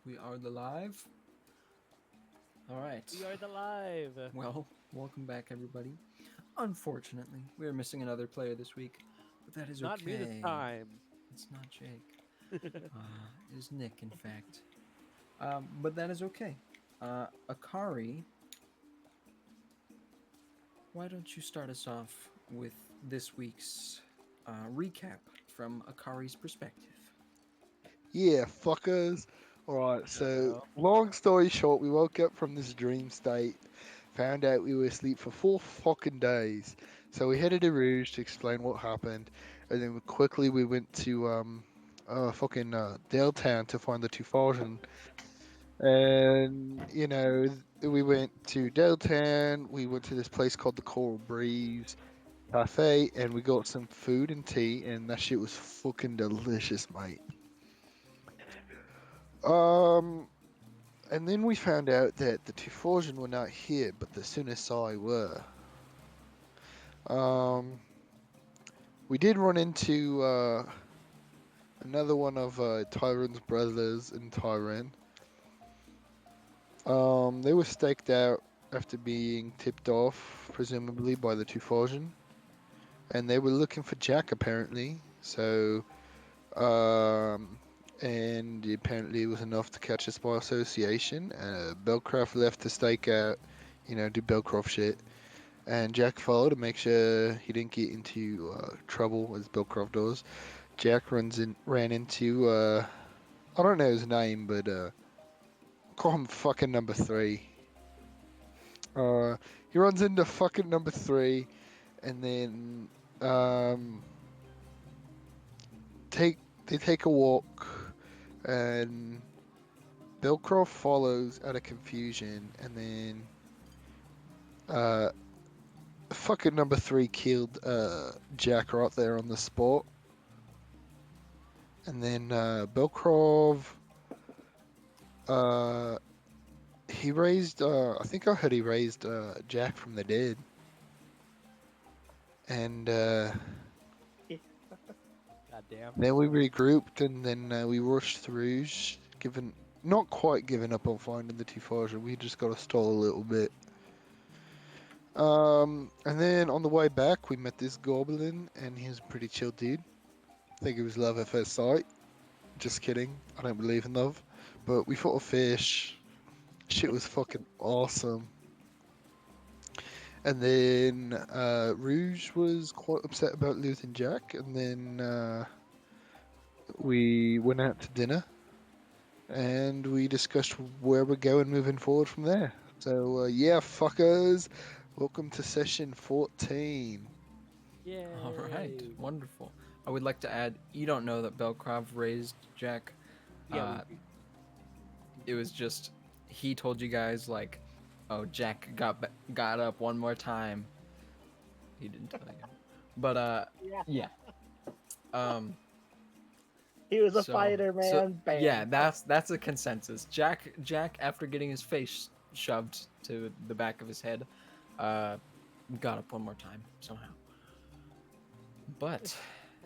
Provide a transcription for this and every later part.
We are the live. All right. We are the live. Well, welcome back, everybody. Unfortunately, we are missing another player this week, but that is Not me this okay. time. It's not Jake. It is Nick, in fact. But that is okay. Akari, why don't you start us off with this week's recap from Akari's perspective? Yeah, fuckers. Alright, so Uh-oh. long story short, we woke up from this dream state, found out we were asleep for 4 fucking days. So we headed to Rouge to explain what happened, and then we went to Daletown to find the 2000. And we went to Daletown, we went to this place called the Coral Breeze Cafe, and we got some food and tea, and that shit was fucking delicious, mate. Um, And then we found out that the Typhlosion were not here, but the Sunasai were. Um, we did run into another one of Tyron's brothers in Tyron. They were staked out after being tipped off, presumably by the Typhlosion, and they were looking for Jack apparently. So, and apparently it was enough to catch us by association. Belcroft left to stake out, do Belcroft shit. And Jack followed to make sure he didn't get into trouble, as Bill Croft does. Jack ran into I don't know his name, but call him fucking number three. He runs into fucking number three, and then um, they take a walk, and Bill Croft follows out of confusion, and then uh, fucking number three killed Jack right there on the spot. And then Belkrov, uh, he raised. I think I heard he raised Jack from the dead, and Goddamn. then we regrouped, and then we rushed through, given not quite giving up on finding the T-Forger. We just got to stall a little bit. And then on the way back, we met this goblin, and he was a pretty chill dude. I think it was love at first sight. Just kidding. I don't believe in love. But we fought a fish. Shit was fucking awesome. And then Rouge was quite upset about losing Jack, and then we went out to dinner and we discussed where we're going moving forward from there. So yeah, fuckers, welcome to session 14. All right, Yay. wonderful. I would like to add, you don't know that Belkrov raised Jack. Yeah, Uh, it was just he told you guys like, oh, Jack got up one more time. He didn't tell you, but Yeah. yeah. Um, He was a so fighter, so man. yeah, Bam. that's a consensus. Jack, after getting his face shoved to the back of his head, uh, got up one more time somehow. But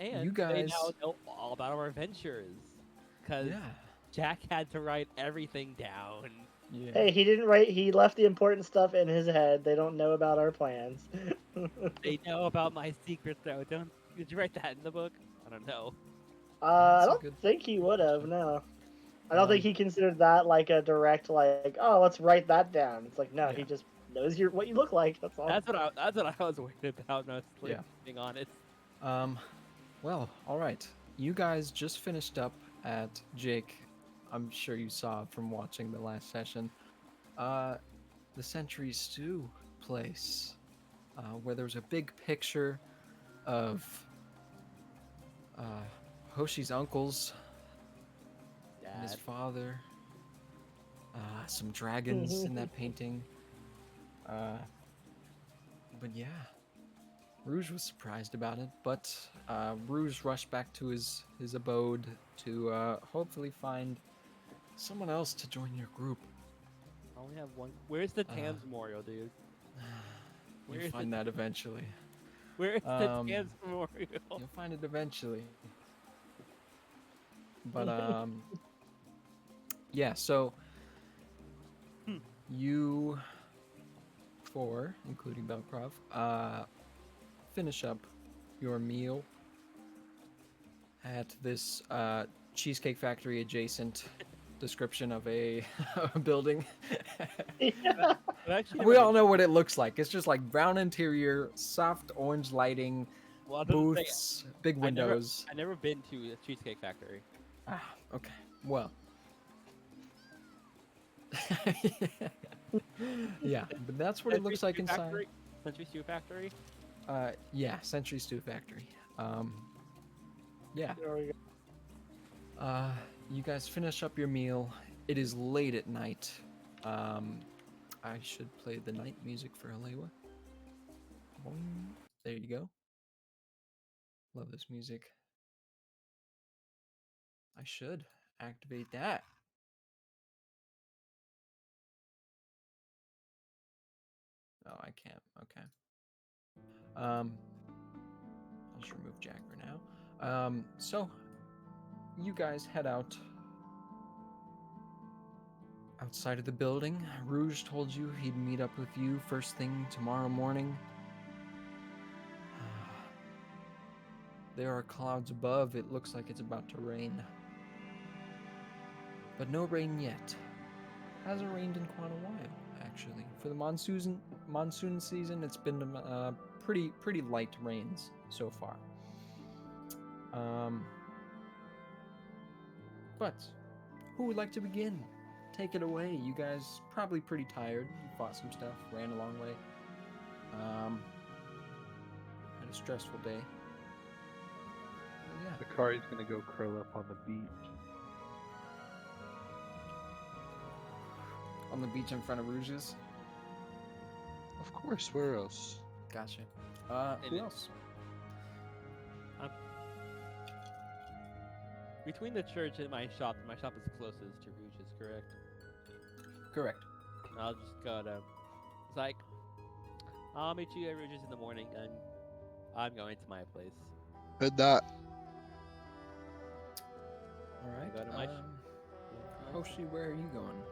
you and they now guys, know all about our adventures. Because yeah, Jack had to write everything down. yeah. Hey, he didn't write. He left the important stuff in his head. They don't know about our plans. They know about my secret, though. Don't. Did you write that in the book? I don't know. I That's a don't good think he would have. question. No, I don't think he considered that like a direct like. Oh, let's write that down. It's like no, he Yeah, just knows what you look like. That's all. That's what I was worried about, mostly, yeah. being honest. Um, well, all right. You guys just finished up at Jake. I'm sure you saw from watching the last session. Uh, the Century Stew place, where there was a big picture of uh, Hoshi's uncles and his Dad. father. Some dragons in that painting. Uh, but yeah, Rouge was surprised about it, but Rouge rushed back to his abode to hopefully find someone else to join your group. I only have one. Where's the Uh, Tams Memorial, dude? you'll Where is the find that eventually. Where is the Um, Tams Memorial? you'll find it eventually. But Yeah, so Hmm. you four, including Belkrov, finish up your meal at this Cheesecake Factory adjacent description of a, a building. Yeah. I've actually never We all been. know what it looks like. It's just like brown interior, soft orange lighting, Well, I was gonna say booths, big windows. I never been to a Cheesecake Factory. Ah, okay. Well. Yeah, but that's what it Century looks like Stew inside. Factory. Century Stew Factory. Yeah, Century Stew Factory. Yeah. There we go. Uh, you guys finish up your meal. It is late at night. I should play the night music for Alewa. Boing. There you go. Love this music. I should activate that. Oh, I can't. Okay. I'll just remove Jack for now. So you guys head outside of the building. Rouge told you he'd meet up with you first thing tomorrow morning. There are clouds above. It looks like it's about to rain. But no rain yet. Hasn't rained in quite a while, actually. For the monsoon season, it's been pretty light rains so far. But who would like to begin? Take it away. You guys probably pretty tired. You fought some stuff, ran a long way. Had a stressful day. But yeah. Akari's gonna go curl up on the beach. On the beach in front of Rouge's. Of course, where else? Gotcha. And Who it- else? Between the church and my shop is closest to Rouge's, correct? Correct. I'll just go to. It's like, I'll meet you at Rouge's in the morning, and I'm going to my place. Heard that. All right. go to my Hoshi, where are you going?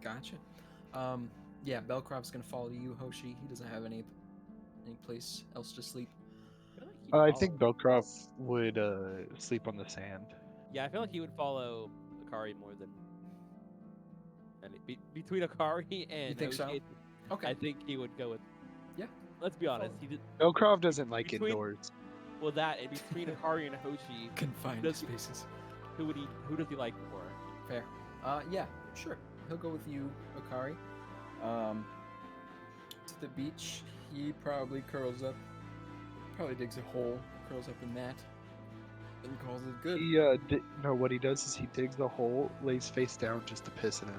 Gotcha. Yeah, Belkrov's gonna follow you, Hoshi. He doesn't have any place else to sleep. feel like he'd I think follow- Belcroft would sleep on the sand. Yeah, I feel like he would follow Akari more than. And between Akari and You think so? Hoshi, Okay. I think he would go with. Yeah. Let's be honest. He did Belcroft doesn't like Between- indoors. well that and between Akari and Hoshi, Confined Does- spaces. who does he like more? Fair. Yeah, sure. He'll go with you, Akari. To the beach. He probably curls up. Probably digs a hole, curls up in that, and calls it good. He no, what he does is he digs a hole, lays face down just to piss in it.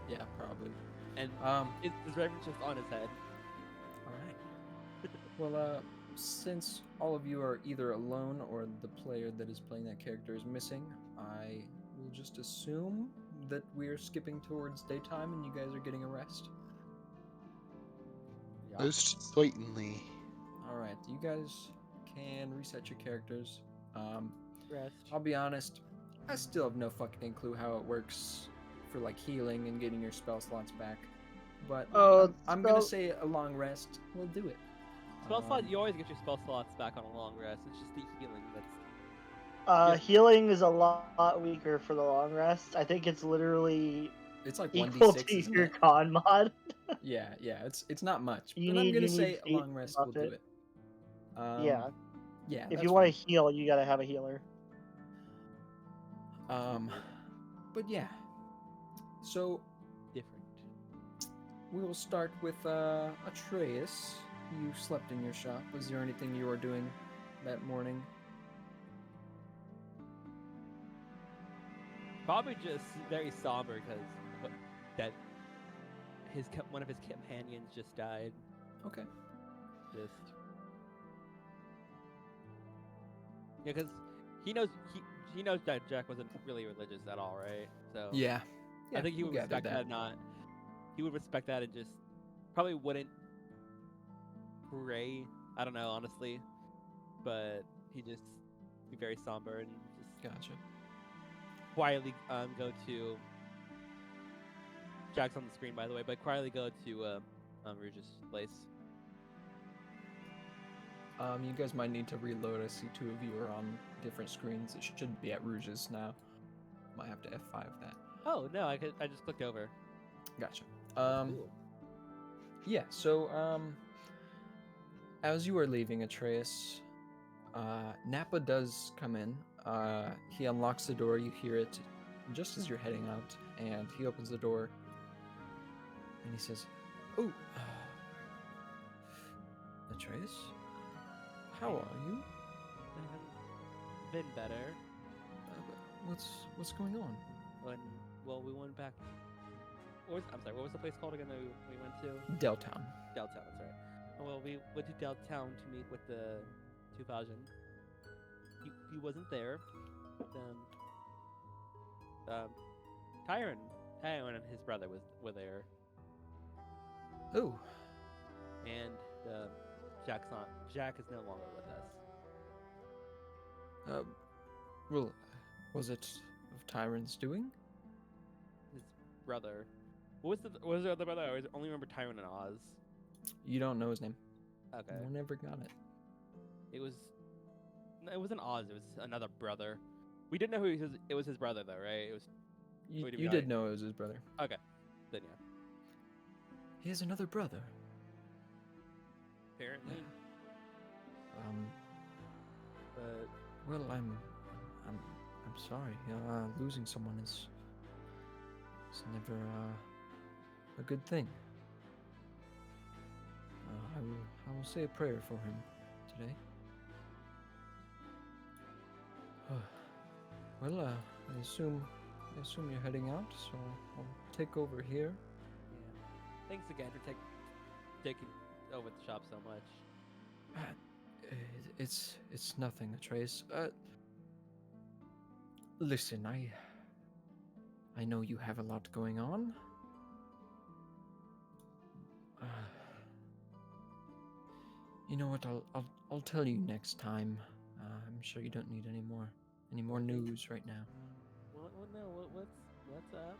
Yeah, probably. And his reference just on his head. All right. Well, since all of you are either alone or the player that is playing that character is missing, I will just assume that we're skipping towards daytime and you guys are getting a rest. Most certainly. All right, you guys can reset your characters. Rest. I'll be honest, I still have no fucking clue how it works for like healing and getting your spell slots back. But Oh, I'm gonna spell- say a long rest will do it. Spell Um, slot, you always get your spell slots back on a long rest. It's just the healing that's. Yeah. Healing is a lot weaker for the long rest. I think it's literally It's like equal 1d6, to isn't your it? con mod. Yeah, it's not much. You but I'm need- gonna you say need a long speed rest to will buff do it. it. Yeah. Yeah. If that's you want fine. to heal, you gotta have a healer. But yeah. So Different. we will start with Atreus. You slept in your shop. Was there anything you were doing that morning? Probably just very somber because that one of his companions just died. Okay. Just yeah, because he knows that Jack wasn't really religious at all, right? So Yeah. I think he we would gathered respect that. Not he would respect that and just probably wouldn't pray. I don't know, honestly. but he just be very somber and just Gotcha. quietly go to Jack's on the screen, by the way, but quietly go to Rouge's place. You guys might need to reload. I see two of you are on different screens. It should be at Rouge's now. Might have to F5 that. Oh no, I just clicked over. Gotcha. That's cool. Yeah, so as you are leaving, Atreus, Nappa does come in. He unlocks the door, you hear it just as you're heading out, and he opens the door and he says, "Oh, Atreus, how are you? I haven't been better. What's going on?" Well, we went back. I'm sorry. What was the place called again that we went to? Deltown. Deltown. That's right. Well, we went to Deltown to meet with the 2000. He wasn't there. Tyron and his brother were there, Oh, and Jack is no longer with us. well, was it of Tyron's doing? His brother. What was the other brother? I always only remember Tyron and Oz. You don't know his name. Okay. No one ever got it. It wasn't Oz. It was another brother. We didn't know who it was. His brother though, right? It was. You, Wait, do you we did hide? know it was his brother. Okay. Then yeah. He has another brother. Apparently. But Well, I'm sorry. Losing someone is never a good thing. I will say a prayer for him today. Well, I assume you're heading out, so I'll take over here. yeah. Thanks again for taking over the shop so much. It's nothing, Atreus. Listen, I know you have a lot going on. You know what? I'll tell you next time. I'm sure you don't need any more news right now. What? No. What's up?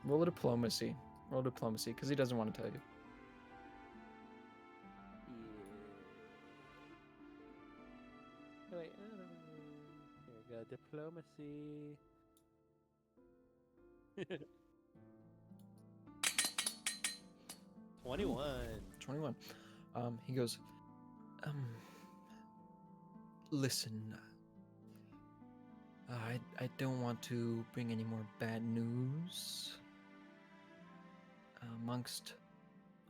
Roll diplomacy. Roll diplomacy, because he doesn't want to tell you. Yeah. Wait. Here we go. Diplomacy. 21. 21. He goes, listen, I don't want to bring any more bad news amongst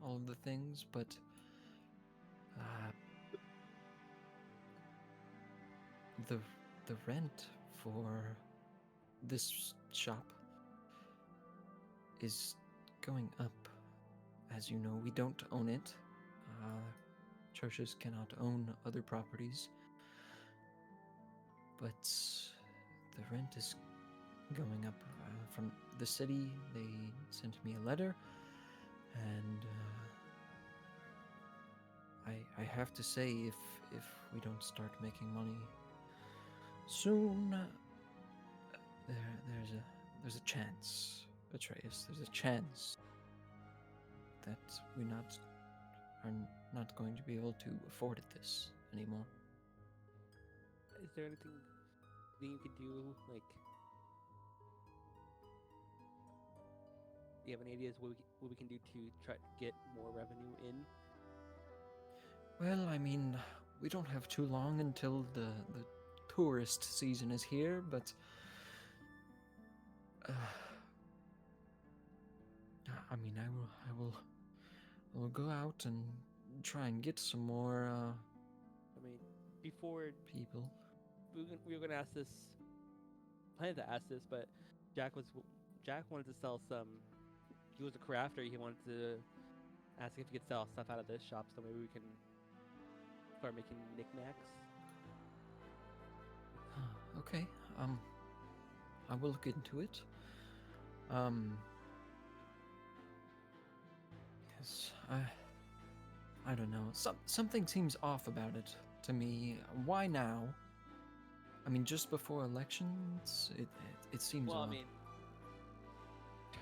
all of the things, but the rent for this shop is going up. As you know, we don't own it. Churches cannot own other properties. But the rent is going up from the city. They sent me a letter, and I have to say, if we don't start making money soon, there's a chance, Atreus. There's a chance that we are not going to be able to afford this anymore. Is there anything that you could do? Like, do you have any ideas what we can do to try to get more revenue in? Well, I mean, we don't have too long until the tourist season is here, but I mean, I will go out and try and get some more I mean, before people. we were gonna ask this. Planned to ask this, but Jack wanted to sell some. He was a crafter. He wanted to ask if he could sell stuff out of this shop, so maybe we can start making knickknacks. Okay. I will look into it. Yes, I don't know. Something seems off about it to me. Why now? I mean, just before elections, it seems Well, I odd. mean,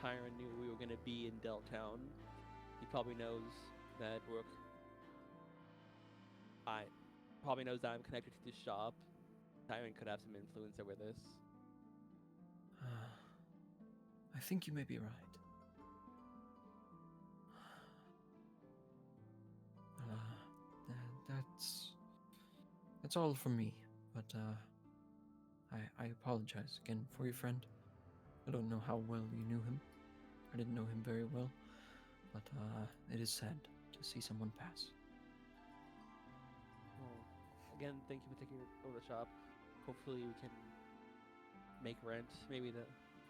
Tyron knew we were going to be in Deltown. He probably knows that probably knows that I'm connected to the shop. Tyron could have some influence over this. I think you may be right. That's all from me. But I apologize again for your friend. I don't know how well you knew him. I didn't know him very well, but it is sad to see someone pass. Well, again, thank you for taking over the shop. Hopefully we can make rent.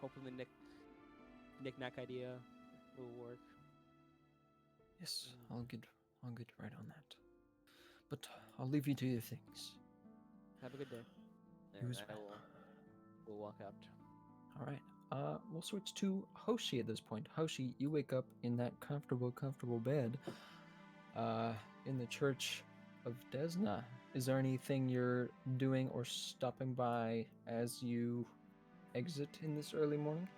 Hopefully the knick-knack idea will work. Yes, I'll get right on that. But I'll leave you to your things. Have a good day. You And as well. will walk out. All right. We'll switch to Hoshi at this point. Hoshi, you wake up in that comfortable bed, in the church of Desna. Is there anything you're doing or stopping by as you exit in this early morning?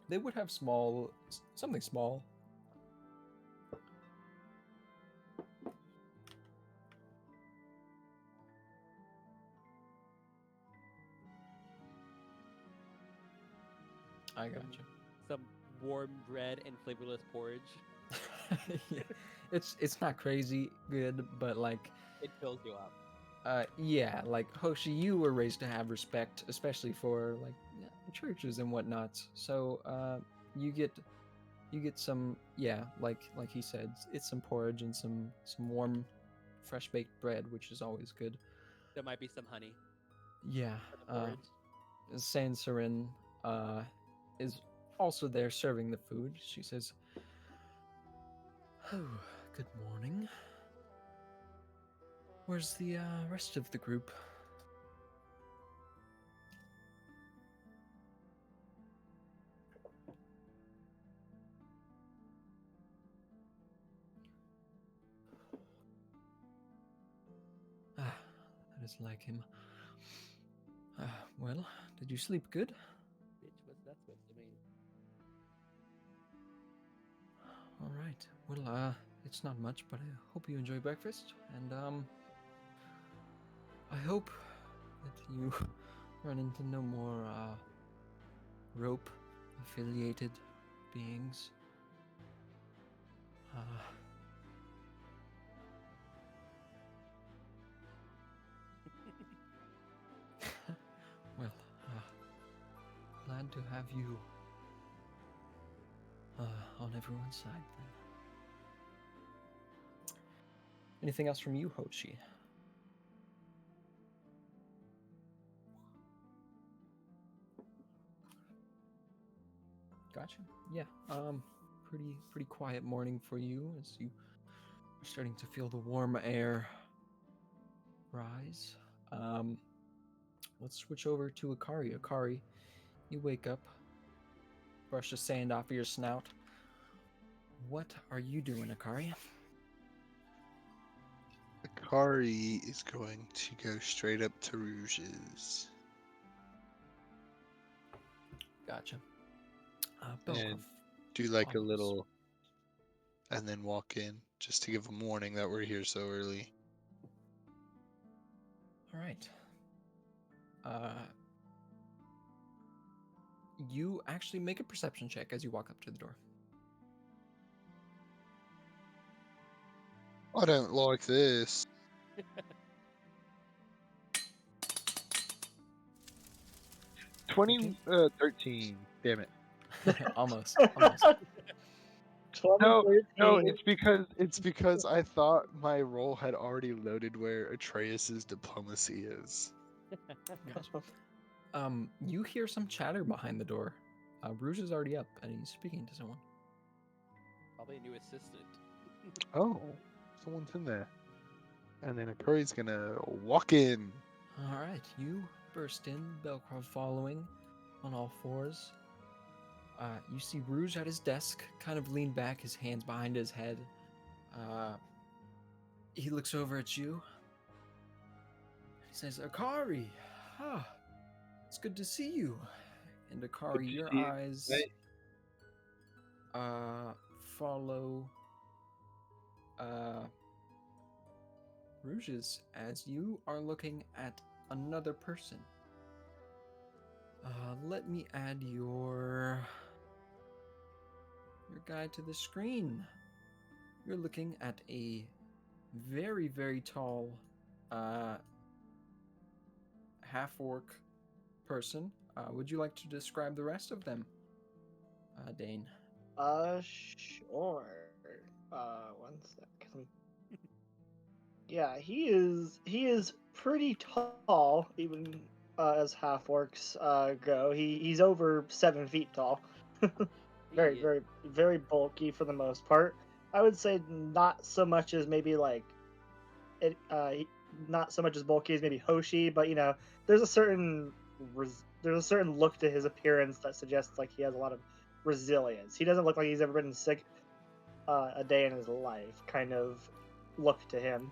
They would have something small. I gotcha. Some warm bread and flavorless porridge. Yeah. It's not crazy good, but like It fills you up. yeah, like Hoshi, you were raised to have respect, especially for like churches and whatnot. So you get some, yeah, like he said, it's some porridge and some warm, fresh baked bread, which is always good. There might be some honey Yeah, for the porridge. Sansarin is also there serving the food. She says, "Oh, good morning. Where's the rest of the group?" Ah, that is like him. Well, did you sleep good? Bitch, what's that supposed to mean? All right. Well, it's not much, but I hope you enjoy breakfast, and I hope that you run into no more rope affiliated beings. Well, glad to have you on everyone's side then. Anything else from you, Hochi? Gotcha. Yeah. Pretty quiet morning for you as you are starting to feel the warm air rise. Let's switch over to Akari. Akari, you wake up, brush the sand off of your snout. What are you doing, Akari? Akari is going to go straight up to Rouge's. Gotcha. And Belkov. do like a follows. little, and then walk in just to give them warning that we're here so early. All right. You actually make a perception check as you walk up to the door. I don't like this. 13. Damn it. Almost. 20, No, 13. it's because I thought my roll had already loaded where Atreus's diplomacy is. Gotcha. You hear some chatter behind the door. Rouge is already up and he's speaking to someone. Probably a new assistant. Oh, someone's in there. And then Akari's gonna walk in. All right, you burst in, Belcroft following on all fours. You see Rouge at his desk, kind of leaned back, his hands behind his head. He looks over at you. He says, Akari, it's good to see you. And Akari, your see you, eyes follow Rouge's as you are looking at another person. Let me add your guy to the screen. You're looking at a very, very tall half-orc person. Would you like to describe the rest of them, Dane? Sure. One sec. Yeah, he is pretty tall, even as half orcs go. He's over 7 feet tall. Very, He- very, very bulky for the most part. I would say not so much as maybe like it. Not so much as bulky as maybe Hoshi, but there's a certain there's a certain look to his appearance that suggests like he has a lot of resilience. He doesn't look like he's ever been sick a day in his life. Kind of look to him.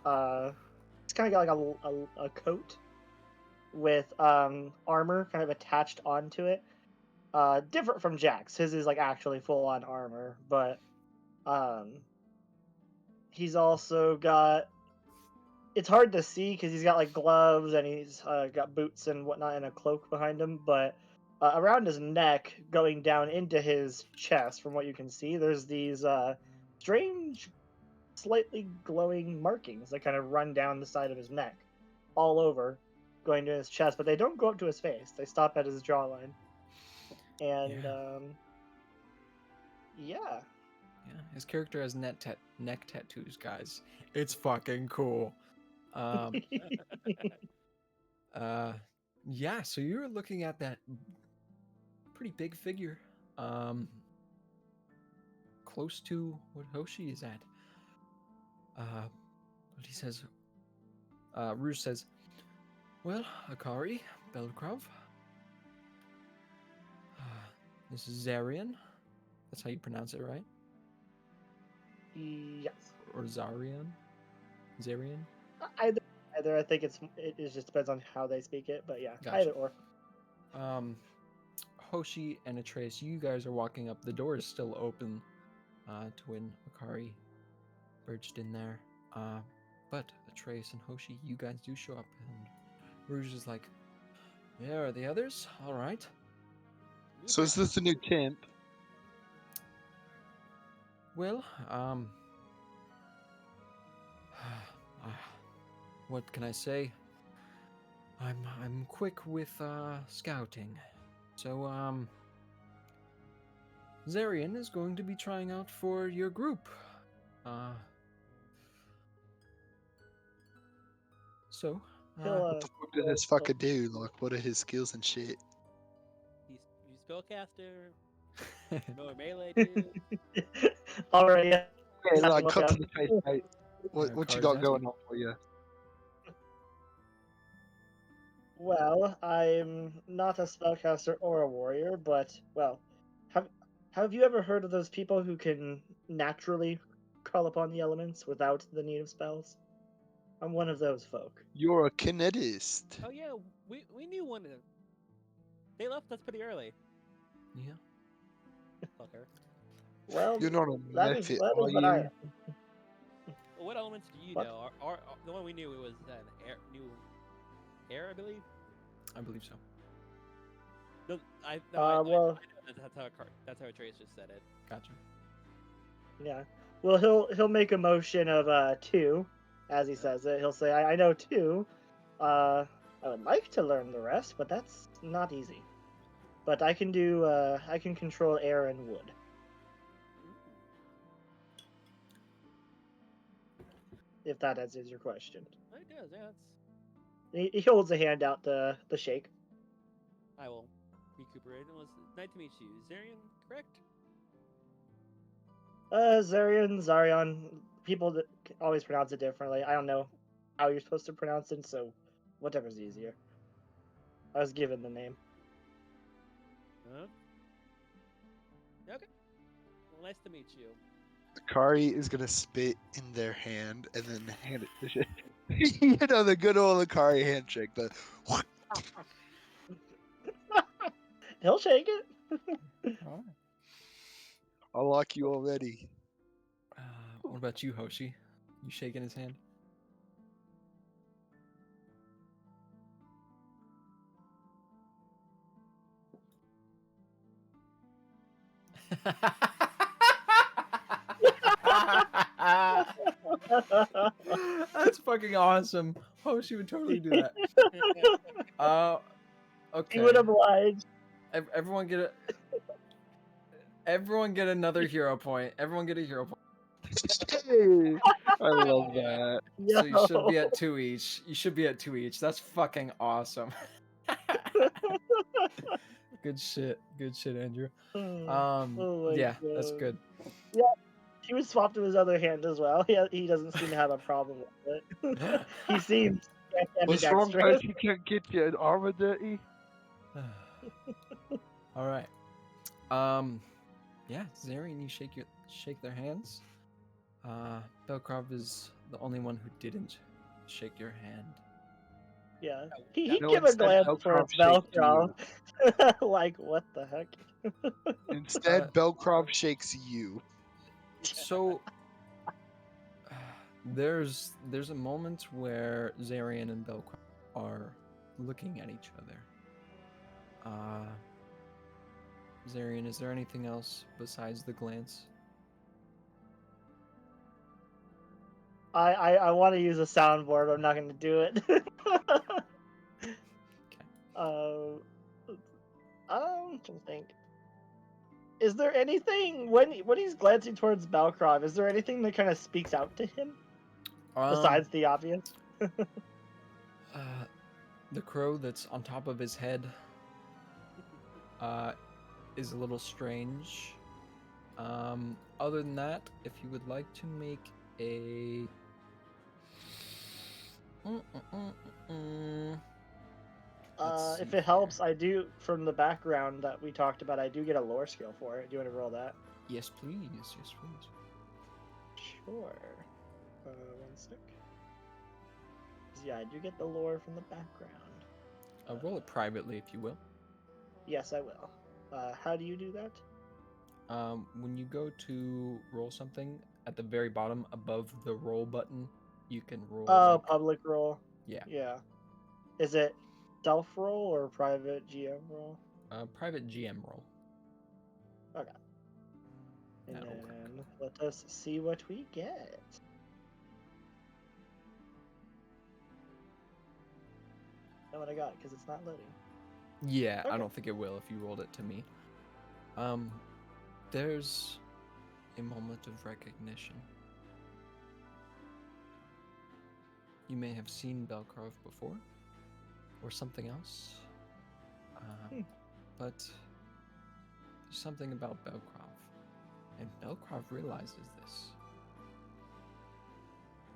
It's kind of got like a coat with armor kind of attached onto it. Different from Jack's. His is like actually full on armor, but he's also got. It's hard to see because he's got like gloves and he's got boots and whatnot and a cloak behind him. But around his neck, going down into his chest, from what you can see, there's these strange, slightly glowing markings that kind of run down the side of his neck, all over, going to his chest. But they don't go up to his face; they stop at his jawline. And yeah. Yeah, his character has neck tattoos, guys. It's fucking cool. Yeah, so you're looking at that pretty big figure, close to what Hoshi is at. But he says, Rouge says, well, Akari, Belkrov, this is Zarian. That's how you pronounce it, right? Yes. Or Zarian? Zarian? Either. I think it just depends on how they speak it, but yeah, Gotcha. either or. Hoshi and Atreus, you guys are walking up. The door is still open to when Akari burst in there. But Atreus and Hoshi, you guys do show up, and Rouge is like, yeah, are the others? All right. So is this a new temp? Well, what can I say? I'm quick with scouting. So Zarian is going to be trying out for your group. So He'll, What the fuck did this fucker do? Like, what are his skills and shit? He's spellcaster. No melee dude. already. Yeah, Have to like, look cut to up. the chase, mate. What you Akari's got asking. going on for you? Well, I'm not a spellcaster or a warrior, but well, have you ever heard of those people who can naturally call upon the elements without the need of spells? I'm one of those folk. You're a kinetist. Oh yeah, we knew one of them. They left us pretty early. Yeah. Fucker. Well, You're not a that is mephit, that are is what I you? am. Well, what elements do you What? know? The one we knew it was new air, I believe. I believe so. No, Well, that's how Trace just said it. Gotcha. yeah. Well, he'll make a motion of 2, as he says it. He'll say, "I know 2. I would like to learn the rest, but that's not easy. But I can do. I can control air and wood." If that answers your question. It does, yeah. He holds a hand out to shake. I will recuperate. It was nice to meet you, Zarian. Correct? Zarion. People that always pronounce it differently. I don't know how you're supposed to pronounce it, so whatever's easier. I was given the name. Huh? Okay. Well, nice to meet you. Kari is gonna spit in their hand and then hand it to you know, the good old Akari handshake. The He'll shake it. All right. I'll lock you already. What about you, Hoshi? You shaking his hand? That's fucking awesome. Hoshi would totally do that. He would Okay. oblige. Everyone get a. Everyone get another hero point. Everyone get a hero point. Hey, I love that. So you should be Yo. at 2 each. You should be at 2 each. That's fucking awesome. Good shit. Good shit, Andrew. Oh my Yeah, that's God. good. He would swap to his other hand as well. He doesn't seem to have a problem with it. He seems What's wrong, guys? ambidextrous. He can't get your armor dirty. All right. Yeah, Zarian, you shake their hands. Belkrov is the only one who didn't shake your hand. Yeah. He No, give a instead glance Belkrov towards shakes Velcro. Like, what the heck? Instead, Belkrov shakes you. So there's a moment where Zarian and Belkrov are looking at each other. Zarian, is there anything else besides the glance? I want to use a soundboard, but I'm not going to do it. I'm trying to think. Is there anything when he's glancing towards Balkrov? Is there anything that kind of speaks out to him besides the obvious? The crow that's on top of his head is a little strange. Other than that, if you would like to make a Let's If see it helps, here. I do from the background that we talked about. I do get a lore skill for it. Do you want to roll that? Yes, please. Yes, please. Sure. One sec. Yeah, I do get the lore from the background. Roll it privately, if you will. Yes, I will. How do you do that? When you go to roll something, at the very bottom above the roll button, you can roll. Oh, like- public roll. Yeah. Yeah. Is it self roll or private GM roll? Private GM roll. Okay. And That'll then work. let us see what we get. Not what I got because it's not loading. Yeah, I Okay. don't think it will if you rolled it to me. There's a moment of recognition. You may have seen Belkrov before, or something else. But there's something about Belkrov, and Belkrov realizes this.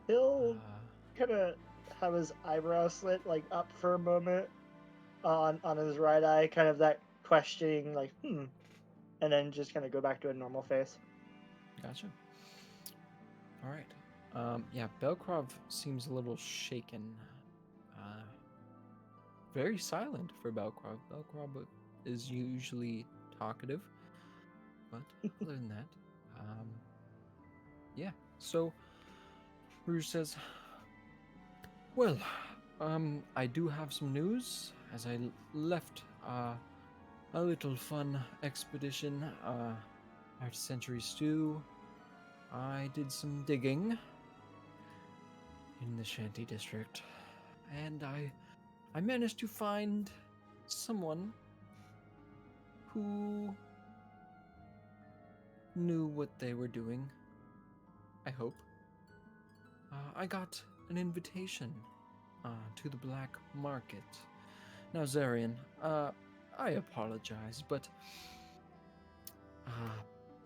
He'll kind of have his eyebrow slit like up for a moment on his right eye, kind of that questioning, like and then just kind of go back to a normal face. Gotcha. All right. Yeah, Belkrov seems a little shaken. Very silent for Belkrov. Belkrov is usually talkative, but other than that, yeah. So Rouge says, "Well, I do have some news. As I left a little fun expedition at Century Stew, I did some digging in the Shanty District, and I managed to find someone who knew what they were doing. I hope. I got an invitation to the black market. Now, Zarian, I apologize, but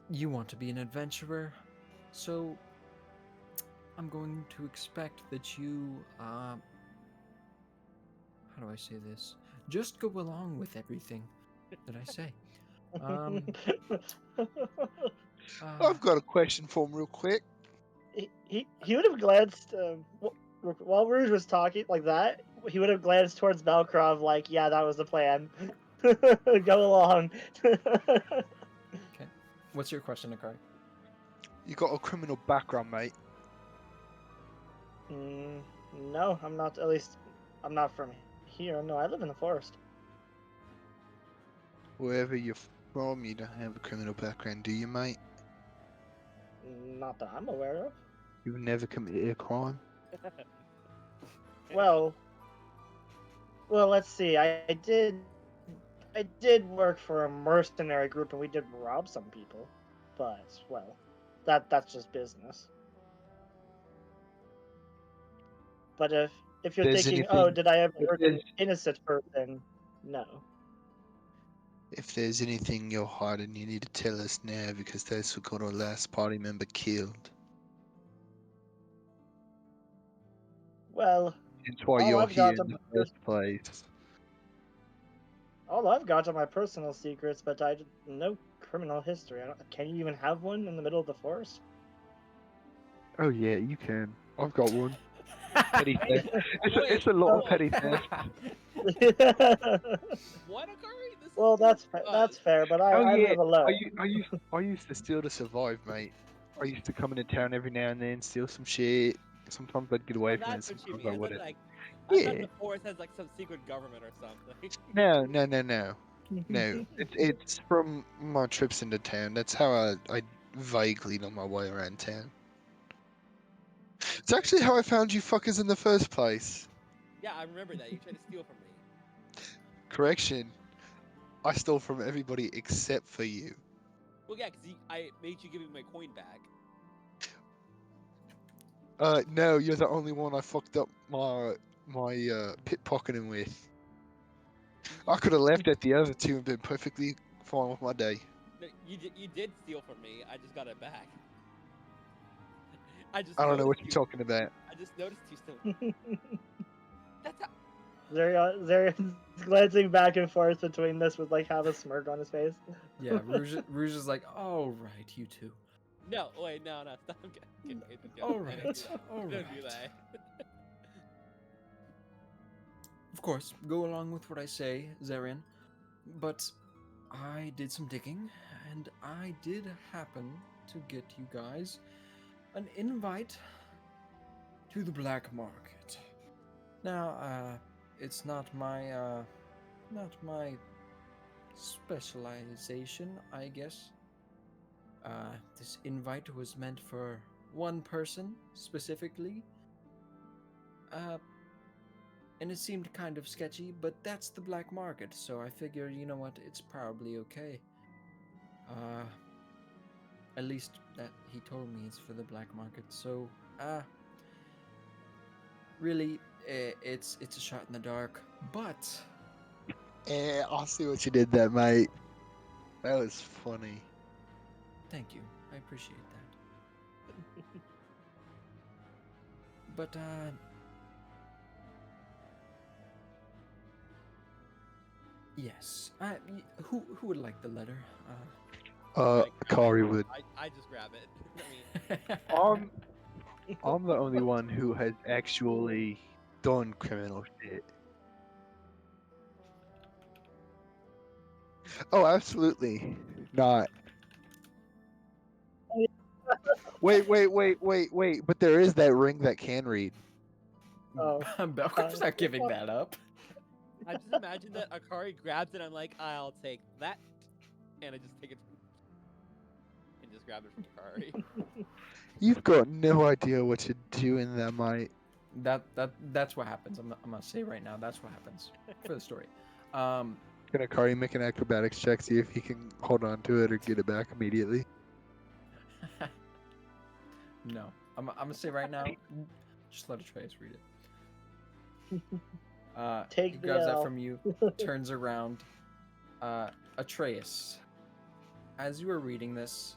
you want to be an adventurer, so I'm going to expect that you, how do I say this? Just go along with everything that I say. Um, I've got a question for him real quick. he would have glanced while Rouge was talking like that. He would have glanced towards Velkrov like, yeah, that was the plan. Go along. okay. What's your question, Akari? You got a criminal background, mate. No, I'm not. At least I'm not from here. No, I live in the forest. Wherever you're from, you don't have a criminal background, do you, mate? Not that I'm aware of. You've never committed a crime. Well, let's see. I did work for a mercenary group, and we did rob some people. But well, that's just business. But if you're There's thinking, anything- oh, did I ever if hurt an there's- innocent person? No. If there's anything you're hiding, you need to tell us now because that's what got our last party member killed. Well, That's why all you're I've here got in to the first place. all I've got are my personal secrets, but no criminal history. Can you even have one in the middle of the forest? Oh yeah, you can. I've got one. Petty theft. Wait, It's a lot of whoa. petty theft. What, Akari? This Well, is that's fair, but I Oh yeah, live alone. I used to steal to survive, mate. I used to come into town every now and then, steal some shit. Sometimes I'd get away from it, That's what you sometimes mean. I I thought, wouldn't. like, I thought Yeah. the forest has like some secret government or something. No. No. It's from my trips into town. That's how I vaguely know my way around town. It's actually how I found you fuckers in the first place. Yeah, I remember that. You tried to steal from me. Correction. I stole from everybody except for you. Well, yeah, because I made you give me my coin back. No, you're the only one I fucked up my pickpocketing with. I could have left at the other two and been perfectly fine with my day. No, you did steal from me. I just got it back. I don't know what noticed you're talking about. I just noticed you still. That's how. Zerion's glancing back and forth between this with like half a smirk on his face. Yeah, Rouge is like, all right, you two. No, wait, no, stop. Okay, All right, all Don't do right. that. Of course, go along with what I say, Zarian. But I did some digging, and I did happen to get you guys an invite to the black market. Now, it's not my specialization, I guess. This invite was meant for one person specifically. And it seemed kind of sketchy, but that's the black market, so I figured, you know what, it's probably okay. At least that he told me it's for the black market, so, really, it's a shot in the dark, but... I see what you did there, mate. That was funny. Thank you, I appreciate that. But, yes. Who would like the letter? Kari would. I just grab it. I mean, I'm the only one who has actually done criminal shit. Oh, absolutely not. Wait. But there is that ring that can read. Oh, Belko's not giving that up. I just imagine that Akari grabs it. I'm like, I'll take that, and I just take it and just grab it from Akari. You've got no idea what you're doing there, mate. That's what happens. I'm gonna say right now. That's what happens for the story. Can Akari make an acrobatics check, see if he can hold on to it or get it back immediately? No, I'm gonna say right now. Just let Atreus read it. Take he the grabs that L. from you, turns around. Atreus, as you are reading this,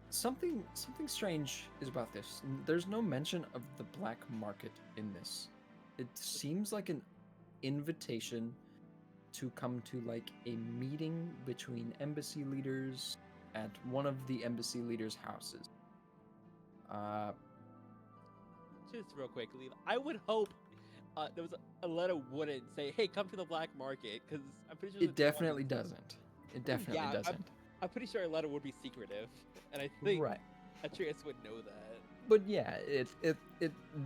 something strange is about this. There's no mention of the black market in this. it seems like an invitation to come to like a meeting between embassy leaders at one of the embassy leaders' houses. Just real quickly, I would hope there was a letter wouldn't say, "Hey, come to the black market," because I'm pretty sure It definitely doesn't. It definitely Yeah, doesn't. I'm pretty sure a letter would be secretive, and I think Right. Atreus would know that. But yeah, it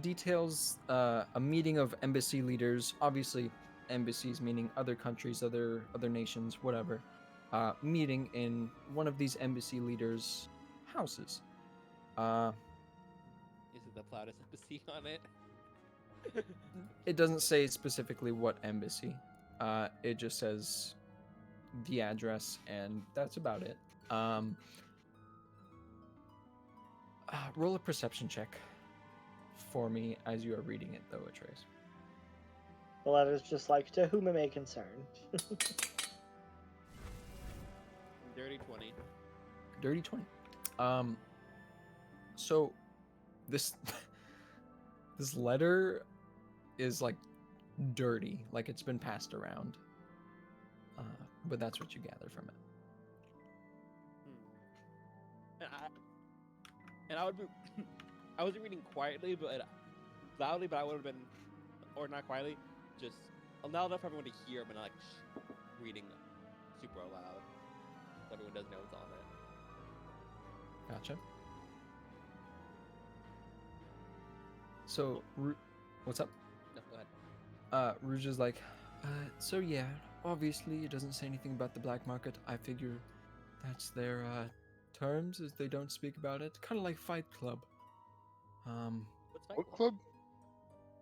details a meeting of embassy leaders. Obviously, embassies meaning other countries, other nations, whatever. Meeting in one of these embassy leaders' houses. Is it the Plautus embassy on it? It doesn't say specifically what embassy. It just says the address, and that's about it. Roll a perception check for me as you are reading it, though, Atreus. The letter's just like, to whom it may concern. Dirty 20. Dirty 20. So this this letter is like dirty, like it's been passed around. But that's what you gather from it. And I would be, I wasn't reading quietly, but loudly, but I would have been, or not quietly, just loud enough for everyone to hear, but not like reading super loud, so everyone does know it's on it. Gotcha. So, what's up? No, go ahead. Rouge is like, so yeah, obviously it doesn't say anything about the black market. I figure that's their terms, as they don't speak about it. Kind of like Fight Club. What's Fight What club?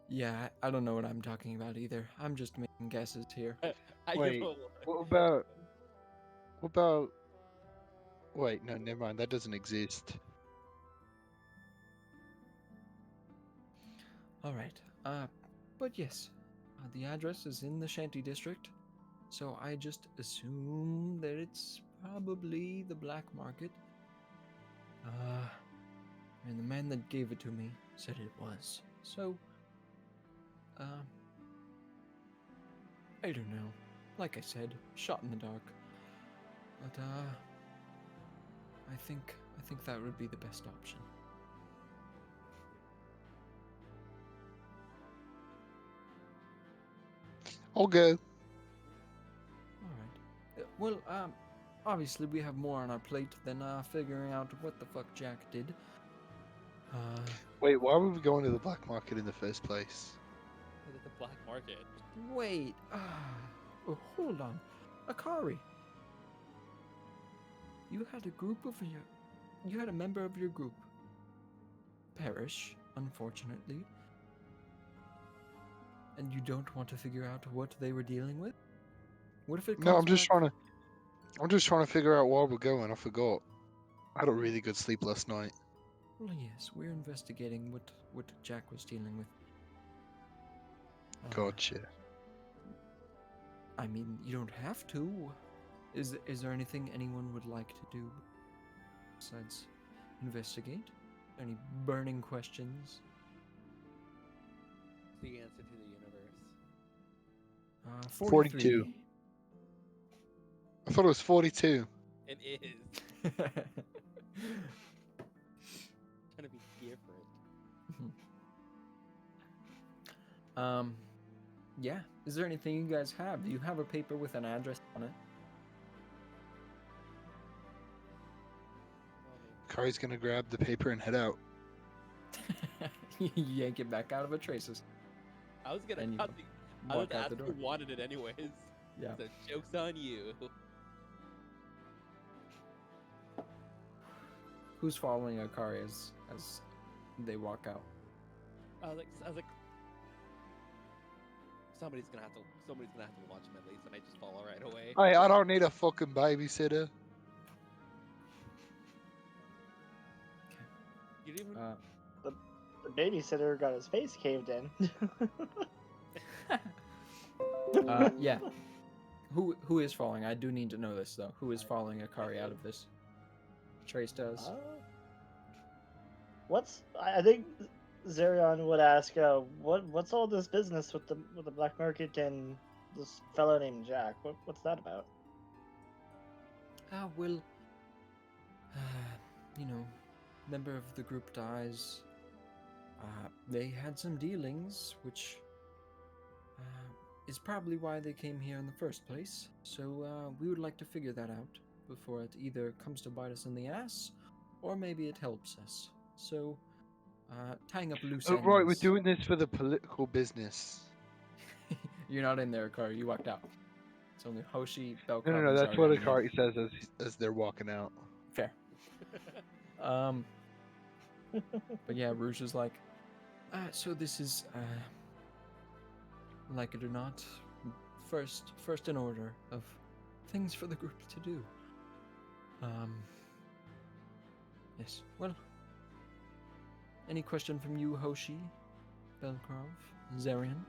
Yeah, I don't know what I'm talking about either. I'm just making guesses here. I Wait, know. What about? What about? Wait, no, never mind. That doesn't exist. All right. But yes, the address is in the Shanty district, so I just assume that it's probably the black market. And the man that gave it to me said it was. So, I don't know. Like I said, shot in the dark. But I think that would be the best option. I'll go. All right. Well, obviously we have more on our plate than figuring out what the fuck Jack did. Wait, why were we going to the black market in the first place? Is it the black market? Wait. Hold on. Akari. You had a member of your group perish, unfortunately. And you don't want to figure out what they were dealing with? What if it comes No, I'm just back- trying to figure out where we're going. I forgot. I had a really good sleep last night. Well, yes, we're investigating what Jack was dealing with. Gotcha. I mean, you don't have to. Is there anything anyone would like to do besides investigate? Any burning questions? The answer to the universe. 42. I thought it was 42. It is. Trying to be different. Yeah. Is there anything you guys have? Do you have a paper with an address on it? Kari's gonna grab the paper and head out. You yank it back out of Atreus. I was gonna. And you I was walk gonna out ask the who door. wanted it anyways. Yeah. The joke's on you. Who's following Akari as they walk out? I was like, somebody's gonna have to watch him at least, and I just follow right away. Hey, I don't need a fucking babysitter. You didn't even. The babysitter got his face caved in. Yeah. Who is following? I do need to know this though. Who is following Akari out of this? Trace does. I think Zerion would ask, what's all this business with the black market and this fellow named Jack? What's that about? Well, you know, member of the group dies. They had some dealings, which is probably why they came here in the first place. So we would like to figure that out before it either comes to bite us in the ass, or maybe it helps us. So, tying up loose Oh, ends. right, we're doing this for the political business. You're not in there, Car. You walked out. It's only Hoshi, Belkov, No, and that's what Zarya in here. Akari says as they're walking out. Fair. But yeah, Rouge is like, so this is, like it or not, first in order of things for the group to do. Yes. Well, any question from you, Hoshi, Belkrov, Zarian?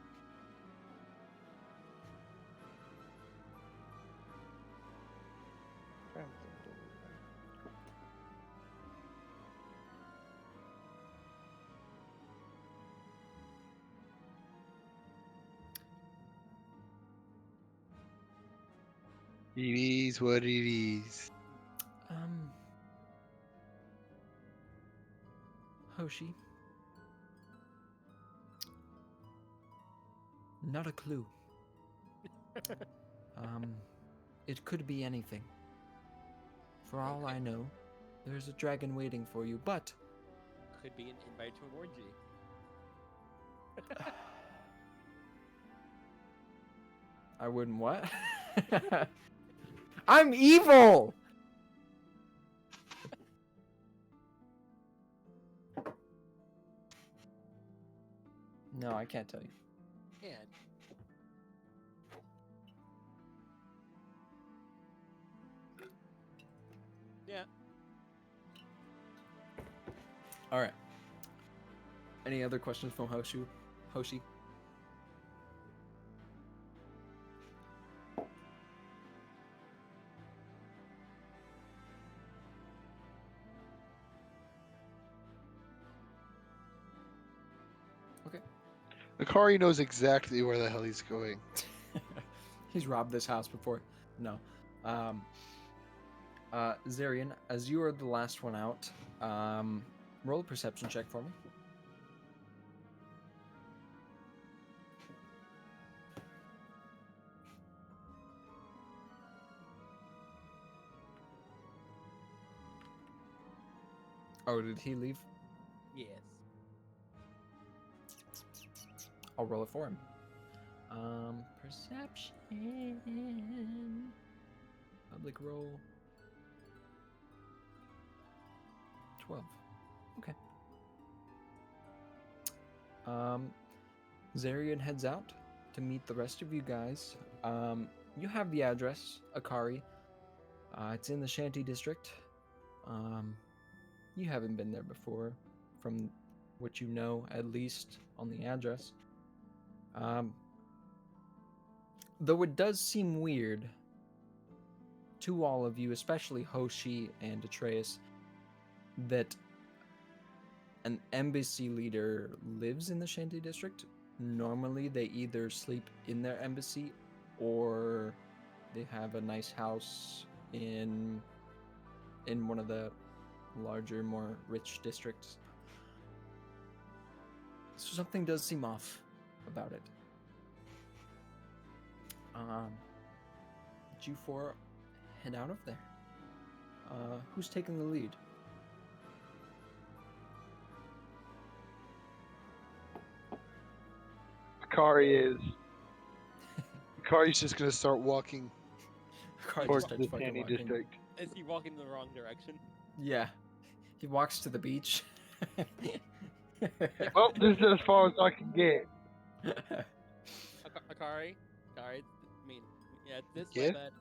It is what it is. Hoshi. Not a clue. It could be anything. For all I know, there's a dragon waiting for you, but Could be an invite to an orgy. I wouldn't what? I'm evil! No, I can't tell you. And yeah, Alright. Any other questions from Hoshi? Okay. Akari knows exactly where the hell he's going. He's robbed this house before. No. Zarian, as you are the last one out, roll a perception check for me. Oh, did he leave? yes. I'll roll it for him. Perception. Public roll. 12. Okay. Zarian heads out to meet the rest of you guys. You have the address, Akari. It's in the Shanty District. You haven't been there before, from what you know, at least on the address. Though it does seem weird to all of you, especially Hoshi and Atreus, that an embassy leader lives in the Shanty District. Normally, they either sleep in their embassy or they have a nice house in one of the larger, more rich districts. So something does seem off about it. You four head out of there. Who's taking the lead? Akari is. Akari's just gonna start walking Carl towards just the starts fucking Sandy walking. District. Is he walking in the wrong direction? Yeah. He walks to the beach. Well, this is as far as I can get. Akari, I mean, yeah, it's this Yeah? way, but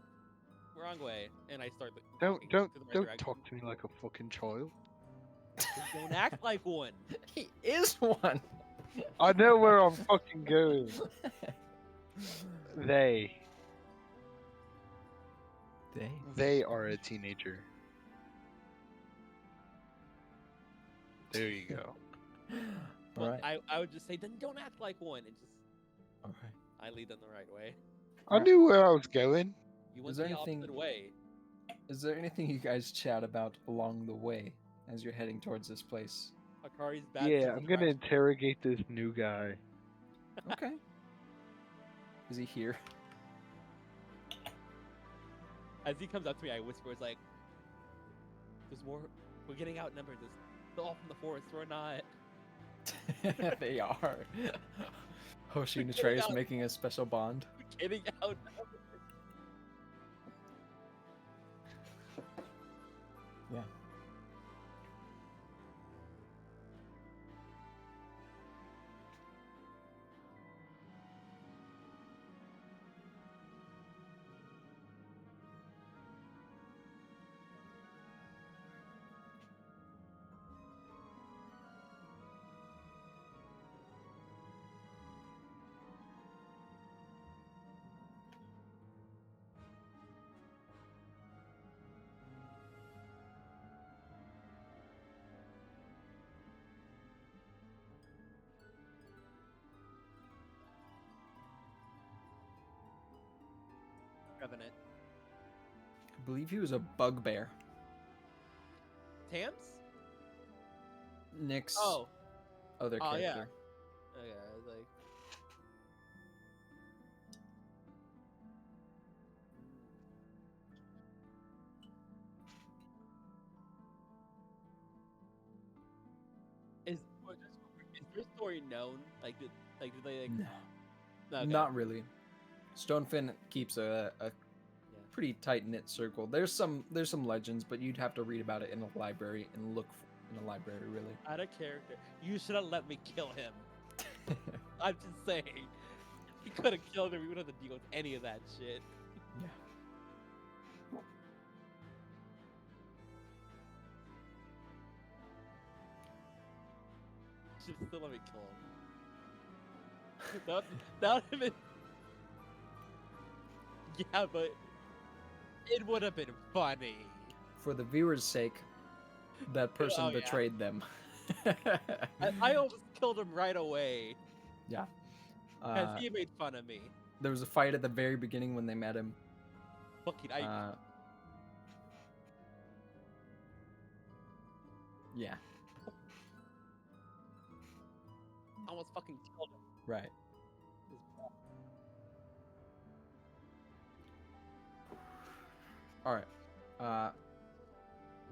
wrong way. And I start Don't walking don't to the right don't direction. talk to me like a fucking child. Just don't act like one. He is one. I know where I'm fucking going. They are a teenager. There you go. Well, Alright. I would just say, then don't act like one, and just Alright. I lead them the right way. I knew where I was going. You went there the anything- opposite way. Is there anything you guys chat about along the way as you're heading towards this place? Akari's bad. Yeah, sense I'm of gonna direction. interrogate this new guy. Okay. Is he here? As he comes up to me, I whisper, "It's like, there's more. We're getting outnumbered. They're all from the forest. We're not." They are. Hoshi and Forget Atreus about- making a special bond. We're getting outnumbered. Yeah. Revenant. I believe he was a bugbear. Tams? Nick's Oh. other Oh, yeah. character. Okay, I was like. Is their story known? Like, do they like? No. No, okay. Not really. Stonefin keeps a pretty tight knit circle. There's some legends, but you'd have to read about it in a library and look in a library really. Out of character. You should have let me kill him. I'm just saying. He could have killed him. We wouldn't have to deal with any of that shit. Yeah. You should still let me kill him. that would have been. Yeah, but it would have been funny. For the viewers' sake, that person Oh, yeah. betrayed them. I almost killed him right away Yeah. because he made fun of me. There was a fight at the very beginning when they met him. Fucking Yeah, almost fucking killed him. right. All right.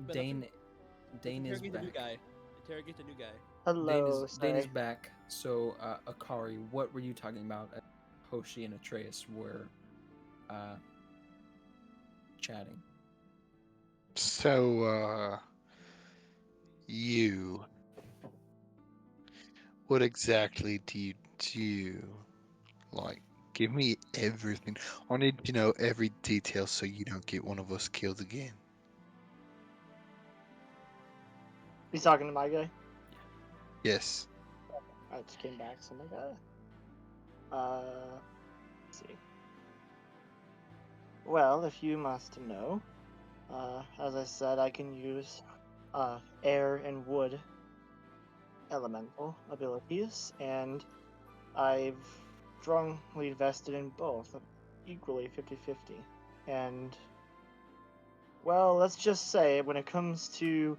But Dane is Interrogate the new back. guy. Interrogate the new guy. Hello, Dane is Sai. back. So, Akari, what were you talking about? Hoshi and Atreus were chatting. So, what exactly do you do? Like, give me everything. I need to know every detail so you don't get one of us killed again. He's talking to my guy. Yes. I just came back, so I'm like, let's see. Well, if you must know, as I said, I can use air and wood elemental abilities, and I've strongly vested in both, equally 50-50. And, well, let's just say, when it comes to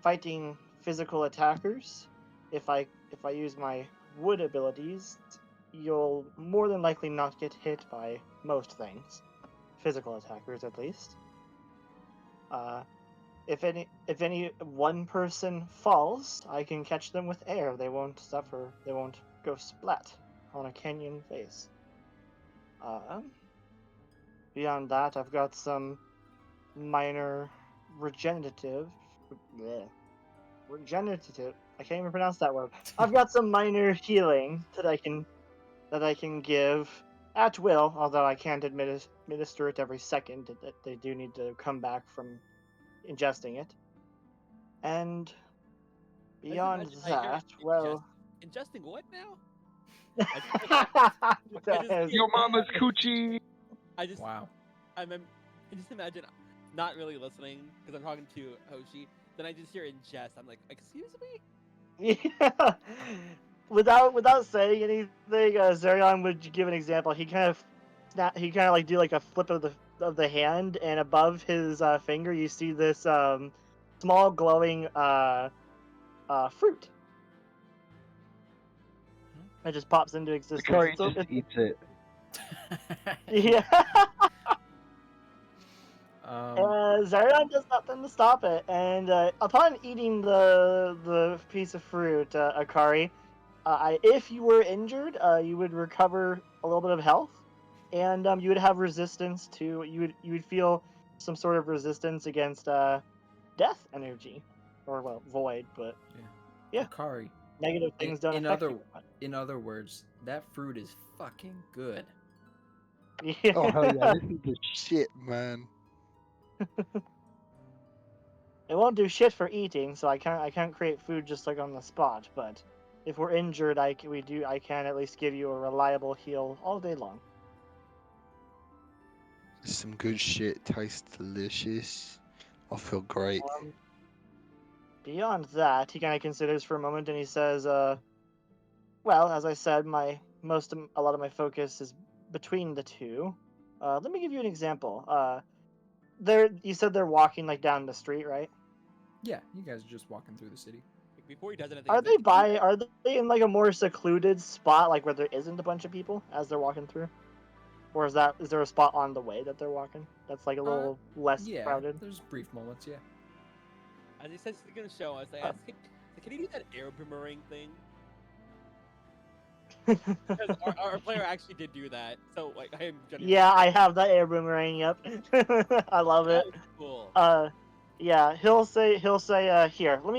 fighting physical attackers, if I use my wood abilities, you'll more than likely not get hit by most things, physical attackers at least. If any one person falls, I can catch them with air. They won't suffer. They won't go splat on a canyon face. Beyond that, I've got some minor regenerative. bleh, Regenerative. I can't even pronounce that word. I've got some minor healing that I can give at will, although I can't administer it every second. They do need to come back from ingesting it. And beyond imagine I hear that, well, Ingesting what now? I just- Yo, mama's coochie. I just Wow. I just imagine not really listening because I'm talking to Hoshi. Then I just hear ingest. I'm like, excuse me? Yeah. Without saying anything, Zerion would give an example. He kind of like do like a flip of the hand, and above his finger, you see this small glowing fruit. It just pops into existence. Akari just eats it. Yeah. Um, Zarion does nothing to stop it, and upon eating the piece of fruit, Akari, if you were injured, you would recover a little bit of health, and you would have resistance to you would feel some sort of resistance against death energy, or well, void, but yeah. Akari, Negative things don't in affect other you. in other words, that fruit is fucking good. Yeah. Oh hell yeah, this is the shit, man. It won't do shit for eating, so I can't create food just like on the spot. But if we're injured, I can at least give you a reliable heal all day long. Some good shit. Tastes delicious. I feel great. Um, Beyond that, he kind of considers for a moment and he says, "Well, as I said, a lot of my focus is between the two. Let me give you an example. You said they're walking like down the street, right? Yeah, you guys are just walking through the city. Like, before he does anything, Are he's they like, "Can you Are they in like a more secluded spot, like where there isn't a bunch of people as they're walking through?" Or is there a spot on the way that they're walking that's like a little less Yeah, crowded? there's brief moments. Yeah. As he says he's gonna show us, I Uh. ask him, can he do that air boomerang thing? Because our player actually did do that, so like I am genuinely. Yeah, I have that air boomerang. Yep, I love That it. was cool. Yeah, he'll say, here, let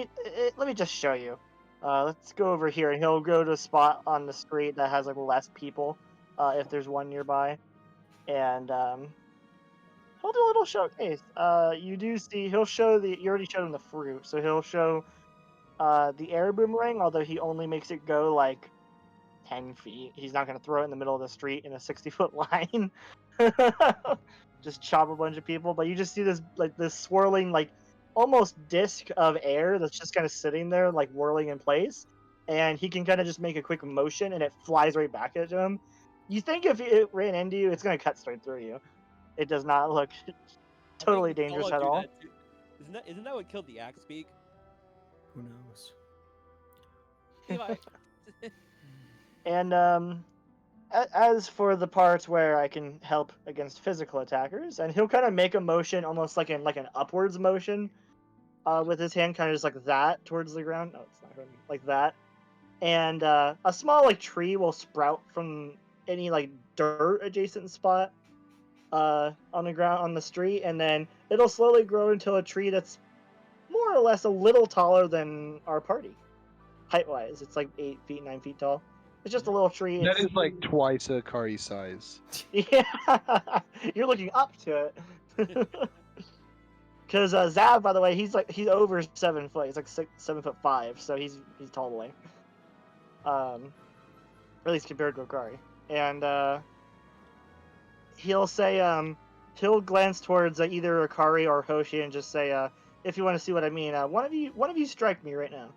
me just show you. Let's go over here, and he'll go to a spot on the street that has like less people, if there's one nearby, and he'll do a little showcase. You do see he'll show you already showed him the fruit, so he'll show the air boomerang, although he only makes it go like 10 feet. He's not going to throw it in the middle of the street in a 60-foot line. Just chop a bunch of people. But you just see this swirling, like almost disc of air that's just kind of sitting there, like whirling in place. And he can kind of just make a quick motion and it flies right back at him. You think if it ran into you, it's going to cut straight through you. It does not look I totally think dangerous Solo at do all. that too. Isn't that what killed the axe beak? Who knows? Levi. And as for the parts where I can help against physical attackers, and he'll kind of make a motion, almost like an upwards motion, with his hand, kind of just like that towards the ground. No, it's not hurting. Like that, and a small like tree will sprout from any like dirt adjacent spot, on the ground on the street, and then it'll slowly grow until a tree that's more or less a little taller than our party, height wise. It's like 8 feet, 9 feet tall. It's just a little tree. That It's is like twice Akari's size. Yeah, you're looking up to it. Because Zav, by the way, he's over 7 foot. He's like 7'5", so he's tall boy. At least compared to Okari. And he'll say he'll glance towards either Akari or Hoshi and just say, if you want to see what I mean, one of you strike me right now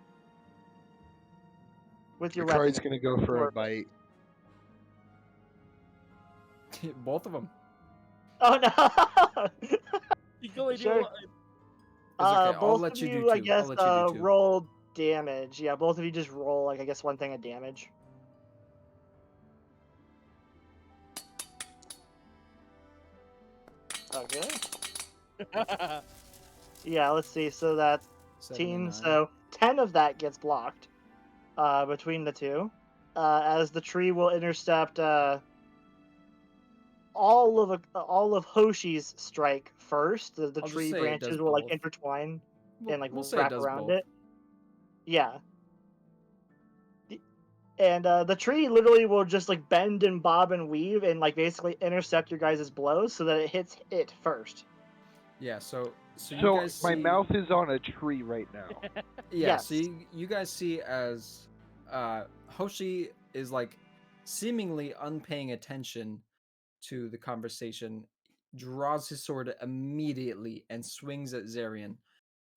with your weapon. Akari's gonna go for a bite. Both of them. Oh no! You can only do Sure. one. It's okay. I'll Both let of you do you, I two. guess, I'll let you do two. roll damage. Yeah, both of you just roll, like, I guess one thing of damage. Okay. Yeah, let's see. So that's 79. so 10 of that gets blocked between the two. As the tree will intercept all of Hoshi's strike first. The I'll just tree say it does branches will like both. intertwine and like We'll say it wrap does around both. it. Yeah. And the tree literally will just like bend and bob and weave and like basically intercept your guys' blows so that it hits it first. Yeah. So you So guys my see. mouth is on a tree right now. Yeah. Yes. So you guys see as Hoshi is like seemingly unpaying attention to the conversation, draws his sword immediately and swings at Zarian,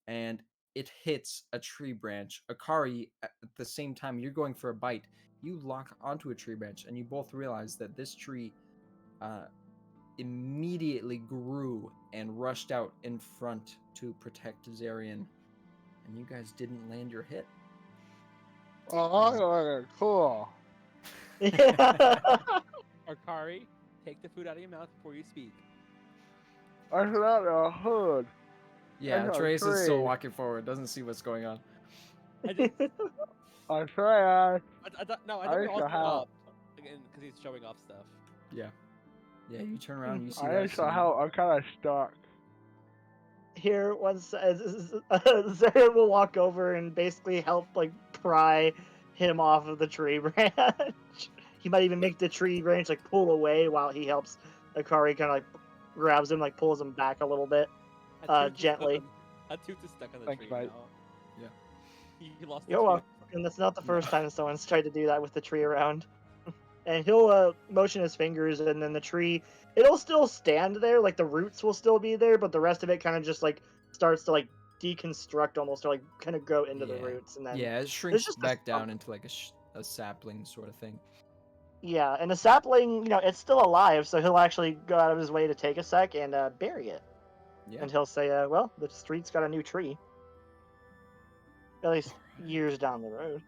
and it hits a tree branch. Akari, at the same time you're going for a bite, you lock onto a tree branch, and you both realize that this tree immediately grew and rushed out in front to protect Zarian, and you guys didn't land your hit. Oh, cool. Arkari, take the food out of your mouth before you speak. I forgot a hood. Yeah, That's a Trace is still tree. walking forward, doesn't see what's going on. I just, I swear. I thought, no, I I thought we used all to have- stopped again because he's showing off stuff. Yeah. Yeah, you turn around, you see I that. saw how I'm kind of stuck. Here, once Zarian will walk over and basically help like pry him off of the tree branch. He might even make the tree branch like pull away while he helps Akari kind of like grabs him, like pulls him back a little bit. Gently. A tooth is stuck on the Thanks, tree mate. now. He lost the You're tooth. welcome. And that's not the No. first time someone's tried to do that with the tree around. And he'll motion his fingers, and then the tree, it'll still stand there, like the roots will still be there, but the rest of it kind of just like starts to like deconstruct almost, or like kind of go into the Yeah. roots, and then Yeah, it shrinks just a back down stump. into like a sapling sort of thing. Yeah, and the sapling, it's still alive, so he'll actually go out of his way to take a sec and bury it. Yeah. And he'll say, well, the street's got a new tree. At least years down the road.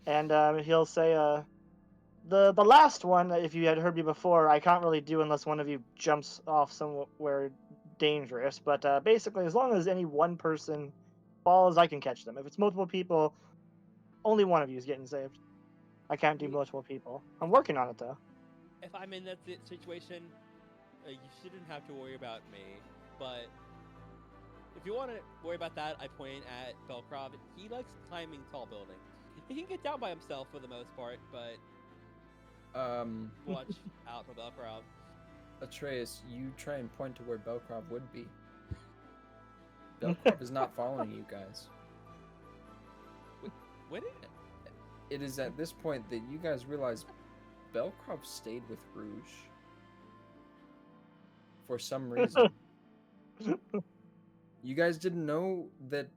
And he'll say, the last one, if you had heard me before, I can't really do unless one of you jumps off somewhere dangerous. But basically, as long as any one person falls, I can catch them. If it's multiple people, only one of you is getting saved. I can't do multiple people. I'm working on it, though. If I'm in that situation, you shouldn't have to worry about me. But if you want to worry about that, I point at Belkrov. He likes climbing tall buildings. He can get down by himself for the most part, but watch out for Belkrov. Atreus, you try and point to where Belkrov would be. Belkrov is not following you guys. Would it? It is at this point that you guys realize Belkrov stayed with Rouge. For some reason. You guys didn't know that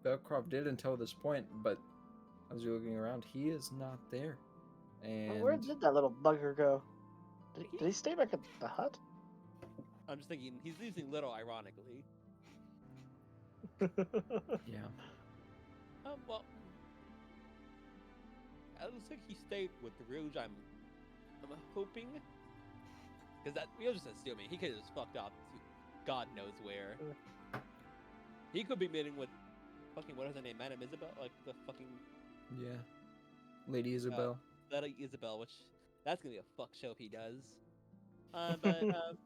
Belkrov did until this point, but as you're looking around, he is not there. And Where did that little bugger go? Did he stay back at the hut? I'm just thinking he's losing little, ironically. yeah. Well, it looks like he stayed with the Rouge. I'm hoping, because that we were just assuming he could have just fucked off to God knows where. He could be meeting with fucking what is her name, Madame Isabel, like the fucking Yeah. Lady Isabel. Lady Isabel, which that's gonna be a fuck show if he does. But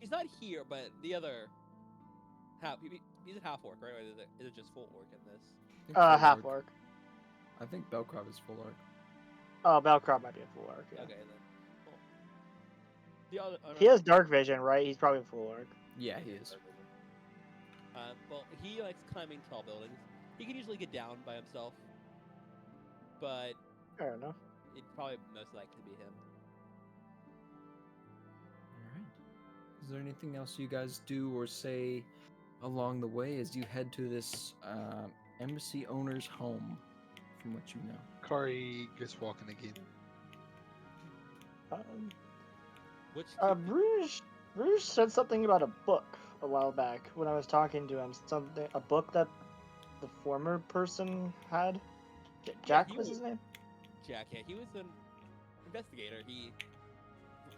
he's not here. But the other half, he's a half orc, right? Or is it just full orc in this? I think full Half orc. orc. I think Belkrov is full orc. Oh, Belkrov might be a full orc. Yeah. Okay then. Cool. The other, He has dark vision, right? He's probably a full orc. Yeah, he is. Well, he likes climbing tall buildings. He can usually get down by himself, but Fair enough. it'd probably most likely be him. Alright. Is there anything else you guys do or say along the way as you head to this embassy owner's home, from what you know? Kari gets walking again. Which Rouge said something about a book a while back when I was talking to him. A book that the former person had. Jack he was was- his name. Jack, yeah, he was an investigator. He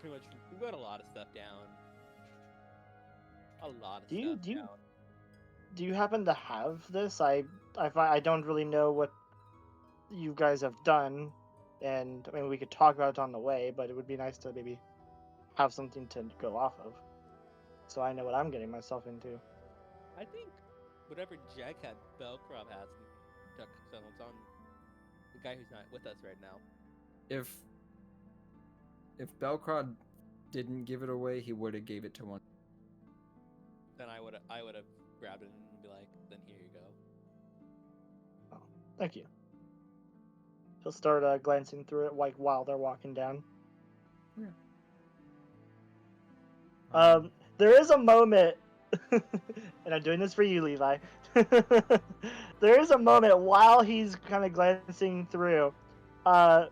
pretty much wrote a lot of stuff down. A lot of Do you- stuff do you- down. Do you happen to have this? I don't really know what you guys have done, and I mean we could talk about it on the way, but it would be nice to maybe have something to go off of, so I know what I'm getting myself into. I think whatever Jack had, Belkrov has. So it's on the guy who's not with us right now. If Belkrov didn't give it away, he would have gave it to one. Then I would have grabbed it and be like, then here you go. Thank you. He'll start glancing through it like while they're walking down. There is a moment, and I'm doing this for you, Levi. There is a moment while he's kind of glancing through. Uh,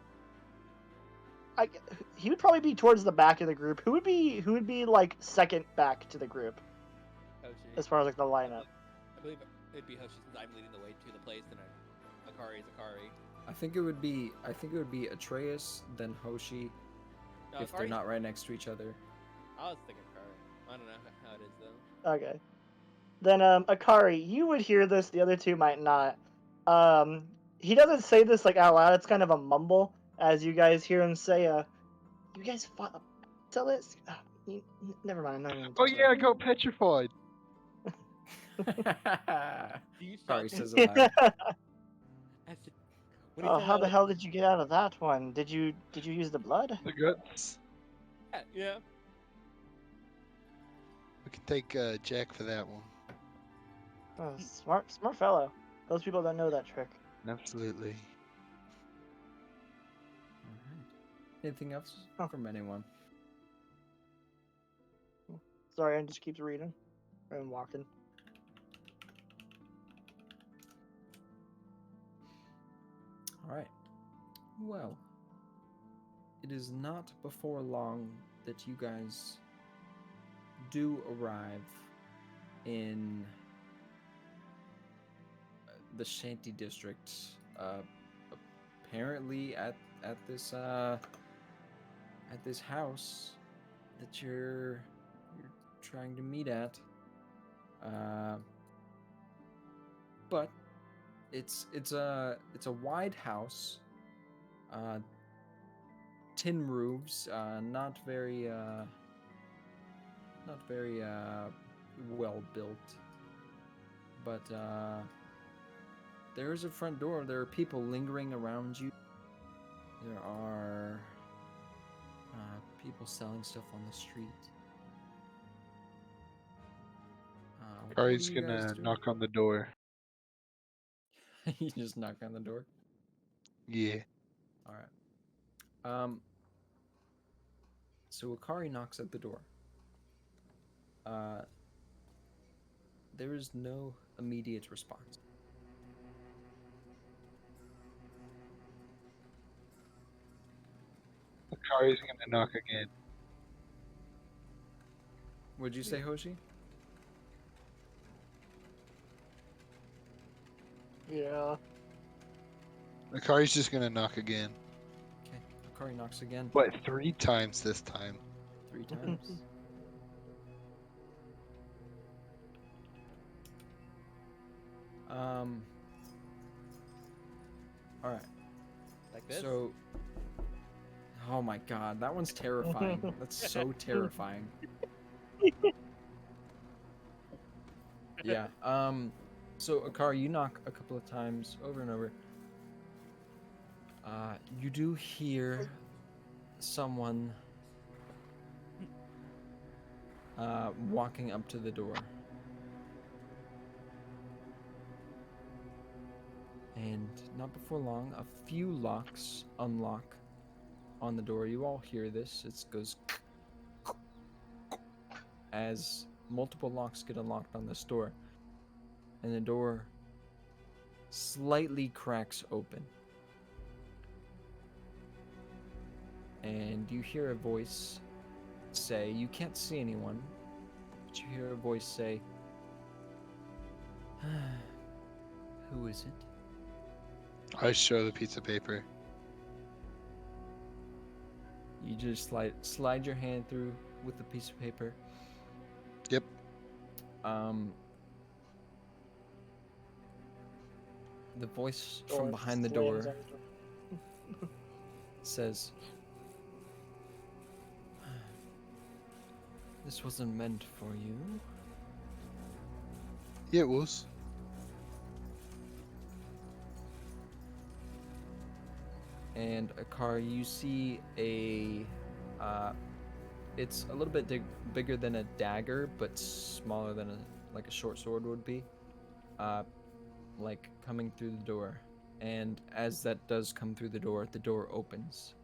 I, he would probably be towards the back of the group. Who would be like second back to the group Hoshi. as far as like the lineup? I believe it'd be Hoshi since I'm leading the way to the place, and Akari is Akari. I think it would be Atreus, then Hoshi, No, if they're Akari's- not right next to each other. I was thinking Akari. I don't know how it is though. Okay. Then Akari, you would hear this. The other two might not. He doesn't say this like out loud. It's kind of a mumble as you guys hear him say, "You guys fought tell this? Never mind. I'm not even Oh touch yeah, I got petrified. Do you Sorry, shout- says it loud. I said- when he Oh, said how the hell did you get out of that one? Did you use the blood? The guts. Yeah. We can take Jack for that one. Oh, smart fellow. Those people don't know that trick. Absolutely. Alright. Anything else Oh. from anyone? Sorry, I just keeps reading and walking. Alright. Well, it is not before long that you guys do arrive in the Shanty District. Apparently at this house that you're trying to meet at. But it's a wide house. Tin roofs, not very well built. But there is a front door. There are people lingering around you. There are people selling stuff on the street. What Kari's are you guys gonna doing? knock on the door. You just knock on the door. Yeah. All right. So Akari knocks at the door. There is no immediate response. Kari's gonna knock again. Would you say, Hoshi? Yeah. Akari's just gonna knock again. Okay. Akari knocks again. What, 3 times this time? 3 times. All right. Like this? So, oh my god, that one's terrifying. That's so terrifying. Yeah. So Akari, you knock a couple of times over and over. You do hear someone walking up to the door. And not before long, a few locks unlock on the door. You all hear this. It goes as multiple locks get unlocked on this door. And the door slightly cracks open. And you hear a voice say, you can't see anyone, but you hear a voice say, who is it? I show the piece of paper. You just slide your hand through with the piece of paper. Yep. The voice Door from behind the slams door on says, this wasn't meant for you. Yeah, it was. And Akari, you see it's a little bit bigger than a dagger, but smaller than a short sword would be. Like coming through the door. And as that does come through the door opens.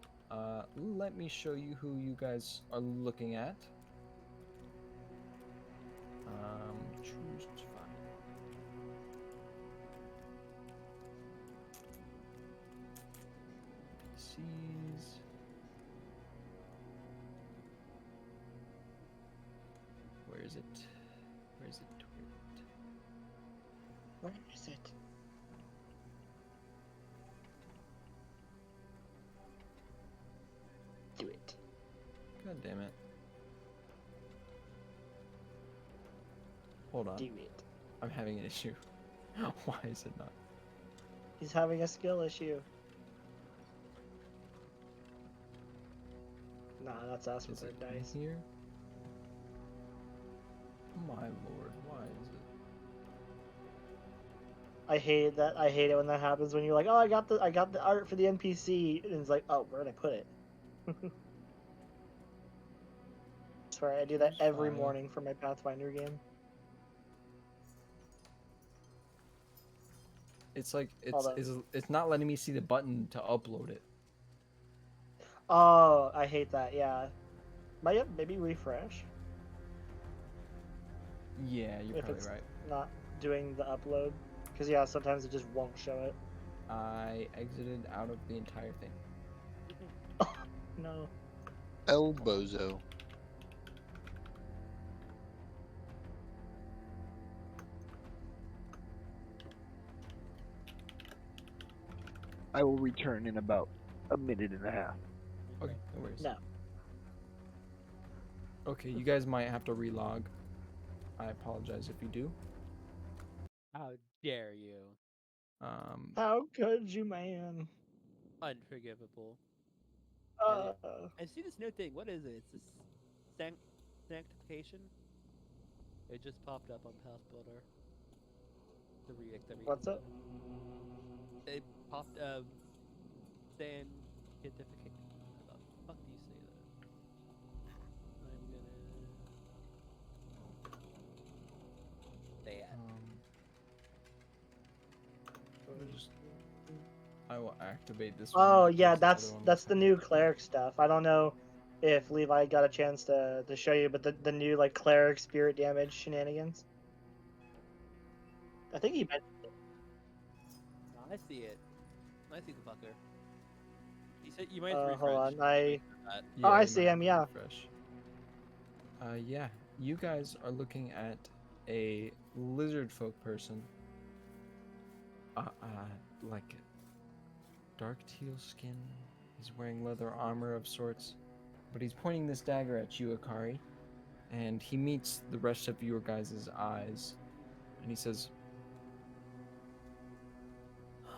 Let me show you who you guys are looking at. NPCs. Where is it? Where is it? Where is it? Do it. God damn it. Hold on. Do it. I'm having an issue. Why is it not? He's having a skill issue. Nah, that's us with Is our it in dice. here? My lord, why is it? I hate that. I hate it when that happens. When you're like, "Oh, I got the art for the NPC," and it's like, "Oh, where did I put it?" Swear, I do that Here's every file. morning for my Pathfinder game. It's like Hold on. it's not letting me see the button to upload it. Oh, I hate that. Yeah. But yeah, maybe refresh Yeah, you're if probably it's right. not doing the upload. Because yeah, sometimes it just won't show it. I exited out of the entire thing. No. El Bozo. I will return in about a minute and a half. Okay, no worries. No. Okay, you guys might have to relog. I apologize if you do. How dare you? How could you, man? Unforgivable. Uh, I see this new thing. What is it? It's this sanctification. It just popped up on Path Builder. what's up? It popped sanctification. How the fuck do you say that? I'm gonna say it. Let me just- I will activate this one. Oh because yeah, the other that's one that's was the new cleric stuff. I don't know if Levi got a chance to show you, but the new like cleric spirit damage shenanigans. I think he meant No, I see it. I see the fucker. You said you might have to refresh. hold on. That. Yeah, Oh, I you see might have him, to yeah. refresh. Yeah, you guys are looking at a lizard folk person. Like dark teal skin. He's wearing leather armor of sorts, but he's pointing this dagger at you, Akari, and he meets the rest of your guys' eyes, and he says,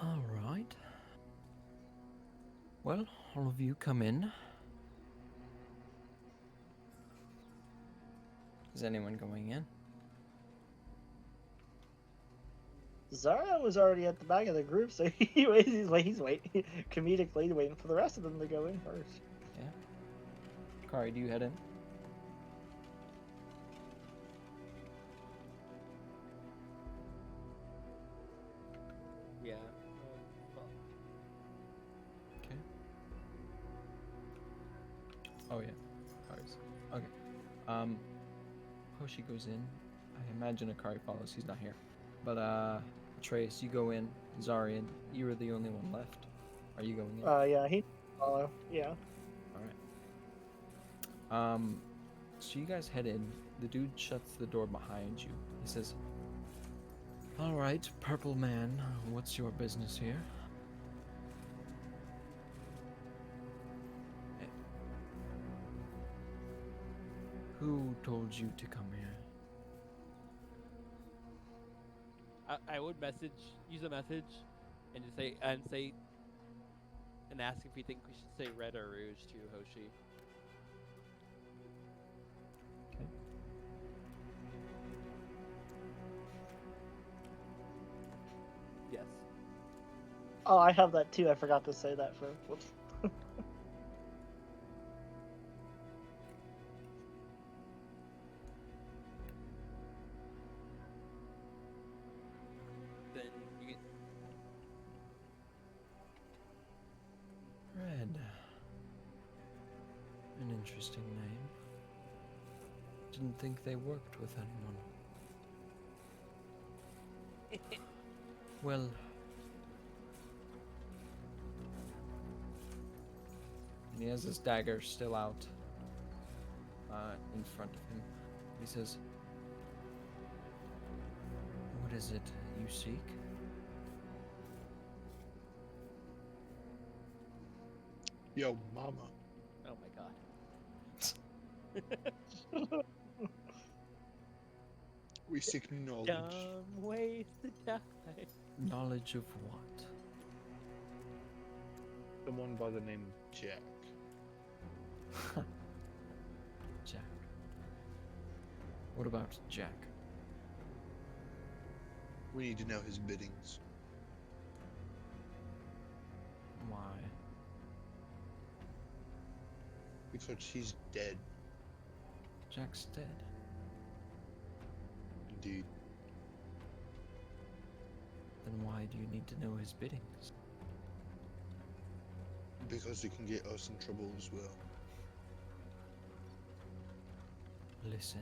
"All right. Well, all of you come in. Is anyone going in?" Zara was already at the back of the group, so he's waiting comedically waiting for the rest of them to go in first. Yeah. Kari, do you head in? Yeah. Okay. Oh yeah, Kari's. Okay. Hoshi goes in. I imagine Akari follows. He's not here. But Trace, you go in. Zarian, you are the only one left. Are you going in? Yeah, he follow. Yeah. All right. So you guys head in. The dude shuts the door behind you. He says, "All right, purple man, what's your business here?" Eh, Who told you to come here? I would use a message, and just say and ask if you think we should say red or rouge to Hoshi. Okay. Yes. Oh, I have that too. I forgot to say that for. Whoops. Then you get Red. An interesting name. Didn't think they worked with anyone. Well, He has his dagger still out in front of him. He says, "What is it you seek?" Yo, mama. Oh my god. We seek knowledge. Dumb ways to die. Knowledge of what? Someone by the name of Jack. Jack. What about Jack? We need to know his biddings. Why? Because he's dead, Jack's dead. indeed. Then why do you need to know his biddings? Because it can get us in trouble as well. Listen.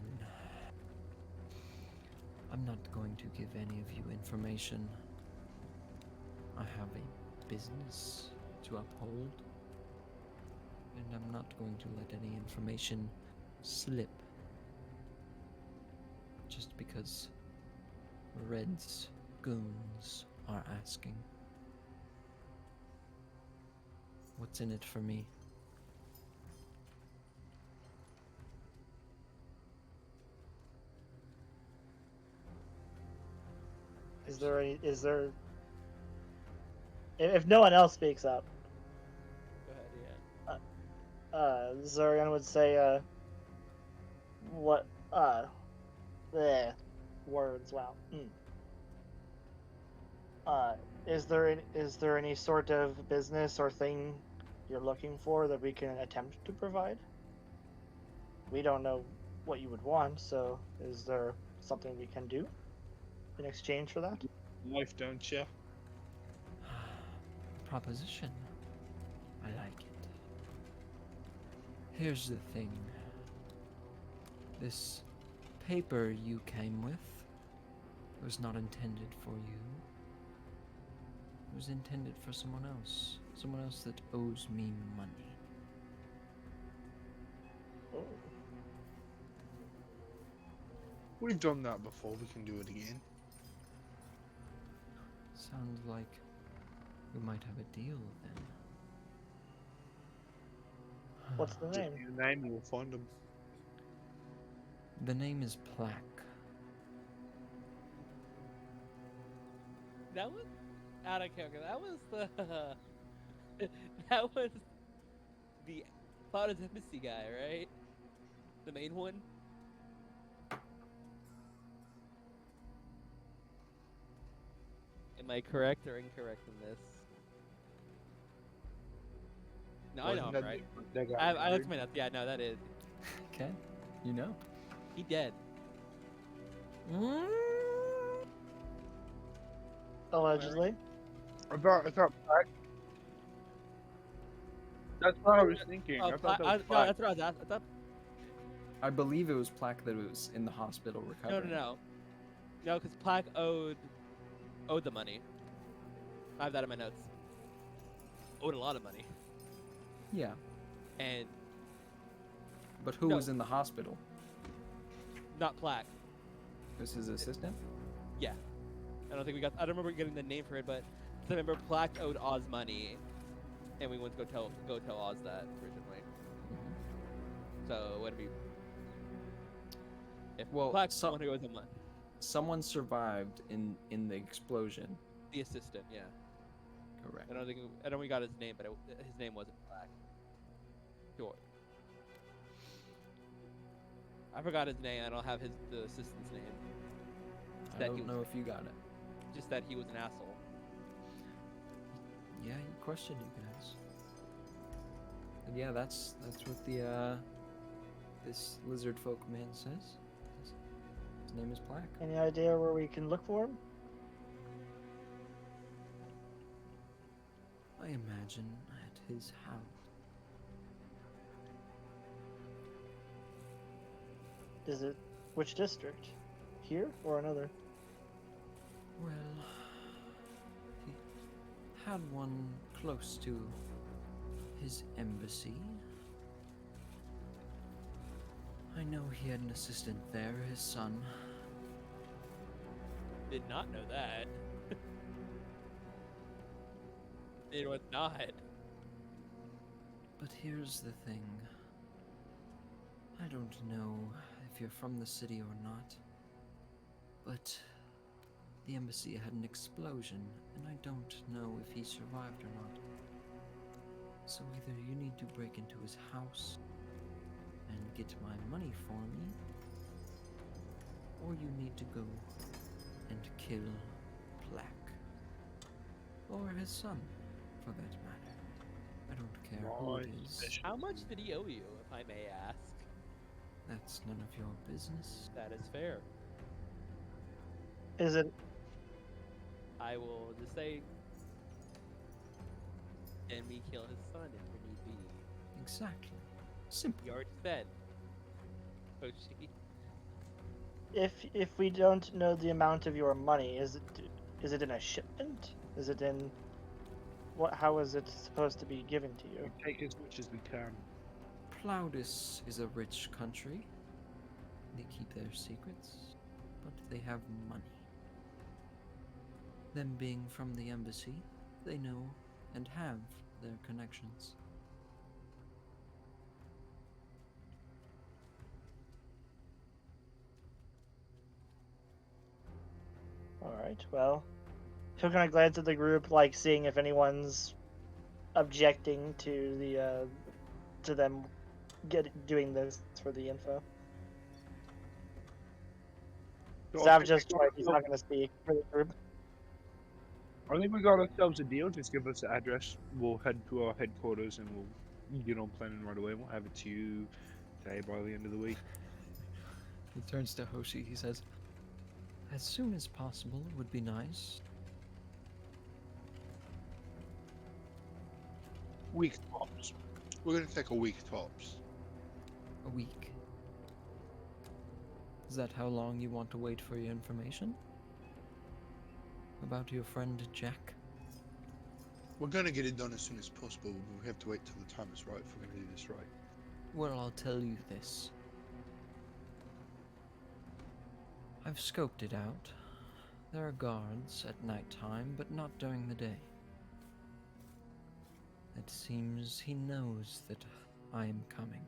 I'm not going to give any of you information. I have a business to uphold. And I'm not going to let any information slip. Just because Red's goons are asking. What's in it for me? Is there if no one else speaks up, Go ahead, yeah. Zurian would say, what, bleh, words, wow. Is there any sort of business or thing you're looking for that we can attempt to provide? We don't know what you would want, so is there something we can do in exchange for that? Life, don't ya? Proposition. I like it. Here's the thing. This paper you came with was not intended for you. It was intended for someone else. Someone else that owes me money. Oh. We've done that before, we can do it again. Sounds like we might have a deal then. What's the Just name? need a name, we'll find him. The name is Plaque. That was out of character. That was the that was the Cloud's Embassy guy, right? The main one. Am I correct or incorrect in this? No, I know I'm right. I looked at my notes. Yeah, no, that is. Okay, you know. He dead. Allegedly. I thought Black. That's what I was thinking. I thought that was no, Black. that's what I was asking. I thought, I believe it was Plaque that was in the hospital recovering. no, because Plaque owed the money. I have that in my notes. Owed a lot of money, Yeah, and but who No. was in the hospital? not Plaque. It was his assistant? Yeah, I don't remember getting the name for it, but I remember Plaque owed Oz money, and we went to go tell Oz that originally. Mhm. So what be? If Well, Plaque's someone who owes him money, Someone survived in the explosion. the assistant, yeah. Correct. I don't think we got his name, but his name wasn't Plaque. Sure. I forgot his name. I don't have the assistant's name. I that he don't was- know if you got it. Just that he was an asshole. Yeah, you questioned you guys. And yeah, that's what the this lizard folk man says. His name is Plaque. Any idea where we can look for him? I imagine at his house. Is it which district? Here or another? Well, he had one close to His embassy? I know he had an assistant there, his son. Did not know that. It was not. But here's the thing. I don't know if you're from the city or not, but the embassy had an explosion, and I don't know if he survived or not. So either you need to break into his house and get my money for me, or you need to go and kill Black. Or his son, for that matter. I don't care who it is. How much did he owe you, if I may ask? That's none of your business. That is fair. Is it? I will just say, and we kill his son if we need be. Exactly. Simple. You already said. Hoshi. If we don't know the amount of your money, is it in a shipment? Is it in what? How is it supposed to be given to you? We take as much as we can. Plaudis is a rich country. They keep their secrets, but they have money. Them being from the embassy, they know and have their connections. All right. Well, he'll kind of glance at the group, like seeing if anyone's objecting to the to them doing this for the info. Zav just tried. He's not going to speak for the group. I think we got ourselves a deal. Just give us the address. We'll head to our headquarters and we'll get on planning right away. We'll have it to you today by the end of the week. He turns to Hoshi. He says, "As soon as possible would be nice." Week tops. We're gonna take a week tops. A week. Is that how long you want to wait for your information? About your friend Jack? We're gonna get it done as soon as possible, but we have to wait till the time is right if we're gonna do this right. Well, I'll tell you this. I've scoped it out. There are guards at night time, but not during the day. It seems he knows that I am coming.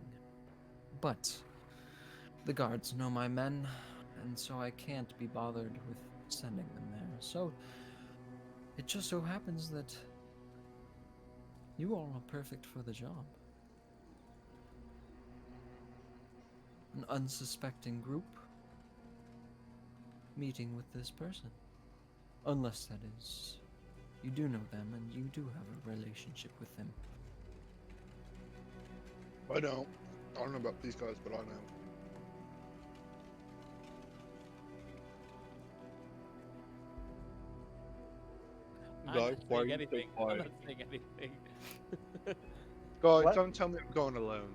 But the guards know my men, and so I can't be bothered with sending them there. So it just so happens that you all are perfect for the job. An unsuspecting group meeting with this person. Unless, that is, you do know them and you do have a relationship with them. I don't know about these guys, but I know. I'm Guys, not why are saying you so anything. I'm quiet? not saying anything. Guys, What? don't tell me I'm going alone.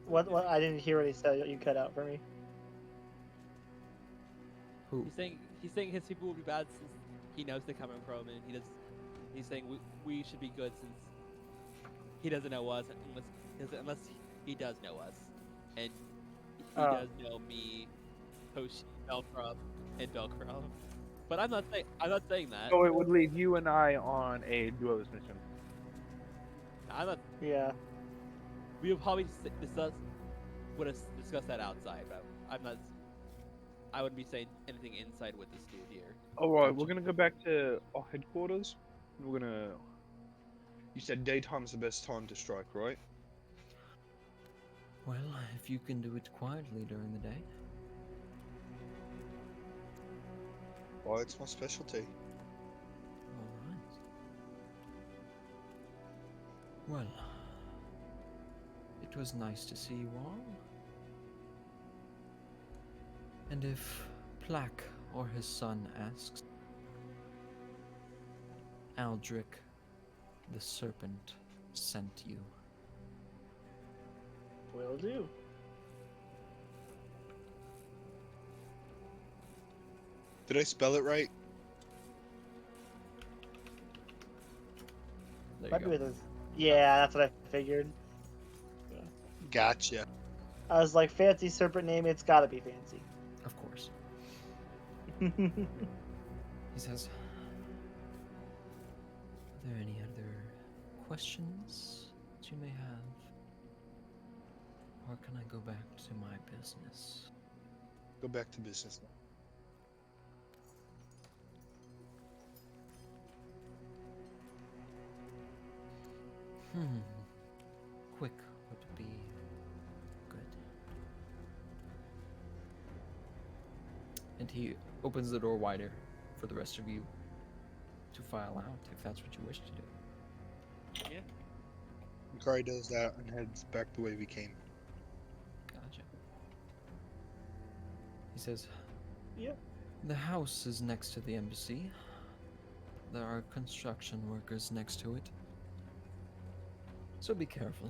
What? I didn't hear what he said. You cut out for me. Who? He's saying his people will be bad since he knows they're coming from, and he's saying we should be good since he doesn't know us unless he does know us, and he does know me, Hoshi, Belkrov, and Belkrov. But I'm not saying that. So it would leave you and I on a duos mission. I'm not. Yeah. We would probably would have discussed that outside, but I'm not. I wouldn't be saying anything inside with this dude here. Alright, we're gonna go back to our headquarters. We're gonna... You said daytime's the best time to strike, right? Well, if you can do it quietly during the day. Well, it's my specialty. Alright. Well, it was nice to see you all. And if Plack or his son asks, Aldrich, the serpent, sent you. Will do. Did I spell it right? There Might you be go. with Yeah, that's what I figured. Gotcha. I was like, fancy serpent name, it's gotta be fancy. Of course. He says, "Are there any other questions that you may have? Or can I go back to my business?" Go back to business now. Quick would be good. And he opens the door wider for the rest of you to file out, if that's what you wish to do. Yeah. Makari does that and heads back the way we came. Gotcha. He says, Yeah. "The house is next to the embassy. There are construction workers next to it. So be careful."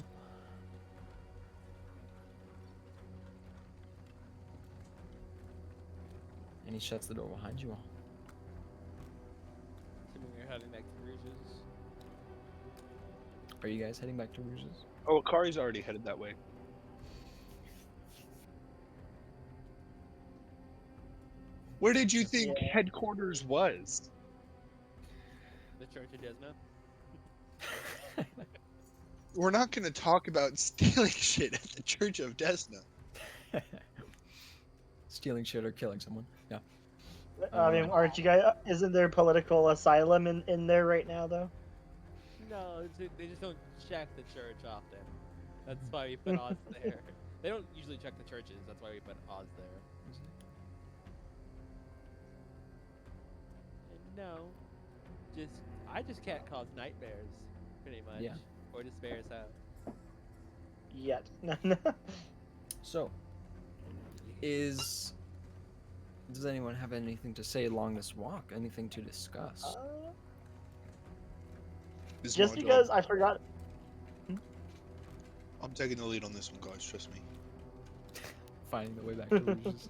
And he shuts the door behind you all. Assuming we're heading back to Rouge's. Are you guys heading back to Rouge's? Oh, Kari's already headed that way. Where did you think Yeah. headquarters was? The Church of Desna. We're not going to talk about stealing shit at the Church of Desna. Stealing shit or killing someone. Yeah. I mean, aren't you guys? Isn't there political asylum in there right now, though? No, they just don't check the church often. That's why we put Oz there. They don't usually check the churches. That's why we put Oz there. And no, I just can't cause nightmares, pretty much. Yeah. Or despair so. Yet. So, does anyone have anything to say along this walk? Anything to discuss? This is Just my job. because I forgot. I'm taking the lead on this one, guys. Trust me. Finding the way back to Rouge's.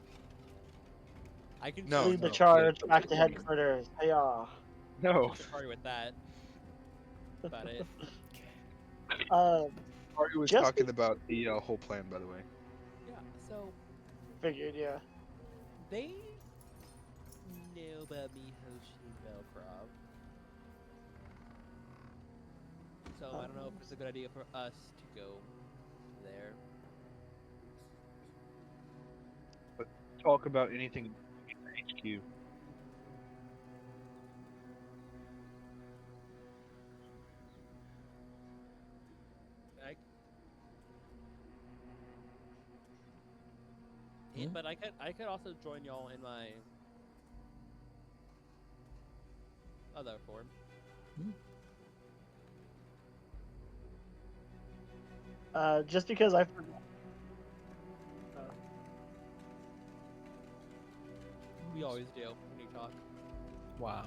I can No, Lead the no, charge yeah. back to headquarters. Hey-ya. No. party with that. About it. Kari was Just talking about the whole plan, by the way. Yeah. So Figured, yeah. they know about me hosting Belkrov. So I don't know if it's a good idea for us to go there. Talk about anything in the HQ. Hmm? But I could also join y'all in my other form. Just because I forgot. We always do when you talk. Wow.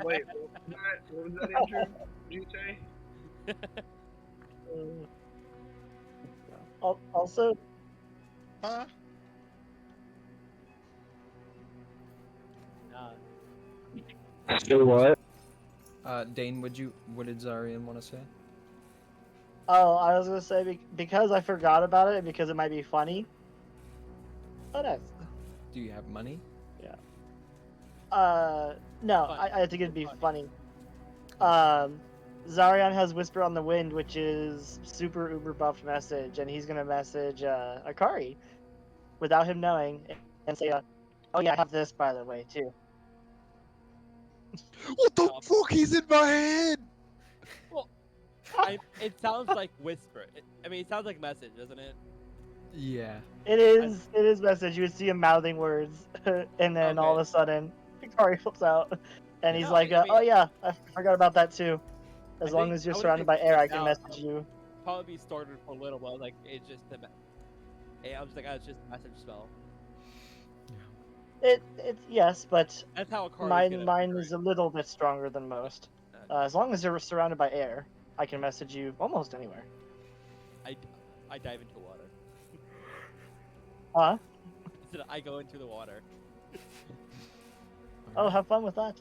Wait, what was that, Andrew? What did you say? Also, Huh? What? Dane, what did Zarian want to say? oh, I was gonna say because I forgot about it and because it might be funny. Oh, nice. Do you have money? No, Fun. I think it'd be Funny. funny. Zarian has Whisper on the Wind, which is super uber buffed message, and he's gonna message Akari without him knowing and say, "Oh yeah, I have this by the way too." What the fuck? He's in my head! It sounds like whisper. It sounds like message, doesn't it? Yeah. It is message. You would see him mouthing words, and then all of a sudden, Akari flips out, and he's No, like, I mean- "Oh yeah, I forgot about that too." As I long think as you're I wouldn't surrounded say by air, I flipped can out, message you. Probably be started for a little while. Like it's just the. I was like, it's just a message spell. It's yes, but That's how a card. mine is a little bit stronger than most. As long as you're surrounded by air, I can message you almost anywhere. I dive into water. Huh? I go into the water. Oh, have fun with that.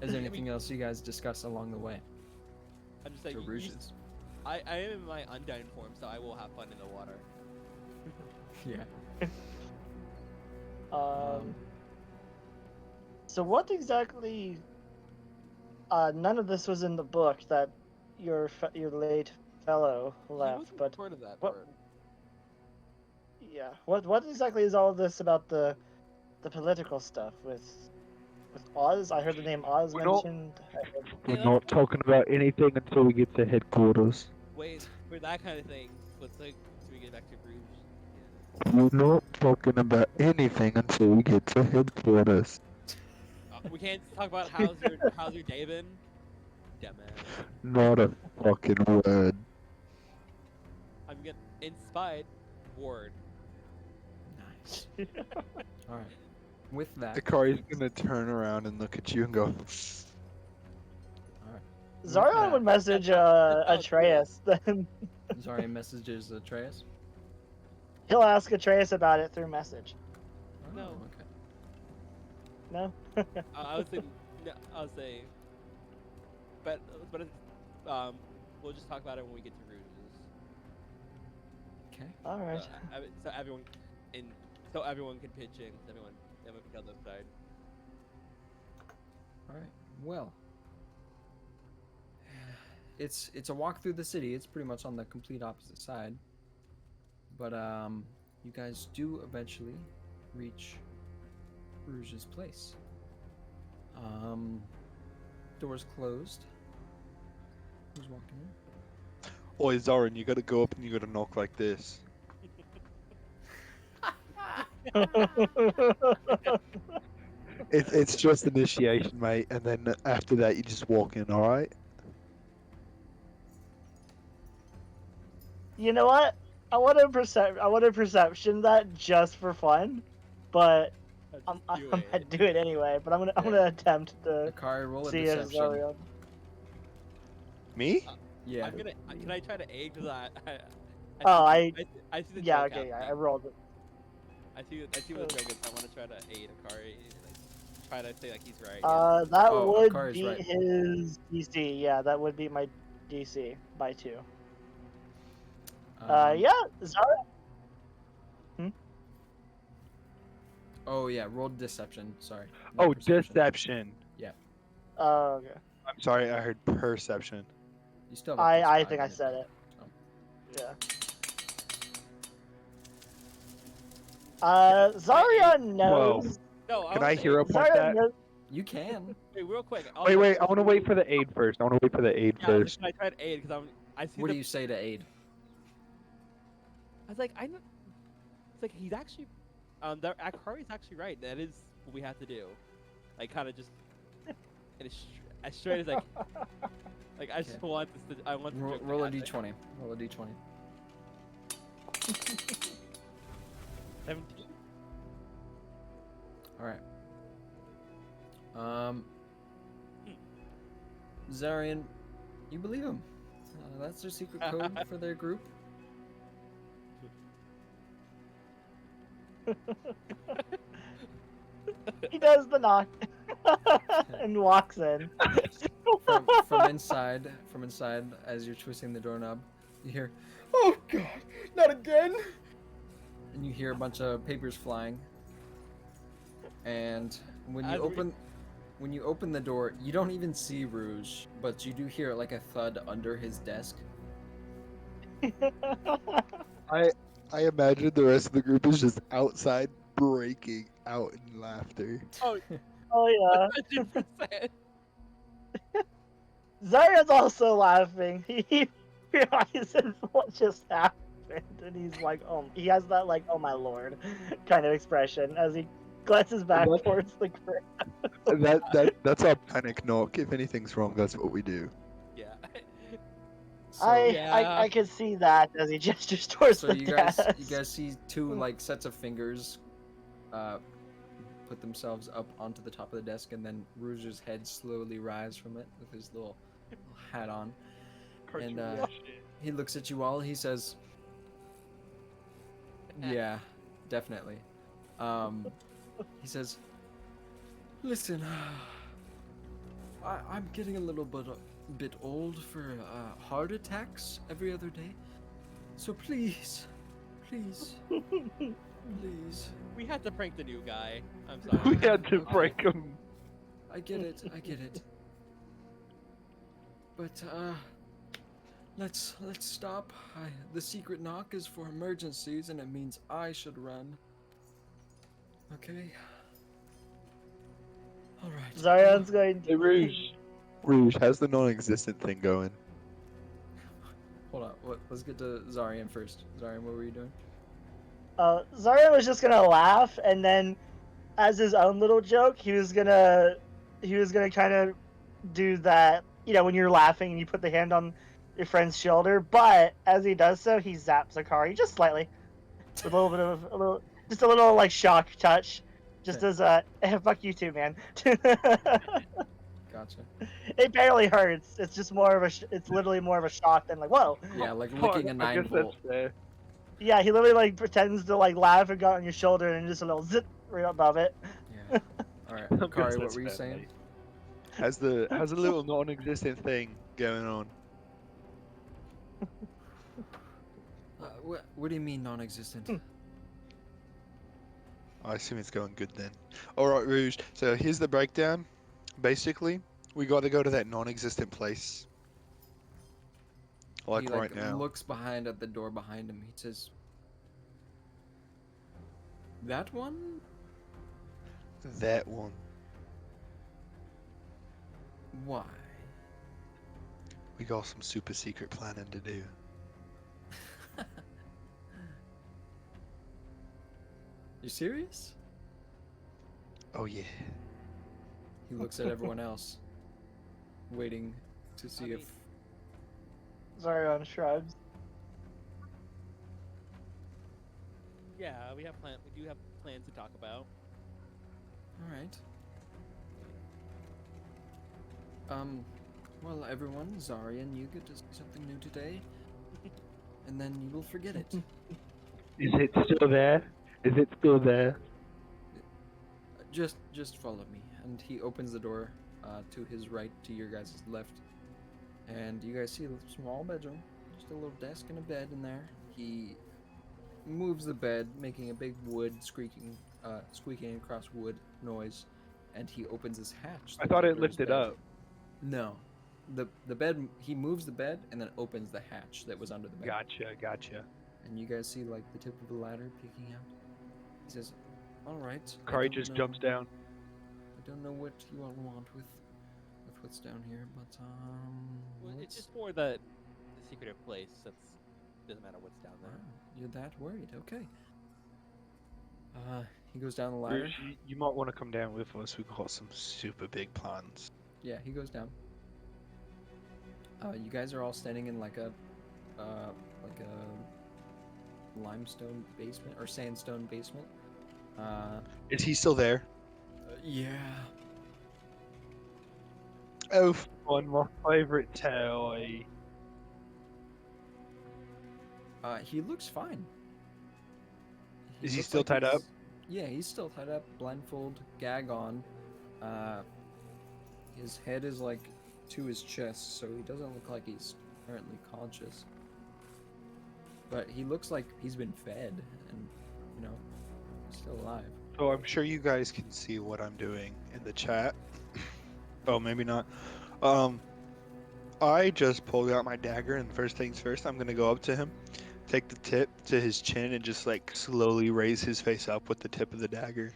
Is there anything else you guys discuss along the way I'm just to saying, Rouge's? I am in my undying form, so I will have fun in the water. Yeah. So what exactly? None of this was in the book that your late fellow He left, wasn't but part of that what? part. Yeah. What exactly is all of this about the political stuff with Oz? I heard the name Oz We're not- mentioned. We're Hey, not talking about anything until we get to headquarters. Wait, for that kind of thing, let's like so we get back to Rouge. We're not talking about anything until we get to headquarters. We can't talk about how's your day been, dumbass. Not a fucking word. I'm getting inspired. Ward. Nice. All right. With that, Akari's gonna turn around and look at you and go, all right. Zarion would message That sounds Atreus. Then Zarya messages Atreus. he'll ask Atreus about it through message. Oh, No. okay. No. I was saying, no, I was saying, but we'll just talk about it when we get to Rouge's. Okay. All right. So everyone, so everyone can pitch in. So everyone can tell their side. All right. Well, it's a walk through the city. It's pretty much on the complete opposite side. But you guys do eventually reach Rouge's place. Doors closed. Who's walking in? "Oi, Zoran, you gotta go up and you gotta knock like this." It's just initiation, mate, and then after that you just walk in. All right. You know what? I want to perception that just for fun, but I'm gonna do it anyway. But I'm gonna attempt to Akari, roll a see if deception. Zarion. Me? Yeah. I'm gonna. Can I try to aid? Cause Oh, I see the Yeah. joke Okay. I happening. rolled it. I see what the joke is. I want to try to aid Akari. Like, try to say like he's right. That Oh, would Akari's beat right. his DC. Yeah, that would beat my DC by 2. Um, Yeah, Zarion. Oh yeah, roll deception. Sorry. not Oh, perception. deception. Oh, okay. I'm sorry, I heard perception. You still have a plus I 5 think in I said it. so. Yeah. Zarion knows. No, Can I hear up on Zarion that? knows. You can. Wait, real quick. Wait, I want to wait for the aid first. I want to wait for the aid Yeah, I was first. like, can I try to aid? Because I see What the. do you say to aid? I was like, I know. It's like he's actually. Akari's actually right. That is what we have to do. Like, kind of just. And as straight as like I just Okay. want this. I want. the joke to Roll a happen. d20. Roll a d20. 17. All right. Zarian, you believe him? That's their secret code for their group. He does the knock and walks in. From inside, as you're twisting the doorknob, you hear, "Oh God, not again!" And you hear a bunch of papers flying. And when you open the door, you don't even see Rouge, but you do hear like a thud under his desk. I imagine the rest of the group is just outside breaking out in laughter. Oh, Oh yeah. 100%. Zarya's also laughing. He realizes what just happened, and he's like, "Oh," he has that like, "Oh my lord," kind of expression as he glances back What? towards the crib. That's our panic knock. If anything's wrong, that's what we do. Yeah. So, I can see that as he gestures towards so the you desk. guys see two like sets of fingers, put themselves up onto the top of the desk, and then Rouge's head slowly rise from it with his little hat on, and he looks at you all. He says, "Yeah, definitely." He says, "Listen, I'm getting a little bit old for heart attacks every other day. So please, please, please. We had to prank the new guy. I'm We sorry. had to Okay. break him. I get it. I get it. But let's stop. The secret knock is for emergencies, and it means I should run. Okay. All right. Zaryan's going Hey, to. Rouge. Rouge, how's the non-existent thing going? Hold on. Let's get to Zaryan first. Zaryan, what were you doing? Zaryan was just gonna laugh, and then, as his own little joke, he was gonna kind of do that. You know, when you're laughing and you put the hand on your friend's shoulder, but as he does so, he zaps Akari just slightly, with a little bit of just a little like shock touch, just Okay. as fuck you too, man. Gotcha. It barely hurts. It's just more of it's literally more of a shock than like whoa. Yeah, like Fine, licking a I guess 9-volt. that's fair. Yeah, he literally like pretends to like laugh and go on your shoulder and just a little zip right above it. Yeah. All right. I guess Akari, what that's were you fair, saying? mate. How's the little non-existent thing going on? What do you mean non-existent? I assume it's going good then. All right, Rouge. So here's the breakdown. Basically, we got to go to that non-existent place. Like He right now. looks behind at the door behind him. He says, "That one? That one. Why?" We got some super secret planning to do. You serious? Oh yeah. He looks at everyone else, waiting to see if. Zaryan shrugs. Yeah, we do have plans to talk about. All right. Well, everyone, Zaryan, you get to see something new today, and then you will forget it. Is it still there? Is it still there? Just follow me. And he opens the door to his right, to your guys' left. And you guys see a small bedroom. Just a little desk and a bed in there. He moves the bed, making a big squeaking across wood noise. And he opens his hatch. I that's thought it over his lifted bed. up. No. The bed, he moves the bed and then opens the hatch that was under the bed. Gotcha. And you guys see like the tip of the ladder peeking out. He says, "All right." Kari just jumps down. I don't know what you all want with what's down here, but Well, it's let's- just for the secretive place. Doesn't matter what's down there. Wow, you're that worried? Okay. He goes down the ladder. Rouge, you might want to come down with us. We've got some super big plans. Yeah, he goes down. You guys are all standing in like a limestone basement or sandstone basement. Is he still there? Yeah. Oh, On my favourite toy. He looks fine. Is he looks still tied up? Yeah, he's still tied up, blindfold, gag on. His head is like to his chest, so he doesn't look like he's currently conscious. But he looks like he's been fed and, still alive. So I'm sure you guys can see what I'm doing in the chat. Oh, maybe not. I just pulled out my dagger, and first things first, I'm gonna go up to him, take the tip to his chin, and just like slowly raise his face up with the tip of the dagger.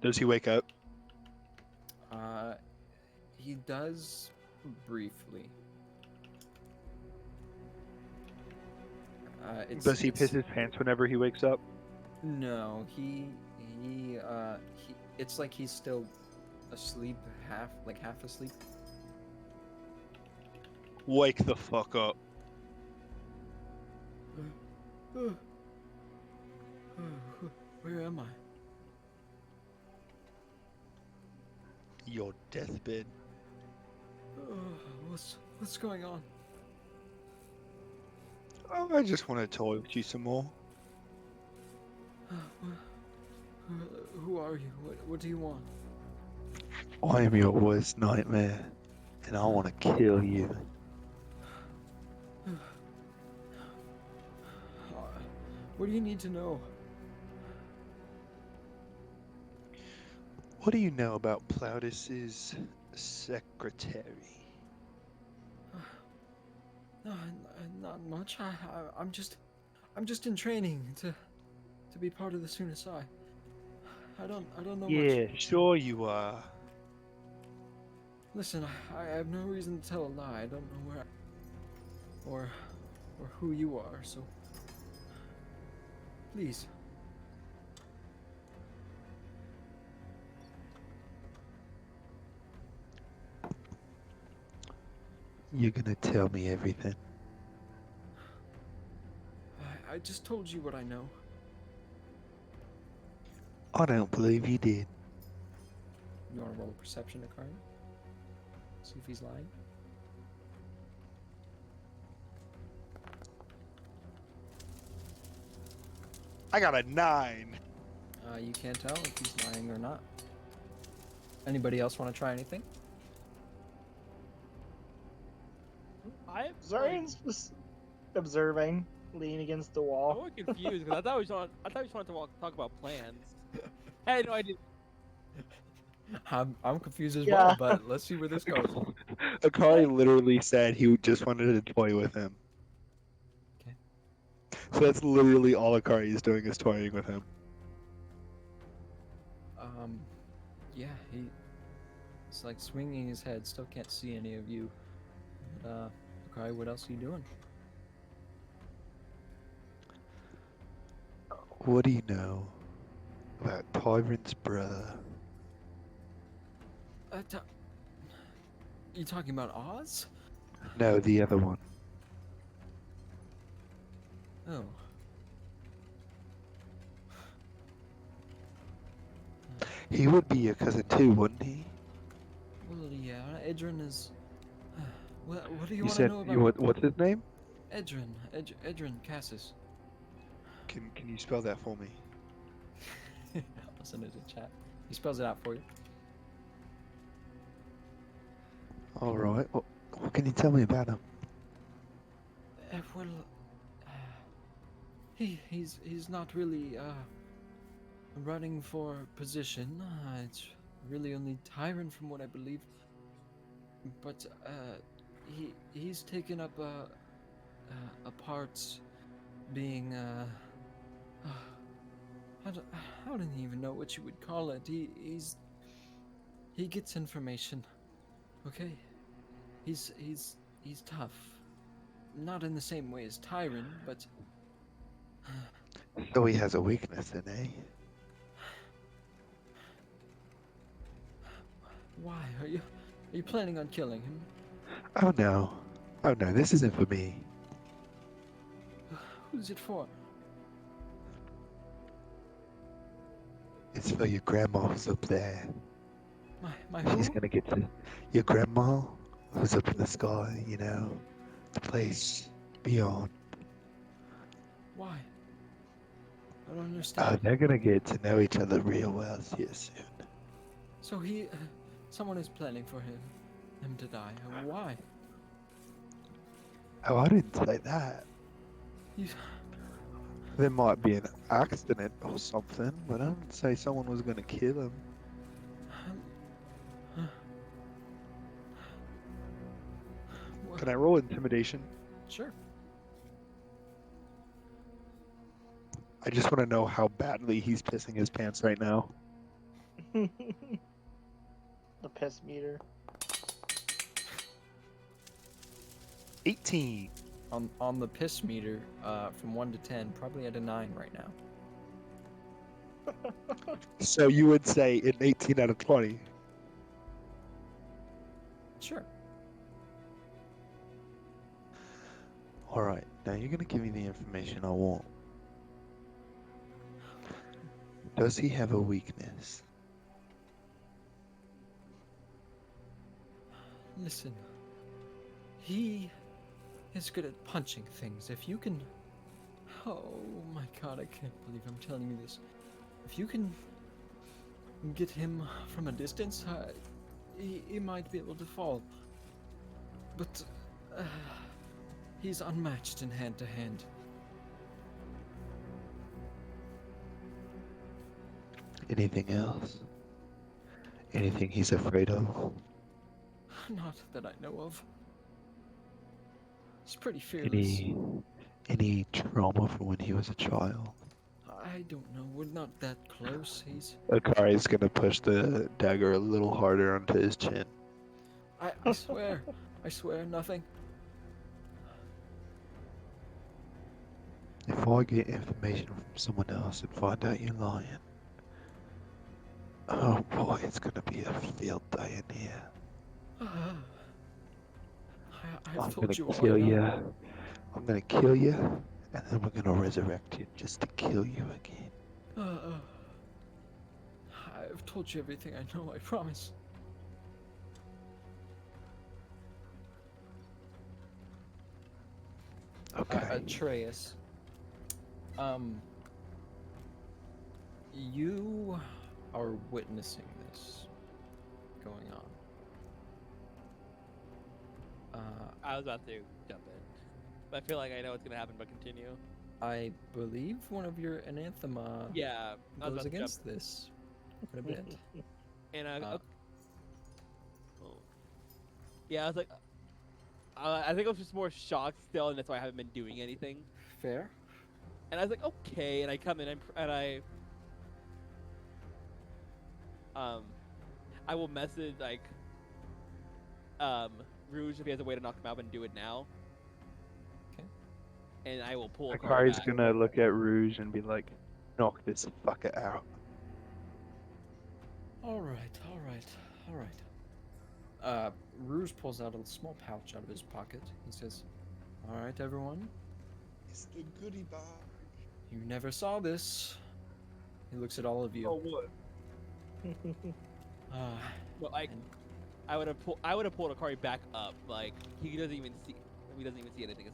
Does he wake up? He does briefly. Does he piss his pants whenever he wakes up? No, he it's like he's still asleep, half asleep. Wake the fuck up. Where am I? Your deathbed. What's going on? Oh, I just want to toy with you some more. Who are you? What do you want? I am your worst nightmare, and I want to kill you. What do you need to know? What do you know about Plautus's secretary? Not much. I'm just in training to be part of the Sunasai. I don't know Yeah, much. sure you are. Listen, I have no reason to tell a lie. I don't know where or who you are, so please. You're gonna tell me everything. I just told you what I know. I don't believe you did. You want to roll a perception to Karn? See if he's lying. I got a 9. You can't tell if he's lying or not. Anybody else want to try anything? I'm like, Zarian's just observing, leaning against the I'm wall. more confused because I thought we just wanted to talk about plans. I had no idea. I'm confused as Yeah. well, but let's see where this goes. Akari literally said he just wanted to toy with him. Okay. So that's literally all Akari is doing is toying with him. Yeah, he's like swinging his head. Still can't see any of you. But, okay, what else are you doing? What do you know about Tyrant's brother? You talking about Oz? No, the other one. Oh. He would be your cousin too, wouldn't he? Well, yeah, Edrin is. What do you You want to said know about what's his name? Edrin Cassis? Can you spell that for me? I'll send it to chat. He spells it out for you. All right. What can you tell me about him? Well, he's not really running for position. It's really only Tyrant from what I believe. But he's taken up a part being I don't even know what you would call it. He gets information. Okay, he's tough. Not in the same way as Tyron, but So he has a weakness then, eh? why are you planning on killing him? Oh no. Oh no, this isn't for me. Who's it for? It's for your grandma who's up there. My She's who? gonna get to your grandma who's up in the sky, you know, the place beyond. Why? I don't understand. They're gonna get to know each other real well here soon. So someone is planning for him to die. Why? Oh, I didn't say that. You, There might be an accident or something, but I didn't say someone was gonna kill him. Can I roll intimidation? Sure. I just want to know how badly he's pissing his pants right now. The piss meter. 18. On the piss meter, from 1 to 10, probably at a 9 right now. So you would say an 18 out of 20. Sure. Alright, now you're gonna give me the information I want. Does he have a weakness? Listen. He is good at punching things. If you can... Oh my god, I can't believe I'm telling you this. If you can get him from a distance, he might be able to fall. But he's unmatched in hand to hand. Anything else? Anything he's afraid of? Not that I know of. He's pretty fearless. Any trauma from when he was a child? I don't know. We're not that close. Akari's gonna push the dagger a little harder onto his chin. I swear. I swear nothing. If I get information from someone else and find out you're lying, oh boy, it's gonna be a field day in here. I've I'm told gonna you all kill I know. you. I'm gonna kill you, and then we're gonna resurrect you just to kill you again. I've told you everything I know, I promise. Okay. Atreus. You are witnessing this going on. I was about to jump in, but I feel like I know what's gonna happen. But continue. I believe one of your anathema Yeah, I was goes about to jump. against this quite a bit. And Uh, oh. Yeah, I was like, I think I was just more shocked still, and that's why I haven't been doing anything. Fair. And I was like, okay, and I come in I will message like Rouge if he has a way to knock him out and do it now. Okay. And I will pull a card Akari's back. gonna look at Rouge and be like, knock this fucker out. All right. Rouge pulls out a small pouch out of his pocket. He says, "All right, everyone. It's the goodie bag. You never saw this." He looks at all of you. Oh, what? But like, and I would have pulled a card back up. Like he doesn't even see anything.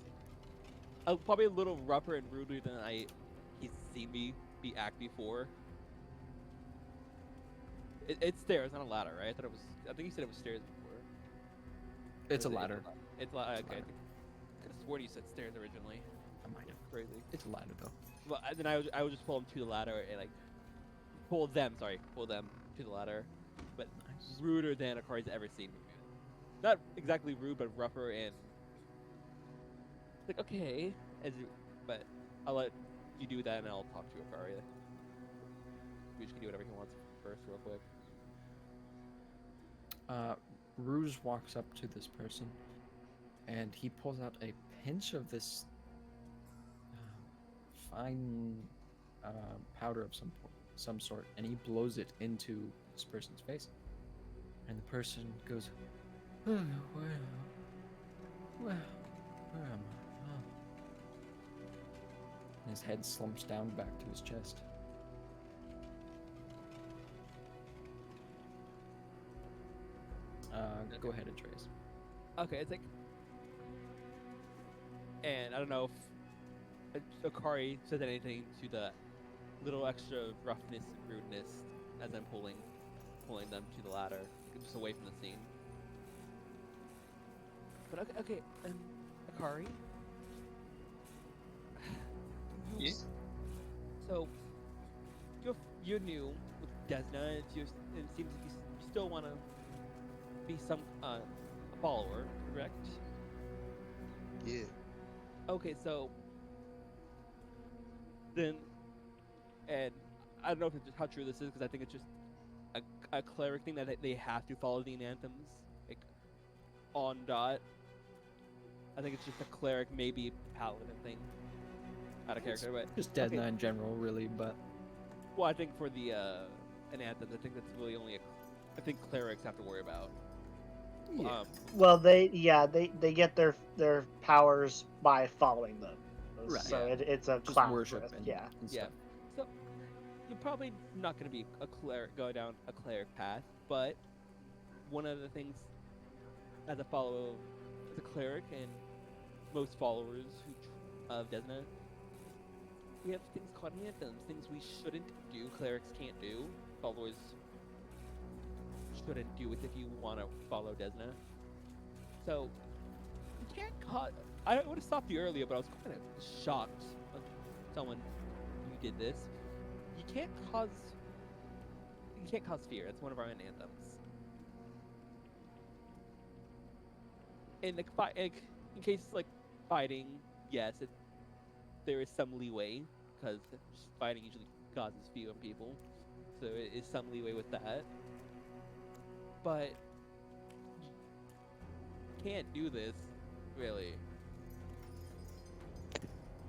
It's probably a little rougher and ruder than he's seen me act before. It's stairs, not a ladder, right? I think you said it was stairs before. it's a Or is it- ladder. It's ladder. Okay. ladder. I could have sworn you said stairs originally. I might have. Crazy. It's a ladder though. Well, then I would just pull them to the ladder and like pull them to the ladder, but Nice. ruder than Akari's ever seen me. Not exactly rude, but rougher and like okay, but I'll let you do that and I'll talk to Akari. We just can do whatever he wants first, real quick. Rouge walks up to this person, and he pulls out a pinch of this fine powder of some sort, and he blows it into this person's face. And the person goes, "Oh, where am I? Oh." And his head slumps down back to his chest. Go ahead, Atreus. Okay, it's like, and I don't know if Akari says anything to the little extra roughness and rudeness as I'm pulling them to the ladder, just away from the scene. But okay, Akari. Yeah. So you're new with Desna, and it seems like you still want to be some follower, correct? Yeah. Okay, so then, and I don't know if it's just how true this is because I think it's just a cleric thing that they have to follow the anthems like on dot. I think it's just a cleric, maybe paladin thing. Out of character, but Just Deadna okay. in general, really, but Well, I think for the anthems, I think that's really only I think clerics have to worry about. yeah. Well, they get their powers by following them. Right, So yeah. it's a Just class worship risk, and, yeah. and Yeah. stuff. So you're probably not going to be a cleric, go down a cleric path, but one of the things as a follower, as a cleric, and most followers of Desna, we have things called anthems, things we shouldn't do, clerics can't do, followers shouldn't do it if you want to follow Desna. So you can't cause. I would have stopped you earlier, but I was kind of shocked when someone you did this. You can't cause. You can't cause fear. It's one of our anthems. In like, in cases like fighting, yes, there is some leeway because fighting usually causes fear in people, so it is some leeway with that. But you can't do this, really.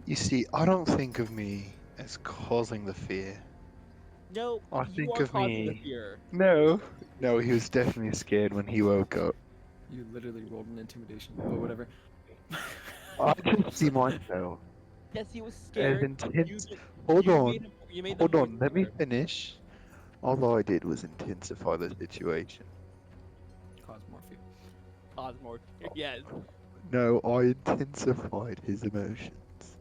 You see, I don't think of me as causing the fear. No, I you think are of causing the me. fear. No, he was definitely scared when he woke up. You literally rolled an intimidation, but whatever. I just see myself Yes, he was as scared. intense. Hold You on, made him. You made them hold more on, let me scared. finish. All I did was intensify the situation. Cause more fear. Cause more fear. Yes. No, I intensified his emotions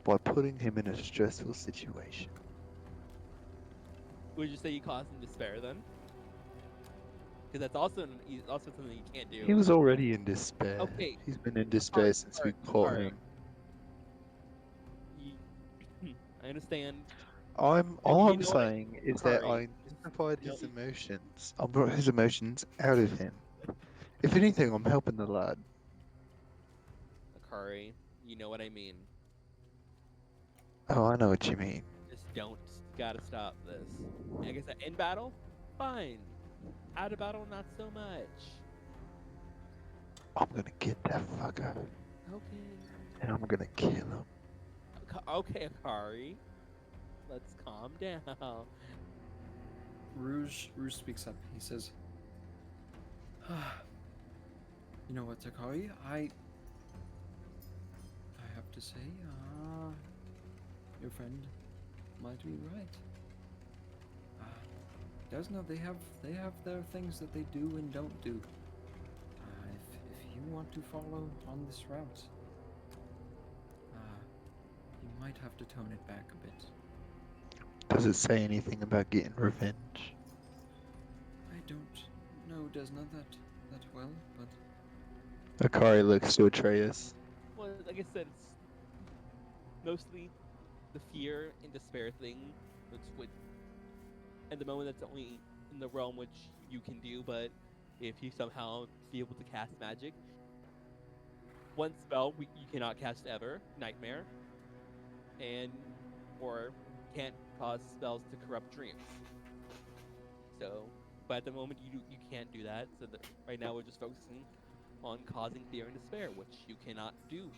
by putting him in a stressful situation. Would you say you caused him despair then? Because that's also something you can't do. He was already in despair. Okay. He's been in despair Alright, since we alright, caught alright. him. I understand. All You I'm know what, saying is that Kari? I intensified No, his emotions. I brought his emotions out of him. If anything, I'm helping the lad. Kari, you know what I mean. Oh, I know what you mean. Just don't. Gotta stop this. Like I said, in battle, fine. Out of battle, not so much. I'm gonna get that fucker, Okay. and I'm gonna kill him. Okay, Akari. Let's calm down. Rouge speaks up. He says, "You know what, Takari? I have to say, your friend might be right. Desna, they have their things that they do and don't do. If you want to follow on this route, you might have to tone it back a bit. Does it say anything about getting revenge? I don't know Desna that well, but Akari looks to Atreus. Well, like I said, it's mostly the fear and despair thing. That's what, at the moment, that's only in the realm which you can do. But if you somehow be able to cast magic, one spell you cannot cast ever, Nightmare, and or can't cause spells to corrupt dreams. So, but at the moment you can't do that. So that right now we're just focusing on causing fear and despair, which you cannot do.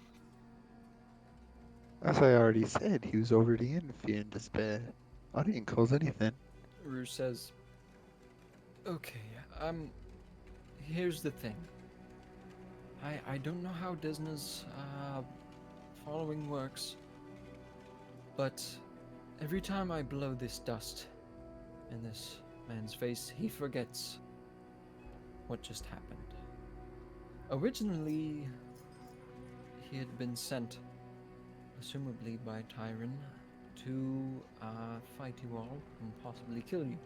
As I already said, he was already in fear and despair. I didn't cause anything. Rouge says, okay, here's the thing. I don't know how Desna's following works, but every time I blow this dust in this man's face, he forgets what just happened. Originally, he had been sent, assumably by Tyron, to fight you all and possibly kill you.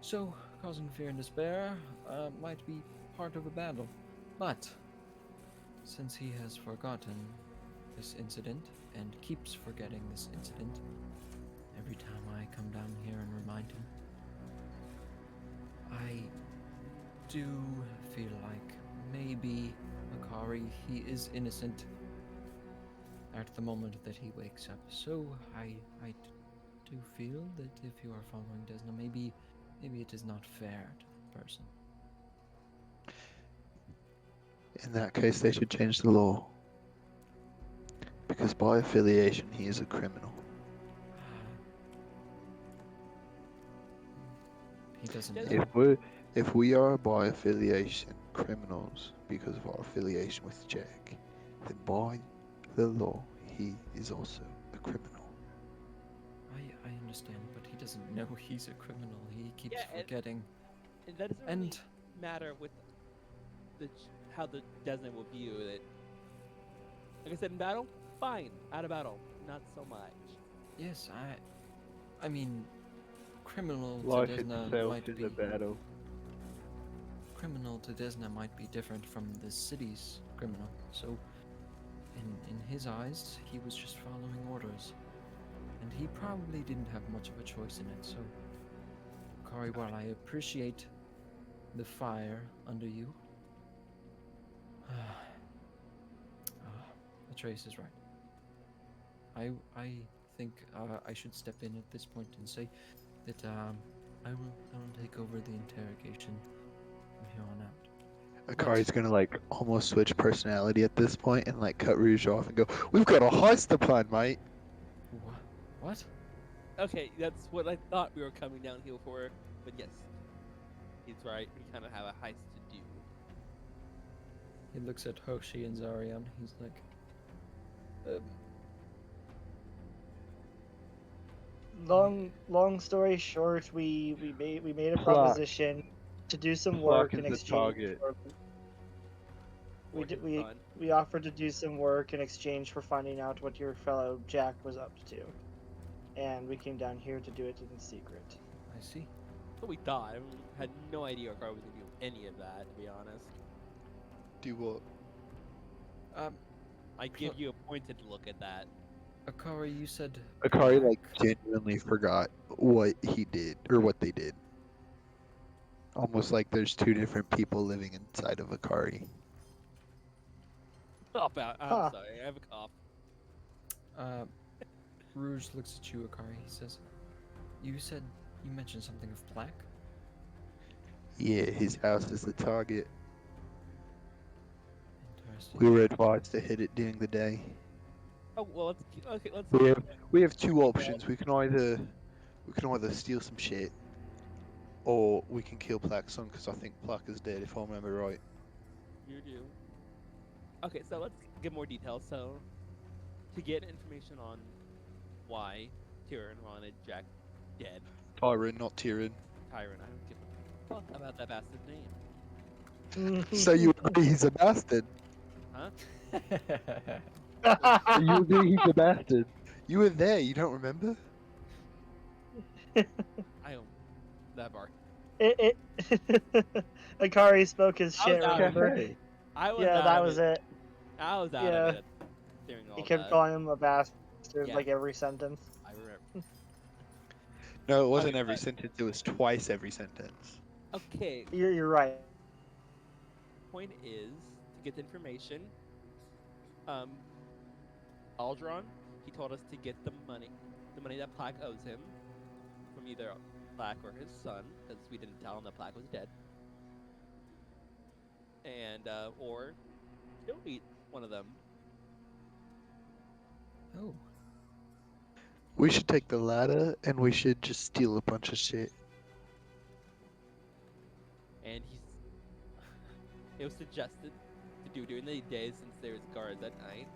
So, causing fear and despair might be part of a battle. But, since he has forgotten this incident and keeps forgetting this incident every time I come down here and remind him, I do feel like maybe Akari, he is innocent at the moment that he wakes up. So I do feel that if you are following Desna, maybe it is not fair to the person. In that case, they should change the law. Because by affiliation, he is a criminal. He doesn't Desna- know. If we are by affiliation criminals because of our affiliation with Jack, then by the law, he is also a criminal. I understand, but he doesn't know he's a criminal. He keeps Yeah, forgetting. and that doesn't really matter with how the Desna will view it. Like I said, in battle, fine. Out of battle, not so much. Yes, I mean, criminal to Life Desna itself might is be. a battle. criminal to Desna might be different from the city's criminal. So, in his eyes, he was just following orders. And he probably didn't have much of a choice in it, so... Kari, while I appreciate the fire under you... Atreus is right. I think I should step in at this point and say that I will take over the interrogation from here on out. Akari's gonna like almost switch personality at this point and like cut Rouge off and go, "We've got a heist to plan, mate." What? Okay, that's what I thought we were coming down here for. But yes, he's right. We kind of have a heist to do. He looks at Hoshi and Zarian. He's like, long story short, we made a Plot. proposition to do some work Pluck in is the exchange target. for Working fun. we offered to do some work in exchange for finding out what your fellow Jack was up to, and we came down here to do it in secret. I see. That's what we thought. I had no idea Akari was gonna do any of that, to be honest. Do what? I give you a pointed look at that. Akari, you said Akari like black. genuinely forgot what he did or what they did. Almost like there's two different people living inside of Akari. Stop out. I'm Huh. sorry. I have a cough. Rouge looks at you, Akari. He says, you mentioned something of plaque? Yeah, his house is the target. Interesting. We were advised to hit it during the day. Oh well, let's. We have two options. We can either steal some shit, or we can kill Plaque's son because I think Plaque is dead if I remember right. You do. Okay, so let's get more details. So, to get information on why Tyrion wanted Jack dead, Tyron, not Tyrion. Tyron, I don't give a fuck about that bastard's name. So you agree he's a bastard? Huh? You agree he's a bastard? You were there. You don't remember? I own that bar. Akari spoke his I was shit, out of remember? Cafe. I was Yeah, out that of was it. it. I was out Yeah. of it during all He kept that. calling him a bastard Yeah. like every sentence. I remember. No, it wasn't Okay, every but- sentence. It was twice every sentence. Okay, You're right. point is to get the information. Aldron, he told us to get the money that Plaque owes him from either Plaque or his son, because we didn't tell him that Plaque was dead. And or he'll eat one of them. Oh, We should take the latter, and we should just steal a bunch of shit. And it was suggested to do during the day since there's guards at night.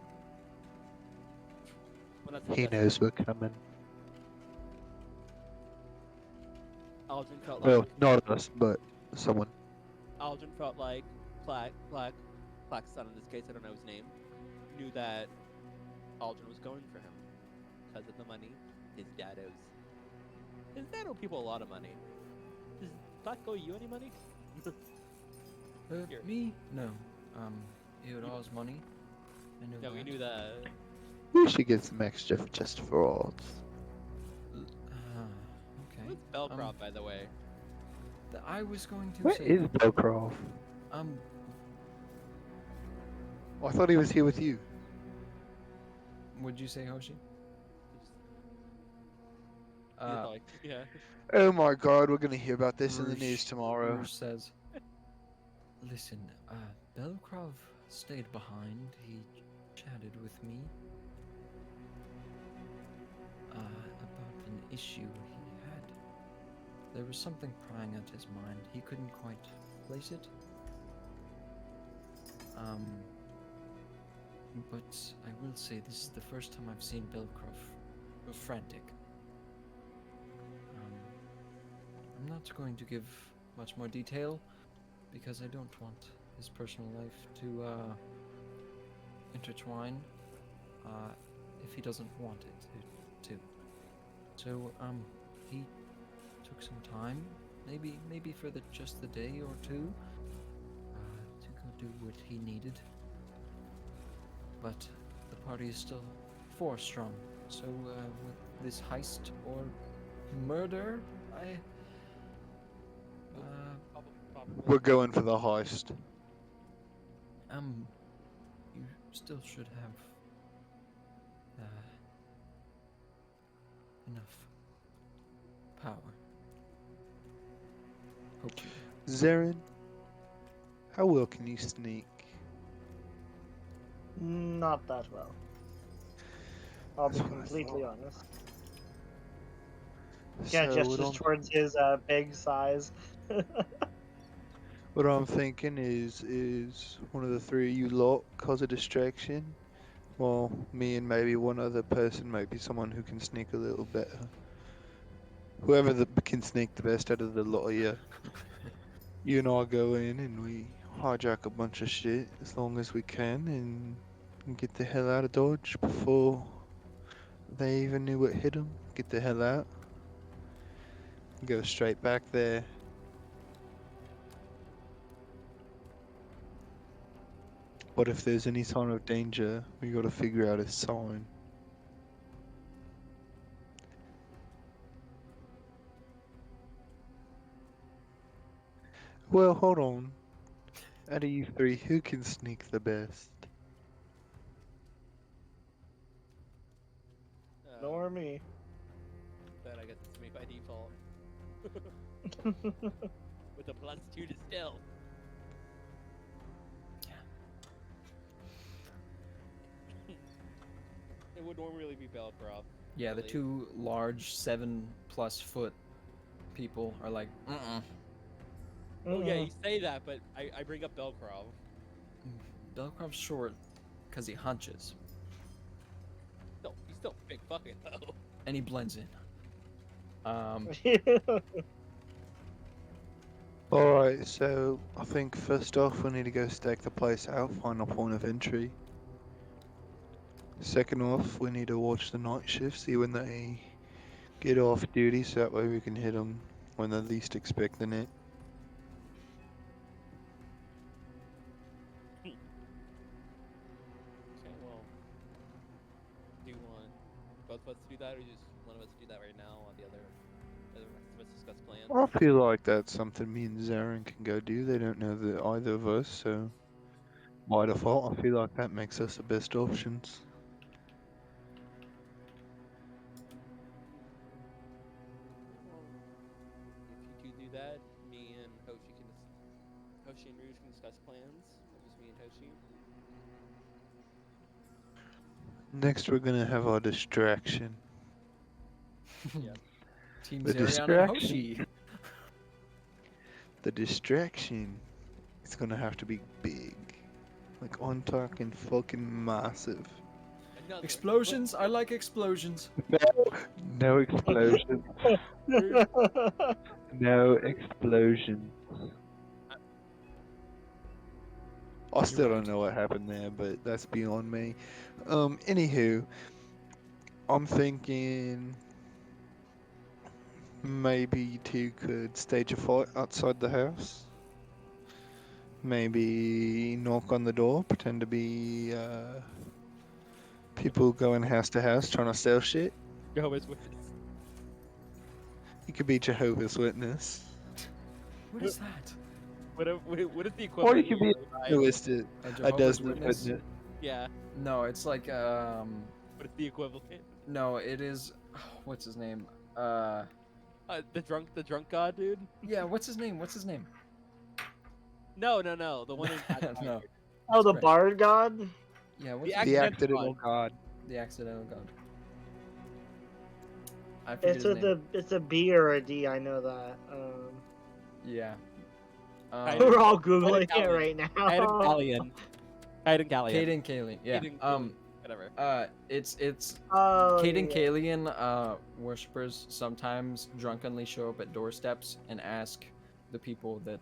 Well, that's He suggested. knows we're coming. Aldrin felt Well, like not us, but someone. Plaque's son in this case, I don't know his name, knew that Aldrin was going for him because of the money his dad owes. His dad owe people a lot of money. Does Plaque owe you any money? Here. me? No. He owed all his money. I know No, that. we knew that. We should get some extra just for odds. Okay. Who's Belcroft, by the way? I was going to Where say, is Belcroft? I thought he was here with you. would you say Hoshi? He was like, yeah. Oh my god, we're gonna hear about this in the Rouge- news tomorrow. Rouge says, listen, Belkrov stayed behind. He chatted with me about an issue he had. There was something prying at his mind. He couldn't quite place it. But I will say this is the first time I've seen Belkrov frantic. I'm not going to give much more detail because I don't want his personal life to intertwine if he doesn't want it to. So he took some time, maybe for just the day or two, do what he needed. But the party is still 4 strong. So with this heist or murder, Probably. We're going for the heist. you still should have enough power. Hopefully. Zarin, how well can you sneak? Not that well. I'll be That's what I completely thought. honest. Yeah, So gestures towards his big size. what I'm thinking is one of the three of you lot cause a distraction. Well, me and maybe one other person, maybe someone who can sneak a little better. Whoever can sneak the best out of the lot of you. You and I go in and we hijack a bunch of shit as long as we can and get the hell out of Dodge before they even knew what hit them. Get the hell out. Go straight back there. But if there's any sign of danger, we gotta figure out a sign. Well, hold on. Out of you three, who can sneak the best? Nor me. Then I guess it's me by default. With a +2 to stealth. It would normally be Belcroft. Yeah, the Really. 2 large 7+ foot people are like, Oh yeah, Mm-mm. you say that, but I bring up Belcroft. Belcroft's short because he hunches He's still big fucking though. and he blends in. Alright, so I think first off we need to go stake the place out, find a point of entry. Second off, we need to watch the night shift, see when they get off duty, so that way we can hit them when they're least expecting it. Okay, well, do you want both of us to do that, or just one of us to do that right now, while the rest of us discuss plans? I feel like that's something me and Zarin can go do. They don't know that either of us, so by default, I feel like that makes us the best options. Well, if you two do that, me and Hoshi Hoshi and Rouge can discuss plans, or just me and Hoshi. Next, we're gonna have our distraction. Yeah. Team The Zarian and distraction. Hoshi. The distraction is gonna have to be big. Like, I'm talking fucking massive. Another Explosions? I like explosions. No explosion. No explosion. I still right. don't know what happened there, but that's beyond me. Anywho, I'm thinking maybe you two could stage a fight outside the house. Maybe knock on the door, pretend to be people going house to house trying to sell shit. Jehovah's Witness. You could be Jehovah's Witness. What is that? What is the Or you equivalent? could be of Twisted. A A Jehovah's dozen Witness? Witness. Yeah, No, it's like what is the equivalent? no, it is what's his name? The drunk god, dude. Yeah, what's his name? What's his name? No, the one in No. Oh, the Right. Bard God? Yeah, what's The his The name? accidental god. The accidental god. I forget It's his with name. it's a B or a D. I know that. Yeah. We're all Caden googling it Gallion. right now. Caden Gallion. Caden Gallion. Caden Kalian. Yeah. Caden whatever. It's Oh, Caden yeah. Kalian worshippers sometimes drunkenly show up at doorsteps and ask the people that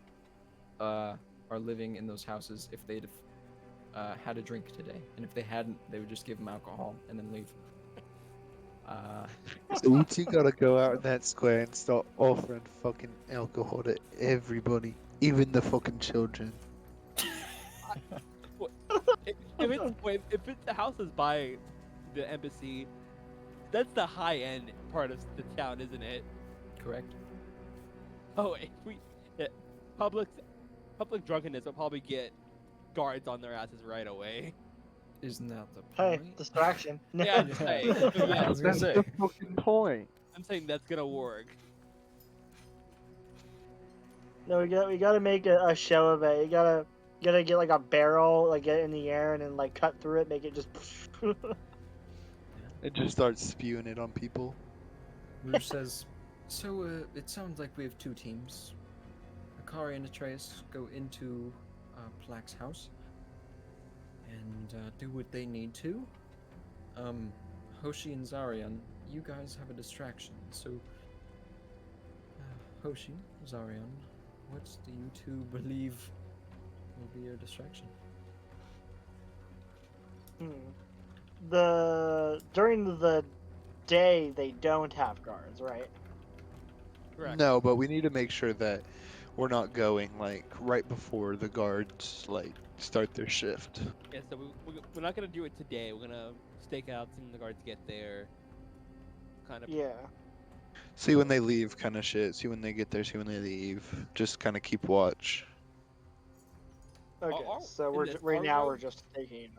are living in those houses if they'd had a drink today, and if they hadn't, they would just give them alcohol and then leave. So once you gotta go out in that square and start offering fucking alcohol to everybody, even the fucking children. If it's the houses by the embassy, that's the high end part of the town, isn't it? Correct. Oh, if we yeah, public public drunkenness will probably get guards on their asses right away. Isn't that the Hey, point? distraction. Yeah, I'm just saying. But yeah, I was gonna That's say. the fucking point. I'm saying that's gonna work. No, we gotta make a show of it. You gotta get like a barrel, like get it in the air, and then like cut through it, make it just. It just starts spewing it on people. Rouge says, so it sounds like we have two teams. Akari and Atreus go into Plaque's house and do what they need to. Hoshi and Zarian, you guys have a distraction. So, Hoshi, Zarian, what do you two believe will be your distraction? During the day they don't have guards, right? Correct. No, but we need to make sure that we're not going like right before the guards like start their shift. Yeah, so we're not gonna do it today. We're gonna stake out, seeing the guards get there. Kind of. Yeah. See when they leave, kind of shit. See when they get there. See when they leave. Just kind of keep watch. Okay. Are- So in we're this, right are now we're rogues- just taking.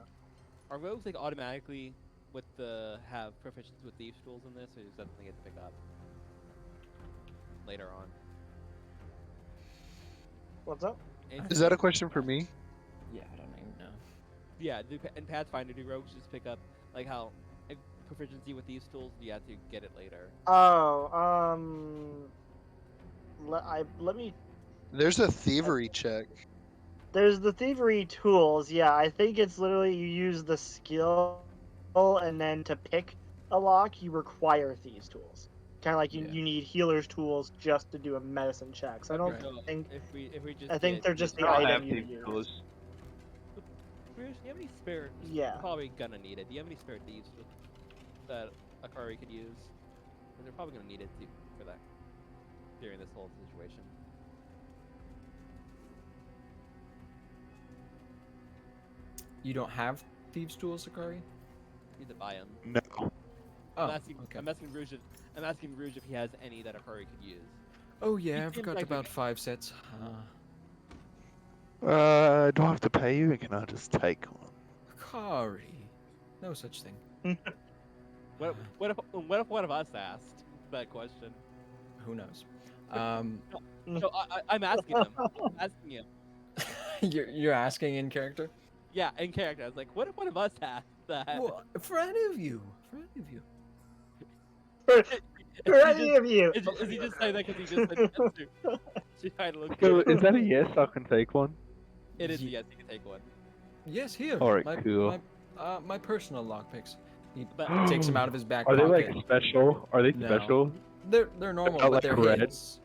Are rogues like automatically with the have proficiency with thieves tools in this, or is that something you have to pick up later on? What's up? Is that a question for me? Yeah, I don't even know. Yeah, in Pathfinder, do rogues just pick up like how like, proficiency with these tools? Do you have to get it later? Oh, let me. There's a thievery check. There's the thievery tools. Yeah, I think it's literally you use the skill, and then to pick a lock, you require thieves tools. Kind of like you, Yeah. you need healer's tools just to do a medicine check. So I don't Right. So think. if we just I think get they're just these the I'll tools- item have you thieves use. tools. Bruce, do you have any spare? Yeah. You're probably gonna need it. Do you have any spare thieves that Akari could use? 'Cause they're probably gonna need it for that during this whole situation. You don't have thieves' tools, Akari? You need to buy them. No. Oh, I'm asking. okay. I'm asking Rouge. I'm asking Rouge if he has any that Akari could use. Oh yeah, I seems forgot like a about guy. 5 sets. Do I have to pay you, or can I just take one? Akari. No such thing. What if one of us asked that question? Who knows? So I'm asking him. I'm asking him. You're asking in character? Yeah, in character. I was like, what if one of us asked that? Well, for any of you. For any of you. For any of you. Is he just saying that because he just said yes to? She tried to look So good. is that a yes? I can take one. It is a Ye- yes. You can take one. Yes, here. Alright, my, cool. my personal lockpicks. He But takes them out of his back Are they pocket. like special? Are they No. special? They're normal, not but they're like red? his.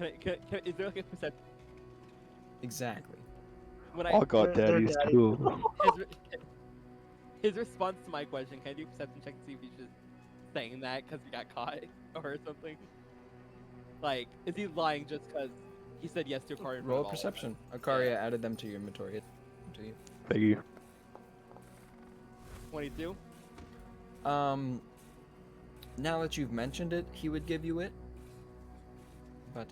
is there like a perception? Exactly. When Oh god, They're daddy's daddy. cool. his response to my question, can I do a perception check to see if he's just saying that because he got caught or something? Like, is he lying just because he said yes to a card? in front Roll of all of us? perception. Akaria added them to your inventory. To you. Thank you. 22. Now that you've mentioned it, he would give you it. But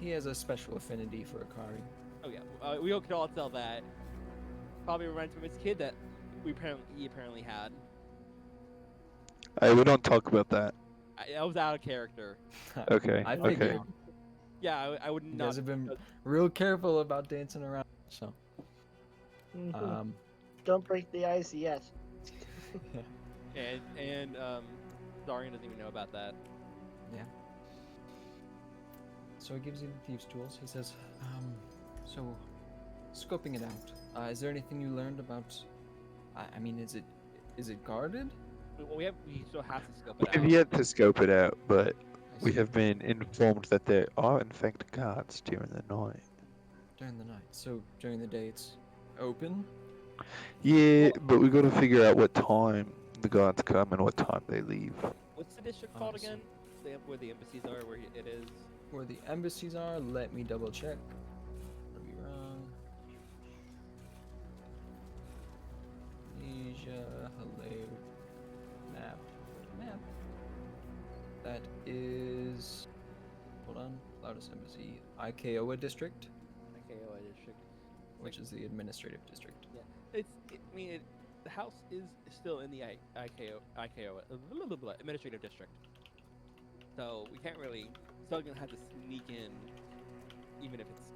he has a special affinity for Akari. Oh yeah, we could all tell that. Probably reminds me of his kid that he apparently had. Hey, we don't talk about that. I was out of character. Okay. I okay. figured. Yeah, I would You not. guys have been real careful about dancing around. So, Don't break the ice yet. And Darian doesn't even know about that. so he gives you the thieves' tools. He says, so scoping it out. Is there anything you learned about? I mean, is it guarded? We still have to scope it We have out. yet to scope it out, but I we see. have been informed that there are in fact guards during the night. During the night. So during the day it's open. Yeah, but we got to figure out what time the guards come and what time they leave. What's the district Oh, called I see. again? Where the embassies are, where it is. Where the embassies are, let me double check. Could be wrong. is, hold on, Loudest Embassy, Ikoa District, IKOA district. which is the administrative district. Yeah, I mean, the house is still in the IKO administrative district, so we can't really. Still gonna have to sneak in, even if it's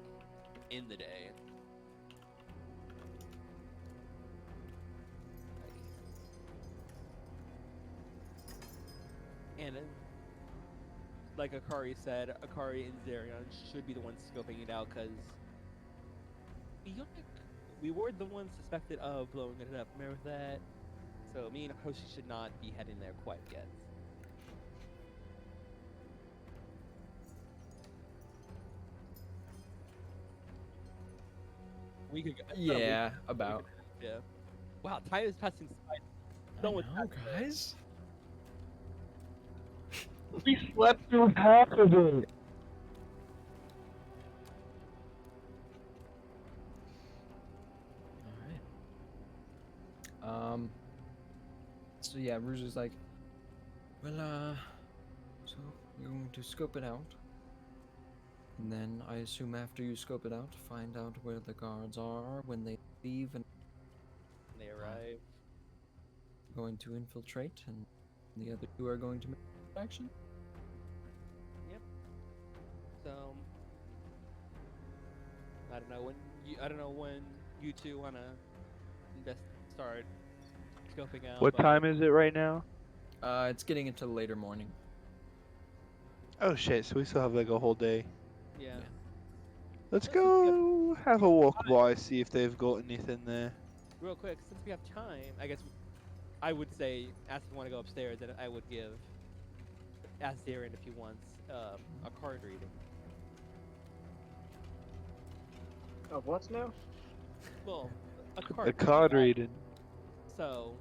in the day. And like Akari said, Akari and Zarion should be the ones scoping it out because we were the ones suspected of blowing it up. Remember that? So me and Hoshi should not be heading there quite yet. We could go. Yeah, about. Yeah. Wow, time is passing by. I So much know, guys. We slept through half of it. All right. So yeah, Rouge is like, well, so we're going to scope it out. And then I assume after you scope it out, find out where the guards are when they leave and They arrive. going to infiltrate, and the other two are going to make action. So I don't know when you two wanna start scoping out. What but time is it right now? It's getting into later morning. Oh shit! So we still have like a whole day. Yeah. Yeah. Let's Since we have- go have a walk by, see if they've got anything there. Real quick, since we have time, I guess I would say, ask if you want to go upstairs, and I would ask Darren if he wants a card reading. Of what's new? Well, a card. A reading, card right? reading. So,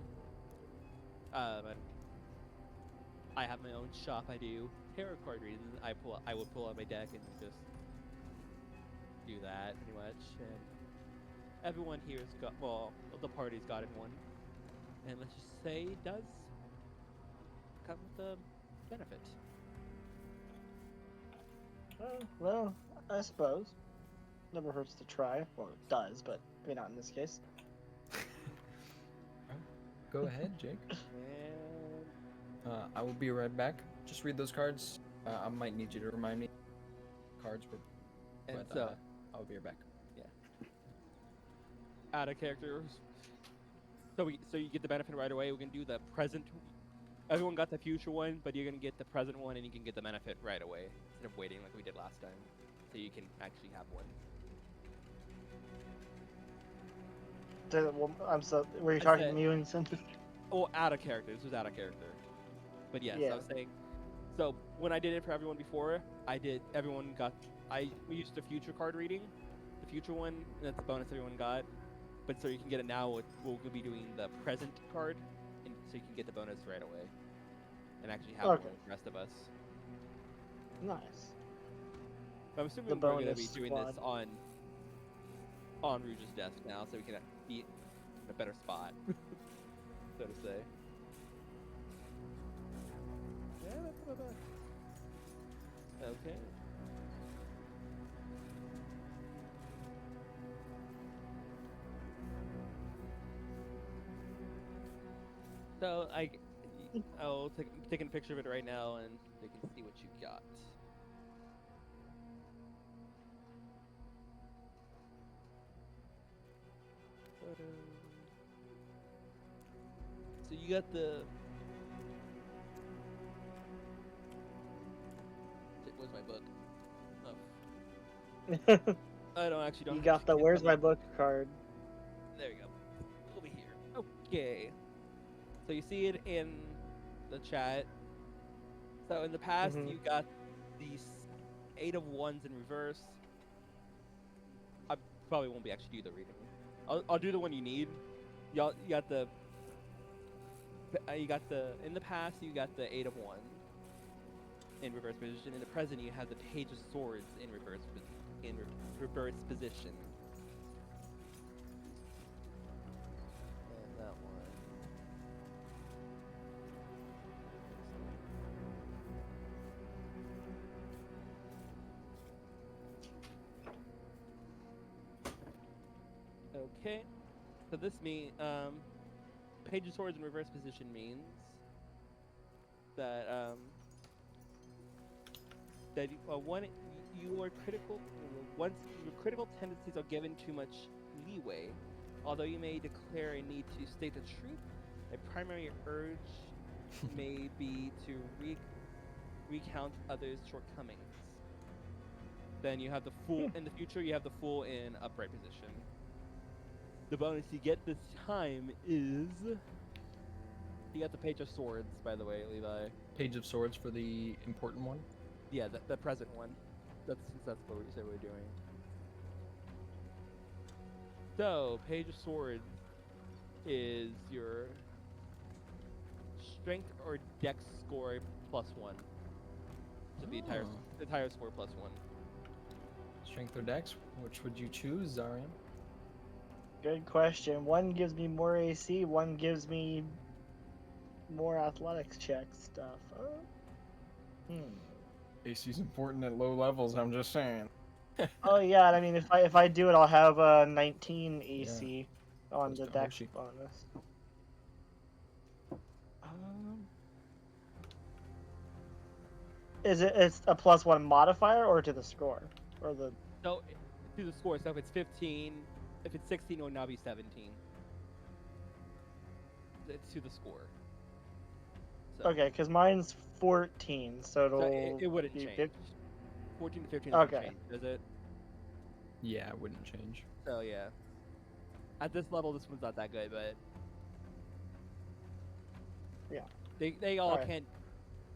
I have my own shop. I do tarot card readings. I would pull out my deck and just do that pretty much. And everyone here's got, well, the party's gotten one, and let's just say it does come with a benefit. Well, I suppose. Never hurts to try. Well, it does, but maybe not in this case. Go ahead, Jake. And I will be right back. Just read those cards. I might need you to remind me. Cards were. and But, so, I'll be right back. out of characters. So you get the benefit right away. We can do the present. Everyone got the future one, but you're gonna get the present one, and you can get the benefit right away instead of waiting like we did last time. So you can actually have one. I'm so. Were you I talking said- to me when you sent it? Oh, out of character. This was out of character. But yes, Yeah. I was saying. So when I did it for everyone before, everyone got. We used the future card reading, the future one, and that's the bonus everyone got. But so you can get it now. We'll be doing the present card, and so you can get the bonus right away, and actually have one Okay. with the rest of us. Nice. But I'm assuming The we're gonna be bonus doing this on Rouge's desk now, so we can be in a better spot, so to say. Yeah, that's not bad. Okay. So I'll taking a picture of it right now, and they can see what you got. So you got the. Where's my book? Oh, I don't actually don't. You have got the it in "Where's front my of me. book" card. There you go. Over here. Okay. So you see it in the chat. So in the past, Mhm. you got these 8 of Wands in reverse. I probably won't be actually do the reading. I'll do the one you need. You got the. In the past, you got the 8 of Wands in reverse position. In the present, you have the Page of Swords in reverse position. And that one. Okay. So this means Page of Swords in reverse position means that your critical tendencies are given too much leeway. Although you may declare a need to state the truth, a primary urge may be to recount others' shortcomings. Then you have the fool in the future. You have the fool in upright position. The bonus you get this time is you got the Page of Swords, by the way, Levi. Page of Swords for the important one. Yeah, the present one. That's what we said we're doing. So, Page of Swords is your strength or dex score +1. So the entire score +1. Strength or Dex? Which would you choose, Zarian? Good question. One gives me more AC, one gives me more athletics check stuff. AC's important at low levels. I'm just saying. Oh yeah, I mean if I do it, I'll have 19 AC on Goes the to dex Hoshi. bonus. It's a +1 modifier or to the score or the? So, to the score. So if it's 15, if it's 16, it will now be 17. It's to the score. So, Okay, because mine's 14, so so it'll it wouldn't be change. 14 to 15 doesn't Okay. change, does it? Yeah, it wouldn't change. So yeah. At this level, this one's not that good, but Yeah. They all Alright. can't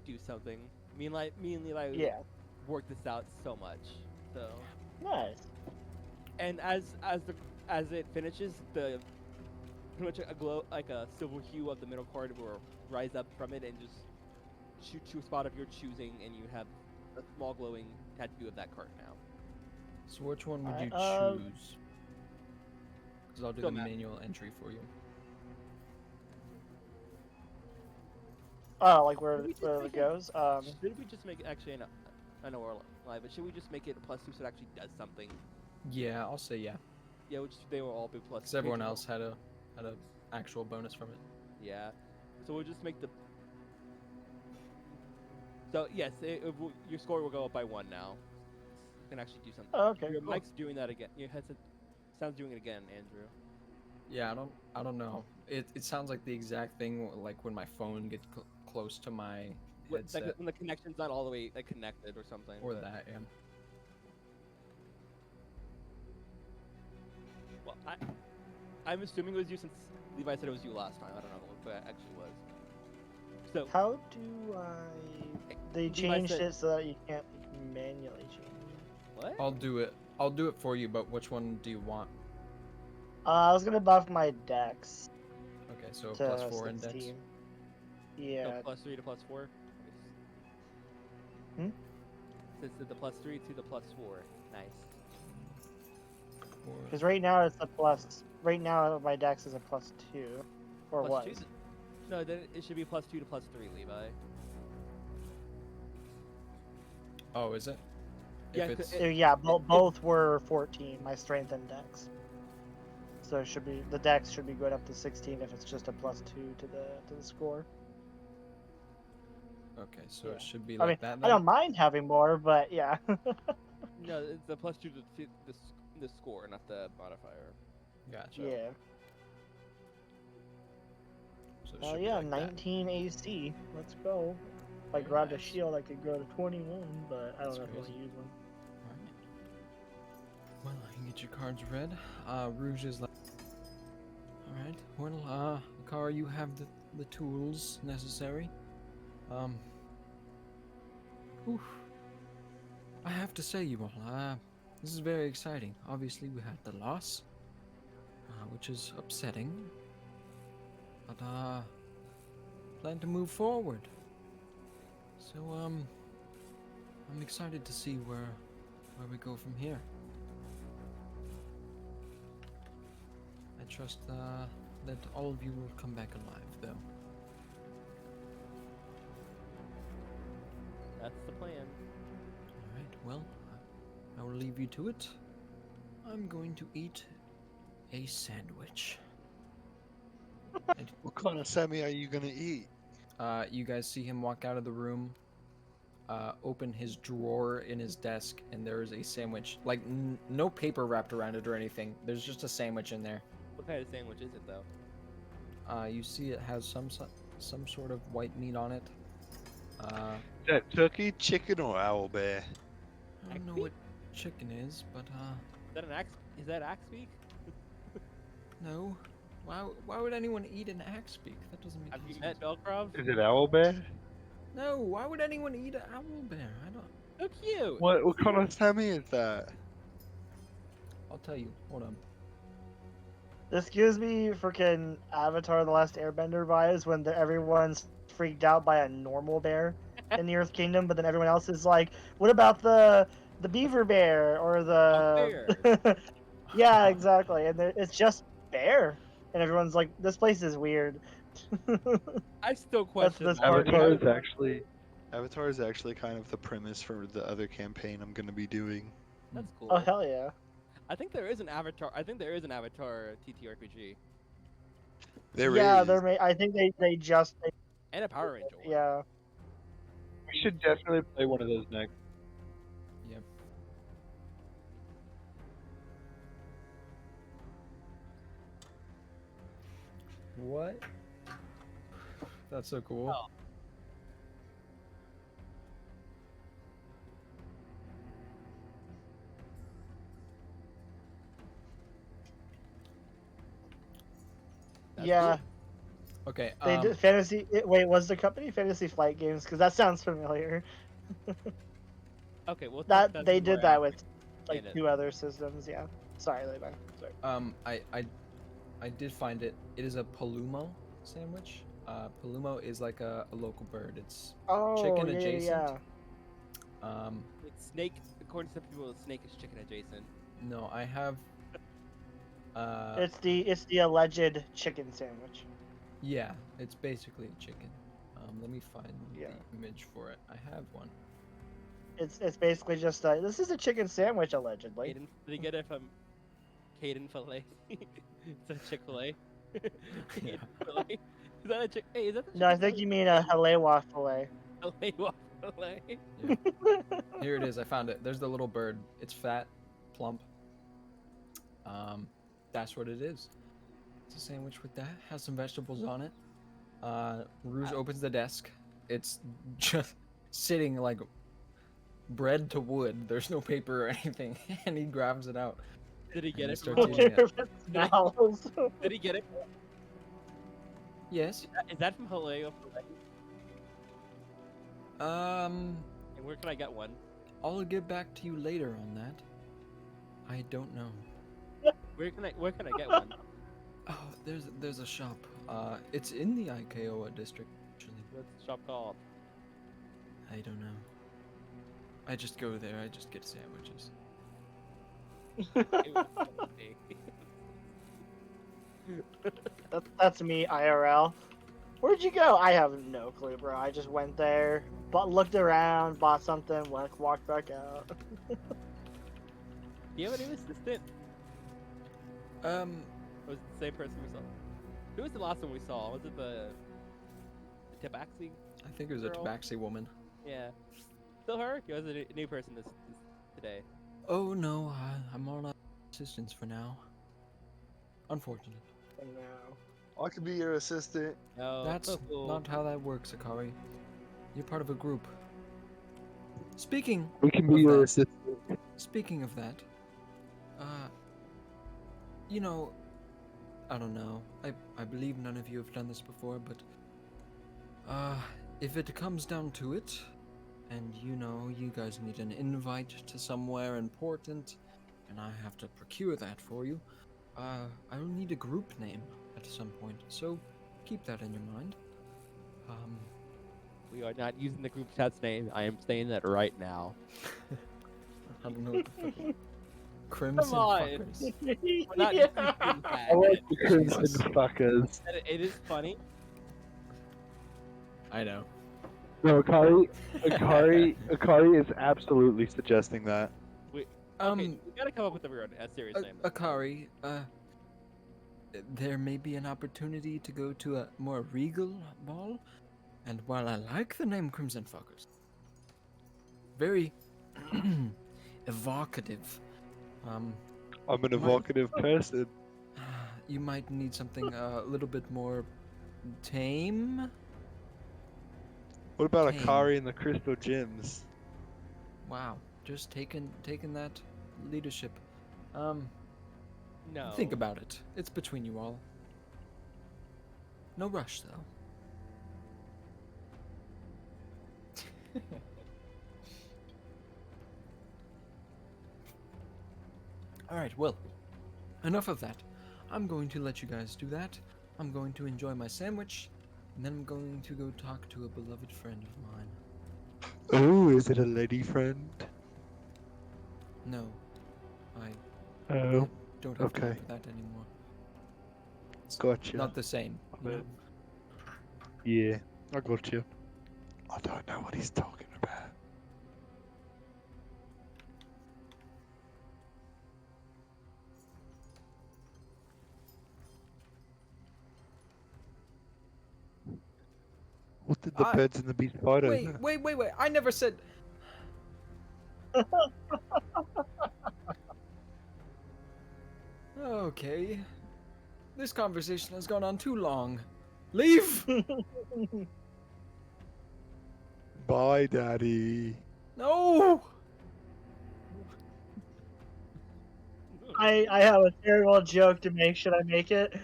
do something. Me and Levi Yeah. worked this out so much. So Nice. and as it finishes, the pretty much a glow like a silver hue of the middle card will rise up from it and just shoot to a spot of your choosing, and you have a small glowing tattoo of that card now. So which one would you Alright, choose? Because I'll do So the Matt. manual entry for you. Oh, like where Should we just it make goes. Should we just make it actually? I know we're live, but should we just make it a +2 so it actually does something? Yeah, I'll say yeah. Yeah, which they will all be plus. Because everyone Page- else had a actual bonus from it. Yeah, so we'll just make the. So yes, your score will go up by 1 now. You can actually do something. Oh, okay. Your Cool. mic's doing that again. Your headset sounds doing it again, Andrew. Yeah, I don't know. It sounds like the exact thing like when my phone gets close to my Like headset when the connection's not all the way like connected or something. or but- that. Yeah. Well, I'm assuming it was you since Levi said it was you last time. I don't know if it actually was. So How do I? They Levi changed said- it so that you can't manually change it. what? I'll do it. I'll do it for you. But which one do you want? I was gonna buff my dex Okay, so to +4 index. 16. So Yeah. +3 to +4. Hmm? Since the +3 to the +4. Nice. Because right now it's a plus. Right now my dex is a +2, or Plus was. 2 No, then it should be +2 to +3, Levi. Oh, is it? Yeah, If it's Yeah, both were 14. My strength and dex. So it should be the dex should be going up to 16 if it's just a +2 to the score. okay, so Yeah. it should be I like mean, that. I Then? don't mind having more, but yeah. No, it's the +2 to the score, not the modifier. Gotcha. Yeah. So it Oh should be yeah, like that. 19 AC. Let's go. If I Very grabbed a nice. shield, I could go to 21, but I That's don't know if I want crazy. to use one. Alright. Well, I can get your cards read. Rouge is like. Alright, well, Car, you have the tools necessary. Oof. I have to say, you all, this is very exciting. Obviously, we had the loss, which is upsetting. But, plan to move forward. So, I'm excited to see where we go from here. I trust that all of you will come back alive, though. That's the plan. All right. Well, I will leave you to it. I'm going to eat A sandwich. And, What kind of semi are you gonna eat? you guys see him walk out of the room, open his drawer in his desk, and there is a sandwich. Like, no paper wrapped around it or anything. There's just a sandwich in there. What kind of sandwich is it though? You see it has some sort of white meat on it. Is that turkey, chicken, or owl bear? I don't know what chicken is, but Is that an axe? Is that axe beak? no. Why would anyone eat an axe beak? That doesn't make Have any you sense. met Velcrov? Is it owl bear? No, why would anyone eat an owl bear? I don't. So cute. What kind of semi is that? I'll tell you. Hold on. This gives me freaking Avatar: The Last Airbender vibes when everyone's freaked out by a normal bear in the Earth Kingdom, but then everyone else is like, "What about the beaver bear or the?" Yeah, exactly. And it's just bear, and everyone's like, "This place is weird." I still question this that. part. Avatar is actually kind of the premise for the other campaign I'm gonna be doing. That's cool. Oh hell yeah! I think there is an Avatar. I think there is an Avatar TTRPG Yeah, Is. they're I think they just and a Power Ranger one. yeah. We should definitely play one of those next. Yep. What? That's so cool. Oh. That's Yeah, Okay. they did fantasy. Wait, was the company Fantasy Flight Games? Because that sounds familiar. cool. Okay, well That that's they more did that accurate. with like Canon. 2 other systems. Yeah. Sorry, Levi. Sorry. I did find it. It is a palumo sandwich. Palumo is like a local bird. It's Oh, chicken yeah, adjacent. yeah. It's snake. According to some people, snake is chicken adjacent. No, I have. It's the alleged chicken sandwich. Yeah, it's basically a chicken. Let me find Yeah. the image for it. I have one. It's basically just this is a chicken sandwich allegedly. Caden, did he get it from Caden Filet? It's a Chick-fil-A. Yeah. Is that a chick? Hey, is that the No, I think you mean a halewa fillet. Filet? Here it is. I found it. There's the little bird. It's fat, plump. That's what it is. It's a sandwich with that. Has some vegetables on it. Rouge opens the desk. It's just sitting like bread to wood. There's no paper or anything, and he grabs it out. Did he get And it? start From eating Haleo? it. Smells. Did he get it? Yes. Is that from Haleo Filet? And where can I get one? I'll get back to you later on that. I don't know. Where can I get one? Oh, there's a shop. It's in the Ikeoa district, actually. What's the shop called? I don't know. I just go there. I just get sandwiches. It was funny. That's me IRL. Where'd you go? I have no clue, bro. I just went there, looked around, bought something, walked back out. Do you have a new assistant? Or was it the same person we saw? Who was the last one we saw? Was it the Tabaxi? I think it was a Girl. Tabaxi woman. Yeah. Still her? Or was it a new person this today? Oh no, I'm on assistance for now. Unfortunate. No. I could be your assistant. No. That's not how that works, Akari. You're part of a group. Speaking We can Of be your that. assistant. speaking of that, you know, I don't know. I believe none of you have done this before, but if it comes down to it, and you guys need an invite to somewhere important, and I have to procure that for you, I will need a group name at some point. So keep that in your mind. We are not using the group chat's name. I am saying that right now. I don't know what the fuck. Crimson on. fuckers. We're not Yeah. using group chat. I like the Jesus. crimson fuckers. It is funny. I know. No, Akari is absolutely suggesting that. Okay, Um, we gotta come up with a serious name. Akari, there may be an opportunity to go to a more regal ball. And while I like the name Crimson Fuckers, very evocative, I'm an Might- evocative person. you might need something a little bit more tame. What about Tame. Akari and the Crystal Gems? Wow, just taking that leadership. No. Think about it. It's between you all. No rush, though. All right, well, enough of that. I'm going to let you guys do that. I'm going to enjoy my sandwich, and then I'm going to go talk to a beloved friend of mine. Oh, is it a lady friend? No, I Oh, don't have time okay. for that anymore. It's Gotcha. not the same. You know? Yeah, I got you. I don't know what he's talking about. What did the I- birds and the bees fight Wait, over? wait. I never said. Okay. This conversation has gone on too long. Leave! Bye, Daddy. No! I have a terrible joke to make. Should I make it?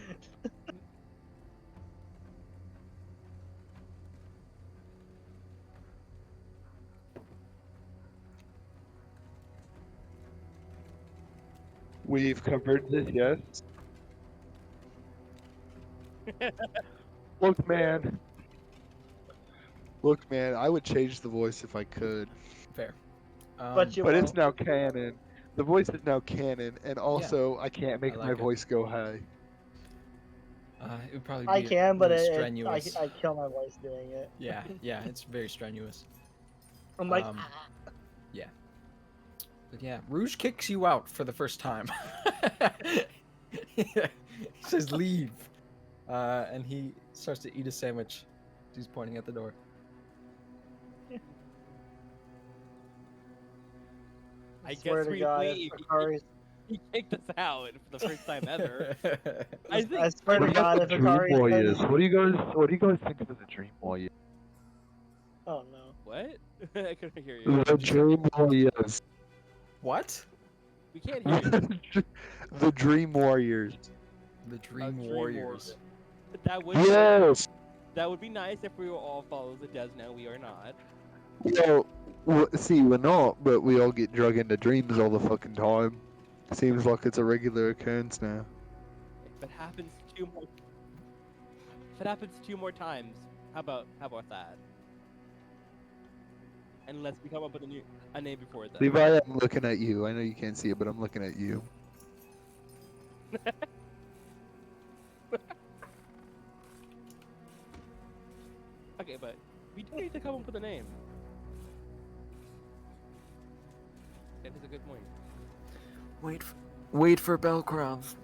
We've covered this, yes? Look, man. Look, man, I would change the voice if I could. Fair. But you But won't. it's now canon. The voice is now canon, and also I can't make like my it. voice go high. It would probably be I can, but really I strenuous. kill my voice doing it. Yeah, it's very strenuous. I'm like, Um, But yeah, Rouge kicks you out for the first time. He says leave. And he starts to eat a sandwich. He's pointing at the door. I swear guess to we God, leave. if Akari's, He kicked us out for the first time ever. I I think. swear to What God, about if the Dream Akari Warriors? says, What do you guys think of the Dream Warriors? oh no, What? I couldn't hear you. The Dream Warriors. What? We can't hear you. The Dream Warriors. The Dream Dream Warriors. That would Yes. that would be nice if we were all followers of Desno. We are not. See, we're not, but we all get drug into dreams all the fucking time. Seems like it's a regular occurrence now. If it happens two more times, how about that? And let's come up with a name before that. Levi, I'm looking at you. I know you can't see it, but I'm looking at you. Okay, but we do need to come up with a name. That is a good point. Wait for Belkrov.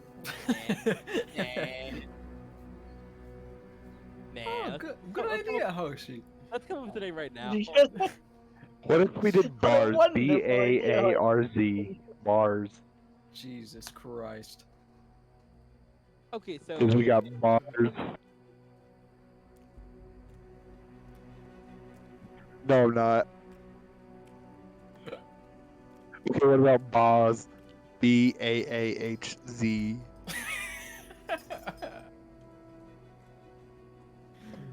Nah, Oh, let's, good let's come idea, up- Hoshi. let's come up with a name right now. You just- What if we did bars? Wonderful idea. BAARZ. Bars. Jesus Christ. Okay, so Because we got bars. No, not. Okay, what about bars? BAAHZ.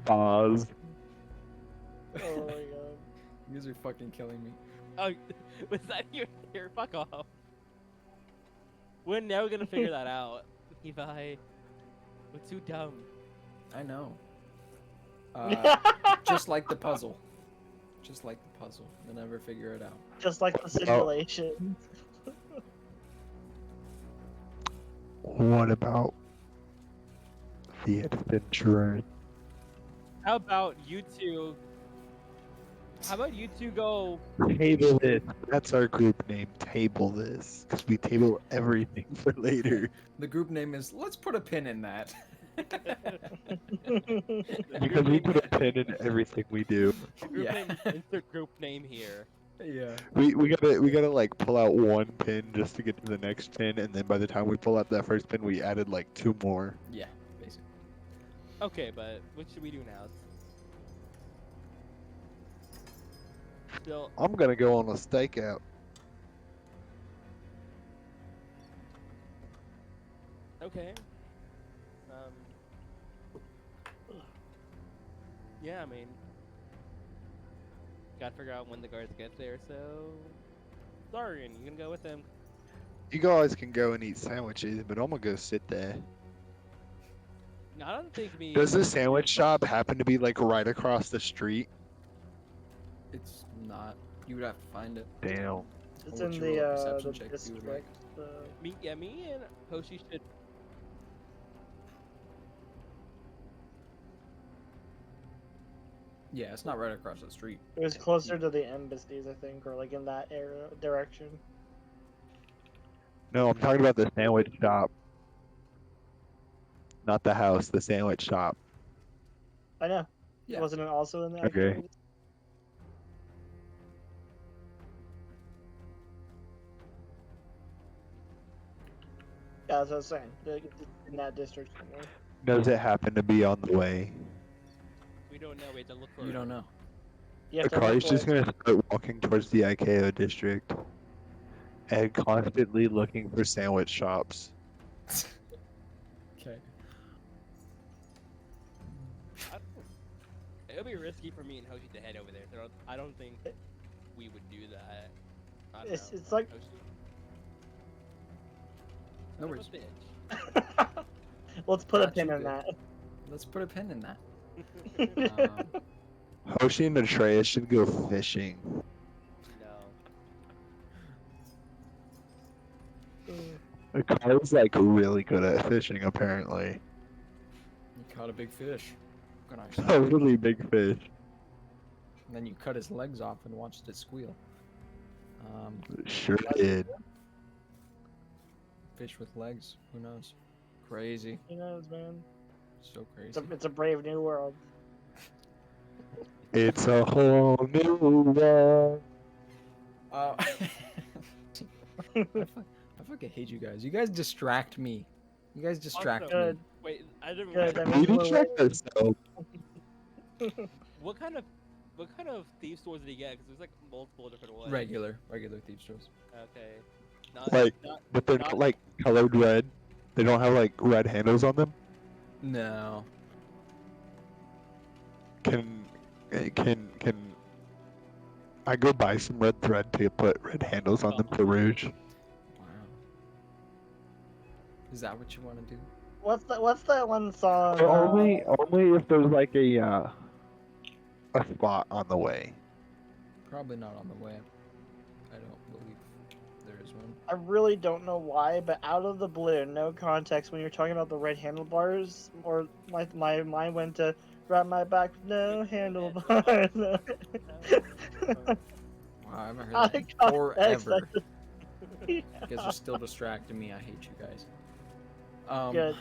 Bars. Oh my God. You guys are fucking killing me. oh, was that your here? Fuck off. We're never gonna figure that out. Levi, we're too dumb. I know. Just like the puzzle. Just like the puzzle. You'll never figure it out. Just like the simulation. What about the adventurers? How about you two How about you two go? Table this. That's our group name. Table this, because we table everything for later. The group name is let's put a pin in that. Because we put a pin in everything we do. Group Yeah. name. Insert group name here. Yeah. We gotta like pull out one pin just to get to the next pin, and then by the time we pull out that first pin, we added like 2 more. Yeah, basically. Okay, but what should we do now? Still, I'm gonna go on a stakeout. okay. Yeah, I mean, gotta figure out when the guards get there. So, Darian, you gonna go with them? You guys can go and eat sandwiches, but I'm gonna go sit there. No, I don't think me. Does the sandwich shop happen to be like right across the street? It's not. You would have to find it. Damn. It's I'll in let you roll a the perception check if you would like. district. Me and Hoshi should. Yeah, it's not right across the street. It was closer to the embassies, I think, or like in that area direction. No, I'm talking about the sandwich shop. Not the house, the sandwich shop. I know. Yeah. Wasn't it also in the Okay. activities? Yeah, that's what I was saying. In that district somewhere. Does it happen to be on the way? We don't know. We have to look for. You don't know. You have to Akari's look just for it. gonna start walking towards the IKO district and constantly looking for sandwich shops. Okay. It would be risky for me and Hoshi to head over there. So I don't think we would do that. I don't know. It's like Hoshi. No Son of a worries. bitch. let's put a Got pin you in good. that. Let's put a pin in that. Hoshi and Atreus should go fishing. No. Akari's like really good at fishing apparently. You caught a big fish. Good on A yourself. really big fish. And then you cut his legs off and watched it squeal. Sure did. Fish with legs. Who knows? Crazy. Who knows, man? So crazy. It's a brave new world. It's a whole new world. I fucking hate you guys. You guys distract me. You guys distract me. Good. Wait, I didn't. Good. I We mean, we're distract ourselves. What kind of thief stores did he get? Because there's like multiple different ones. Regular Oh, thief stores. Okay. Not, Like, not, but they're not like colored red. They don't have like red handles on them. No. Can I go buy some red thread to put red handles on them for Rouge? Wow. Is that what you want to do? What's that one song? Only if there's like a spot on the way. Probably not on the way. I don't believe there is one. I really don't know why, but out of the blue, no context, when you're talking about the red handlebars, or my mind went to wrap my back with no handlebars. Wow, I haven't heard Out that of in context, forever. yeah. You guys are still distracting me. I hate you guys. Good.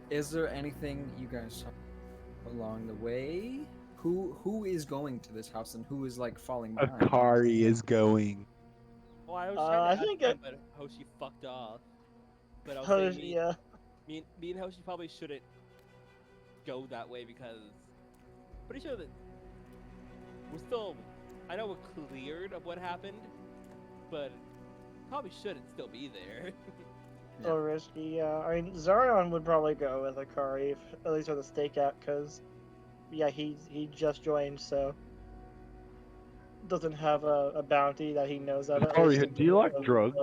Is there anything you guys saw along the way? Who is going to this house and who is like falling behind? Akari is going. Well, I was I trying to ask think him, but Hoshi fucked off. But I was saying me, Yeah. me and Hoshi probably shouldn't go that way because pretty sure that we're still. I know we're cleared of what happened, but probably shouldn't still be there. So risky, yeah. I mean, Zarion would probably go with Akari, at least for the stakeout, because, yeah, he just joined, so doesn't have a bounty that he knows of. at Akari, least. do you like drugs?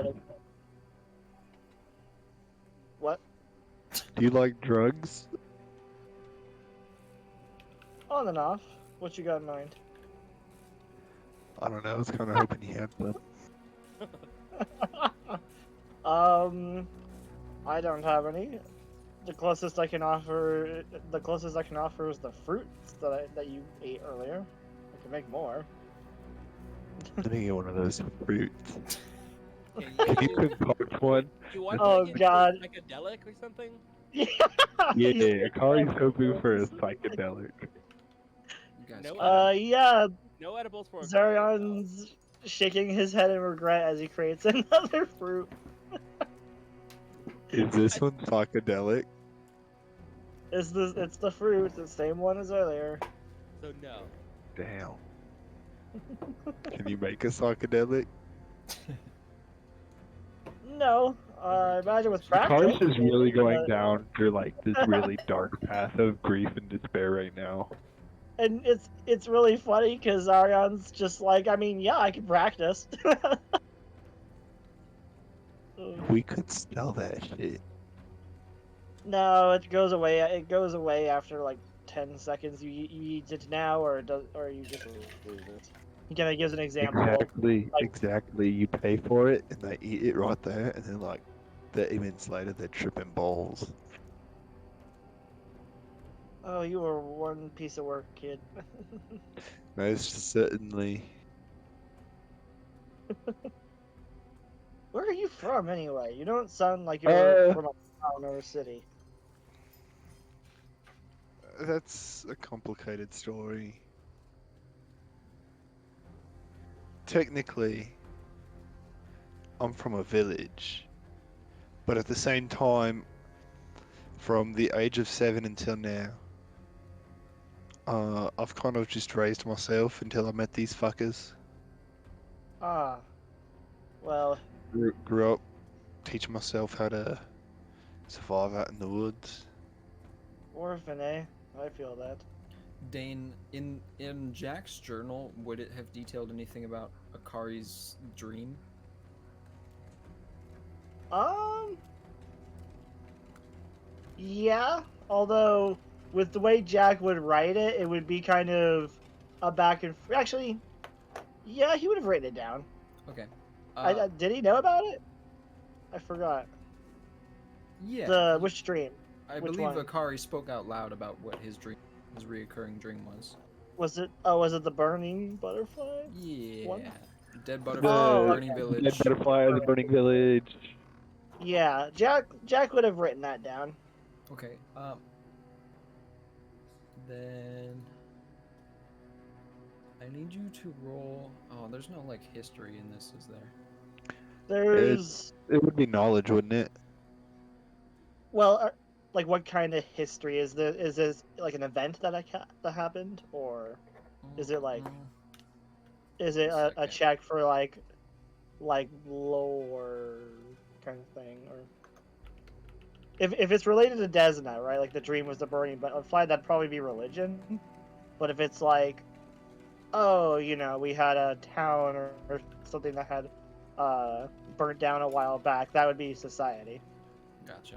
What? Do you like drugs? On and off. What you got in mind? I don't know. I was kind of hoping you had some. I don't have any. The closest I can offer is the fruits that you ate earlier. I can make more. Let me get one of those fruits. Okay, Can you concoct one? you want Oh, like God. psychedelic or something? Yeah. Yeah, he's- Akari's hoping for a psychedelic. You guys No, can- Yeah. No edibles for Akari. Zarion's shaking his head in regret as he creates another fruit. Is this one psychedelic? It's the fruit, it's the same one as earlier. So no. Damn. Can you make a psychedelic? No, imagine with practice. Akari's is really going but- down through like this really dark path of grief and despair right now. And it's really funny because Zarion's just like, I mean, yeah, I can practice. We could sell that shit. No, it goes away. It goes away after like 10 seconds. You eat it now, or you just lose it. He kind of gives an example. Exactly. You pay for it, and they eat it right there, and then like 30 minutes later, they're tripping balls. Oh, you were one piece of work, kid. Most certainly. Where are you from anyway? You don't sound like you're from a town or a city. That's a complicated story. Technically, I'm from a village, but at the same time, from the age of 7 until now, I've kind of just raised myself until I met these fuckers. Ah, well, Grew up teaching myself how to survive out in the woods. orphan, eh? I feel that. Dane, in Jack's journal, would it have detailed anything about Akari's dream? Yeah, although with the way Jack would write it, it would be kind of a back and actually, yeah, he would have written it down. Okay. Did he know about it? I forgot. Yeah. Which dream? I which believe one? Akari spoke out loud about what his reoccurring dream was. Was it? Oh, was it the burning butterfly? Yeah. One? Dead The butterfly, burning okay. village. Dead butterfly of the burning village. Yeah, Jack would have written that down. Okay. Then I need you to roll. Oh, there's no like history in this, is there? There's It would be knowledge, wouldn't it? well, like what kind of history is this? Is this like an event that happened, or is it like is it a Second. check for like lore kind of thing, or if it's related to Desna, right? Like the dream was the burning butterfly, that'd probably be religion. But if it's like, oh, we had a town or something that had burnt down a while back, that would be society. Gotcha.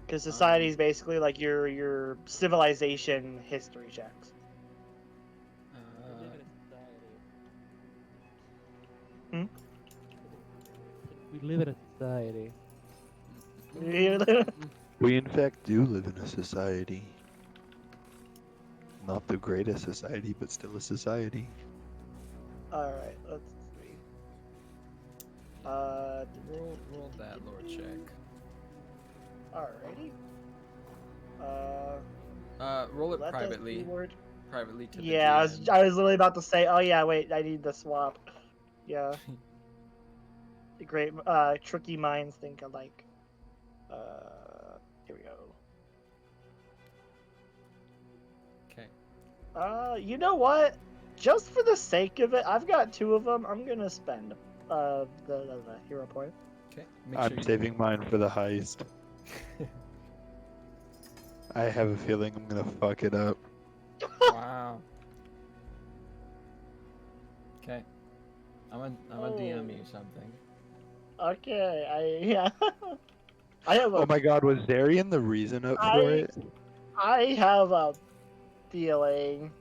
Because society is basically like your civilization history checks. We live in a society. We in fact do live in a society. Not the greatest society, but still a society. All right, let's see. Roll that lore check. Alrighty. Roll it Let us privately. keyword- Privately to Yeah, I the was, GM. I was literally about to say, oh yeah, wait, I need the swap. Yeah. Great, tricky minds think alike. Here we go. Okay. You know what? Just for the sake of it, I've got 2 of them. I'm gonna spend the hero point. Okay. Make I'm sure you saving mine for the heist. I have a feeling I'm gonna fuck it up. Wow. Okay. I'm a DM you something. Okay, yeah. I have Oh my god, was Zarian the reason up for it? I have a feeling.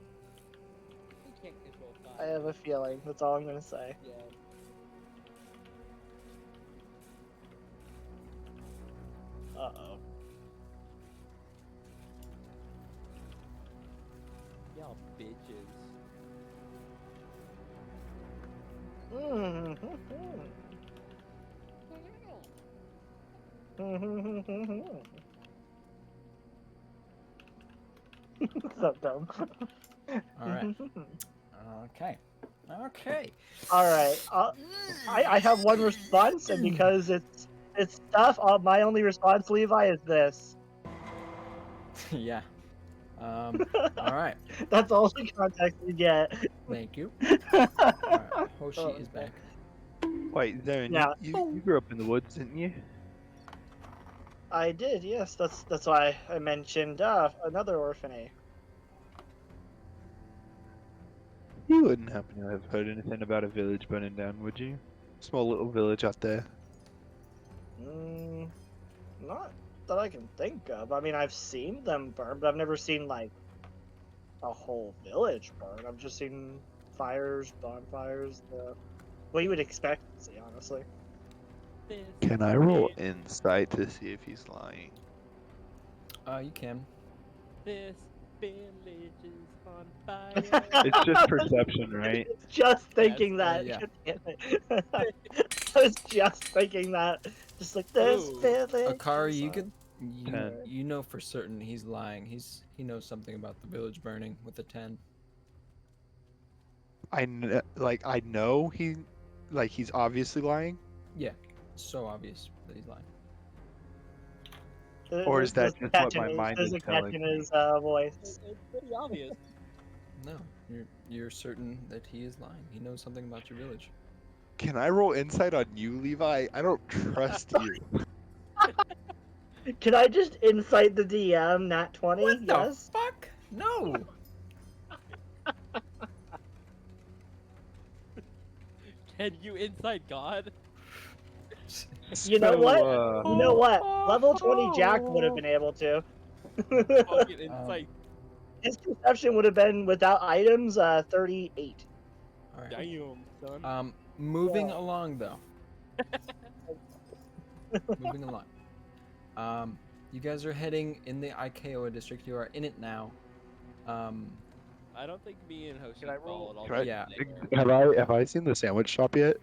We can't control time. I have a feeling. That's all I'm gonna say. Yeah. Uh-oh. Y'all bitches. So dumb. All right. Okay. Okay. All right. I have one response, and because it's stuff, my only response, Levi, is this. Yeah. All right. That's all the context you get. Thank you. All right. Hoshi Oh, is okay. back. Wait, Zone, Yeah. you grew up in the woods, didn't you? I did, yes. That's why I mentioned another orphanage. You wouldn't happen to have heard anything about a village burning down, would you? Small little village out there. Not that I can think of. I mean, I've seen them burn, but I've never seen like a whole village burn. I've just seen fires, bonfires, what you would expect to see, honestly. This Can I roll is- insight to see if he's lying? You can. This village is on fire. It's just perception, right? Just thinking that. yeah. I was just thinking that. Just like this Ooh. village. Akari, is you on- could. You, 10. you know for certain he's lying. He knows something about the village burning with a 10. I know he's obviously lying. Yeah. So obvious that he's lying. Or is that There's a just what catch in my his- mind There's is a catch telling in me? his voice. It's pretty obvious. No, you're certain that he is lying. He knows something about your village. Can I roll insight on you, Levi? I don't trust you. Can I just incite the DM, nat 20? What the Yes? fuck? No. Can you inside God? You know what? So, You know what? Level 20 Jack would have been able to. Fucking inside. His perception would have been, without items, 38. All right. Damn, son. Moving Yeah. along though. Moving along. You guys are heading in the Ikeoa district. You are in it now. I don't think me and Hoshi Can I roll- followed all can I- the Yeah. way there. have I seen the sandwich shop yet?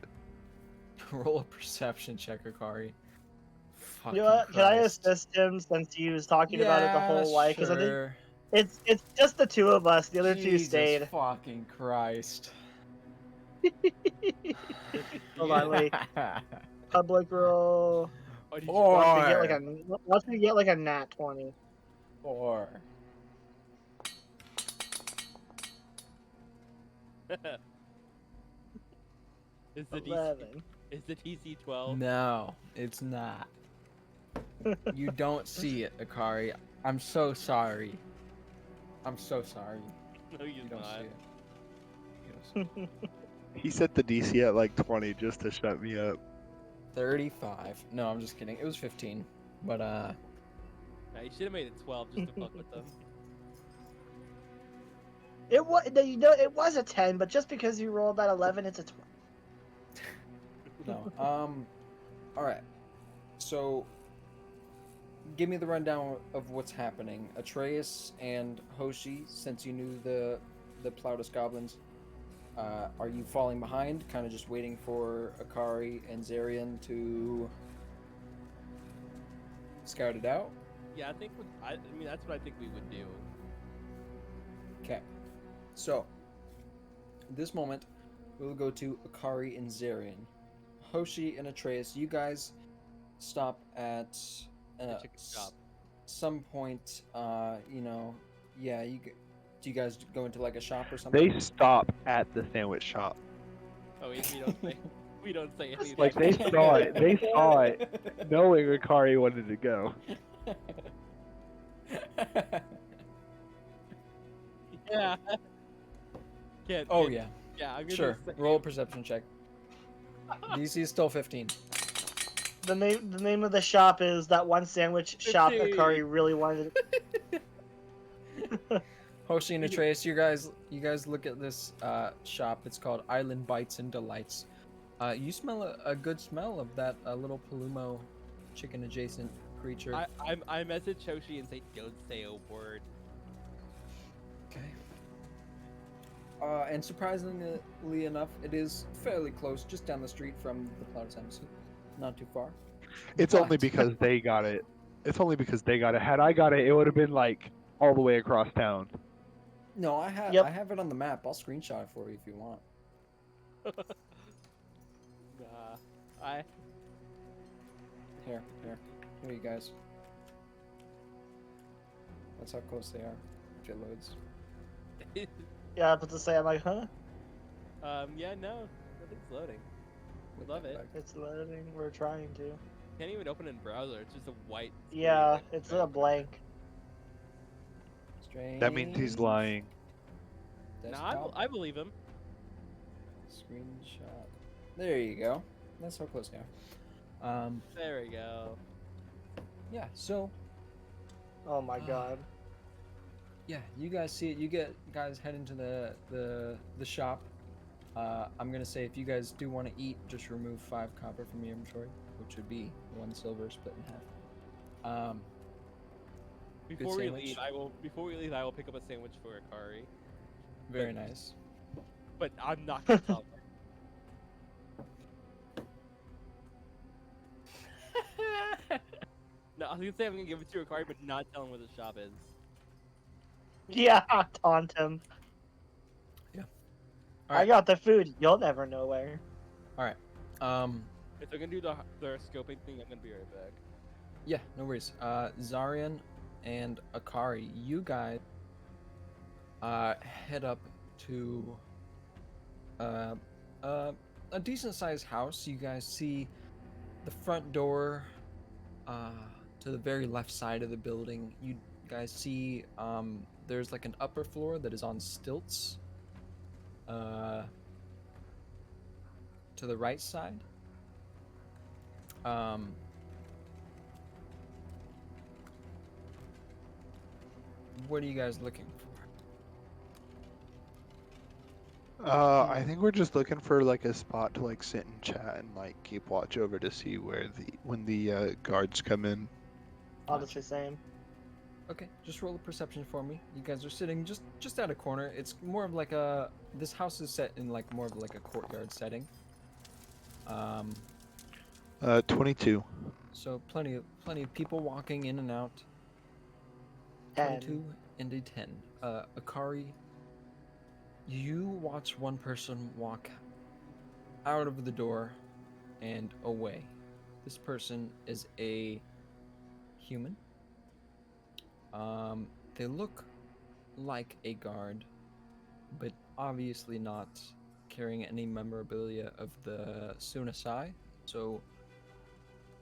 Roll a perception check, Akari. Fucking You know what? Can I Christ. assist him since he was talking about it the whole way? Because I think Sure. it's just the two of us. The other two Jesus stayed. fucking Christ. Hold on, wait. Public roll. Oh, did you- Once we get like a nat 20. 4. Is the DC 11. is the DC 12? No, it's not. You don't see it, Akari. I'm so sorry. I'm so sorry. No, You you're don't not. see it. You don't see it. He set the DC at like 20 just to shut me up. 35. No, I'm just kidding. It was 15. But Yeah, you should have made it 12 just to fuck with them. It was, it was a 10, but just because you rolled that 11, it's a 12. no. All right. So, give me the rundown of what's happening. Atreus and Hoshi, since you knew the Plautus goblins, are you falling behind? Kind of just waiting for Akari and Zarian to scout it out. Yeah, I mean that's what I think we would do. Okay. So, this moment, we'll go to Akari and Zarian. Hoshi and Atreus, you guys stop at The chicken shop. some point. Yeah. Do you guys go into like a shop or something? They stop at the sandwich shop. Oh, we don't say anything. Like they saw it. They saw it, knowing Akari wanted to go. Yeah. Oh yeah. Yeah, I'm gonna Sure. say Roll a perception check. DC is still 15. The name of the shop is that one sandwich shop Akari really wanted. Hoshi and Atreus, you guys look at this shop. It's called Island Bites and Delights. You smell a good smell of that little Palumo chicken adjacent creature. I message Hoshi and say don't say a word. Okay. And surprisingly enough, it is fairly close, just down the street from the Plautus Embassy. Not too far. It's only But- because they got it. It's only because they got it. Had I got it, it would have been like all the way across town. No, I Yep. have it on the map. I'll screenshot it for you if you want. Nah. I. Here, you guys. That's how close they are. If it loads. Yeah, I was about to say, I'm like, huh? Yeah, no. Nothing's loading. We love it. It's loading. We're trying to. Can't even open in browser. It's just a white. screen, Yeah, like, it's no a blank. Strange. That means he's lying. Nah, Desktop. I believe him. Screenshot. There you go. That's how close they are. There we go. Yeah. So, Oh my god. yeah, you guys see it. You guys head into the shop. I'm gonna say if you guys do want to eat, just remove 5 copper from your inventory, which would be 1 silver split in half. Before we sandwich. leave, I will. Before we leave, I will pick up a sandwich for Akari. Very nice. But I'm not gonna tell her. No, I was gonna say I'm gonna give it to Akari, but not tell him where the shop is. Yeah, taunt him. I Alright. got the food. You'll never know where. If they're gonna do the scoping thing, I'm gonna be right back. Yeah, no worries. Zarian and Akari, you guys head up to a decent sized house. You guys see the front door to the very left side of the building. You guys see there's like an upper floor that is on stilts. To the right side. What are you guys looking for? I think we're just looking for like a spot to like sit and chat and like keep watch over to see where when the guards come in. Honestly, same. Okay, just roll a perception for me. You guys are sitting just at a corner. It's more of like a this house is set in like more of like a courtyard setting. 22. So plenty of people walking in and out. 10. 22 and a 10. Akari, you watch one person walk out of the door and away. This person is a human. They look like a guard, but obviously not carrying any memorabilia of the Sunasai. So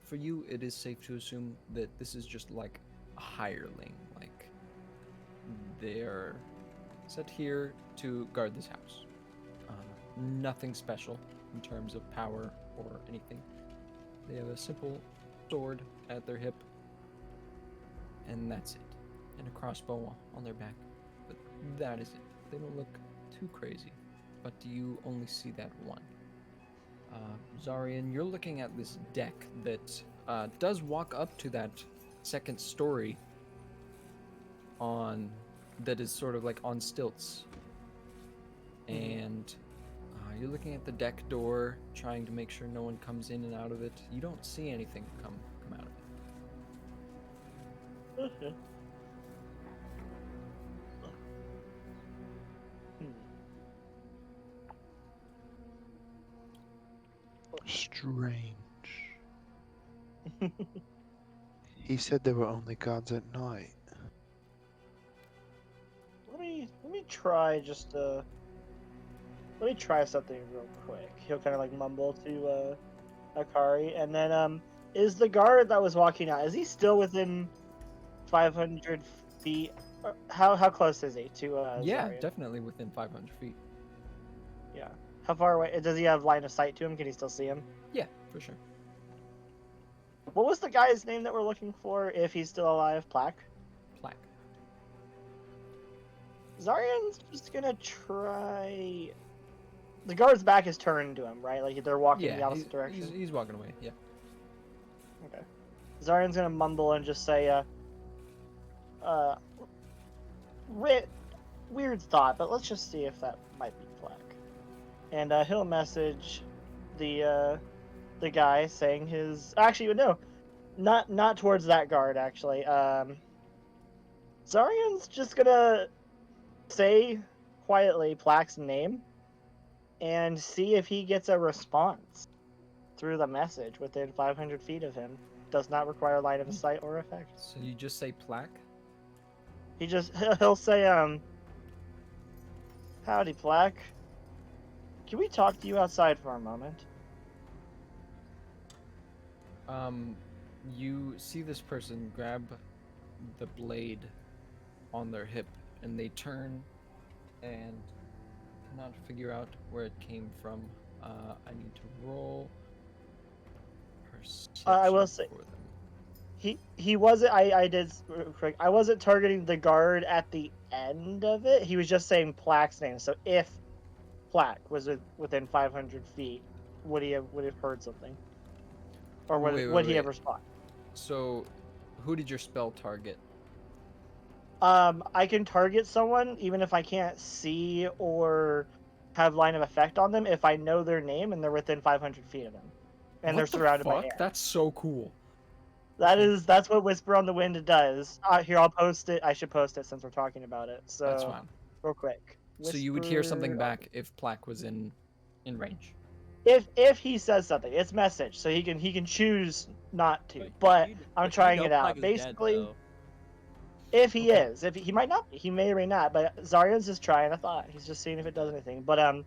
for you, it is safe to assume that this is just like a hireling. Like they're set here to guard this house. Nothing special in terms of power or anything. They have a simple sword at their hip, and that's it. And a crossbow on their back. But that is it. They don't look too crazy. But you only see that one. Zarian, you're looking at this deck that does walk up to that second story that is sort of like on stilts. And you're looking at the deck door, trying to make sure no one comes in and out of it. You don't see anything come out of it. Okay. Strange. He said there were only gods at night. Let me try just let me try something real quick. He'll kind of like mumble to Akari, and then is the guard that was walking out? Is he still within 500 feet? How close is he to? Yeah, Zarian? definitely within 500 feet. Yeah. How far away? Does he have line of sight to him? Can he still see him? Yeah, for sure. What was the guy's name that we're looking for? If he's still alive, Plaque. Plaque. Zarian's just gonna try. The guard's back is turned to him, right? Like they're walking the opposite direction. He's walking away. Yeah. Okay. Zarian's gonna mumble and just say, weird thought, but let's just see if that might be Plaque. And he'll message the guy saying his. Actually, no, not towards that guard. Actually, Zarian's just gonna say quietly Plaque's name and see if he gets a response through the message within 500 feet of him. Does not require line of sight or effect. So you just say plaque? He'll say howdy Plaque. Can we talk to you outside for a moment? You see this person grab the blade on their hip, and they turn and cannot figure out where it came from. I need to roll perception I will say- for them. He wasn't. I did correct. I wasn't targeting the guard at the end of it. He was just saying Plaque's name. So if Plaque was within 500 feet, would he have heard something, or would he have Wait. responded? So, who did your spell target? I can target someone even if I can't see or have line of effect on them if I know their name and they're within 500 feet of them, and they're What the surrounded by fuck? air. That's so cool. That's what Whisper on the Wind does. Here, I'll post it. I should post it since we're talking about it. So That's fine. real quick. So you would hear something Whisper- back if Plaque was in range. If he says something, it's message, so he can choose not to. But I'm trying it out. Basically, if he Okay. is, if he might not be, he may or may not. But Zaryan's just trying a thought. He's just seeing if it does anything. But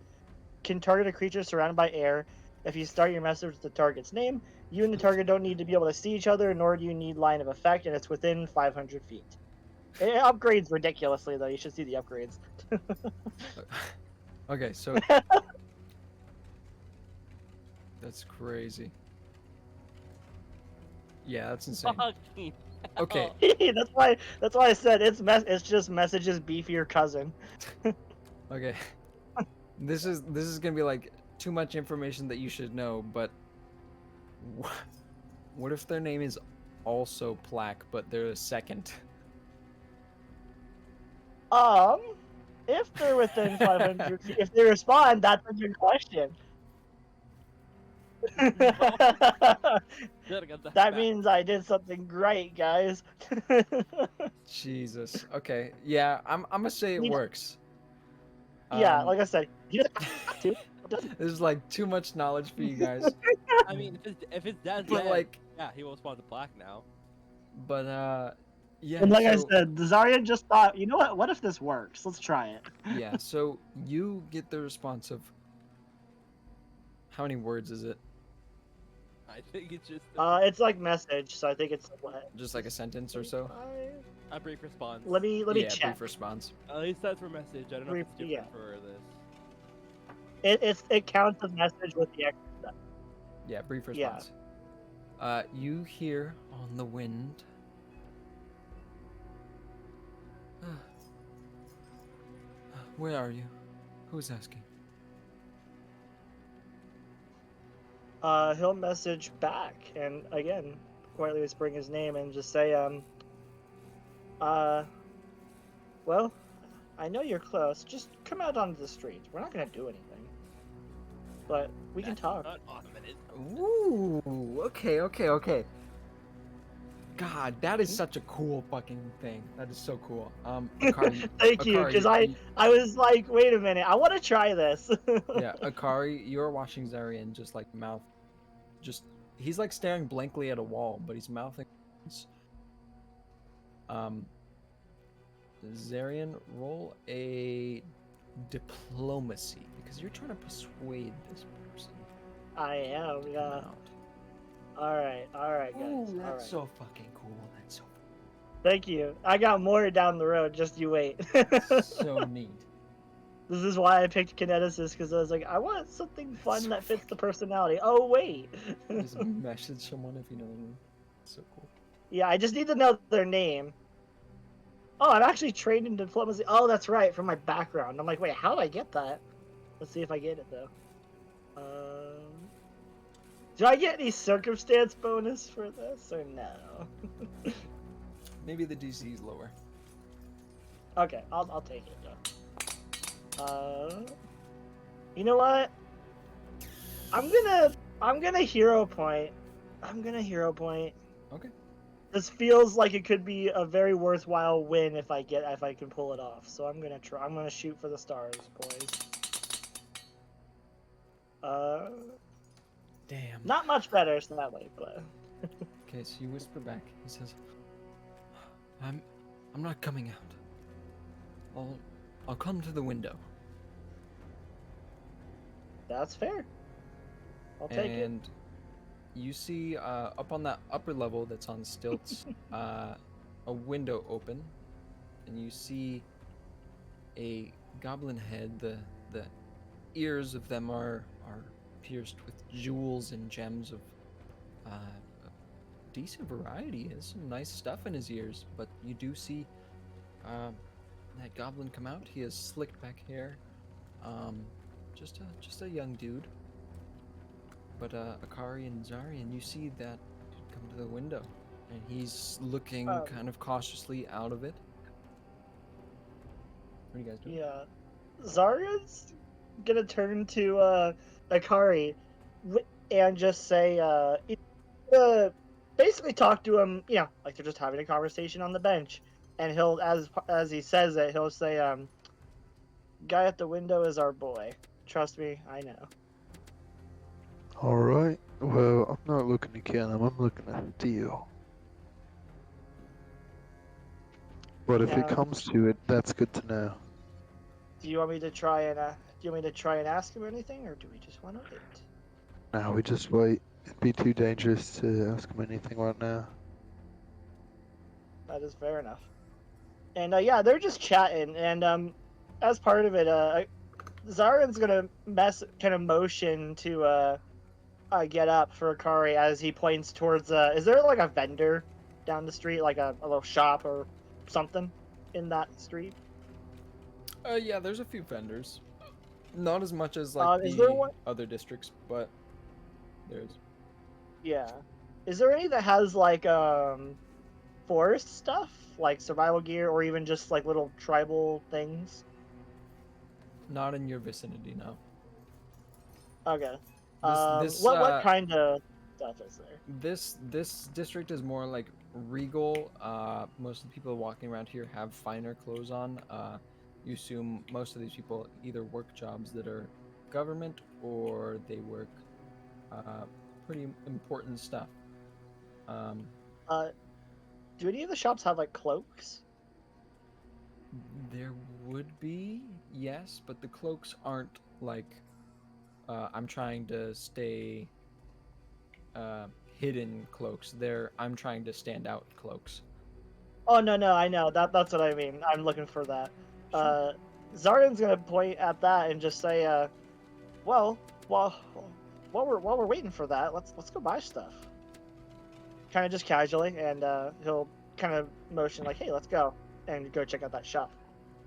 can target a creature surrounded by air. If you start your message with the target's name, you and the target don't need to be able to see each other, nor do you need line of effect, and it's within 500 feet. It upgrades ridiculously, though. You should see the upgrades. Okay, so that's crazy. Yeah, that's insane. Fucking Okay, hell. that's why I said it's just messages beefy your cousin. okay. This is gonna be like too much information that you should know, but what if their name is also Plaque, but they're a second? If they're within 500 feet, if they respond, that's a good question. Should've got That back. means I did something great, guys. Jesus. Okay. Yeah, I'm gonna say it You know- works. Yeah, Um, like I said, you don't have to. this is like too much knowledge for you guys. I mean, if his dad's But dead, like, yeah, he will respond to Black now. but yeah. And like I so- said, the Zarya just thought, you know what? What if this works? Let's try it. Yeah, so you get the response of how many words is it? I think it's just It's like message, so I think it's what? Just like a sentence or so? a brief response. Let me Yeah, check. brief response. At least that's for message. I don't know if it's Brief- different yeah. for this. It counts as message with the extra stuff. Yeah, brief Yeah. response. You hear on the wind. Where are you? Who's asking? He'll message back and again, quietly whispering his name and just say, well, I know you're close. Just come out onto the street. We're not gonna do anything, but we can That's talk. Not awesome, it is. Ooh, okay. God, that is such a cool fucking thing. That is so cool. Akari, Thank you, Akari, because I was like, wait a minute, I want to try this. yeah, Akari, you're watching Zarian just like mouth, he's like staring blankly at a wall, but he's mouthing. Zarian, roll a diplomacy because you're trying to persuade this person. I am, yeah. out. All right, guys. Ooh, all that's right. so fucking cool. That's so Thank you. I got more down the road. Just you wait. so neat. This is why I picked Kineticist, because I was like, I want something fun so that fits the personality. Oh wait. Just message someone if you know them. So cool. Yeah, I just need to know their name. Oh, I'm actually trained in diplomacy. Oh, that's right, from my background. I'm like, wait, how do I get that? Let's see if I get it though. Do I get any circumstance bonus for this or no? Maybe the DC is lower. Okay, I'll take it though. You know what? I'm gonna hero point. I'm gonna hero point. Okay. This feels like it could be a very worthwhile win if I can pull it off. So I'm gonna try. I'm gonna shoot for the stars, boys. Damn. Not much better, sadly, but Okay, so you whisper back. He says, I'm not coming out. I'll come to the window. that's fair. I'll take it. And you see up on that upper level that's on stilts, a window open, and you see a goblin head. The ears of them are pierced with jewels and gems of decent variety. There's some nice stuff in his ears, but you do see that goblin come out. He has slicked back hair. Just a young dude. But Akari and Zarian, you see that dude come to the window, and he's looking kind of cautiously out of it. What are you guys doing? Yeah, Zarya's gonna turn to Akari and just say, basically talk to him, like they're just having a conversation on the bench, and he'll, as he says it, he'll say, "Guy at the window is our boy. Trust me, I know." Alright, well, I'm not looking to kill him, I'm looking to steal. But if it Yeah. comes to it, that's good to know. Do you want me to try and ask him anything, or do we just want to wait? Now we just wait. It'd be too dangerous to ask him anything right now. That is fair enough. And yeah, they're just chatting, and as part of it, Zarin's gonna kind of motion to get up for Akari as he points towards. Is there like a vendor down the street, like a little shop or something in that street? Yeah, there's a few vendors. Not as much as like Is there the one? other districts, but there's. Yeah. Is there any that has like forest stuff, like survival gear, or even just like little tribal things? Not in your vicinity, no. Okay. This What kind of stuff is there? This district is more like regal. Most of the people walking around here have finer clothes on. You assume most of these people either work jobs that are government or they work pretty important stuff. Do any of the shops have like cloaks? There would be, yes, but the cloaks aren't like I'm trying to stay hidden cloaks. I'm trying to stand out cloaks. Oh no, I know that's what I mean. I'm looking for that. Sure. Zardan's gonna point at that and just say, well, while we're waiting for that, let's go buy stuff." Kind of just casually, and he'll kind of motion like, "Hey, let's go," and go check out that shop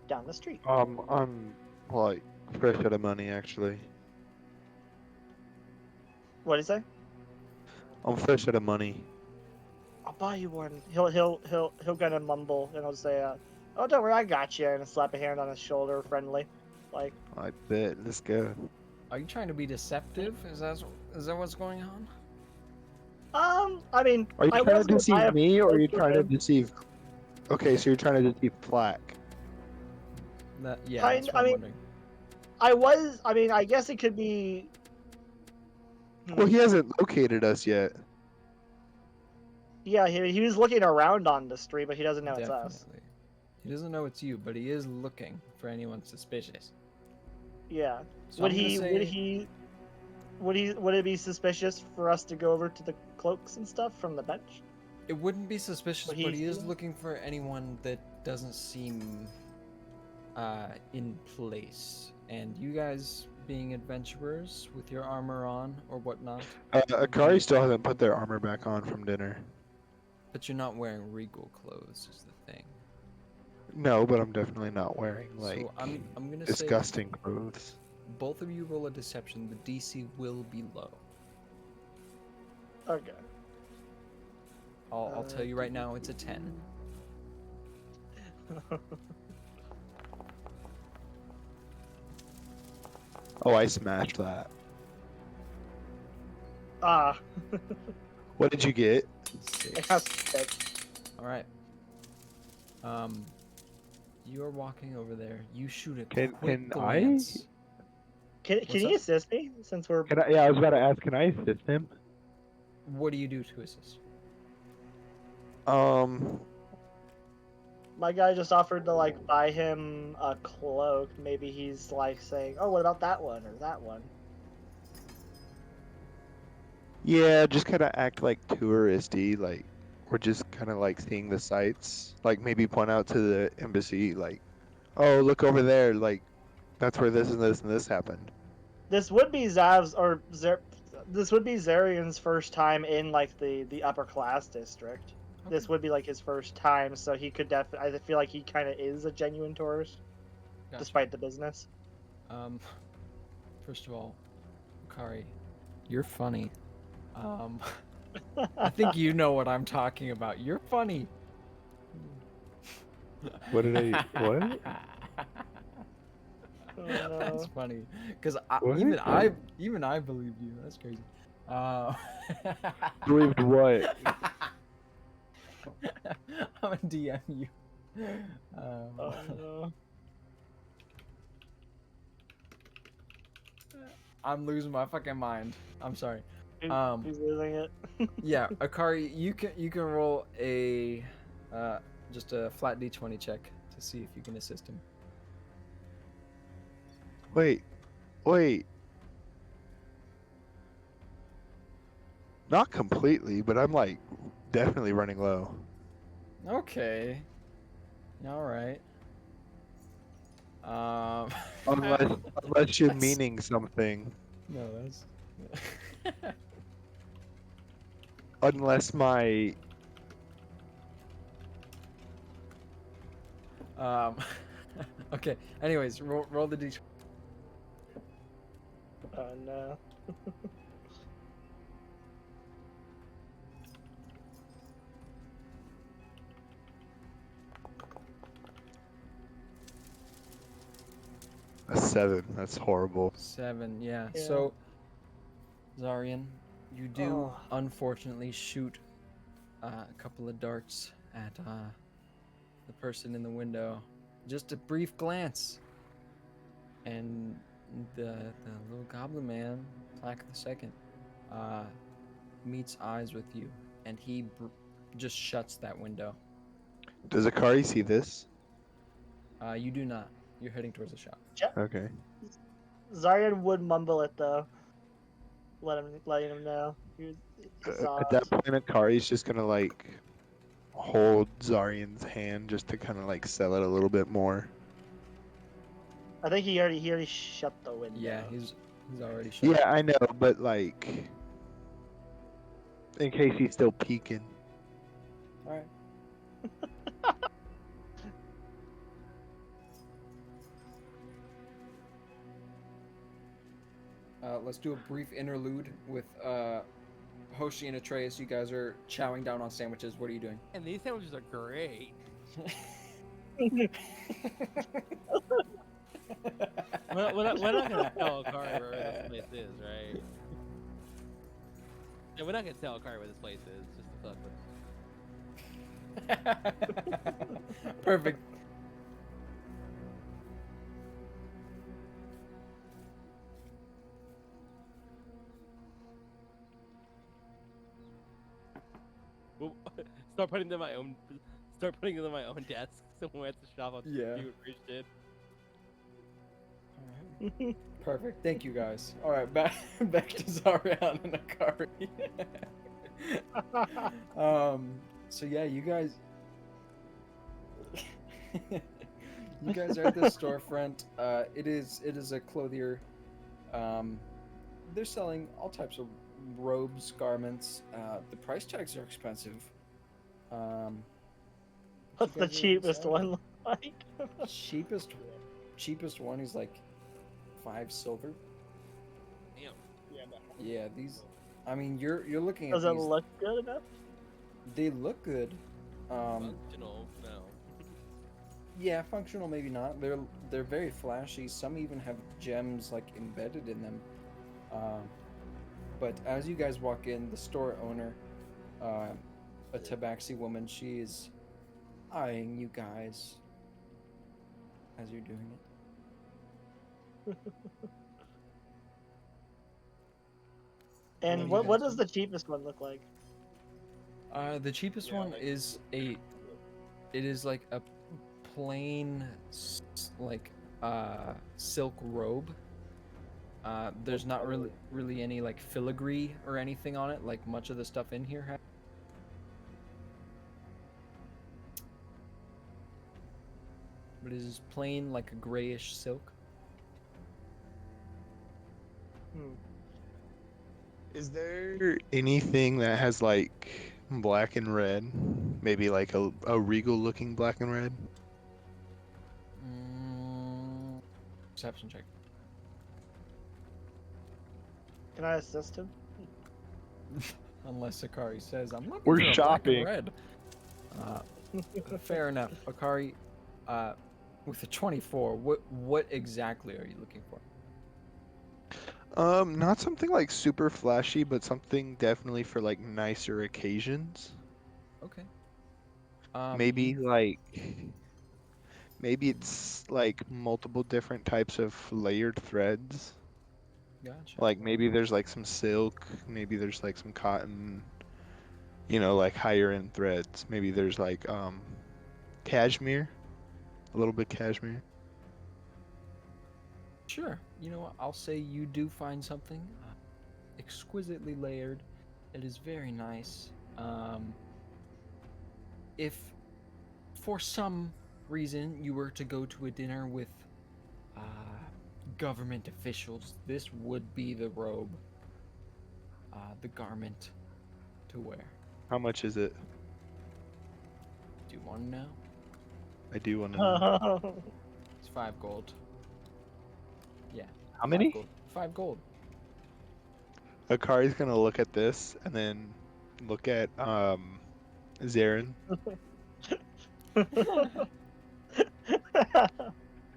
down the street. I'm like fresh out of money actually. What do you say? I'm fresh out of money. "I'll buy you one." He'll kind of mumble and he'll say, "Oh, don't worry, I got you," and slap a hand on his shoulder, friendly, like. I bet. Let's go. Are you trying to be deceptive? Is that what's going on? I mean, Are you I trying was to gonna buy deceive a me, or are you cloak for trying to him. deceive? Okay, so you're trying to deceive Flack. Yeah, Kind- that's what I I'm mean- wondering. I guess it could be. Well, he hasn't located us yet. Yeah, he was looking around on the street, but he doesn't know it's us. Definitely. He doesn't know it's you, but he is looking for anyone suspicious. Yeah. So Would I'm gonna he? say Would it be suspicious for us to go over to the cloaks and stuff from the bench? it wouldn't be suspicious, Would but he he is see him? looking for anyone that doesn't seem in place. And you guys being adventurers with your armor on or whatnot, Akari still hasn't put their armor back on from dinner. but you're not wearing regal clothes is the thing. No, but I'm definitely not wearing like So I'm gonna disgusting clothes. say both of you roll a deception. The DC will be low. Okay. I'll tell you right now, it's a 10. Oh, I smashed that. Ah, What did you get? I got 6. 6. All right. You're walking over there. You shoot a Can quick I? glance. Can What's you up? assist me since we're Can I? Yeah, I was about to ask. Can I assist him? What do you do to assist? my guy just offered to like buy him a cloak. Maybe he's like saying, "Oh, what about that one or that one?" Yeah, just kind of act like touristy, like we're just kind of like seeing the sights. Like maybe point out to the embassy, like, oh, look over there, like that's where this and this and this happened. This would be Zav's or this would be Zarian's first time in like the upper class district. This Okay. would be like his first time, so he could definitely. I feel like he kind of is a genuine tourist, Gotcha. despite the business. First of all, Kari, you're funny. I think you know what I'm talking about. You're funny. What did I? What? Oh, That's no. funny, because What? even I believe you. That's crazy. Believed what? I'm gonna DM you. Oh no. I'm losing my fucking mind. I'm sorry. He's losing it. Yeah, Akari, you can roll a just a flat d20 check to see if you can assist him. Wait. Not completely, but I'm like definitely running low. Okay. All right. Unless you're That's- meaning something. No, that's. Unless my um. Okay. Anyways, roll the d20. Oh no. a 7. That's horrible. 7. Yeah. Yeah. So, Zarian, you do Oh. unfortunately shoot a couple of darts at the person in the window. Just a brief glance, and the little goblin man, Plaque the Second, meets eyes with you, and he just shuts that window. Does Akari see this? You do not. You're heading towards the shop. Okay. Zarian would mumble it though. Letting him know. He saw At it. that point, Akari's just gonna like hold Zarian's hand just to kind of like sell it a little bit more. I think he already shut the window. Yeah, he's already shut. Yeah, I know, but like in case he's still peeking. All right. Let's do a brief interlude with Hoshi and Atreus. You guys are chowing down on sandwiches. What are you doing? And these sandwiches are great. We're not gonna tell Akari where this place is, right? Yeah, we're not gonna tell Akari where this place is, just to fuck with. Perfect. Well, start putting them in my own desk somewhere at the shop. Yeah. You appreciate. Alright. Perfect. Thank you guys. All right, back to Zarian and Akari. So yeah, you guys you guys are at the storefront. It is a clothier. They're selling all types of robes, garments. The price tags are expensive. What's the cheapest one look like? cheapest one is like 5 silver. Damn. Yeah, these. I mean, you're looking at Does it these. look good enough? They look good. Functional, no. Yeah, functional maybe not. They're very flashy. Some even have gems like embedded in them. Um, but as you guys walk in, the store owner, uh, a tabaxi woman, she is eyeing you guys as you're doing it. And do you what guys does do? the cheapest one look like? The cheapest one is it is like a plain like silk robe. There's not really any like filigree or anything on it like much of the stuff in here has. But it is plain like a grayish silk. Hmm. Is there anything that has like black and red? Maybe like a regal looking black and red? Perception check. Can I assist him? Unless Akari says, I'm looking We're for a shopping. black and red. Fair enough. Akari, with a 24, what exactly are you looking for? Not something like super flashy, but something definitely for like nicer occasions. Okay. Maybe like maybe it's like multiple different types of layered threads. Gotcha. Like maybe there's like some silk, maybe there's like some cotton, like higher end threads. Maybe there's like cashmere, a little bit cashmere. Sure. You know what? I'll say you do find something exquisitely layered. It is very nice. If for some reason you were to go to a dinner with uh, government officials, this would be the robe, the garment to wear. How much is it? Do you want to know? I do want to know. It's 5 gold. Yeah. How 5 many? gold. 5 gold. Akari's gonna look at this and then look at Zarin.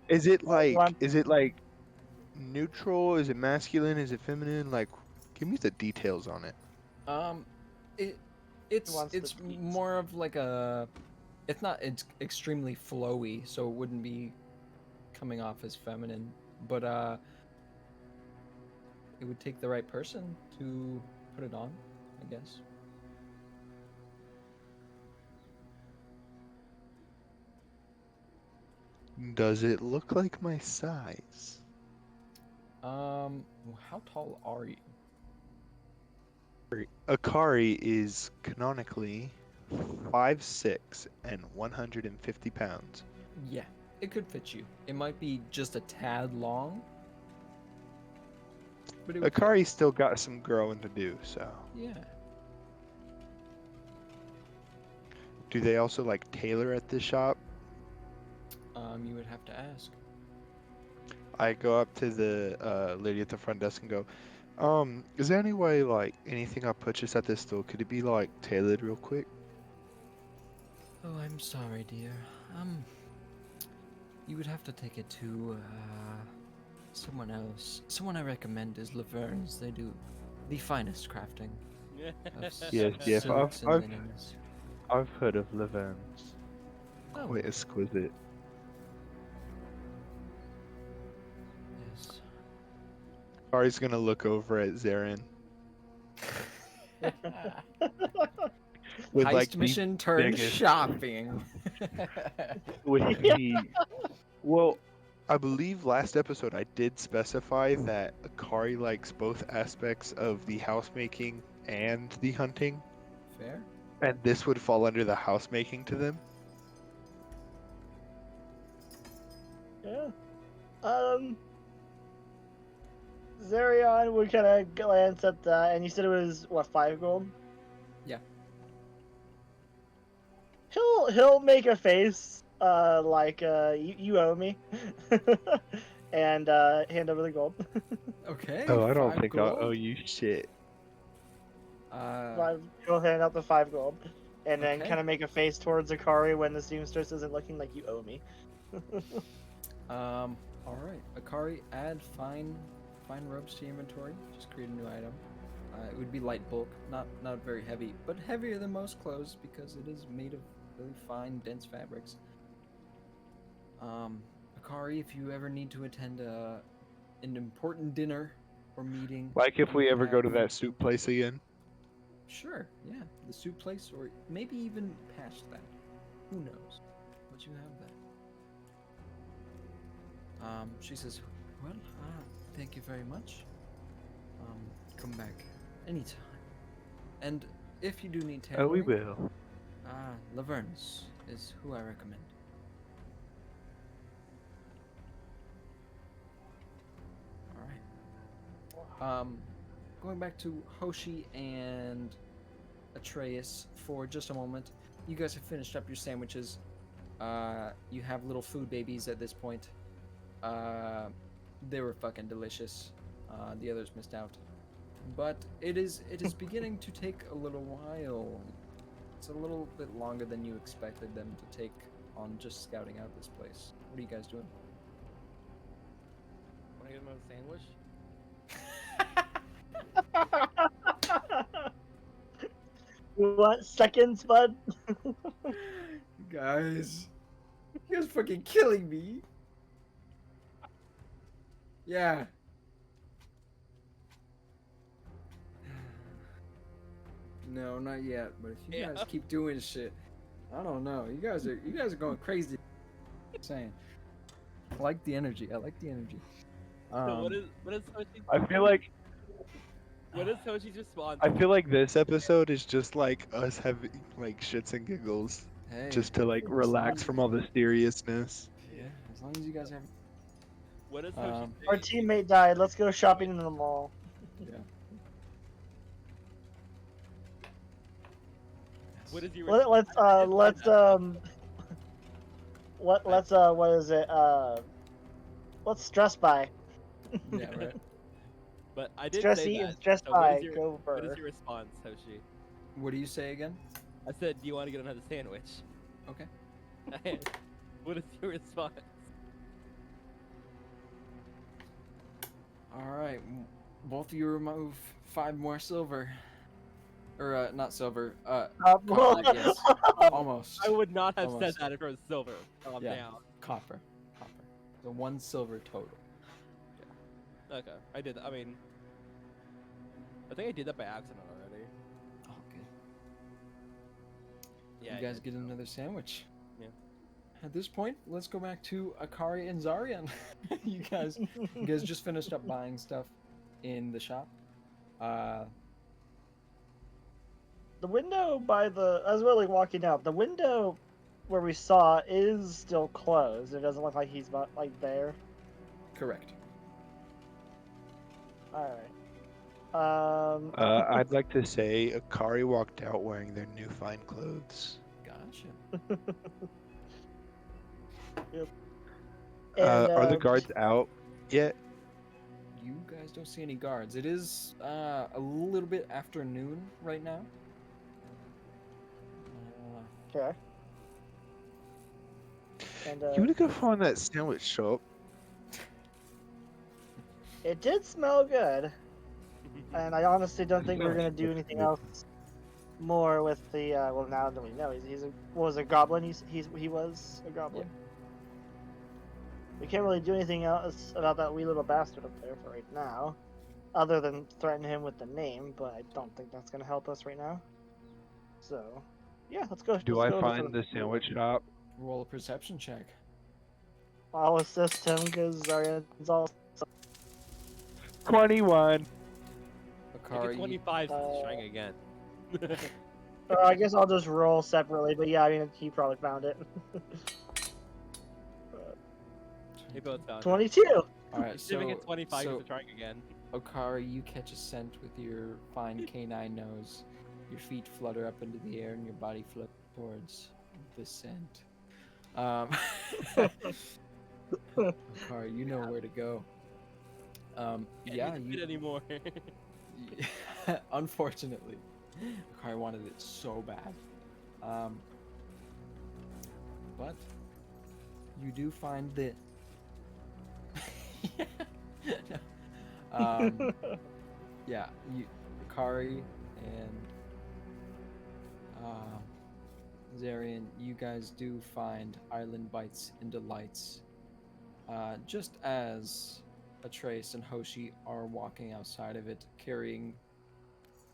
Is it like neutral? Is it masculine? Is it feminine? Like, give me the details on it. Um, it it's wants the it's deets. more of like a. It's extremely flowy, so it wouldn't be coming off as feminine, but it would take the right person to put it on, I guess. Does it look like my size? How tall are you? Akari is canonically 5'6" and 150 pounds. Yeah, it could fit you. It might be just a tad long, but it would fit. Akari's still got some growing to do, so. Yeah. Do they also like tailor at this shop? You would have to ask. I go up to the lady at the front desk and go, is there any way, like, anything I purchase at this store, could it be, like, tailored real quick? Oh, I'm sorry, dear. You would have to take it to someone else. Someone I recommend is Laverne's. They do the finest crafting. Of Yes, silks and linens. I've heard of Laverne's. Oh, Quite exquisite. yes. Akari's gonna look over at Zarin. With Heist like the mission turned biggest- shopping. with Yeah. the well, I believe last episode I did specify that Akari likes both aspects of the housemaking and the hunting, Fair. and this would fall under the housemaking to them. Yeah. Zarion would kind of glance at that, and you said it was what, 5 gold? Yeah. He'll make a face, like you owe me, and hand over the gold. Okay. Oh, I don't 5 think gold. I owe you shit. He'll hand out the 5 gold, and then Okay. kind of make a face towards Akari when the seamstress isn't looking like you owe me. All right, Akari, add fine rubs to your inventory. Just create a new item. It would be light bulk, not very heavy, but heavier than most clothes because it is made of really fine, dense fabrics. Akari, if you ever need to attend an important dinner or meeting, Like if you we can ever go to have- that soup place again. Sure, yeah, the soup place, or maybe even past that. Who knows? But you have that. She says, well, thank you very much. Come back anytime. And if you do need tailoring, Oh, we will. Laverne's is who I recommend. All right. Going back to Hoshi and Atreus for just a moment. You guys have finished up your sandwiches. You have little food babies at this point. They were fucking delicious. The others missed out. But it is beginning to take a little while. It's a little bit longer than you expected them to take on just scouting out this place. What are you guys doing? Want to get another sandwich? What seconds, bud? You guys fucking killing me. Yeah. No, not yet. But if you guys keep doing shit, I don't know. You guys are going crazy. Saying. I like the energy. So what is Hoshi's, I feel like what is Hoshi's response? I feel like this episode is just like us having like shits and giggles, Hey, just to like relax from all the seriousness. yeah, as long as you guys have What is Hoshi Um, Our teammate died. Let's go shopping in the mall. yeah. What is your Let's what is it? Let's stress buy. Yeah, right. But I did Stress say eat that. and stress so buy. what Go is for. your response, Hoshi? What do you say again? I said, do you want to get another sandwich? Okay. What is your response? All right. Both of you remove 5 more silver. Or not silver. Well, I guess. Almost. I would not have said Almost. that if it was silver. Calm Yeah. down. Copper. So 1 silver total. Okay, I did. I mean, I think I did that by accident already. Okay. Yeah. You guys get another sandwich. Yeah. At this point, let's go back to Akari and Zarian. you guys just finished up buying stuff in the shop. the window by the as we're like walking out, the window where we saw is still closed. It doesn't look like he's like there. Correct. All right. I'd like to say Akari walked out wearing their new fine clothes. Gotcha. Are the guards out yet? You guys don't see any guards. It is a little bit after noon right now. Okay. And You wanna go find that sandwich shop? it did smell good. And I honestly don't think we're gonna do anything else more with the. Well, now that we know he's a was a goblin. He was a goblin. We can't really do anything else about that wee little bastard up there for right now, other than threaten him with the name. But I don't think that's gonna help us right now. So, yeah, let's go. Do let's I go find the sandwich shop? Roll a perception check. I'll assist him because Zaryan's all. 21. Make it Akari, 25 since he's trying again. Or I guess I'll just roll separately. But yeah, I mean he probably found it. They both found it. 22. all right. He's giving So, it 25 so because they're trying again. Okari, you catch a scent with your fine canine nose. Your feet flutter up into the air and your body floats towards the scent. Okari, you know where to go. Yeah, Can't use it anymore. Unfortunately, Okari wanted it so bad. But you do find that. um, yeah, Kari and Zarian, you guys do find Island Bites and Delights. Just as Atreus and Hoshi are walking outside of it, carrying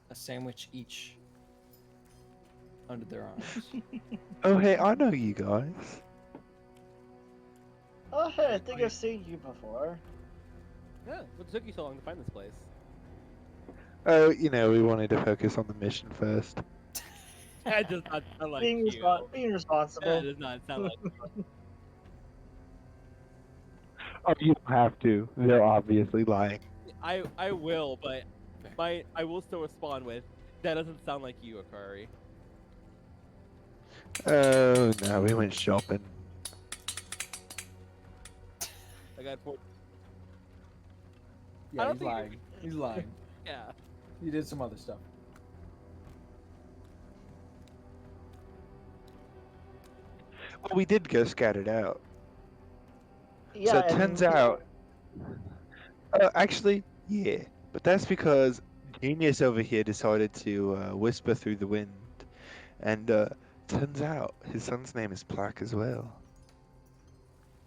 a sandwich each under their arms. Oh, hey, I know you guys. Oh, hey, I think I've seen you before. Yeah, what took you so long to find this place? Oh, we wanted to focus on the mission first. That does not sound like Being, you. being That responsible. does not sound like Oh, you don't have to. They're obviously lying. I will, but I will still respond with that doesn't sound like you, Akari. Oh, no, we went shopping. I got four. I Yeah, don't he's think you- lying. He's lying. Yeah. He did some other stuff. Well, we did go scattered out. Yeah, So it and turns out, actually, yeah. But that's because Genius over here decided to whisper through the wind. And turns out his son's name is Plaque as well.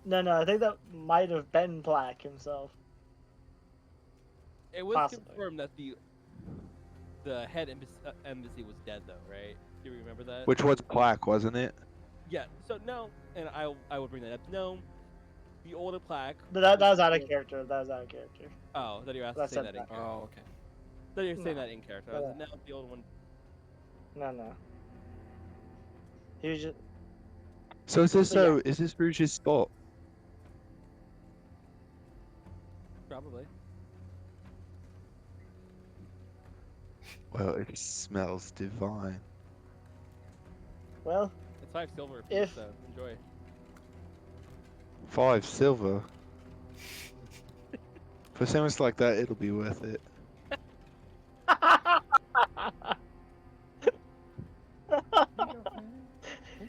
no, I think that might have been Black himself. It was Possibly. confirmed that the head embassy was dead, though, right? Do you remember that? Which was Plaque, wasn't it? Yeah. So no, and I will bring that up. No, the older plaque. But that was out of killed- character. That was out of character. Oh, that you were asked That's to say it, that in that. character. Oh, okay. That you're saying No. that in character. I was like, no, the old one. No. He was just. So is this But yeah. is this Rouge's spot? Probably. Well, it smells divine. Well, It's 5 silver. apiece, If- so enjoy. 5 silver. For sandwich like that, it'll be worth it.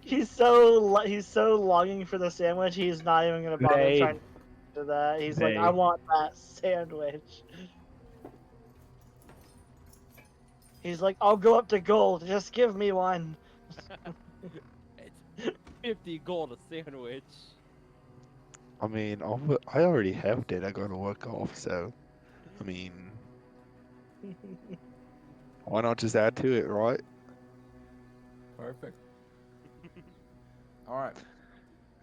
he's so longing for the sandwich. He's not even gonna bother They- trying to do that. He's like, I they- want that sandwich. He's like, I'll go up to gold. Just give me one. It's 50 gold a sandwich. I mean, I already have it. I gotta work off, so I mean, why not just add to it, right? Perfect. All right.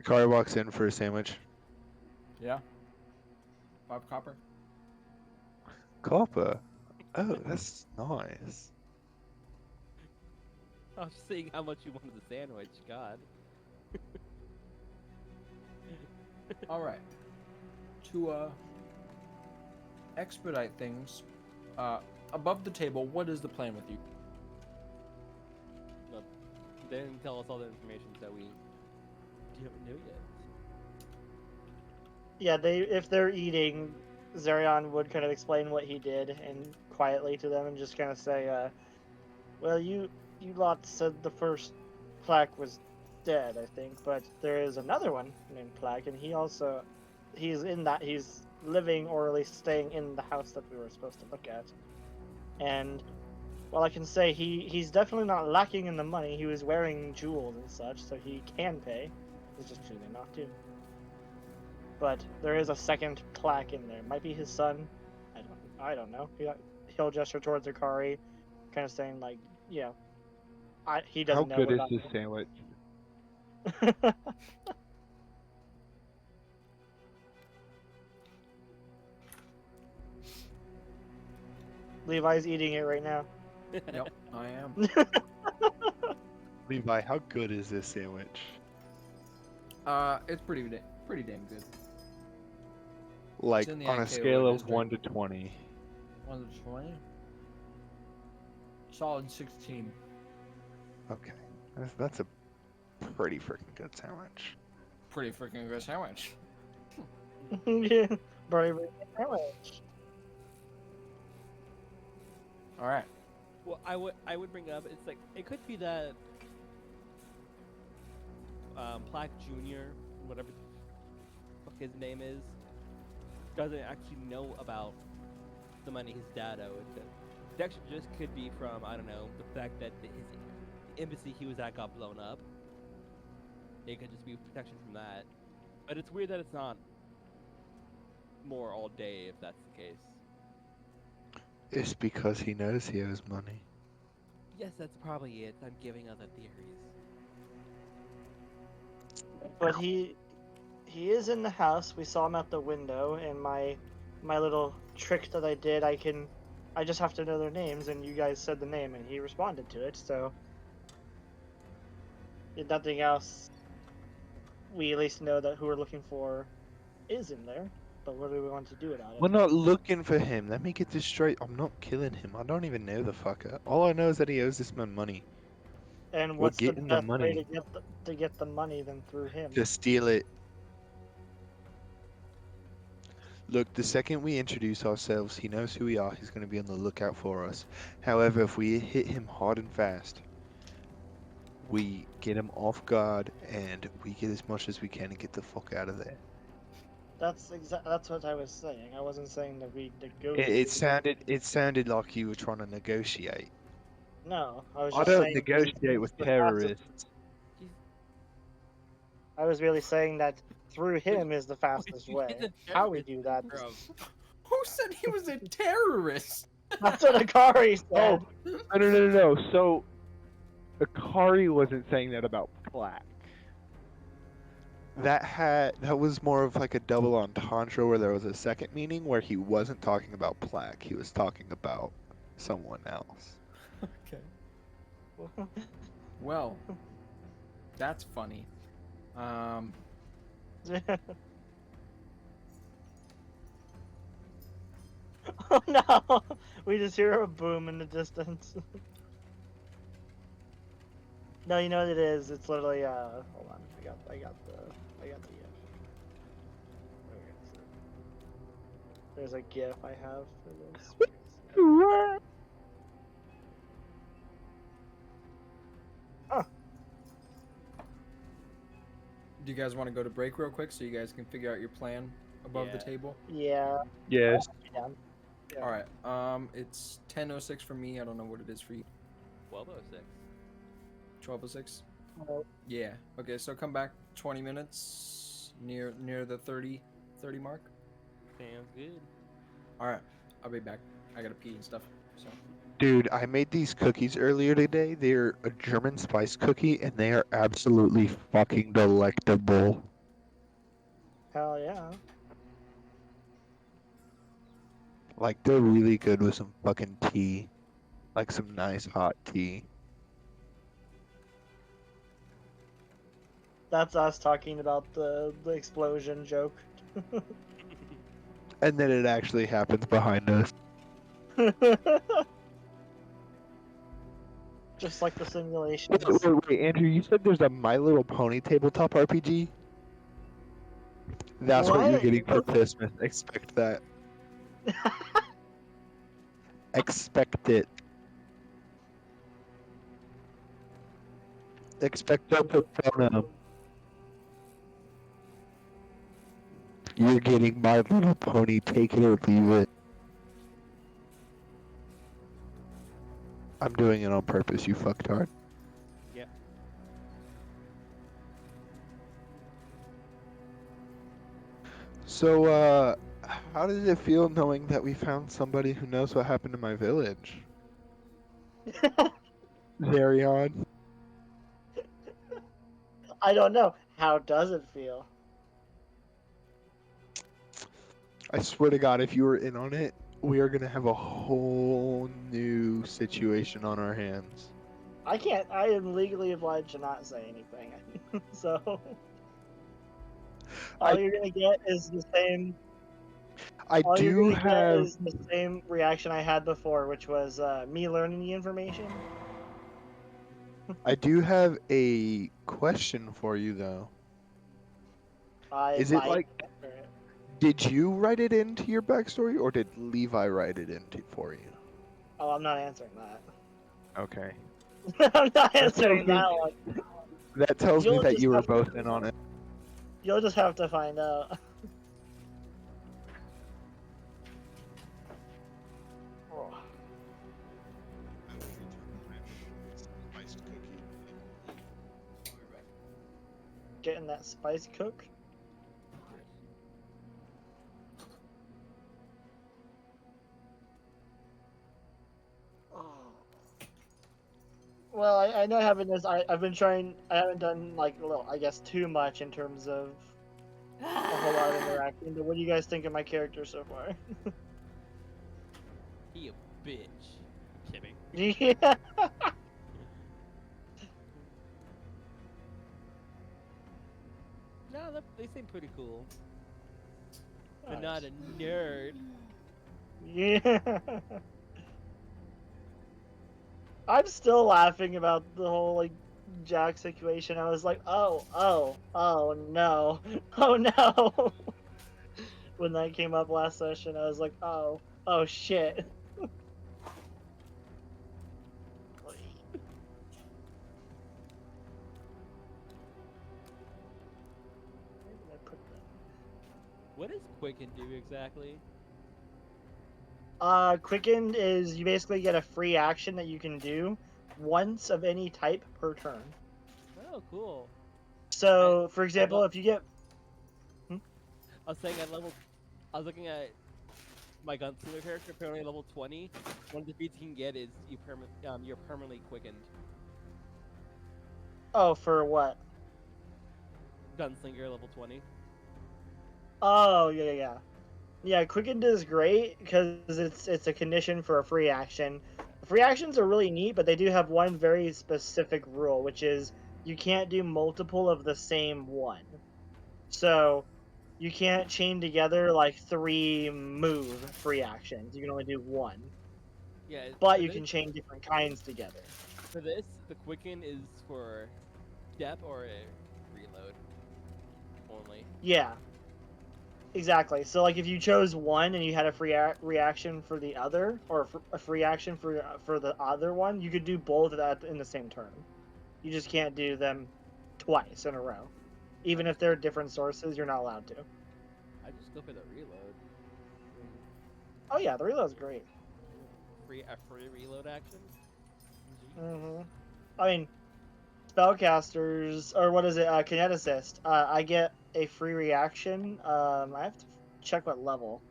Akari walks in for a sandwich. Yeah. 5 copper. Copper. Oh, that's nice. I was just seeing how much you wanted the sandwich. God. All right. To expedite things, above the table, what is the plan with you? They didn't tell us all the information, so we haven't knew yet. Yeah, if they're eating, Zarion would kind of explain what he did and quietly to them and just kind of say, well, you lot said the first plaque was dead, I think, but there is another one named Plaque, and he's living or at least staying in the house that we were supposed to look at. And while I can say he's definitely not lacking in the money, he was wearing jewels and such, so he can pay. He's just choosing not to. But there is a second plaque in there. Might be his son. I don't know. He'll gesture towards Akari, kind of saying like, yeah, he How doesn't know. good We're is not- this sandwich? Levi's eating it right now. Yep, I am. Levi, how good is this sandwich? It's pretty damn good. Like in the on a IKO scale of district. 1 to 20. 1 to 20. Solid 16. Okay, that's a pretty freaking good sandwich. Pretty freaking good sandwich. Yeah, bravery sandwich. All right. Well, I would bring up. It's like it could be that Plaque Junior, whatever his name is, doesn't actually know about the money his dad owed. The protection just could be from, I don't know, the fact that the embassy he was at got blown up. It could just be protection from that. But it's weird that it's not more all day if that's the case. It's because he knows he owes money. Yes, that's probably it. I'm giving other theories. But he is in the house. We saw him at the window, and my little trick that I did, I just have to know their names, and you guys said the name, and he responded to it. So, if nothing else, we at least know that who we're looking for is in there. But what do we want to do about it? We're not looking for him. Let me get this straight. I'm not killing him. I don't even know the fucker. All I know is that he owes this man money. And We're what's the getting the best way money. to get the money than through him? To steal it. Look, the second we introduce ourselves, he knows who we are. He's going to be on the lookout for us. However, if we hit him hard and fast, we get him off guard and we get as much as we can and get the fuck out of there. That's what I was saying. I wasn't saying that we negotiate. It sounded like you were trying to negotiate. No, I was I just don't saying negotiate with the fastest- terrorists. I was really saying that through him is the fastest He's way. a How we terrorist, do that? bro. Who said he was a terrorist? That's what Akari said. Oh, no. So, Akari wasn't saying that about plaque. That was more of like a double entendre where there was a second meaning where he wasn't talking about plaque. He was talking about someone else. Okay. Well, that's funny. Oh no! We just hear a boom in the distance. No, you know what it is? It's literally hold on. I got the where is it? There's a GIF I have for this. Do you guys want to go to break real quick so you guys can figure out your plan above the Yeah. table? Yeah. Yes. Yeah. Yeah. All right. It's 10:06 for me. I don't know what it is for you. 1206. 12:06. Oh, Yeah. Okay. So come back 20 minutes near the 30 mark. Sounds good. All right. I'll be back. I gotta pee and stuff. So. Dude, I made these cookies earlier today. They're a German spice cookie, and they are absolutely fucking delectable. hell yeah. Like, they're really good with some fucking tea. Like some nice hot tea. That's us talking about the explosion joke. And then it actually happens behind us. Just like the simulation. Wait, Andrew, you said there's a My Little Pony tabletop RPG? That's what you're What? getting for Christmas. Expect that. Expect it. Expecto Patronum. You're getting My Little Pony, take it or leave it. I'm doing it on purpose, you fucktard. Yep. So, how does it feel knowing that we found somebody who knows what happened to my village? Zarion? I don't know. How does it feel? I swear to God, if you were in on it, we are gonna have a whole new situation on our hands. I can't. I am legally obliged to not say anything. So all you're gonna get is the same. I All you're do gonna get have. is the same reaction I had before, which was me learning the information. I do have a question for you though. I Is it might like, answer it. did you write it into your backstory, or did Levi write it into for you? Oh, I'm not answering that. Okay. I'm not That answering tells that me- one. That tells me You'll that just you were have to- both in on it. You'll just have to find out. getting that spice cook. Well, I know having this. I've been trying. I haven't done like I guess too much in terms of a whole lot of interacting. But what do you guys think of my character so far? He a bitch. Kidding. Yeah. No, they seem pretty cool. But not Nice. a nerd. Yeah. I'm still laughing about the whole like Jack situation. I was like, oh no, oh no. When that came up last session, I was like, oh shit. Where did I put that? What does Quicken do exactly? Quickened is you basically get a free action that you can do once of any type per turn. Oh, cool. So, for I example, love- if you get I was saying at level. I was looking at my gunslinger character. Apparently, at level 20, one of the feats you can get is you're permanently quickened. oh, for what? Gunslinger level 20. Oh, yeah. Yeah, quickened is great because it's a condition for a free action. Free actions are really neat, but they do have one very specific rule, which is you can't do multiple of the same one. So you can't chain together like 3 move free actions. You can only do one. Yeah, But for you this, can chain different kinds together. for this, the quicken is for step or a reload only. Yeah, exactly. So like if you chose one and you had a free reaction for the other, or a free action for the other one, you could do both of that in the same turn. You just can't do them twice in a row. Even if they're different sources, you're not allowed to. I just go for the reload. Oh yeah, the reload's great. A free reload action. Mm-hmm. I mean, spellcasters, or what is it? Kineticist. I get a free reaction. I have to check what level,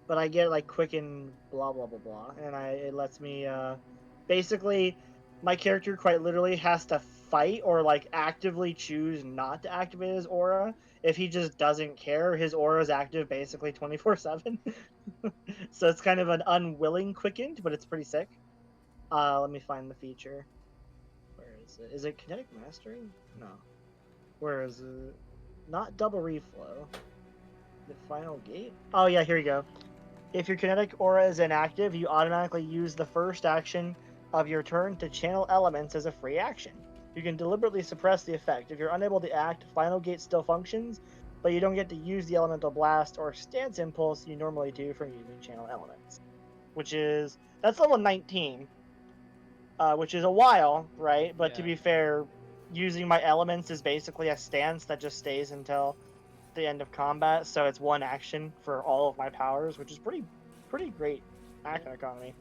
but I get like quicken blah blah blah blah, and it lets me basically my character quite literally has to fight or like actively choose not to activate his aura. If he just doesn't care, his aura is active basically 24/7. So it's kind of an unwilling quickened, but it's pretty sick. Let me find the feature. Where is it? Is it kinetic mastery? No. Where is it? Not double reflow. The final gate? Oh yeah, here you go. If your kinetic aura is inactive, you automatically use the first action of your turn to channel elements as a free action. You can deliberately suppress the effect. If you're unable to act, Final Gate still functions, but you don't get to use the elemental blast or stance impulse you normally do from using channel elements. That's level 19, which is a while, right? But to Yeah. be fair, using my elements is basically a stance that just stays until the end of combat, so it's one action for all of my powers, which is pretty great action economy.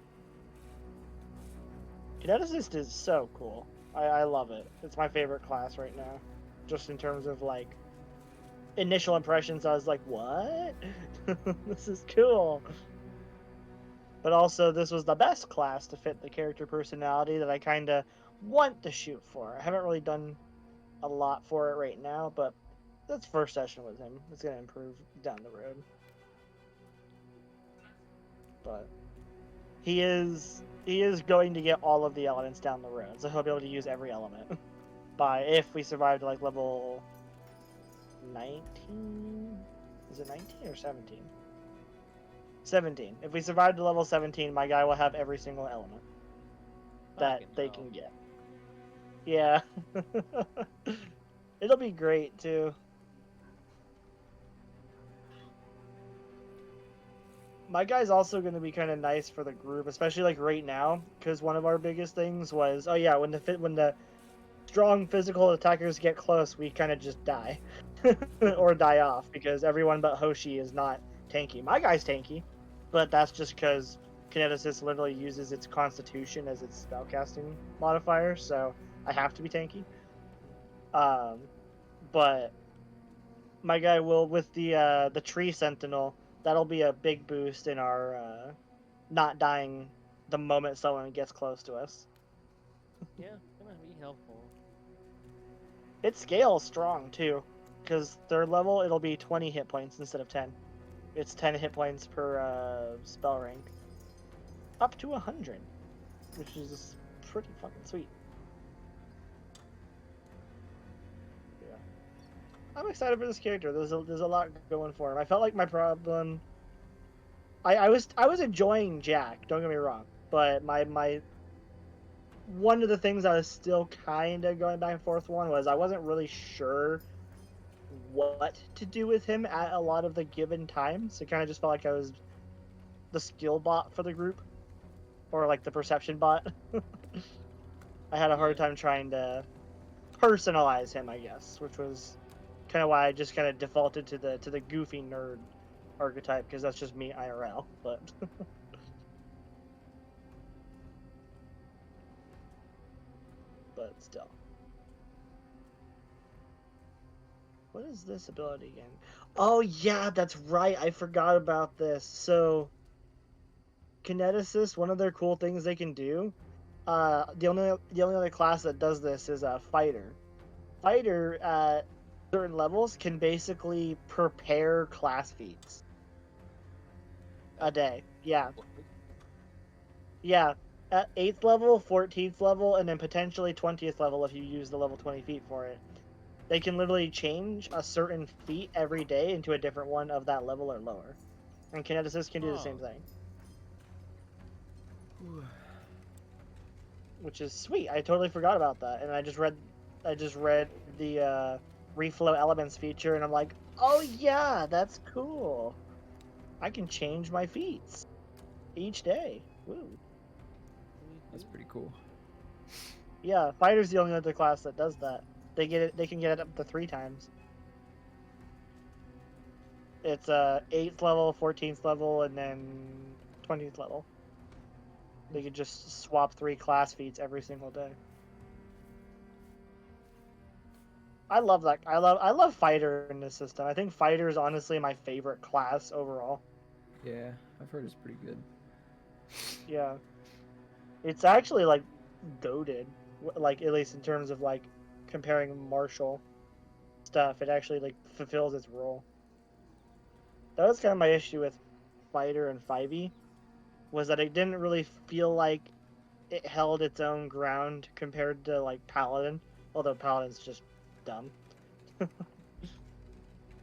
Kineticist is so cool. I love it. It's my favorite class right now. Just in terms of like initial impressions, I was like, what? This is cool. But also, this was the best class to fit the character personality that I kind of want to shoot for. I haven't really done a lot for it right now, but that's first session with him. It's gonna improve down the road. But he is going to get all of the elements down the road, so he'll be able to use every element by if we survive to like level 19. Is it 19 or 17? 17. If we survive to level 17, my guy will have every single element that Fucking they hell. can get. Yeah. It'll be great too. My guy's also going to be kind of nice for the group, especially like right now, because one of our biggest things was, oh yeah, when the strong physical attackers get close, we kind of just die or die off because everyone but Hoshi is not tanky. My guy's tanky, but that's just because Kineticist literally uses its Constitution as its spellcasting modifier, so I have to be tanky. but my guy will with the tree sentinel. That'll be a big boost in our not dying the moment someone gets close to us. Yeah, that might be helpful. It scales strong too, because third level it'll be 20 hit points instead of 10. It's 10 hit points per spell rank, up to 100, which is pretty fucking sweet. Yeah, I'm excited for this character. There's a lot going for him. I felt like my problem. I was enjoying Jack. Don't get me wrong, but my one of the things I was still kind of going back and forth on was I wasn't really sure what to do with him at a lot of the given times. It kind of just felt like I was the skill bot for the group, or like the perception bot. I had a hard Yeah. time trying to personalize him, I guess, which was kind of why I just kind of defaulted to the goofy nerd archetype, because that's just me IRL. But but still. What is this ability again? Oh yeah, that's right. I forgot about this. So Kineticists, one of their cool things they can do. The only other class that does this is a fighter. Fighter at certain levels can basically prepare class feats a day. Yeah, yeah. At 8th level, 14th level, and then potentially 20th level if you use the level 20 feat for it. They can literally change a certain feat every day into a different one of that level or lower. And kineticists can do the same Oh. thing, which is sweet. I totally forgot about that, and I just read the reflow elements feature, and I'm like, oh yeah, that's cool. I can change my feats each day. Woo. That's pretty cool. Yeah, fighter's the only other class that does that. They get it. They can get it up to 3 times. It's 8th level, 14th level, and then 20th level. They could just swap 3 class feats every single day. I love that. I love fighter in this system. I think fighter is honestly my favorite class overall. Yeah, I've heard it's pretty good. Yeah, it's actually like goated. Like at least in terms of like comparing martial stuff, it actually like fulfills its role. That was kind of my issue with fighter and 5e, was that it didn't really feel like it held its own ground compared to like paladin, although paladin's just dumb.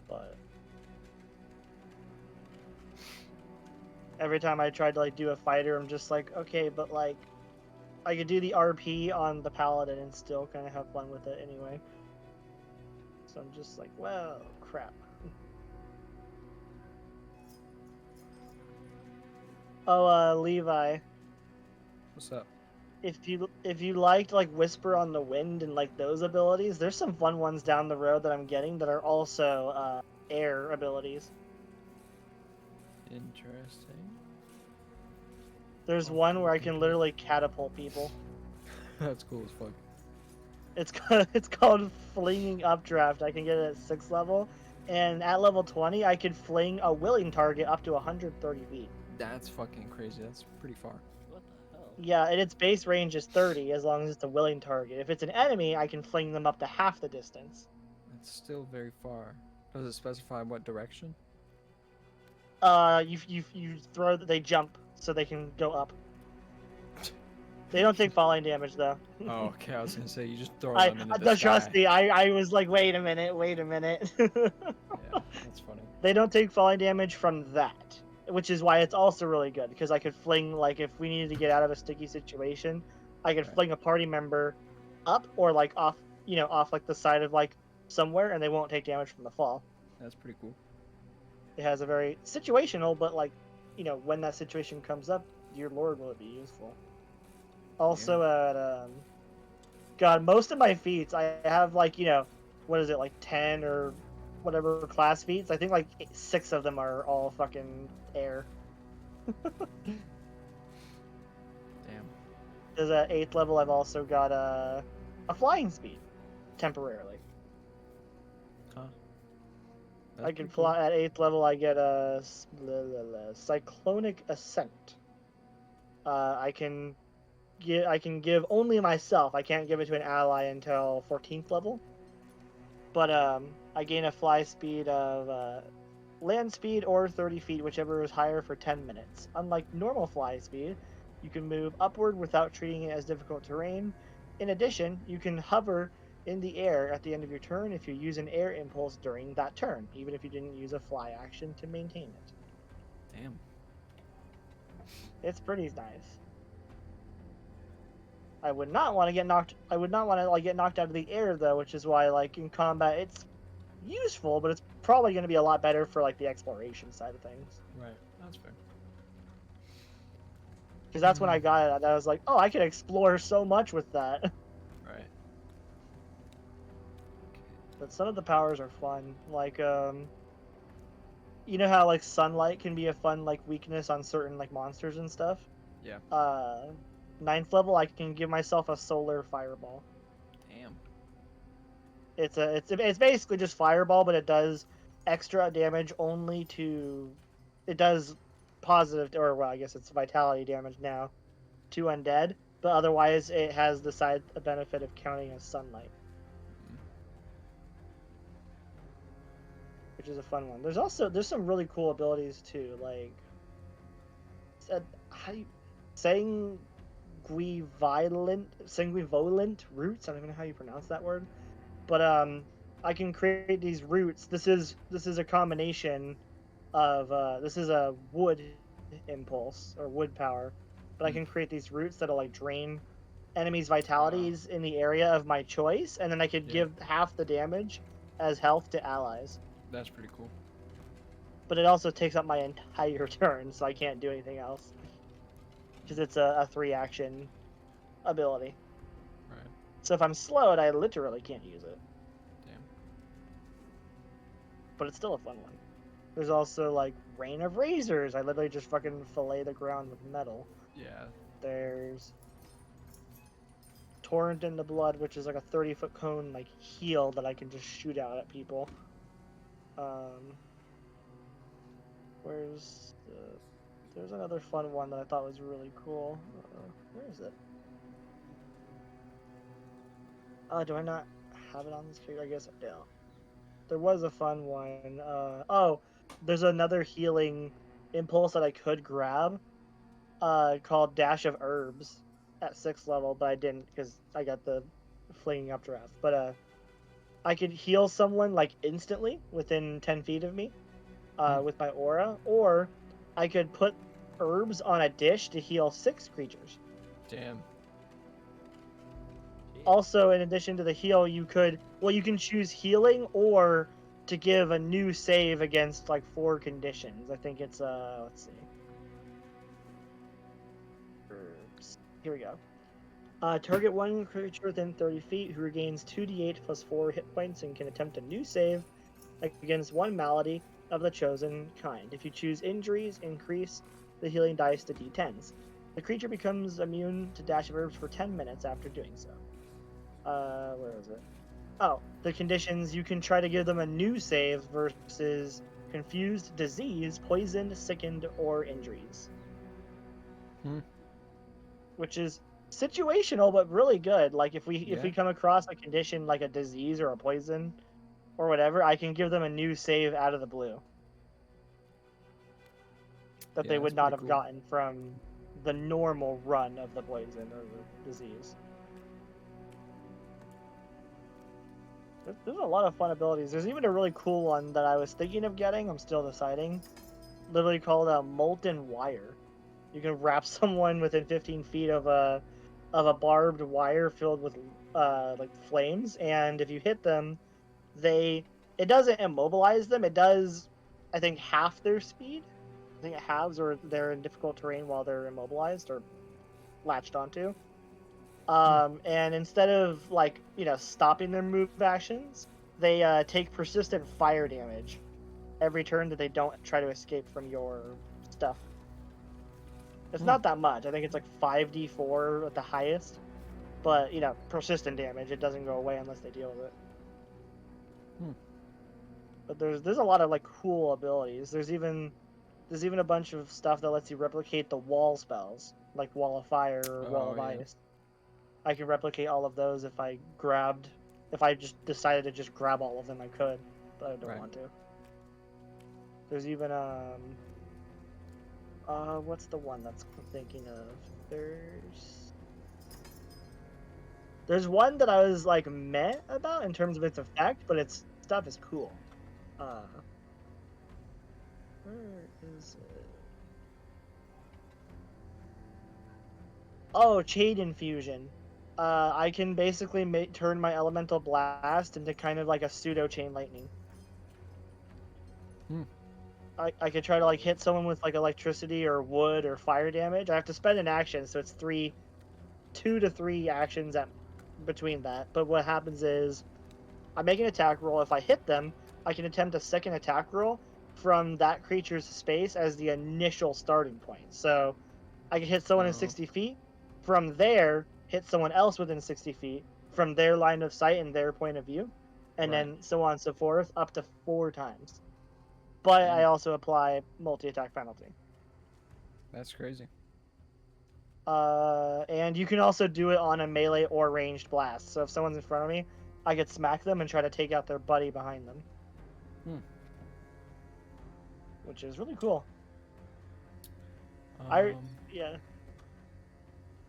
But every time I tried to like do a fighter, I'm just like, okay, but like I could do the RP on the paladin and still kind of have fun with it anyway. So I'm just like, well, crap. Oh, Levi, What's up? if you liked like Whisper on the Wind and like those abilities, there's some fun ones down the road that I'm getting that are also air abilities. Interesting. There's one where I can literally catapult people. That's cool as fuck. It's called Flinging Updraft. I can get it at 6th level, and at level 20, I can fling a willing target up to 130 feet. That's fucking crazy. That's pretty far. What the hell? Yeah, and its base range is 30 as long as it's a willing target. If it's an enemy, I can fling them up to half the distance. That's still very far. Does it specify what direction? You throw. They jump, so they can go up. They don't take falling damage though. Oh, okay. I was gonna say you just throw I them into the trust sky. me. I was like, wait a minute. Yeah, that's funny. They don't take falling damage from that, which is why it's also really good, because I could fling, like, if we needed to get out of a sticky situation, I could Right. fling a party member up or like off, off like the side of like somewhere, and they won't take damage from the fall. That's pretty cool. It has a very situational, but like, when that situation comes up, dear lord, will it be useful. Also at God, most of my feats I have like, what is it, like 10 or whatever class feats? I think like 6 of them are all fucking air. Damn. Because at 8th level, I've also got a flying speed temporarily. That's I can pretty cool. fly at 8th level. I get a cyclonic ascent. I can give only myself. I can't give it to an ally until 14th level. But I gain a fly speed of land speed or 30 feet, whichever is higher, for 10 minutes. Unlike normal fly speed, you can move upward without treating it as difficult terrain. In addition, you can hover in the air at the end of your turn if you use an air impulse during that turn, even if you didn't use a fly action to maintain it. Damn. It's pretty nice. I would not want to get knocked. I would not want to get knocked out of the air though, which is why in combat it's useful, but it's probably going to be a lot better for the exploration side of things. Right. That's fair. Because that's when I got it. I was like, oh, I can explore so much with that. Right. But some of the powers are fun. You know how sunlight can be a fun weakness on certain monsters and stuff. Yeah. 9th level, I can give myself a solar fireball. Damn. It's basically just fireball, but it does extra damage only to. It does positive, or well, I guess it's vitality damage now to undead, but otherwise it has the side benefit of counting as sunlight, which is a fun one. There's some really cool abilities too, how you sanguivolent roots. I don't even know how you pronounce that word, but I can create these roots. This is a combination of this is a wood impulse or wood power, but I can create these roots that'll drain enemies' vitalities in the area of my choice, and then I could give half the damage as health to allies. That's pretty cool. But it also takes up my entire turn, so I can't do anything else. Because it's a 3-action ability. Right. So if I'm slowed, I literally can't use it. Damn. But it's still a fun one. There's also Rain of Razors. I literally just fucking fillet the ground with metal. Yeah. There's Torrent in the Blood, which is a 30-foot cone heal that I can just shoot out at people. There's another fun one that I thought was really cool. Where is it? Do I not have it on this figure? I guess I don't. There was a fun one. There's another healing impulse that I could grab called Dash of Herbs at 6th level, but I didn't because I got the flinging updraft. But I could heal someone instantly within 10 feet of me with my aura, or I could put herbs on a dish to heal 6 creatures. Damn. Also, in addition to the heal, you can choose healing or to give a new save against 4 conditions. I think it's let's see. Herbs. Here we go. Target one creature within 30 feet who regains 2d8 plus 4 hit points and can attempt a new save against one malady of the chosen kind. If you choose injuries, increase the healing dice to d10s. The creature becomes immune to Dash of Herbs for 10 minutes after doing so. Where is it? Oh, the conditions, you can try to give them a new save versus confused, disease, poisoned, sickened, or injuries. Which is situational, but really good. If we come across a condition like a disease or a poison or whatever, I can give them a new save out of the blue that they would not have gotten from the normal run of the poison or the disease. There's a lot of fun abilities. There's even a really cool one that I was thinking of getting. I'm still deciding. Literally called a Molten Wire. You can wrap someone within 15 feet of a barbed wire filled with flames, and if you hit them, it doesn't immobilize them. It does, I think, half their speed. I think it halves, or they're in difficult terrain while they're immobilized or latched onto. And instead of stopping their move actions, they take persistent fire damage every turn that they don't try to escape from your stuff. It's not that much. I think it's 5d4 at the highest, but persistent damage. It doesn't go away unless they deal with it. But there's a lot of like cool abilities. There's even a bunch of stuff that lets you replicate the wall spells, like Wall of Fire or Wall Oh, of yeah. Ice. I can replicate all of those if I just decided to just grab all of them, I could, but I don't Right. want to. There's even what's the one that's I'm thinking of? There's one that I was like meh about in terms of its effect, but its stuff is cool. Where is it? Oh, Shade Infusion. I can basically turn my Elemental Blast into kind of like a pseudo Chain Lightning. Hmm. I could try to like hit someone with like electricity or wood or fire damage. I have to spend an action, so it's 2 to 3 actions between that. But what happens is I make an attack roll. If I hit them, I can attempt a second attack roll from that creature's space as the initial starting point. So I can hit someone in Oh. 60 feet. From there, hit someone else within 60 feet from their line of sight and their point of view, and Right. then so on and so forth, up to 4 times. But I Damn. also apply multi-attack penalty. That's crazy. And you can also do it on a melee or ranged blast. So if someone's in front of me, I could smack them and try to take out their buddy behind them. Hmm. Which is really cool. Um, Yeah.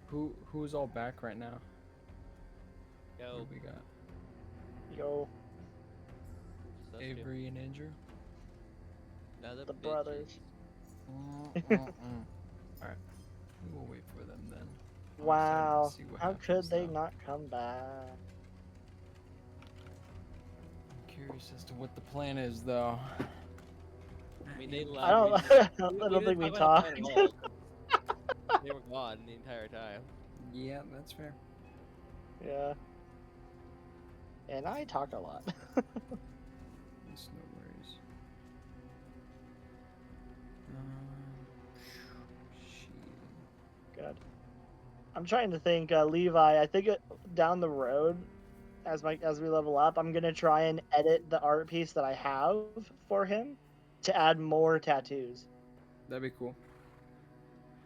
who's all back right now? Who Yo, do we got? Yo, just us two. Avery and Andrew. Another the bitches. brothers. Alright. We'll wait for them then. I'm excited to Wow. see what How happens could they now. not come back? I'm curious as to what the plan is, though. I mean, they left. I don't. I don't think we didn't talk talked. about the plan at all. They were gone the entire time. Yeah, that's fair. Yeah. And I talk a lot. It's no worries. Shit. God. I'm trying to think, Levi. I think down the road, as we level up, I'm gonna try and edit the art piece that I have for him to add more tattoos. That'd be cool.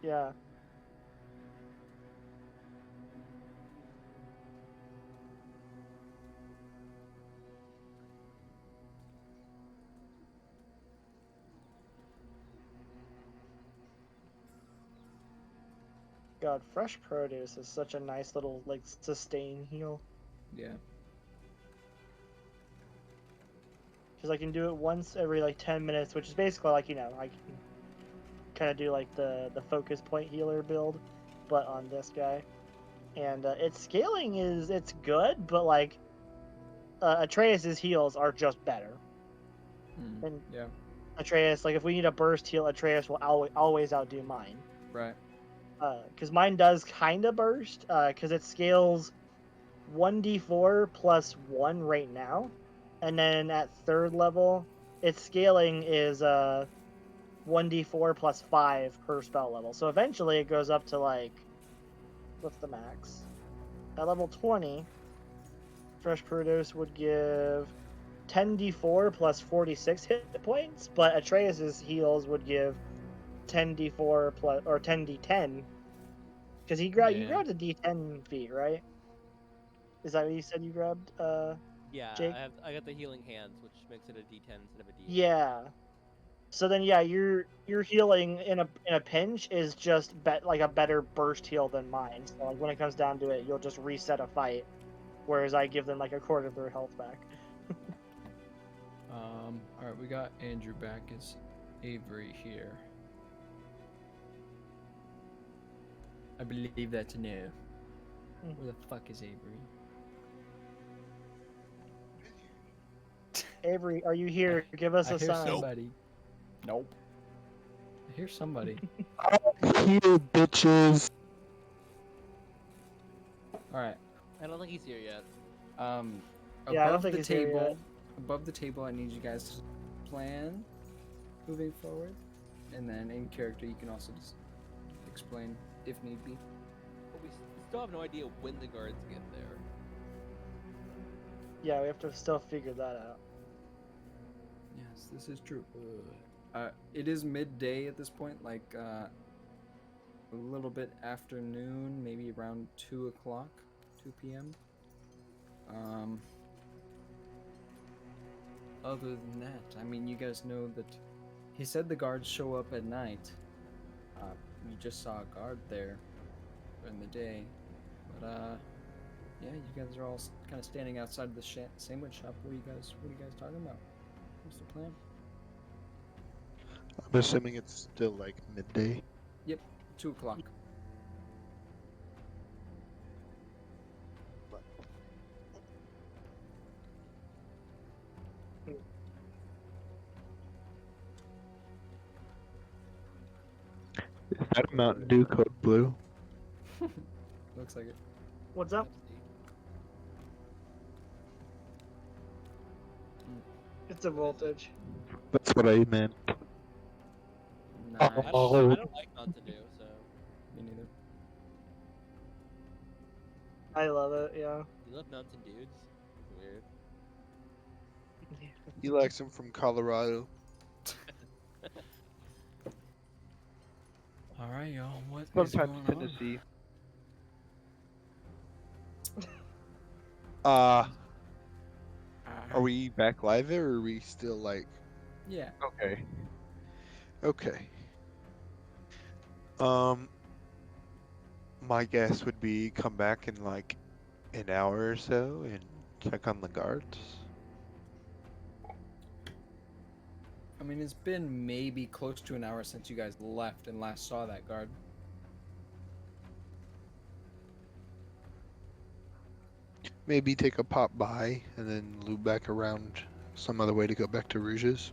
Yeah. God, fresh produce is such a nice little like sustain heal. Yeah. Because I can do it once every like 10 minutes, which is basically like, I can kind of do like the focus point healer build, but on this guy. And its scaling it's good, but like Atreus's heals are just better. And Yeah. Atreus, like if we need a burst heal, Atreus will always outdo mine. Right. Because mine does kind of burst, because it scales 1d4 plus 1 right now, and then at 3rd level, its scaling is 1d4 plus 5 per spell level. So eventually it goes up to like, what's the max? At level 20, Fresh Produce would give 10d4 plus 46 hit points, but Atreus's heals would give 10d4 plus or 10d10, because you grabbed a d10 feat, right? Is that what you said you grabbed? Yeah, Jake? I got the healing hands, which makes it a D10 instead of a D8. Yeah. So then, yeah, your healing in a pinch is just like a better burst heal than mine. So like when it comes down to it, you'll just reset a fight, whereas I give them like a quarter of their health back. All right, we got Andrew back. It's Avery here. I believe that's a no. Where the fuck is Avery? Avery, are you here? Give us I a hear sign. somebody. Nope. I hear somebody. Here, bitches. All right. I don't think he's here yet. Yeah, I don't Above think the he's here yet. table. Above the table, I need you guys to plan moving forward, and then in character, you can also just explain if need be. But we still have no idea when the guards get there. Yeah, we have to still figure that out. This is true. It is midday at this point, like a little bit afternoon, maybe around 2 o'clock, 2 p.m. Other than that, I mean, you guys know that he said the guards show up at night. You just saw a guard there during the day, but yeah, you guys are all kind of standing outside of the sandwich shop. What are you guys talking about? What's the plan? I'm assuming it's still like midday. Yep, 2 o'clock. Is that a Mountain Dew code blue? Looks like it. What's up? It's a voltage. That's what I meant. Nice. I don't like Mountain Dew, so Me neither. I love it. Yeah. you love Mountain Dudes. Weird. He likes them from Colorado. All right, y'all. What is Sometimes going on? Tennessee. Are we back live there, or are we still like? Yeah. Okay. Okay. My guess would be come back in like an hour or so and check on the guards. I mean, it's been maybe close to an hour since you guys left and last saw that guard. Maybe take a pop by and then loop back around some other way to go back to Rouge's,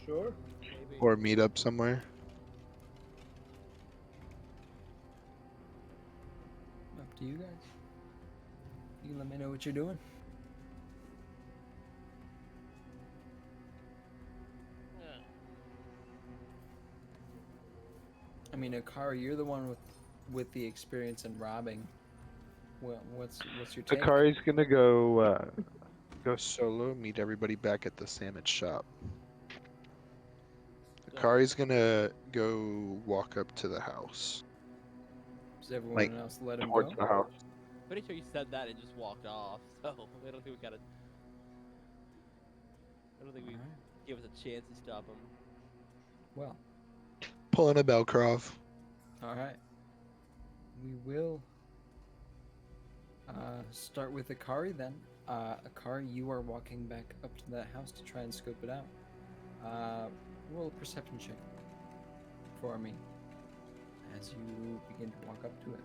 Sure. Maybe. or meet up somewhere. Up to you guys. You let me know what you're doing. I mean, Akari, you're the one with the experience in robbing. Well, what's your take? Akari's gonna go. Go solo, meet everybody back at the sandwich shop. So, Akari's gonna go walk up to the house. Does everyone like, else let him Towards go? the house. pretty sure you said that and just walked off. So I don't think we got it. I don't think we Alright. gave us a chance to stop him. Well, Pulling a Belkrov. all right. We will start with Akari then. Akari, you are walking back up to that house to try and scope it out. Roll a perception check for me as you begin to walk up to it.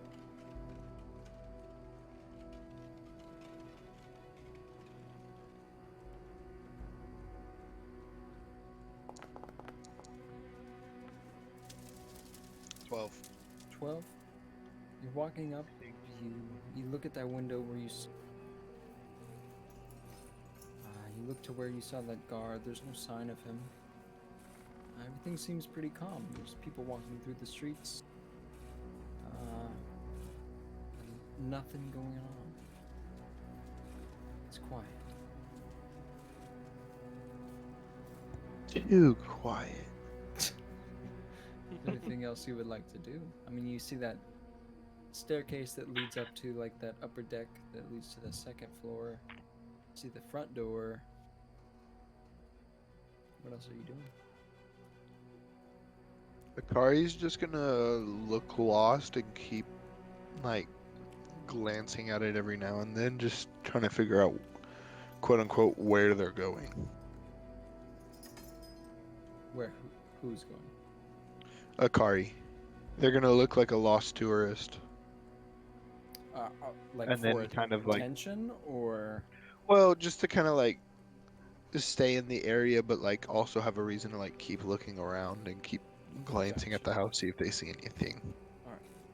Uh, 12. 12. You're walking up. You look at that window where you look to where you saw that guard. There's no sign of him. Everything seems pretty calm. There's people walking through the streets. Nothing going on. It's quiet. Too quiet. Is there anything else you would like to do? I mean, you see that staircase that leads up to like that upper deck that leads to the second floor. You see the front door. What else are you doing? Akari's just gonna look lost and keep, like, glancing at it every now and then, just trying to figure out, quote unquote, where they're going. Where? Who's going? Akari. They're gonna look like a lost tourist. Like And then for kind of like- attention or Well, just to kind of like just stay in the area, but like also have a reason to like keep looking around and keep glancing at the house, see if they see anything.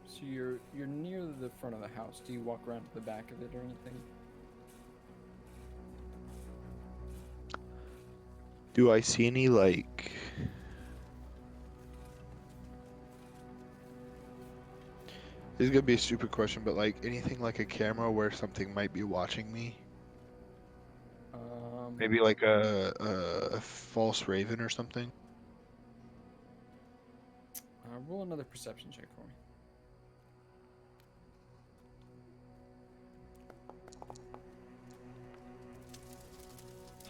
so you're near the front of the house. Do you walk around to the back of it or anything? Do I see any like? This is gonna be a stupid question, but like anything like a camera where something might be watching me? Maybe like a false raven or something. Roll another perception check for me.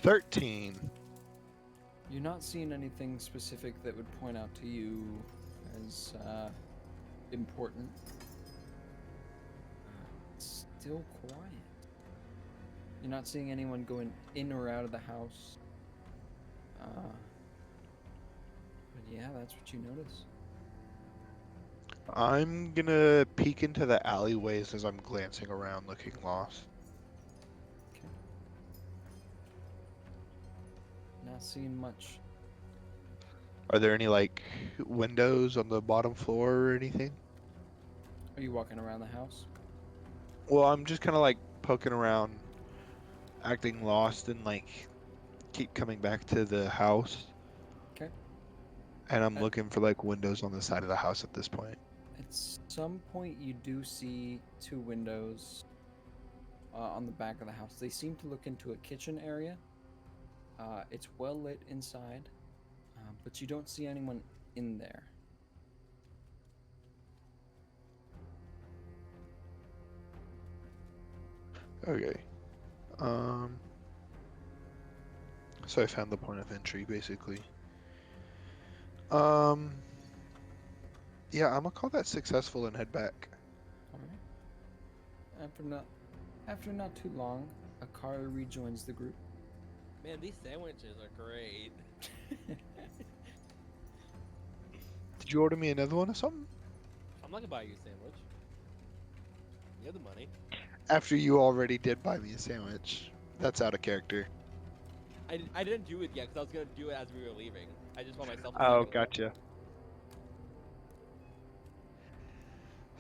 $13. You're not seeing anything specific that would point out to you as important. It's still quiet. You're not seeing anyone going in or out of the house. But yeah, that's what you notice. I'm gonna peek into the alleyways as I'm glancing around looking lost. Okay. Not seeing much. Are there any like windows on the bottom floor or anything? Are you walking around the house? Well, I'm just kind of like poking around, acting lost, and like keep coming back to the house. Okay. And I'm Uh, looking for like windows on the side of the house at this point. At some point, you do see two windows on the back of the house. They seem to look into a kitchen area. It's well lit inside, but you don't see anyone in there. Okay. So I found the point of entry basically. Yeah, I'm gonna call that successful and head back. All right. After not too long, Akara rejoins the group. Man, these sandwiches are great. Did you order me another one or something? I'm not gonna buy you a sandwich. You have the money. After you already did buy me a sandwich. That's out of character. I didn't do it yet because I was gonna do it as we were leaving. I just want myself. To Oh, second one. gotcha.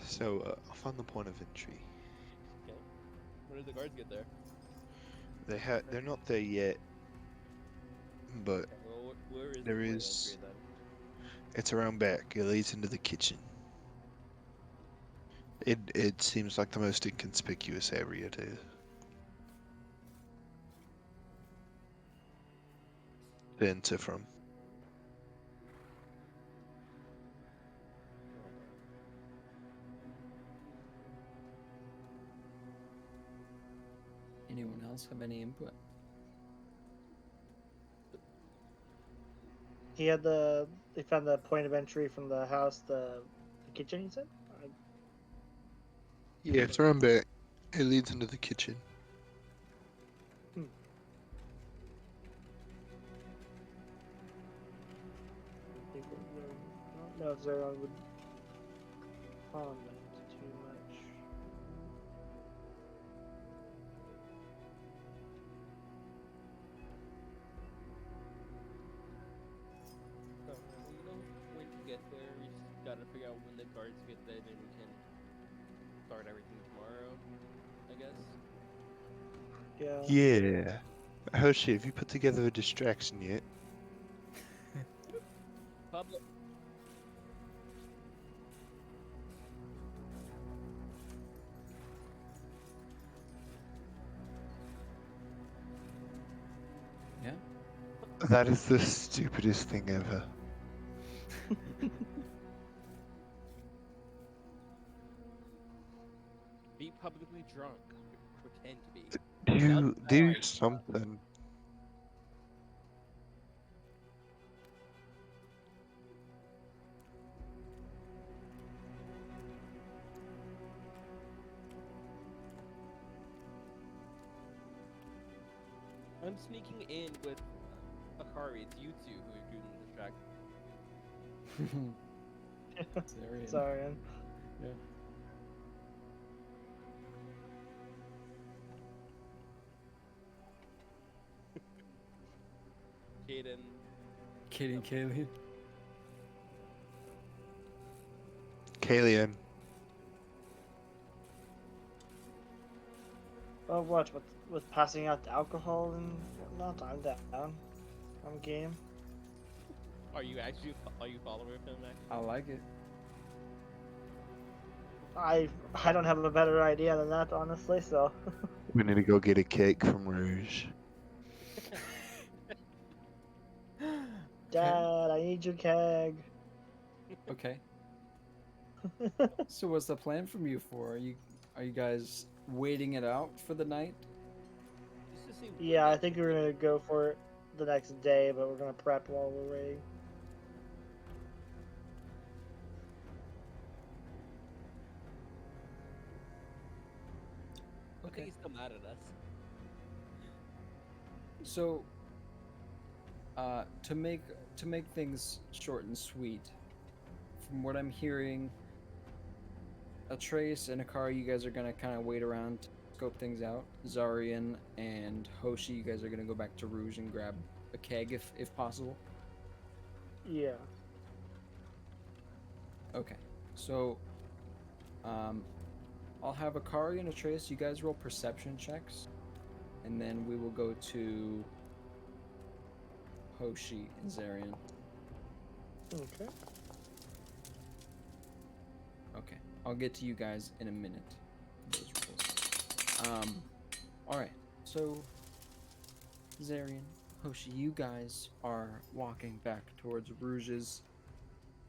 So, I'll find the point of entry. Okay. When did the guards get there? They're not there yet, but Okay, well, where is There the point of is- entry then? it's around back. It leads into the kitchen. It seems like the most inconspicuous area to enter from. Anyone else have any input? They found the point of entry from the house, the kitchen. You said. Yeah, it's around back. It leads into the kitchen. I don't know if Zeron would comment too much. So, when you get there, we just gotta figure out when the guards get there, then we can start everything tomorrow, I guess. Yeah. Yeah. Hershey, have you put together a distraction yet? Public. Yeah. That is the stupidest thing ever. Be publicly drunk. Pretend to be. Do Alright. something. I'm sneaking in with Akari. It's you two who are doing the distract. Zarian. Sorry. Yeah. Kaden. Katie, Kaylee. Kalian. Oh, what with passing out the alcohol and whatnot? I'm down. I'm game. Are you a follower of him, Max? I like it. I don't have a better idea than that, honestly. So We need to go get a cake from Rouge. Dad, I need your keg. Okay. So what's the plan from you four? Are you guys waiting it out for the night? Just to see Yeah, when I think we're gonna go for it the next day, but we're gonna prep while we're waiting. I think he's still mad at us. So, to make things short and sweet, from what I'm hearing, Atreus and Akari, you guys are gonna kind of wait around, to scope things out. Zarian and Hoshi, you guys are gonna go back to Rouge and grab a keg if possible. Yeah. Okay. So, um, I'll have Akari and Atreus. You guys roll perception checks, and then we will go to Hoshi and Zarian. Okay. Okay, I'll get to you guys in a minute. Those rolls. All right. So, Zarian, Hoshi, you guys are walking back towards Rouge's.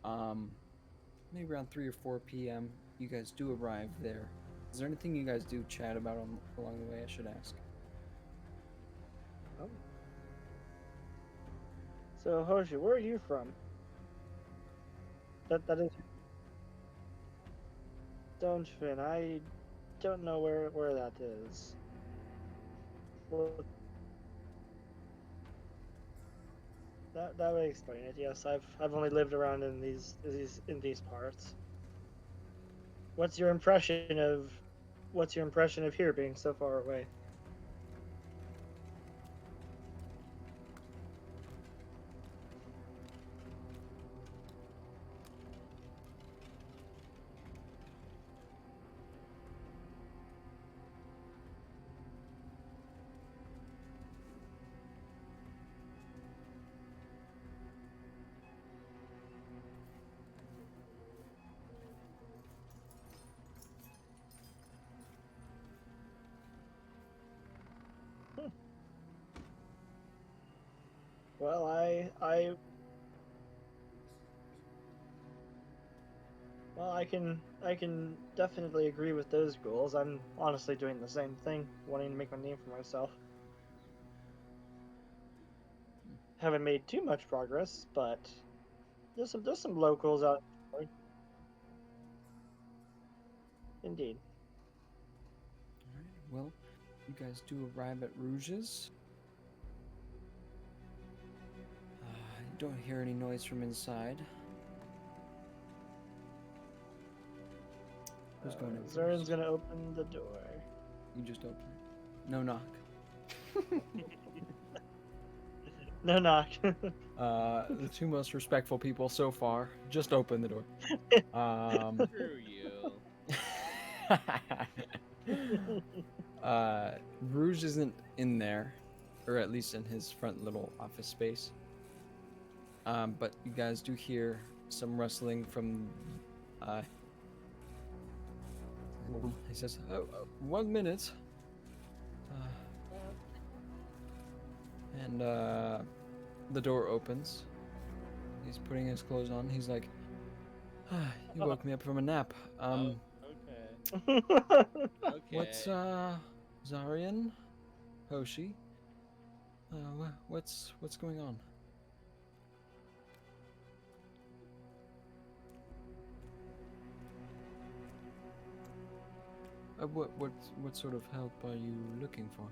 Maybe around 3 or 4 p.m. You guys do arrive there. Is there anything you guys do chat about along the way? I should ask. Oh. So Hoshi, where are you from? That is Stonefin. I don't know where that is. Well, that would explain it. Yes, I've only lived around in these parts. What's your impression of here being so far away? Well, I can definitely agree with those goals. I'm honestly doing the same thing, wanting to make a name for myself. Haven't made too much progress, but there's some locals out there. Indeed. All right. Well, you guys do arrive at Rouge's. You don't hear any noise from inside. Who's going in Zarin's first? gonna open the door. You just open it. No knock. No knock. The two most respectful people so far just open the door. Screw you. Rouge isn't in there, or at least in his front little office space. But you guys do hear some rustling from. He says, "Oh, 1 minute." And the door opens. He's putting his clothes on. He's like, "You woke me up from a nap. Okay. Okay. What's Zarian, Hoshi? What's going on?" What sort of help are you looking for?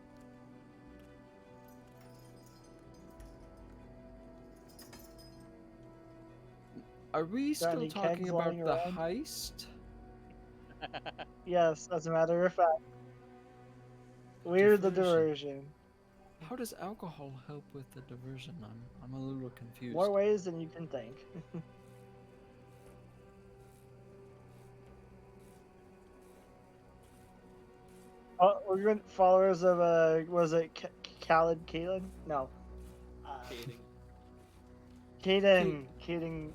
Are we still any talking kegs about lying the around? heist? Yes, as a matter of fact. We're the diversion. How does alcohol help with the diversion? I'm a little confused. More ways than you can think. We're followers of was it Khaled Kalen? No. Kidding. Kaden,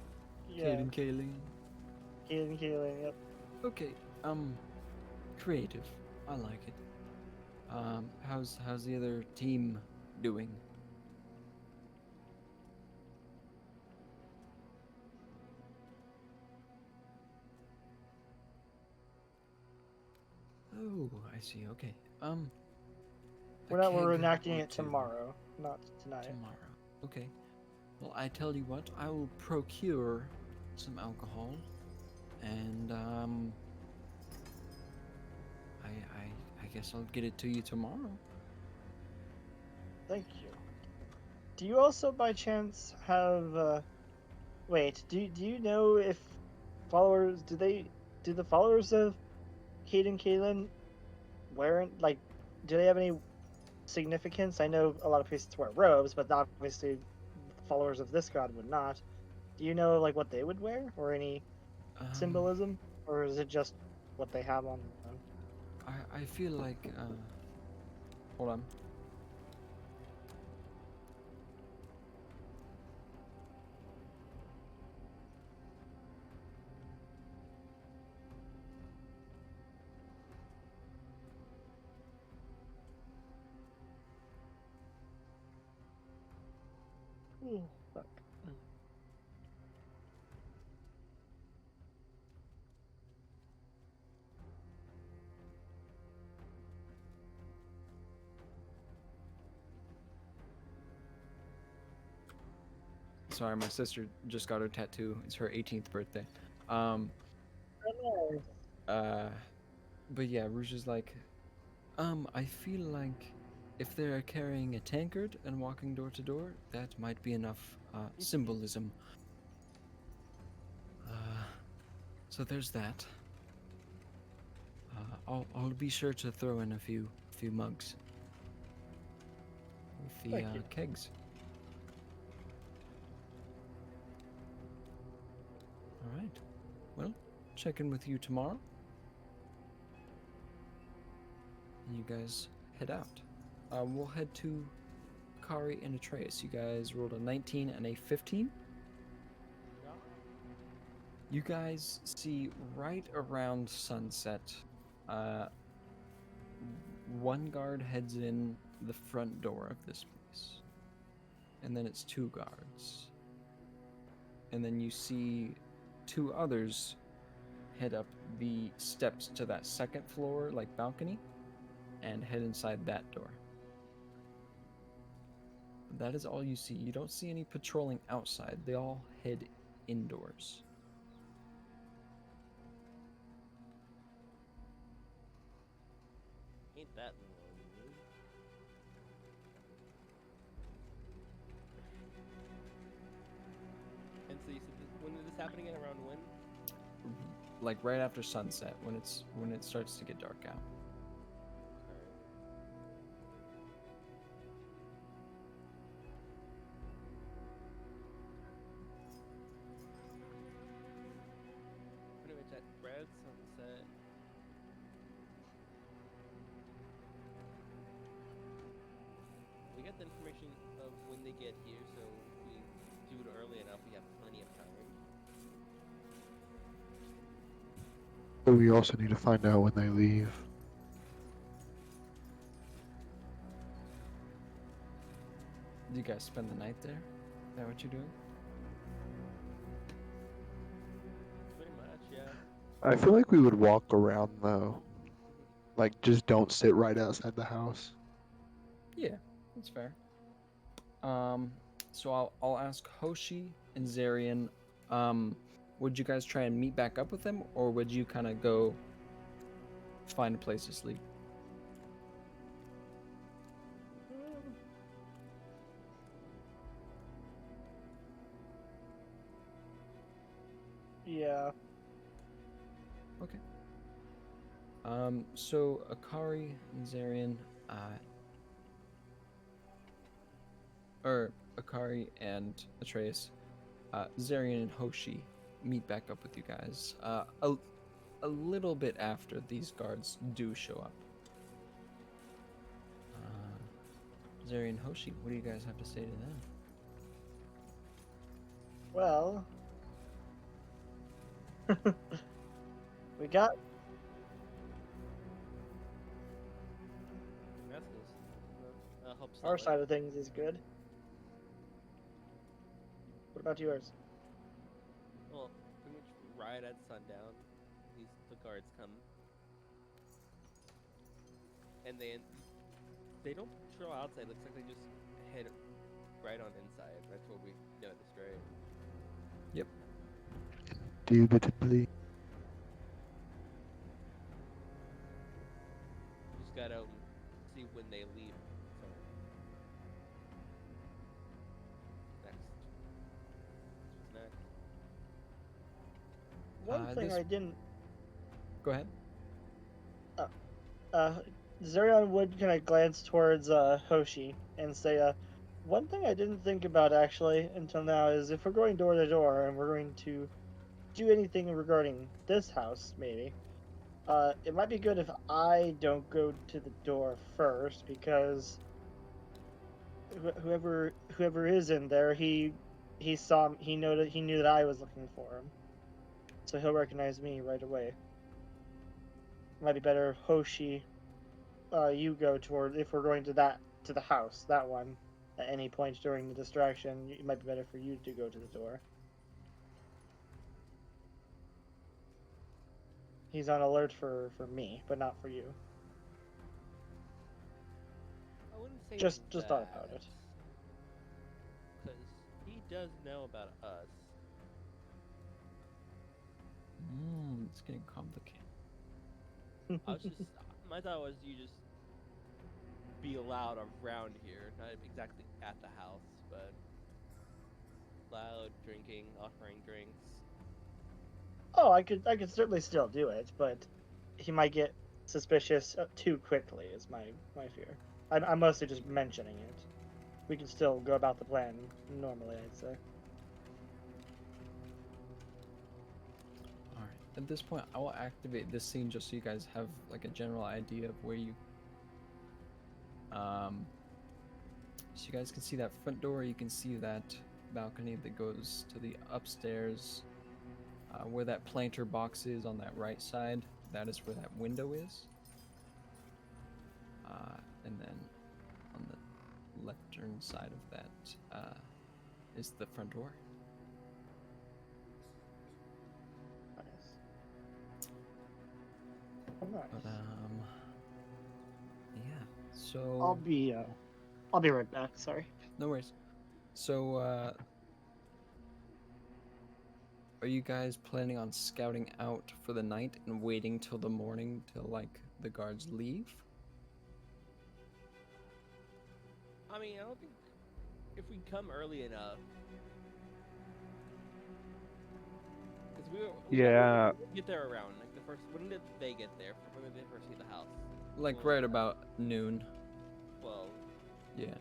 yeah, Caden Kaylee. Kalen, yep. Okay, creative. I like it. How's the other team doing? Oh, I see. Okay. A We're keg reenacting or it two tomorrow, not tonight. tomorrow. Okay. Well, I tell you what, I will procure some alcohol, and I guess I'll get it to you tomorrow. Thank you. Do you also, by chance, have? Wait. Do you know if followers do the followers of Cade and Caitlyn wear like do they have any significance? I know a lot of priests wear robes, but obviously followers of this god would not. Do you know like what they would wear or any Um, symbolism, or is it just what they have on them? I feel like hold on. Ooh, fuck. Sorry, my sister just got her tattoo. It's her 18th birthday. Um, Oh, no. uh, but yeah, Rouge is like, I feel like if they're carrying a tankard and walking door to door, that might be enough symbolism. So there's that. I'll be sure to throw in a few mugs with the Thank you. kegs. All right. Well, check in with you tomorrow. And you guys head out. We'll head to Kari and Atreus. You guys rolled a 19 and a 15. You guys see right around sunset, uh, one guard heads in the front door of this place. And then it's two guards. And then you see two others head up the steps to that second floor, like balcony, and head inside that door. That is all you see. You don't see any patrolling outside. They all head indoors. Ain't that lonely? And so you said when did this happen again? Around when? Like right after sunset, when it starts to get dark out. Pretty much at red sunset. We get the information of when they get here, so if we do it early enough, we have plenty of time. But we also need to find out when they leave. Do you guys spend the night there? Is that what you're doing? Pretty much, yeah. I feel like we would walk around though. Like, just don't sit right outside the house. Yeah, that's fair. So I'll ask Hoshi and Zarian. Would you guys try and meet back up with them, or would you kind of go find a place to sleep? Yeah. Okay. So Akari and Zarian, or Akari and Atreus, Zarian and Hoshi meet back up with you guys. A little bit after these guards do show up. Zarian and Hoshi, what do you guys have to say to them? Well, we got That's good. Helps our out, side of things is good. What about yours? well, pretty much right at sundown, the guards come. and they don't patrol outside. Looks like they just head right on inside. That's what we noticed, right? Indubitably. We just gotta see when they leave. So next, what's next? One thing this- I didn't. Go ahead. Zerion would kind of glance towards Hoshi and say, one thing I didn't think about actually until now is if we're going door to door and we're going to do anything regarding this house, maybe, it might be good if I don't go to the door first because whoever is in there, he knew that I was looking for him, so he'll recognize me right away. Might be better if Hoshi, you go toward if we're going to the house, that one. At any point during the distraction, it might be better for you to go to the door. He's on alert for me, but not for you. I wouldn't say Just thought about it. because he does know about us. It's getting complicated. I was just my thought was you just be loud around here, not exactly at the house, but loud drinking, offering drinks. Oh, I could certainly still do it, but he might get suspicious too quickly. Is my fear. I'm mostly just mentioning it. We can still go about the plan normally, I'd say. Alright. At this point, I will activate this scene just so you guys have like a general idea of where you so you guys can see that front door, you can see that balcony that goes to the upstairs. Where that planter box is on that right side, that is where that window is. And then on the left-turn side of that is the front door. Nice. But yeah. So I'll be right back. Sorry. no worries. So are you guys planning on scouting out for the night and waiting till the morning till like the guards leave? I mean, I don't think if we come early enough, because we Yeah. get there around like the first. When did they get there? When did they first see the house? Like Well, right about noon. 12. Yeah.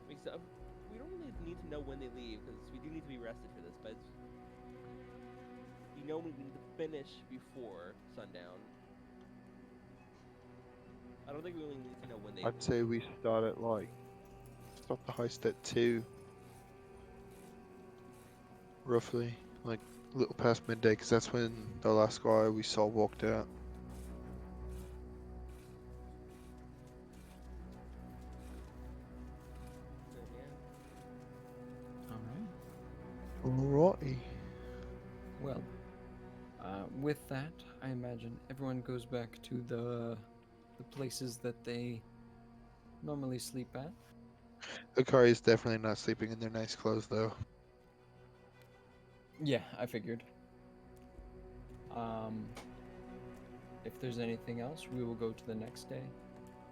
Makes sense. We don't really need to know when they leave because we do need to be rested for this, but we need to finish before sundown. I don't think we really need to know when they I'd leave. say we start the heist at 2. Roughly. Like, a little past midday, because that's when the last guy we saw walked out. So, yeah. Alright. Alrighty. Well, with that, I imagine everyone goes back to the places that they normally sleep at. Akari is definitely not sleeping in their nice clothes, though. Yeah, I figured. If there's anything else, we will go to the next day.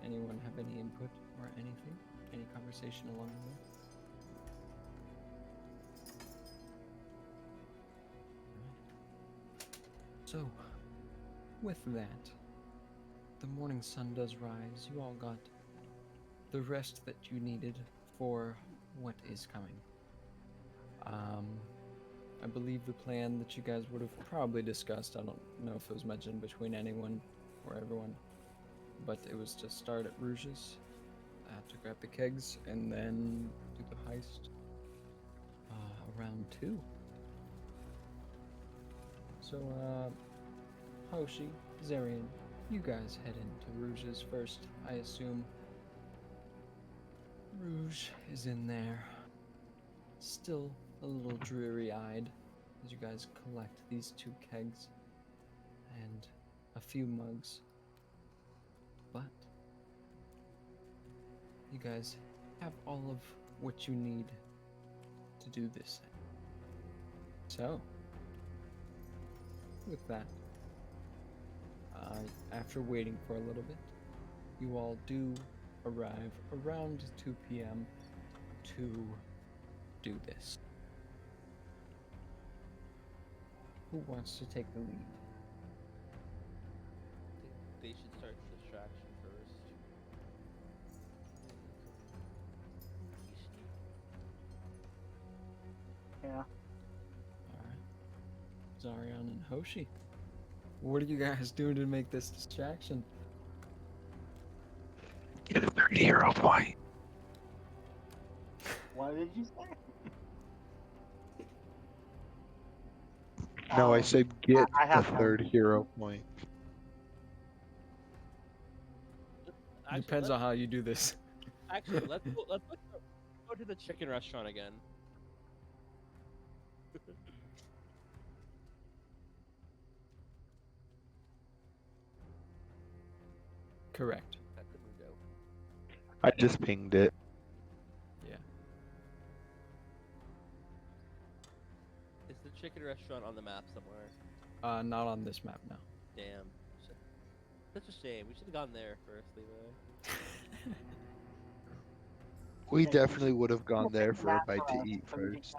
Anyone have any input or anything? Any conversation along the way? So, with that, the morning sun does rise. You all got the rest that you needed for what is coming. I believe the plan that you guys would have probably discussed, I don't know if it was mentioned between anyone or everyone, but it was to start at Rouge's, to grab the kegs, and then do the heist around 2. So, Hoshi, Zarian, you guys head into Rouge's first, I assume. Rouge is in there, still a little dreary-eyed as you guys collect these 2 kegs and a few mugs. But you guys have all of what you need to do this. So, with that, after waiting for a little bit, you all do arrive around 2 p.m. to do this. Who wants to take the lead? I think they should start the distraction first. Yeah. Alright. Zarion and Hoshi. What are you guys doing to make this distraction? Get a 30 hero point. What did you say? No, I Oh, said get I a have no. third hero point. Actually, Depends on how you do this. Actually, go to the chicken restaurant again. Correct. That's the window. I just pinged it. Yeah. Is the chicken restaurant on the map somewhere? Not on this map now. Damn. Such a shame. We should have gone there first, Levi. We Yeah, you definitely would have gone We'll there pick the for a map bite to us, eat so we can first.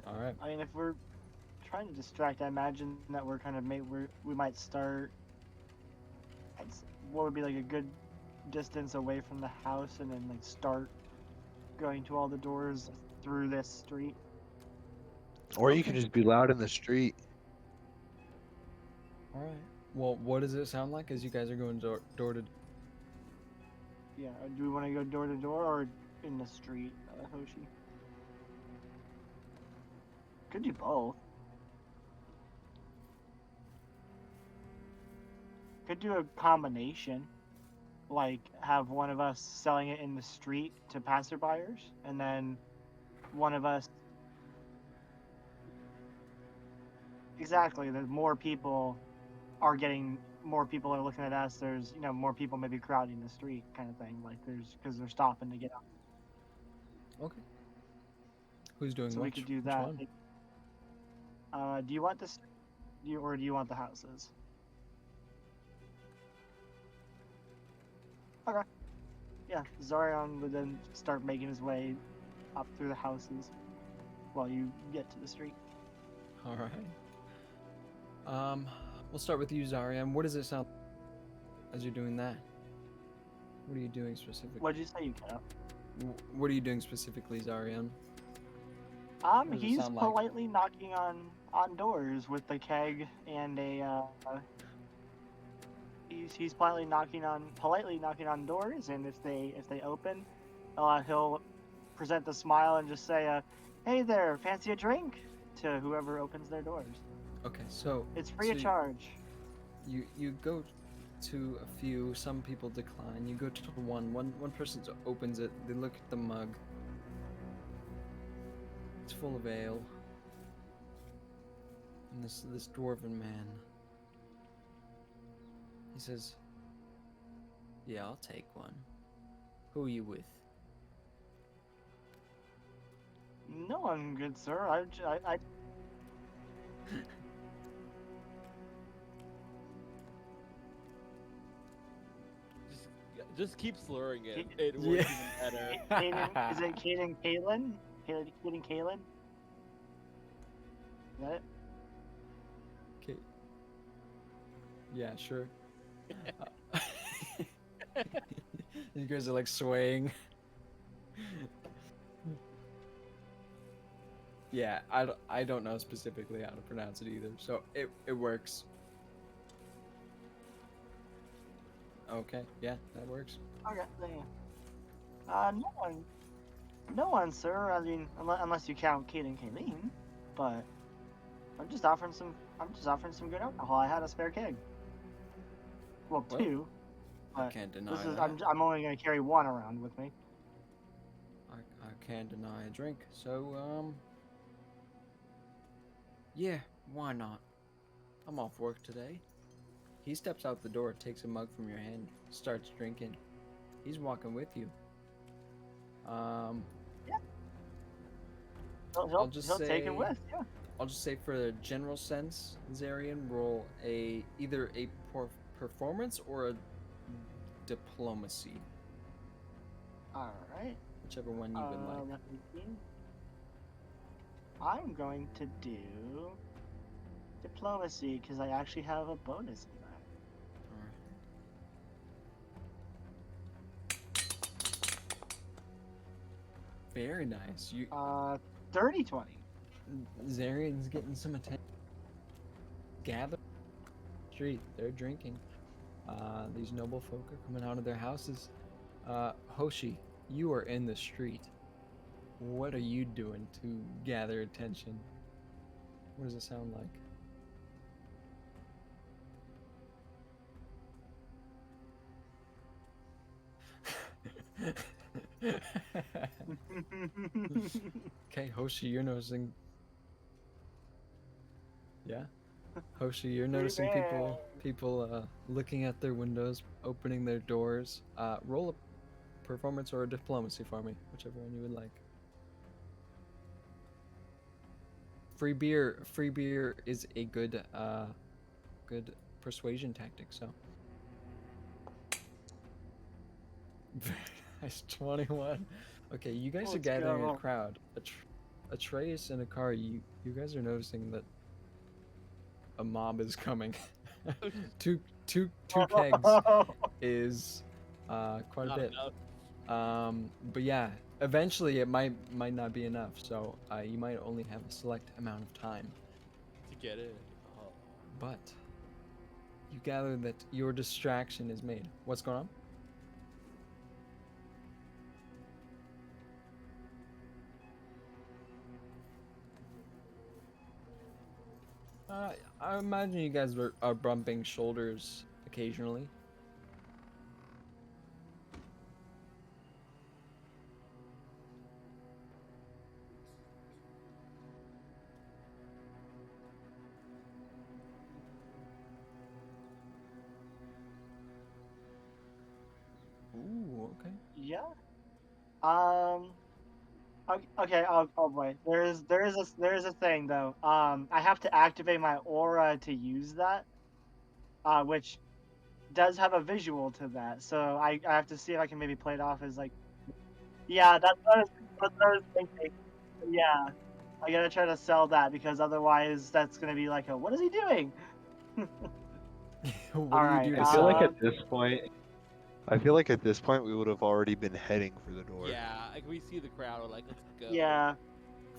Alright. I mean, if we're trying to distract, I imagine that we're kind of we might start. What would be like a good distance away from the house, and then like start going to all the doors through this street. Or you can just be loud in the street. Alright. Well, what does it sound like as you guys are going door to Yeah. Do we want to go door to door or in the street, Hoshi? Could do both. Could do a combination, like have one of us selling it in the street to passerbyers, and then one of us. Exactly. The more people are looking at us. There's more people maybe crowding the street, kind of thing. Like because they're stopping to get out. Okay. Who's doing So we which? could do Which that. one? Do you want this? Do you want the houses? Okay. Yeah, Zarion would then start making his way up through the houses while you get to the street. Alright. We'll start with you, Zarian. What does it sound as you're doing that? What are you doing specifically? What did you say, you got? What are you doing specifically, Zarian? What does it He's sound like? politely knocking on doors with the keg and a. He's politely knocking on doors, and if they open, he'll present the smile and just say, "Hey there, fancy a drink?" to whoever opens their doors. Okay, so It's free of so charge. you go to a few. Some people decline. You go to one person opens it. They look at the mug. It's full of ale. And this dwarven man. He says, "Yeah, I'll take one. Who are you with?" No, I'm good, sir. I Just keep slurring it. Ke- It Yeah. works even better. Kaden, is it Kaden Kalen? Kaden Kalen? Is that it? Okay. Yeah, sure. You guys are like swaying. Yeah, I don't know specifically how to pronounce it either, so it works. Okay, yeah, that works. Okay, thank you. No one, sir. I mean, unless you count Kate and Kayleen, but I'm just offering some good alcohol. I had a spare keg. Well, Well, two. I But can't deny this is that. I'm only gonna carry one around with me. I can't deny a drink. So yeah, why not? I'm off work today. He steps out the door, takes a mug from your hand, starts drinking. He's walking with you. He'll, I'll he'll, just he'll take it say- with. Yeah. I'll just say for the general sense, Zarian, roll either a performance or a diplomacy, All right. whichever one you would like. Let me see. I'm going to do diplomacy because I actually have a bonus in that. Very nice. You 30-20. Zarian's getting some attention. Gather street. They're drinking. These noble folk are coming out of their houses. Hoshi, you are in the street. What are you doing to gather attention? What does it sound like? Okay, Hoshi, you're noticing. Yeah, Hoshi, you're noticing people looking at their windows, opening their doors. Roll a performance or a diplomacy for me, whichever one you would like. Free beer is a good persuasion tactic. So. Very nice, 21. Okay, you guys are Let's gathering go. a crowd. Atreus in a car. You guys are noticing that a mob is coming. two kegs is quite a Not bit. enough. But yeah, eventually it might not be enough. So you might only have a select amount of time. To get it. Oh. But you gather that your distraction is made. What's going on? I imagine you guys are bumping shoulders occasionally. Ooh, okay. Yeah. Okay. Oh boy. There is a thing though. I have to activate my aura to use that. Which does have a visual to that. So I have to see if I can maybe play it off as like. Yeah, that's what I was thinking. Yeah. I gotta try to sell that because otherwise that's gonna be like a what is he doing? What Alright, do you do I to feel like sell? at this point, we would have already been heading for the door. Yeah, like we see the crowd, we're like, let's go. Yeah.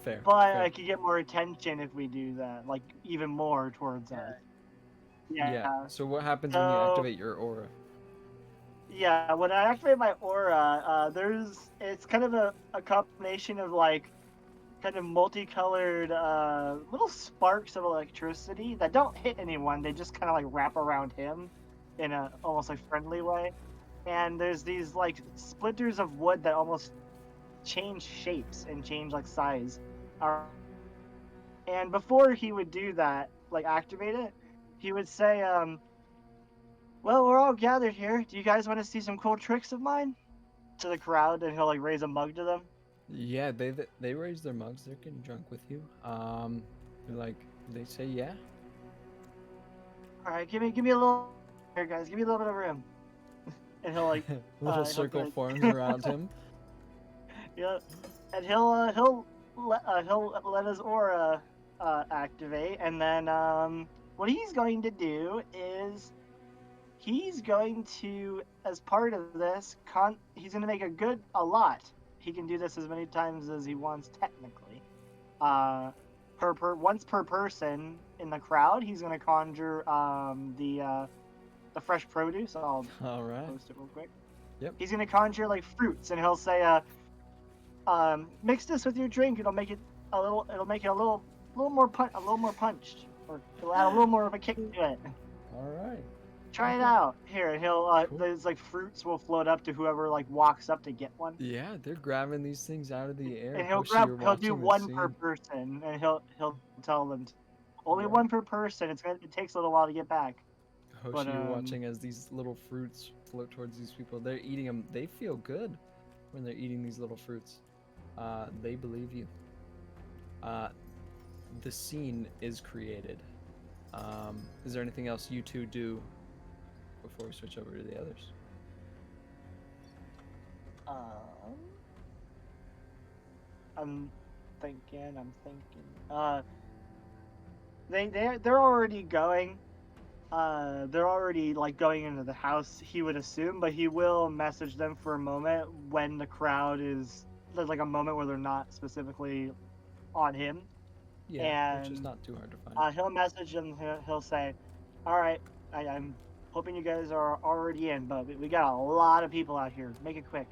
Fair. But fair. I could get more attention if we do that, like even more towards us. Yeah. So what happens when you So- activate your aura? Yeah, when I activate my aura, it's kind of a combination of like kind of multicolored little sparks of electricity that don't hit anyone. They just kind of like wrap around him in a almost like friendly way. And there's these like splinters of wood that almost change shapes and change like size. And before he would do that, like activate it, he would say, well, we're all gathered here. Do you guys want to see some cool tricks of mine? To the crowd, and he'll like raise a mug to them. Yeah, they raise their mugs. They're getting drunk with you. They're like they say yeah. All right, give me a little here, guys. Give me a little bit of room. And he'll like, Little he'll circle do it. forms around him. yeah, and he'll let his aura activate, and then what he's going to do is he's going to, as part of this, he's going to make a lot. He can do this as many times as he wants technically. Once per person in the crowd, he's going to conjure the fresh produce. I'll All right. post it real quick. Yep. He's going to conjure like fruits, and he'll say, mix this with your drink. It'll make it a little more punched, or it'll add a little more of a kick to it. All right. Try it Okay. out. Here, and he'll Cool. there's like fruits will float up to whoever like walks up to get one. Yeah, they're grabbing these things out of the air. And he'll Hoshi, you're he'll do watching the one per scene. person, and he'll tell them only Yeah. one per person. It takes a little while to get back. Hoshi, you're um, watching as these little fruits float towards these people. They're eating them. They feel good when they're eating these little fruits. They believe you. The scene is created. Is there anything else you two do before we switch over to the others? I'm thinking. They're already going. They're already like going into the house. He would assume, but he will message them for a moment when the crowd is there's like a moment where they're not specifically on him, Yeah, which is and not too hard to find. he'll message them. He'll say, "All right, I'm hoping you guys are already in, but we got a lot of people out here. Make it quick.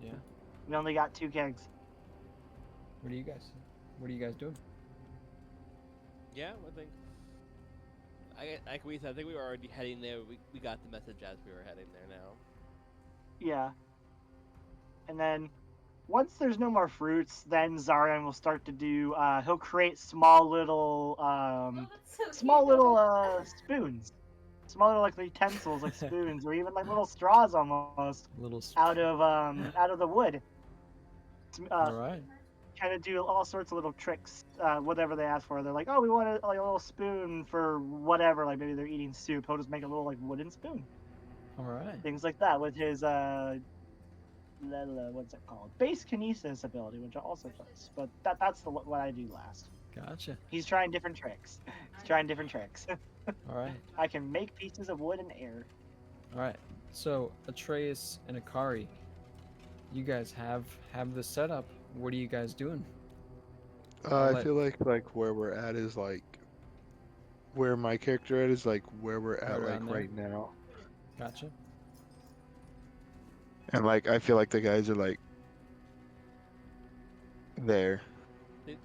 Yeah. We only got 2 kegs." What are you guys? What are you guys doing? Yeah, I think. Like we said, I think we were already heading there. We got the message as we were heading there now. Yeah. And then once there's no more fruits, then Zarian will start to do. He'll create small little spoons, small little like utensils like spoons, or even like little straws almost Little. out of the wood. All right. Kind of do all sorts of little tricks, whatever they ask for. They're like, oh, we want like a little spoon for whatever. Like maybe they're eating soup. He'll just make a little like wooden spoon. All right. Things like that with his what's it called? Base kinesis ability, which also does. But that's what I do last. Gotcha. He's trying different tricks. All right. I can make pieces of wood in air. All right. So Atreus and Akari, you guys have the setup. What are you guys doing? I feel like where we're at is like where my character at is like where we're at Right like around there? right now, Gotcha. and like I feel like the guys are like there.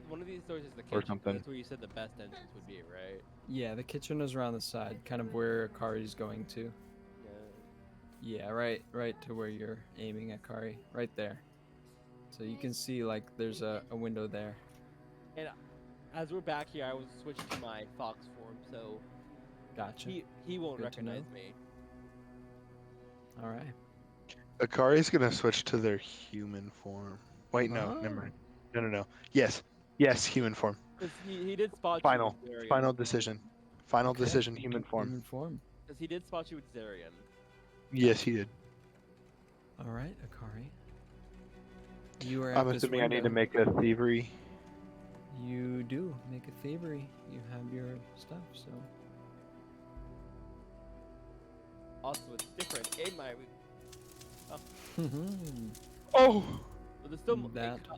One of these doors is the Or kitchen. something. That's where you said the best entrance would be, right? Yeah, the kitchen is around the side, kind of where Akari's going to. Yeah. Yeah, right to where you're aiming at Akari, right there. So you can see like there's a window there. And as we're back here, I was switching to my fox form, so Gotcha. he won't Good to know. recognize me. All right. Akari's gonna switch to their human form. Wait, no, never mind. No. Yes, human form. 'Cause he did spot Final you with Zarian. Final decision. Final Okay. decision, human form. Human form. Because he did spot you with Zarian. Yes, he did. All right, Akari. You are at I'm this assuming I need to window. make a thievery. You do make a thievery. You have your stuff, so. Also, it's different in my. Oh! But there's still That I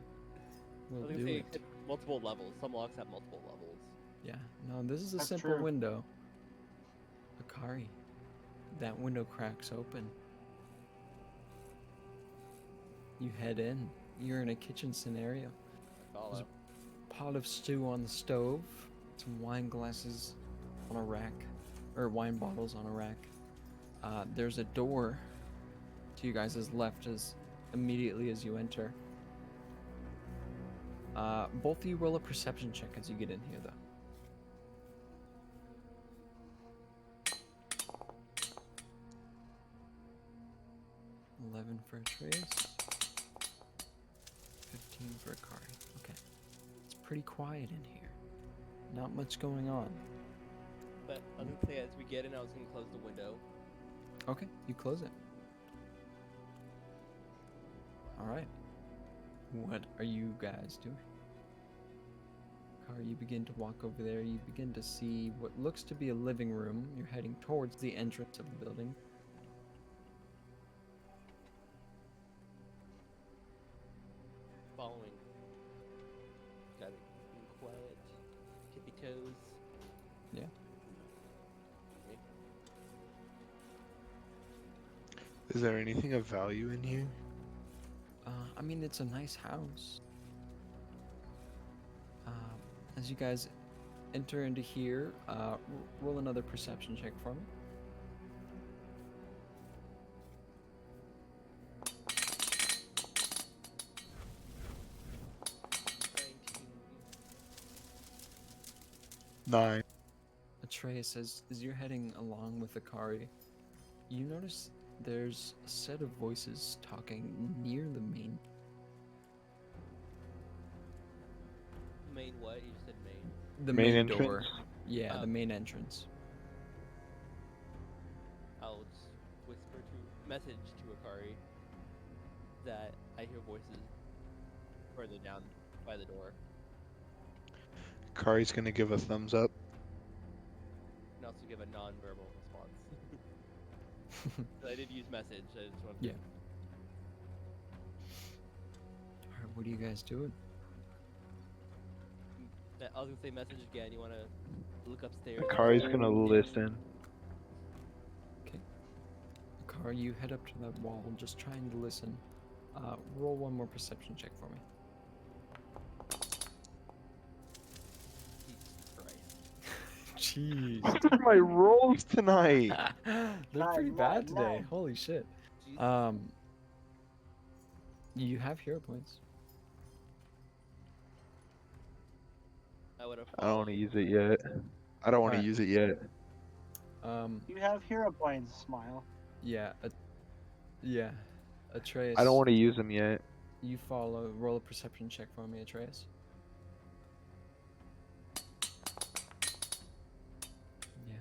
will was gonna do say it. multiple levels. Some locks have multiple levels. Yeah. No, this is a That's simple true. window. Akari, that window cracks open. You head in. You're in a kitchen scenario. Follow. There's a pot of stew on the stove, some wine glasses on a rack, or wine bottles on a rack. There's a door to you guys' left as immediately as you enter. Both of you roll a perception check as you get in here, though. 11 for Atreus. 15 for Akari. Okay. It's pretty quiet in here. Not much going on. But I was gonna say as we get in, I was gonna close the window. Okay, you close it. Alright. What are you guys doing? Car, you begin to walk over there. You begin to see what looks to be a living room. You're heading towards the entrance of the building. Following. Gotta be quiet. Tippy toes. Yeah. Okay. Is there anything of value in here? I mean, it's a nice house. As you guys enter into here, roll another perception check for me. Atreus, as you're heading along with Akari, you notice there's a set of voices talking near the main. Main what? You just said main. The Main main door. entrance? Yeah, the Oh. main entrance. I'll just whisper to message to Akari that I hear voices further down by the door, Kari's gonna give a thumbs up. and also give a non-verbal response. So I did use message. I just wanted Yeah. to Alright, what are you guys doing? I was gonna say message again. You wanna look upstairs? Akari's gonna listen. Akari, you head up to that wall, just trying to listen. Roll one more perception check for me. Jesus Christ. Jeez. What are my rolls tonight? They're pretty Nine, bad nine, today. nine. Holy shit. Jesus. You have hero points. I would have. I don't want to use it yet. I don't want to Alright. use it yet. You have hero points, Smile. Yeah, yeah. Atreus. I don't want to use them yet. You follow. Roll a perception check for me, Atreus. Yeah.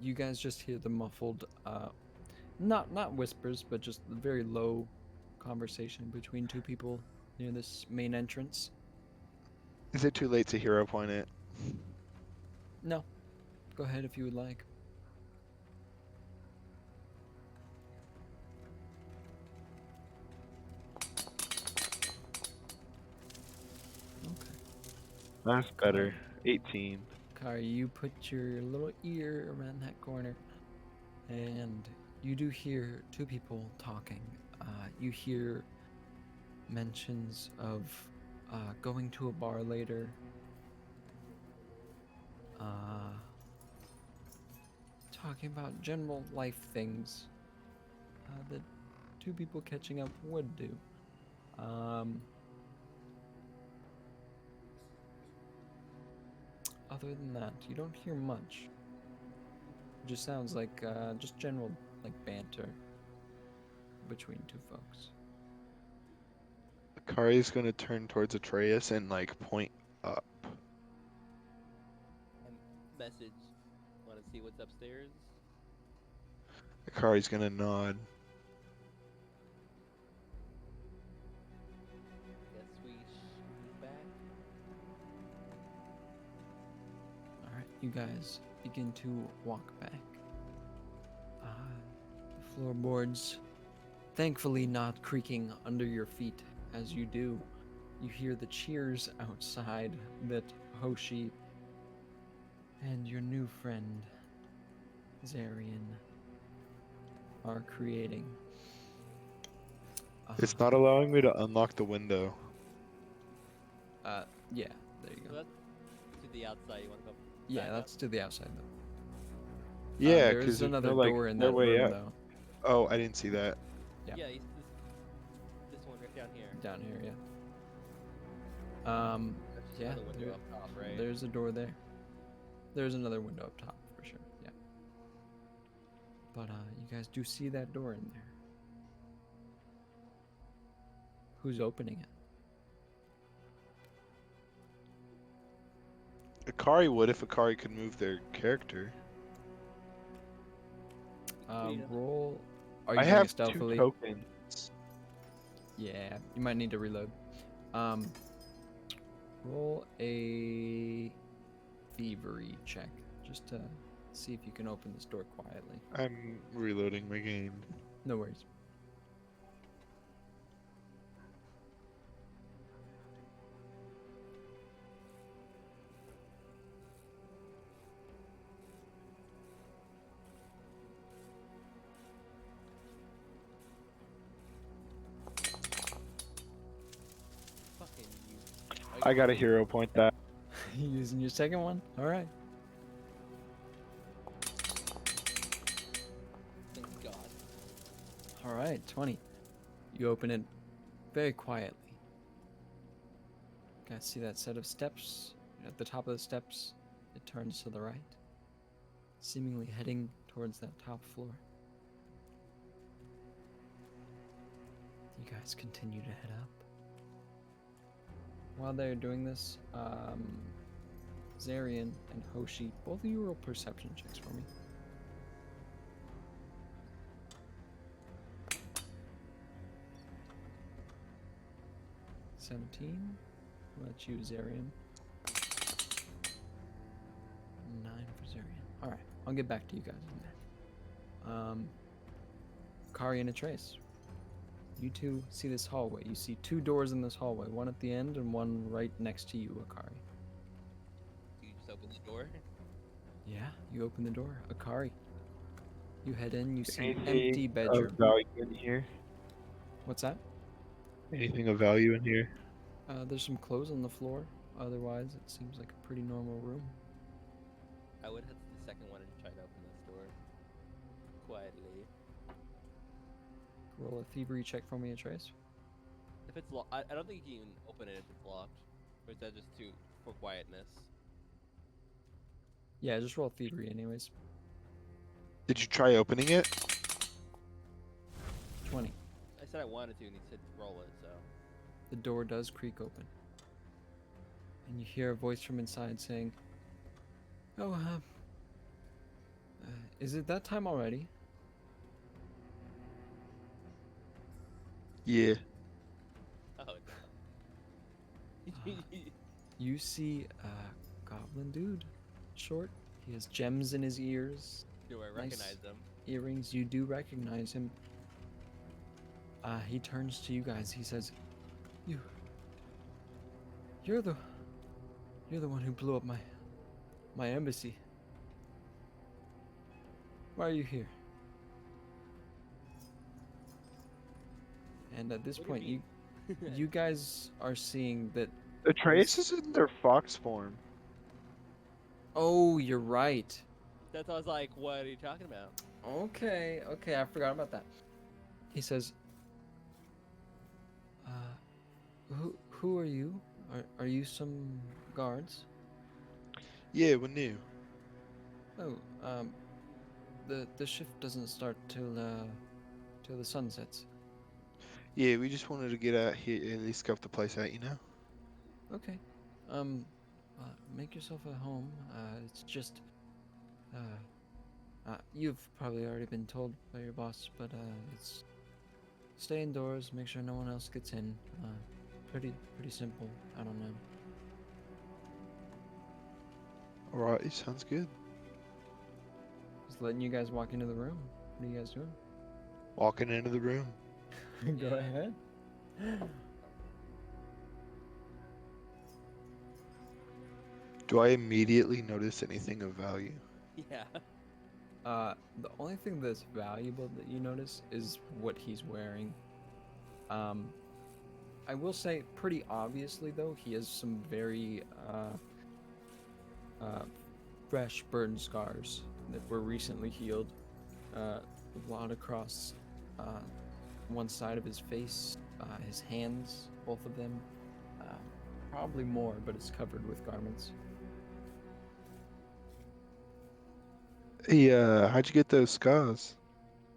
You guys just hear the muffled, not whispers, but just the very low conversation between two people near this main entrance. Is it too late to hero point it? No. Go ahead if you would like. Okay. That's better. 18. Kari, you put your little ear around that corner, and you do hear two people talking. You hear mentions of going to a bar later. Talking about general life things that two people catching up would do. Other than that, you don't hear much. It just sounds like just general like banter between two folks. Kari's gonna turn towards Atreus and like point up. And message. Want to see what's upstairs? Kari's gonna nod. Guess we shoot back. Alright, you guys begin to walk back. The floorboards thankfully not creaking under your feet as you do. You hear the cheers outside that Hoshi and your new friend Zarian are creating. It's not allowing me to unlock the window. Yeah, there you So go. that's to the outside. You want to go? Yeah, back up? that's to the outside though. Yeah, there because is another like, door in their that way room out. though. Oh, I didn't see that. Yeah. Yeah, this one right down here. Down here, yeah. That's just Yeah, another window there- up top, right? There's a door there. There's another window up top for sure. Yeah. But you guys do see that door in there. Who's opening it? Akari would if Akari could move their character. Freedom. Roll. Are you I doing have it stealthily? 2 tokens. Yeah, you might need to reload. Roll a thievery check just to see if you can open this door quietly. I'm reloading my game. No worries. Fucking you. I got a hero point that. You using your second one? All right. Thank God. All right, 20. You open it very quietly. Guys, see that set of steps? At the top of the steps, it turns to the right. seemingly heading towards that top floor. You guys continue to head up. While they're doing this, Zarian and Hoshi, both of you roll perception checks for me. $17. What about you, Zarian? 9 for Zarian. Alright, I'll get back to you guys in a minute. Kari and Atreus. You two see this hallway. You see 2 doors in this hallway, one at the end and one right next to you, Akari. You just open the door. Yeah, you open the door. Akari. You head in, you see Anything empty of bedroom. value in here? What's that? Anything of value in here? There's some clothes on the floor. Otherwise, it seems like a pretty normal room. I would head to the second one and try to open this door quietly. Roll a thievery check for me, Atreus. If it's locked, I don't think you can open it if it's locked. Or is that just too for quietness? Yeah, just roll thievery anyways. Did you try opening it? 20. I said I wanted to, and he said roll it. So The door does creak open. And you hear a voice from inside saying, "Oh, is it that time already?" Yeah. oh no. You see a goblin dude. Short. He has gems in his ears. Do I recognize them? Earrings. You do recognize him. He turns to you guys. He says, You're the one who blew up my embassy. Why are you here?" And at this What do point, you you guys are seeing that. Atreus is in their fox form. Oh, you're right. That's why I was like, what are you talking about? Okay, I forgot about that. He says, who are you? Are you some guards?" Yeah, we're new. "Oh, the shift doesn't start till the sun sets." Yeah, we just wanted to get out here, at least scope the place out, you know? "Okay. Make yourself at home. It's just, you've probably already been told by your boss, but it's stay indoors, make sure no one else gets in. Pretty simple. I don't know." Alright, sounds good. Just letting you guys walk into the room. What are you guys doing? Walking into the room. Go Yeah. ahead. Do I immediately notice anything of value? Yeah. The only thing that's valuable that you notice is what he's wearing. I will say, pretty obviously though, he has some very fresh burn scars that were recently healed. A lot across one side of his face, his hands, both of them. Probably more, but it's covered with garments. Hey, how'd you get those scars?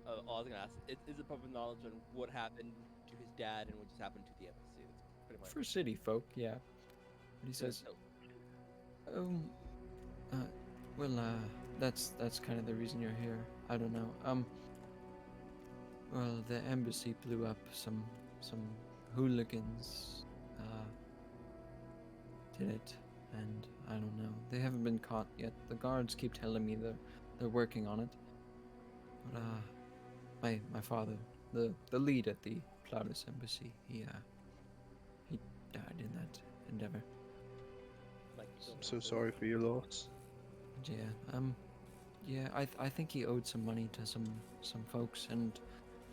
I was gonna ask, is it public knowledge on what happened to his dad and what just happened to the embassy? It's pretty much. For city folk, yeah. But he says, Um, well, that's kind of the reason you're here. I don't know. Well, the embassy blew up. Some hooligans, did it, and I don't know. They haven't been caught yet. The guards keep telling me they're working on it. But my father, the lead at the Plautus embassy, he died in that endeavor. Like, I'm so sorry for your loss. Yeah, yeah, I think he owed some money to some folks, and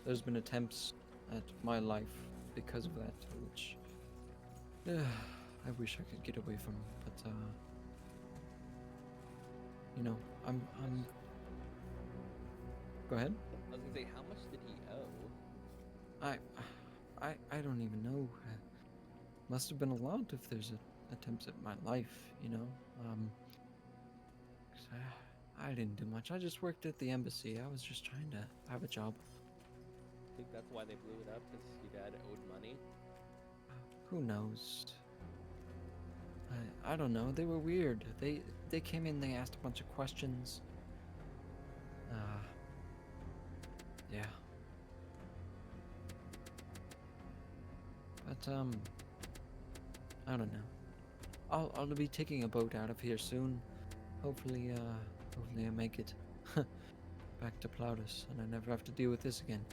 there's been attempts at my life because of that, which I wish I could get away from, but you know, I'm. Go ahead. I was gonna say, how much did he owe? I don't even know. Must have been a lot if there's attempts at my life, you know. 'Cause I didn't do much. I just worked at the embassy. I was just trying to have a job. I think that's why they blew it up, because your dad owed money. Who knows? I don't know. They were weird. They came in. They asked a bunch of questions. Yeah. But I don't know. I'll be taking a boat out of here soon. Hopefully I make it back to Plautus and I never have to deal with this again.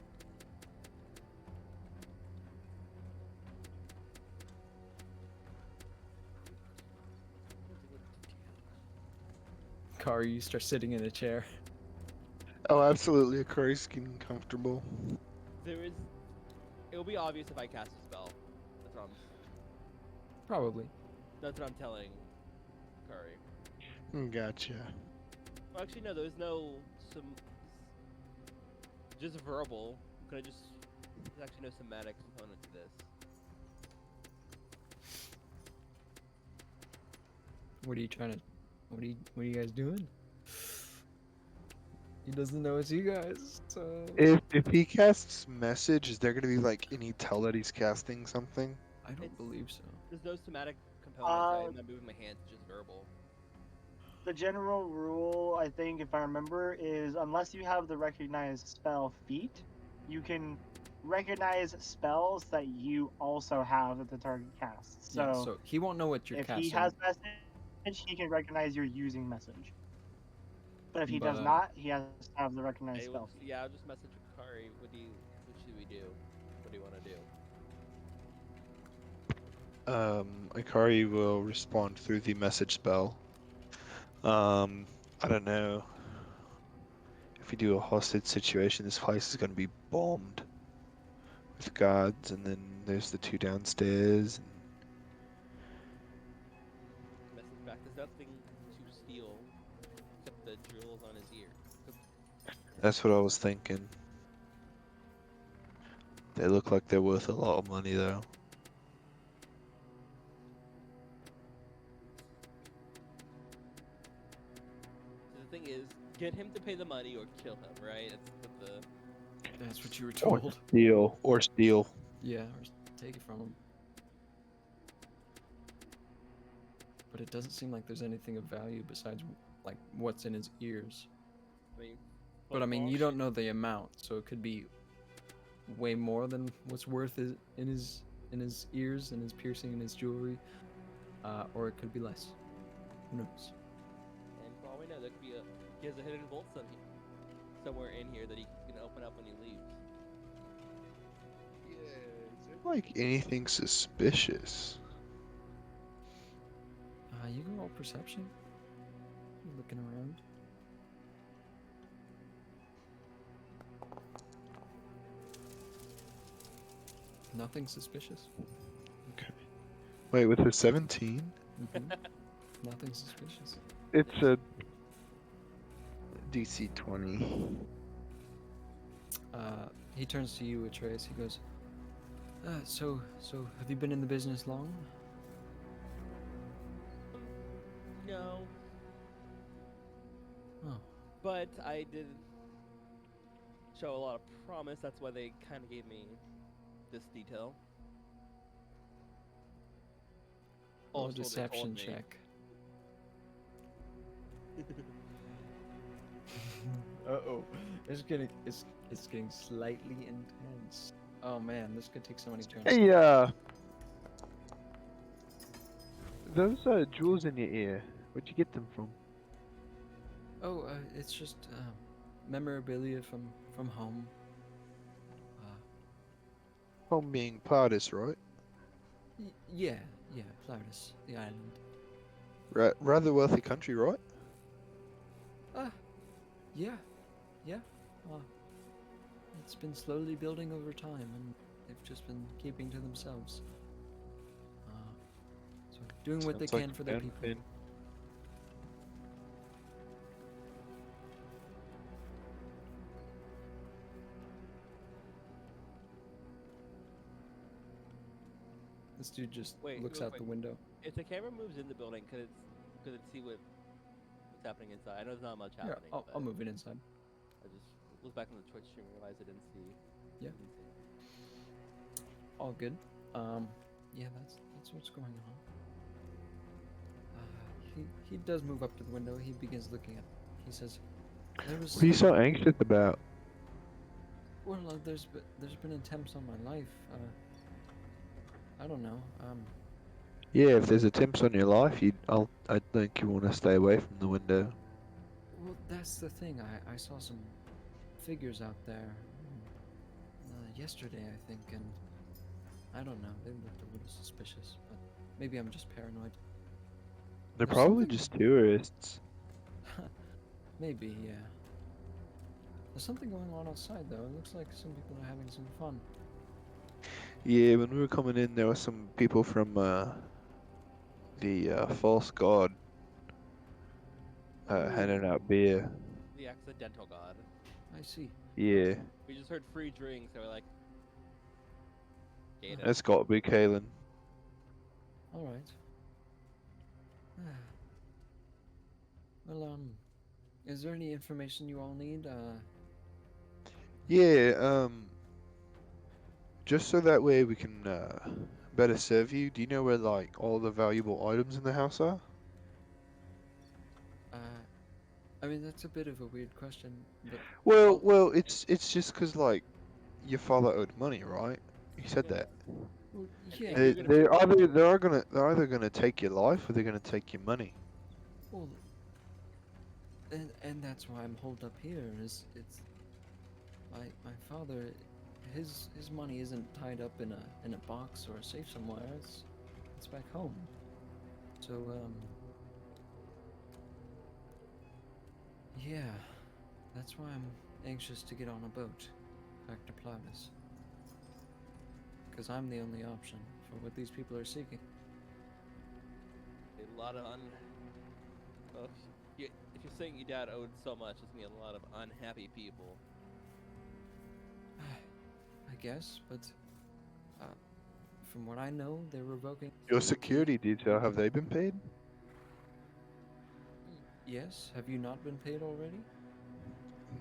Kari, you start sitting in a chair. Oh, absolutely. Akari's getting comfortable. It'll be obvious if I cast a spell. Probably. That's what I'm telling Kari. Gotcha. Well, actually, no. There's no just verbal. There's actually no somatic component to this. What are you trying to? What are you guys doing? He doesn't know it's you guys, so. If he casts message, is there gonna be like any tell that he's casting something? I don't It's- believe so. There's no somatic components. I'm not moving my hands. It's just verbal. The general rule, I think, if I remember, is unless you have the recognized spell feat, you can recognize spells that you also have that the target casts. So, Yeah, so he won't know what you're if casting. he has message, he can recognize you're using message. But if he does But- not, he has to have the recognized spell feat. Yeah, I'll just message Kari. What should we do? What do you want to do? Akari will respond through the message spell. I don't know. If we do a hostage situation, this place is gonna be bombed with guards, and then there's the two downstairs. Message back. There's nothing to steal except the jewels on his ear. That's what I was thinking. They look like they're worth a lot of money, though. So the thing is, get him to pay the money or kill him, right? That's what you were Or told. steal. Or steal. Yeah, or take it from him. But it doesn't seem like there's anything of value besides like what's in his ears. I mean, But I mean, football you don't shit. know the amount, so it could be way more than what's worth in his ears and his piercing and his jewelry, or it could be less. Who knows? And for all we know, there could be he has a hidden vault somewhere in here that he can open up when he leaves. Yeah, is there like anything suspicious? You can roll perception. You're looking around. Nothing suspicious. Okay. Wait, with a 17? Mhm. Nothing suspicious. It's a DC 20. He turns to you, Atreus. He goes, so have you been in the business long? No, Oh, but I did show a lot of promise. That's why they kind of gave me this detail. roll a Also, they told deception me- check. Uh-oh. It's getting slightly intense. Oh man, this could take so many turns. Hey, those jewels in your ear, where'd you get them from? Oh, it's just memorabilia from home. Home being Pardis, right? Yeah, Plautus, the island. Rather wealthy country, right? Yeah. It's been slowly building over time, and they've just been keeping to themselves. So doing what they Sounds like can a for their fan people. fin. This dude just Wait, looks real out the quick. window. If the camera moves in the building, could it see what what's happening inside. I know there's not much Yeah, happening. I'll but move it inside. I just looked back on the Twitch stream and realized I didn't see. Yeah. didn't see. All good. Yeah, that's what's going on. He does move up to the window. He begins looking at. He says, "There was What are you so anxious about? well, there's been attempts on my life. I don't know. Yeah, if there's attempts on your life, I think you want to stay away from the window. Well, that's the thing. I saw some figures out there yesterday, I think, and I don't know. They looked a little suspicious, but maybe I'm just paranoid. They're There's probably something- just tourists. Maybe, yeah. There's something going on outside, though. It looks like some people are having some fun. Yeah, when we were coming in, there were some people from the false god handing out beer. The accidental god. I see. Yeah, We just heard free drinks, so we're like, Gator. that's got to be Kalen. All right. Well, is there any information you all need? Yeah, just so that way we can better serve you. Do you know where like all the valuable items in the house are? I mean, that's a bit of a weird question, but Well, it's just 'cause like your father owed money, right? He said Yeah. that. well, And yeah. you're gonna They're either gonna take your life or they're gonna take your money. Well, and that's why I'm holed up here. Is it's my father, his money isn't tied up in a box or a safe somewhere. It's back home. So yeah, that's why I'm anxious to get on a boat back to Plautus. Because I'm the only option for what these people are seeking. a lot of well, if you're saying your dad owed so much, it's gonna be a lot of unhappy people. I guess, but from what I know, they're revoking. Your security detail, have they been paid? Yes. Have you not been paid already?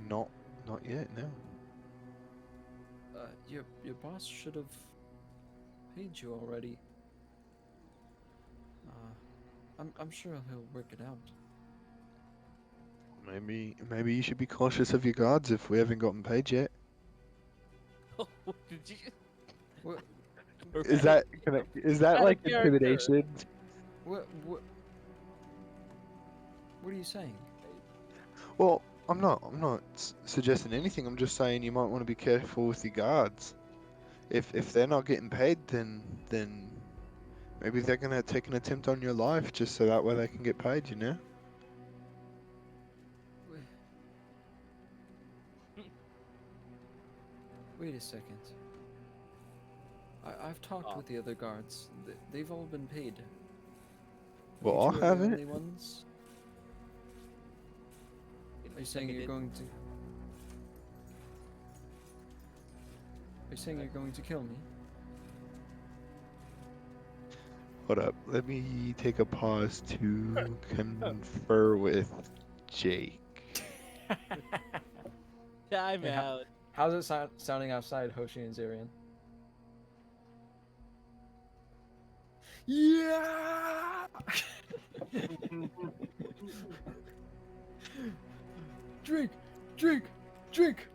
Not yet, no. Your boss should have paid you already. I'm sure he'll work it out. Maybe you should be cautious of your guards if we haven't gotten paid yet. Did you? What? Is that Out of like character. intimidation? What? What are you saying? Well, I'm not suggesting anything. I'm just saying you might want to be careful with your guards. If they're not getting paid, then maybe they're gonna take an attempt on your life just so that way they can get paid. You know? Wait a second. I've talked with the other guards. They've all been paid. Well, You I two are the haven't. only ones. Are you saying you're going to? Are you saying you're going to kill me? Hold up. Let me take a pause to confer with Jake. Time Hey, out. How's it sounding outside, Hoshi and Zirian? Yeah! Drink! Drink! Drink!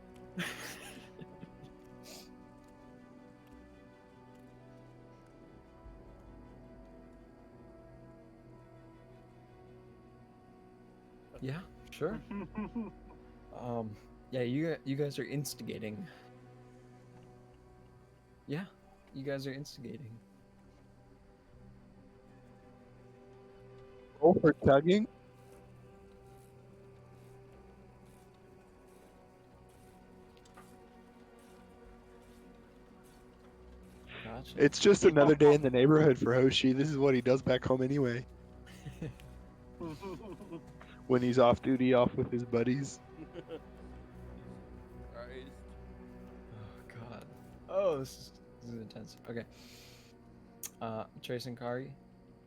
Yeah, sure. Yeah, you guys are instigating. Yeah, you guys are instigating. Roll for tugging. Gotcha. It's just another day in the neighborhood for Hoshi. This is what he does back home anyway. When he's off duty, off with his buddies. Christ. Oh god. Oh, this is intense. Okay. Trace and Kari,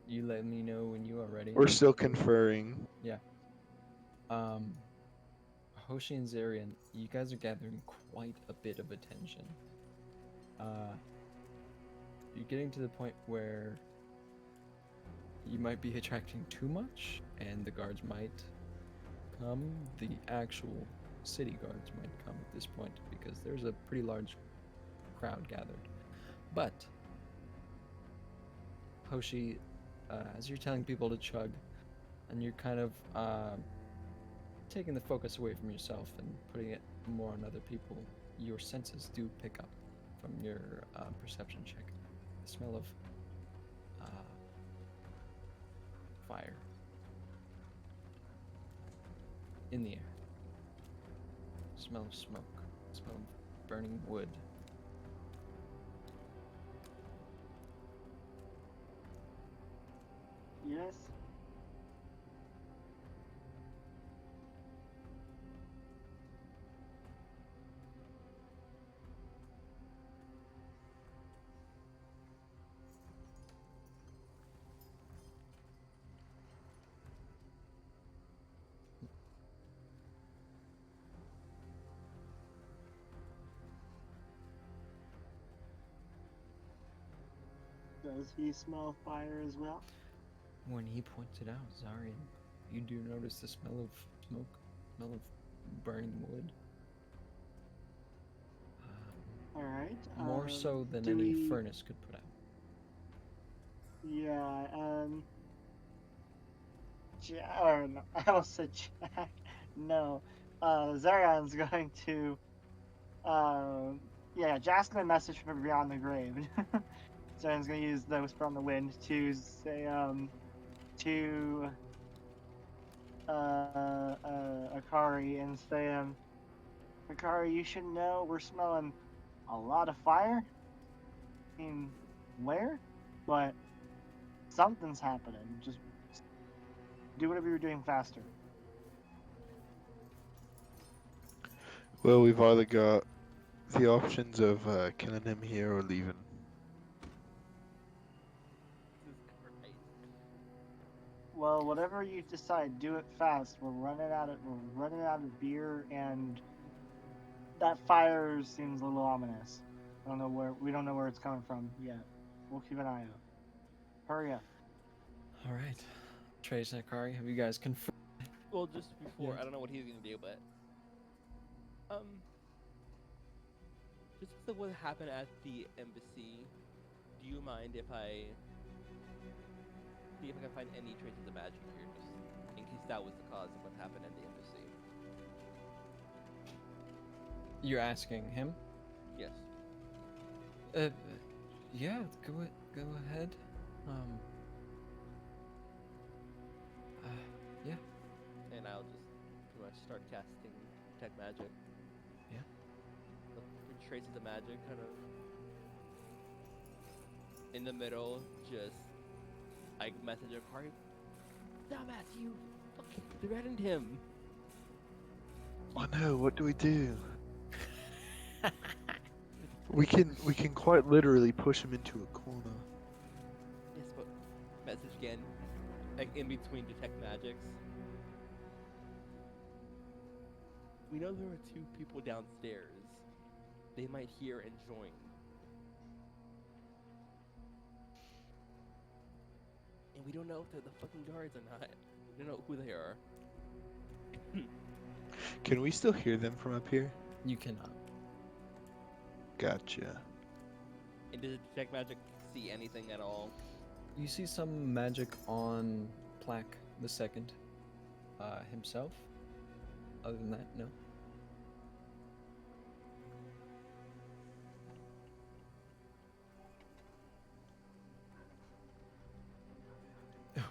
you let me know when you are ready. We're still conferring. Um, Hoshi and Zarian, you guys are gathering quite a bit of attention. You're getting to the point where you might be attracting too much, and the guards might come. The actual city guards might come at this point because there's a pretty large crowd gathered. But Hoshi, as you're telling people to chug, and you're kind of taking the focus away from yourself and putting it more on other people, your senses do pick up from your perception check the smell of fire in the air, smell of smoke, smell of burning wood. Yes. Does he smell fire as well? When he pointed out, Zarian, you do notice the smell of smoke, smell of burning wood. All right. More so than do any we- furnace could put out. Yeah. Or no, I almost said Jack. No. Zarion's going to. Yeah, Jack's gonna message from beyond the grave. Zarion's gonna use the whisper on the wind to say, to Akari and say, Akari, you should know we're smelling a lot of fire. I mean, where? But something's happening. Just do whatever you're doing faster. Well, we've either got the options of killing him here or leaving. Well, whatever you decide, do it fast. We're running out of beer, and that fire seems a little ominous. We don't know where it's coming from yet. We'll keep an eye out. Hurry up. All right, Trace and Akari, have you guys confirmed? Well, just before, Yeah. I don't know what he's gonna do, but just because of what happened at the embassy, do you mind if I see if I can find any traces of magic here, just in case that was the cause of what happened at the embassy? You're asking him? Yes. Yeah, go ahead. Yeah. And I'll just pretty much start casting detect magic. Yeah. Look for traces of magic, kind of in the middle. Just I message Akari, dumbass, you fucking threatened him. Oh no, what do we do? We can quite literally push him into a corner. Yes, but message again, like in between detect magics. We know there are two people downstairs. They might hear and join. And we don't know if they're the fucking guards or not. We don't know who they are. Can we still hear them from up here? You cannot. Gotcha. And does detect magic see anything at all? You see some magic on Plaque the Second himself. Other than that, no. Oh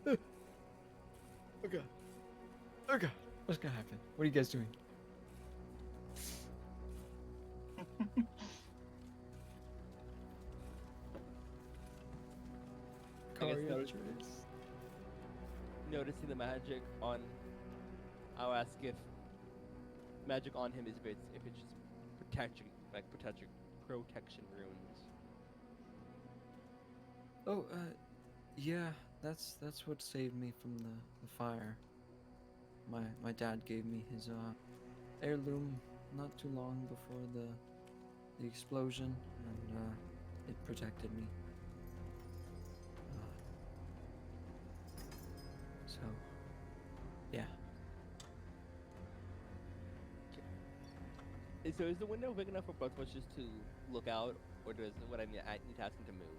God. Okay. Okay. What's gonna happen? What are you guys doing? I guess Kari, notice- Trace. Noticing the magic on, I'll ask if magic on him is if it's just protection protection runes. Oh, Yeah, that's what saved me from the fire. My dad gave me his heirloom not too long before the explosion, and it protected me. Uh, so yeah. So is the window big enough for both of us just to look out, or does what I need to ask him to move?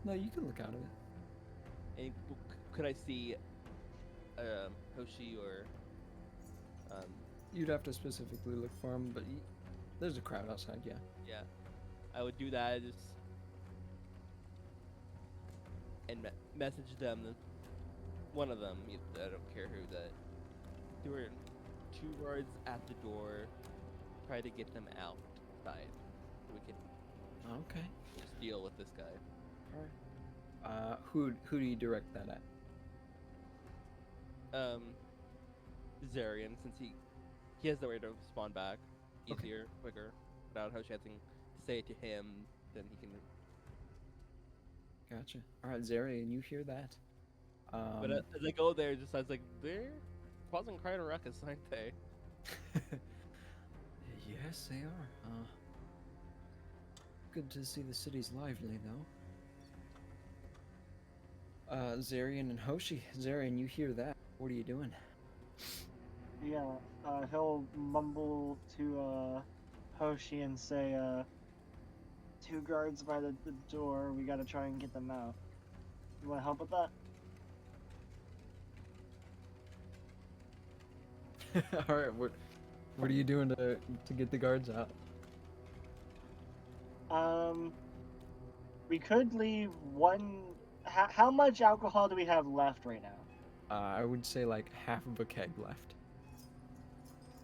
No, you can look out of it. And could I see Hoshi or um You'd have to specifically look for him, but there's a crowd outside. Yeah. yeah, I would do that just and message them. One of them, I don't care who, that there were 2 guards at the door. Try to get them outside. So we can Okay. just deal with this guy. All right. Who do you direct that at? Zarian, since he has the way to spawn back Okay. easier, quicker, without Hoshi having to say it to him, then he can. Gotcha. All right, Zarian, you hear that? But as I go there, just I was like, they're causing quite a ruckus, aren't they? Yes, they are. Good to see the city's lively, though. Zarian and Hoshi. Zarian, you hear that? What are you doing? Yeah, he'll mumble to Hoshi and say, 2 guards by the door. We gotta try and get them out. You want to help with that? All right. What are you doing to get the guards out? We could leave one. How much alcohol do we have left right now? I would say like half of a keg left.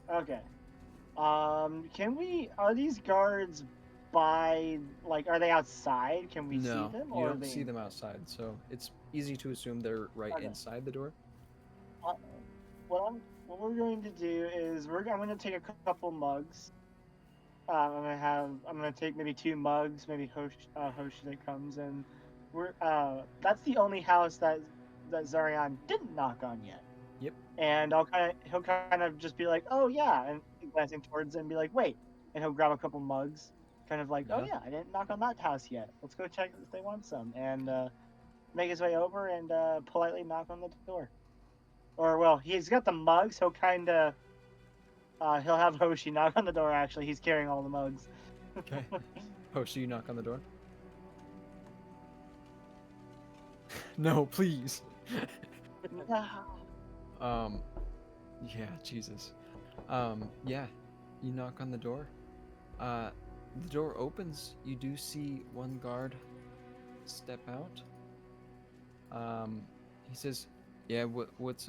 Okay. Can we? Are these guards by like? Are they outside? Can we see No, them? you Or are don't they see them outside, so it's easy to assume they're right Okay. inside the door. Uh, what we're going to do is I'm gonna take a couple mugs. I'm gonna take maybe 2 mugs, maybe Hoshi that comes, and that's the only house that Zarian didn't knock on yet. Yep. And he'll kind of just be like, oh yeah, and glancing towards it and be like, wait, and he'll grab a couple mugs, kind of like, oh Yeah. yeah, I didn't knock on that house yet. Let's go check if they want some, and make his way over and politely knock on the door. Or well, he's got the mugs. He'll have Hoshi knock on the door. Actually, he's carrying all the mugs. Okay. Hoshi, you knock on the door. No, please. Yeah, Jesus. Yeah, you knock on the door. The door opens. You do see one guard step out. He says, "Yeah, what's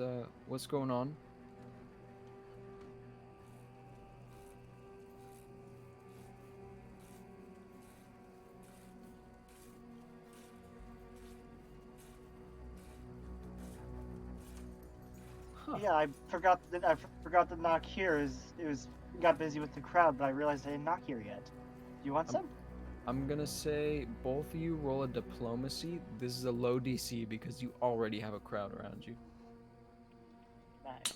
going on?" Huh. Yeah, I forgot to knock here. It was got busy with the crowd, but I realized I didn't knock here yet. Do you want some? I'm gonna say both of you roll a diplomacy. This is a low DC because you already have a crowd around you. Nice.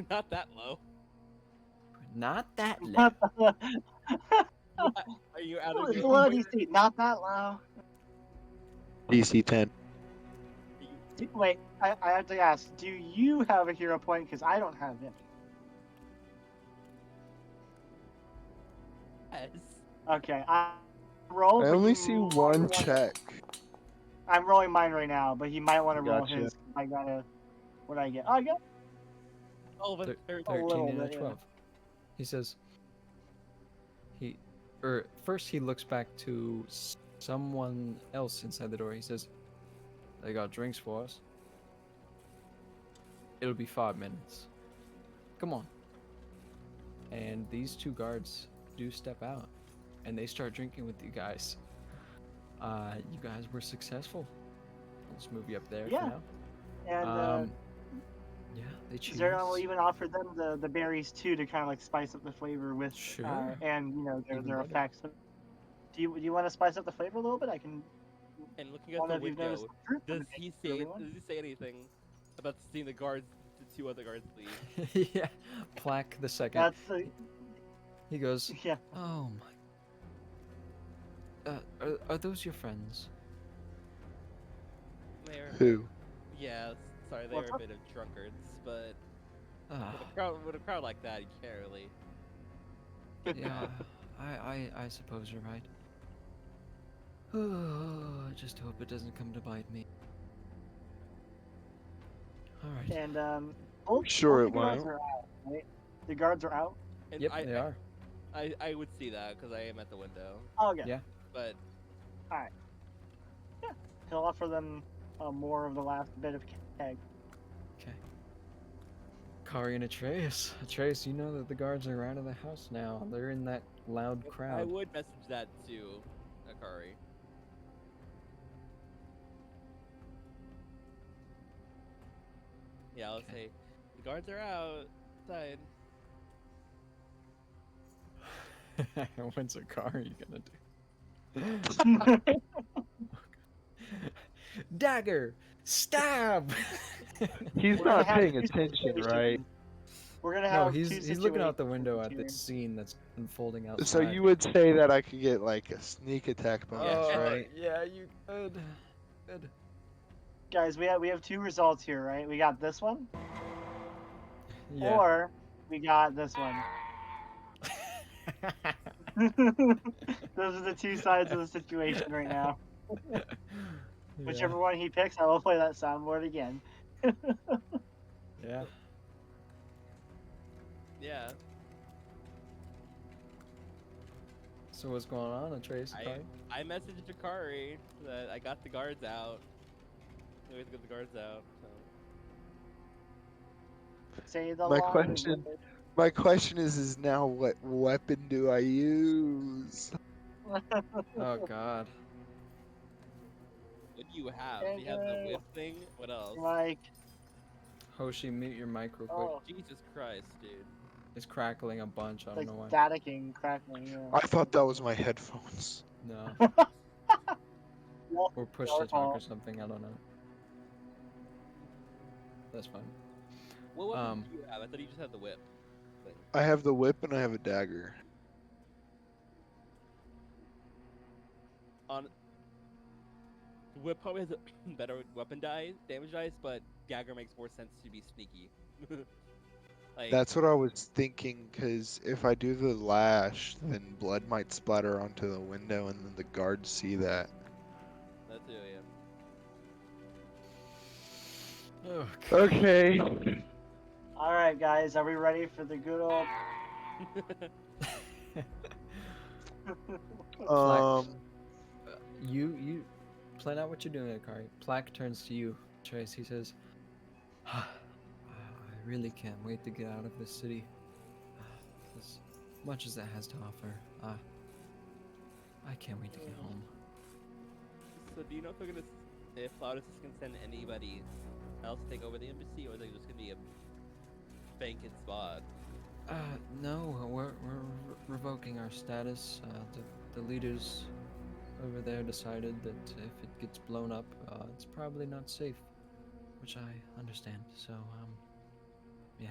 Not that low. Not that low. Are you out of It's your low DC, not that low. DC 10. Wait, I have to ask, do you have a hero point? Because I don't have any. Yes. Okay, I roll. I but only you see might one wanna- check. I'm rolling mine right now, but he might want to roll Gotcha. his. I gotta. What do I get? Oh, I got. 12 and 13. 13 and a bit, yeah. 12. He says, first he looks back to someone else inside the door. He says, "They got drinks for us. It'll be 5 minutes. Come on." And these 2 guards do step out, and they start drinking with you guys. You guys were successful. I'll just move you up there Yeah. for now. And Yeah, they choose. Zero will even offer them the berries too to kind of like spice up the flavor with, Sure. and you know Even their better. effects. Do you want to spice up the flavor a little bit? I can. And looking out One the of you've noticed window, the truth does of he it, say everyone? does he say anything about seeing the guards, the two other guards leave? Yeah, Plaque the second. That's the He goes, yeah. "Oh my. Are those your friends?" They're a bit, Who? yeah. Sorry, they What's were a up? bit of drunkards, but Ah, with a crowd like that, you can't really. yeah. I suppose you're right. I just hope it doesn't come to bite me. All right. And both Sure the it guards won't. are out, right? The guards are out. And Yep, they are. I would see that because I am at the window, Oh, okay. Yeah. but He'll offer them more of the last bit of keg. Okay. Kari and Atreus. Atreus, you know that the guards are out of the house now. They're in that loud I crowd. would message that to Akari. Yeah, I'll Okay. say the guards are outside. What's Akari gonna do? Dagger! Stab! He's We're gonna not have paying two attention, right? situations. We're gonna No, have he's two looking out the situations window at here. this scene that's unfolding outside. So you would say that I could get like a sneak attack bonus, Yeah. right? Yeah, you could. Good. Guys, we have two results here, right? We got this one, Yeah. or we got this one. Those are the two sides of the situation right now. Whichever one he picks, I will play that soundboard again. Yeah. Yeah, So what's going on, Atreus? Akari? I messaged Akari that I got the guards out. We have to get the guards out. So. Say the My line. question- My question is now what weapon do I use? Oh God. What do you have? You have the whip thing. What else? Like, Hoshi, mute your mic real quick. oh, Jesus Christ, dude. It's crackling a bunch. I don't like know why. staticking, crackling. Yeah. I thought that was my headphones. No. Well, Or push your to talk or call. something. I don't know. That's fine. What weapon do you have? I thought you just had the whip. Thing. I have the whip and I have a dagger. On the whip probably has a better weapon damage dice, but dagger makes more sense to be sneaky. Like, That's what I was thinking, because if I do the lash, then blood might splatter onto the window and then the guards see that. that too, yeah. Oh, Okay. All right, guys, are we ready for the good old? You plan out what you're doing, Akari. Plaque turns to you, Trace. He says, "I really can't wait to get out of this city. As much as it has to offer, I can't wait to get home." So do you know if they're gonna, if Loudus is gonna send anybody else to take over the embassy, or is it just gonna be a vacant spot? No, we're revoking our status. The leaders over there decided that if it gets blown up, it's probably not safe, which I understand. So, yeah.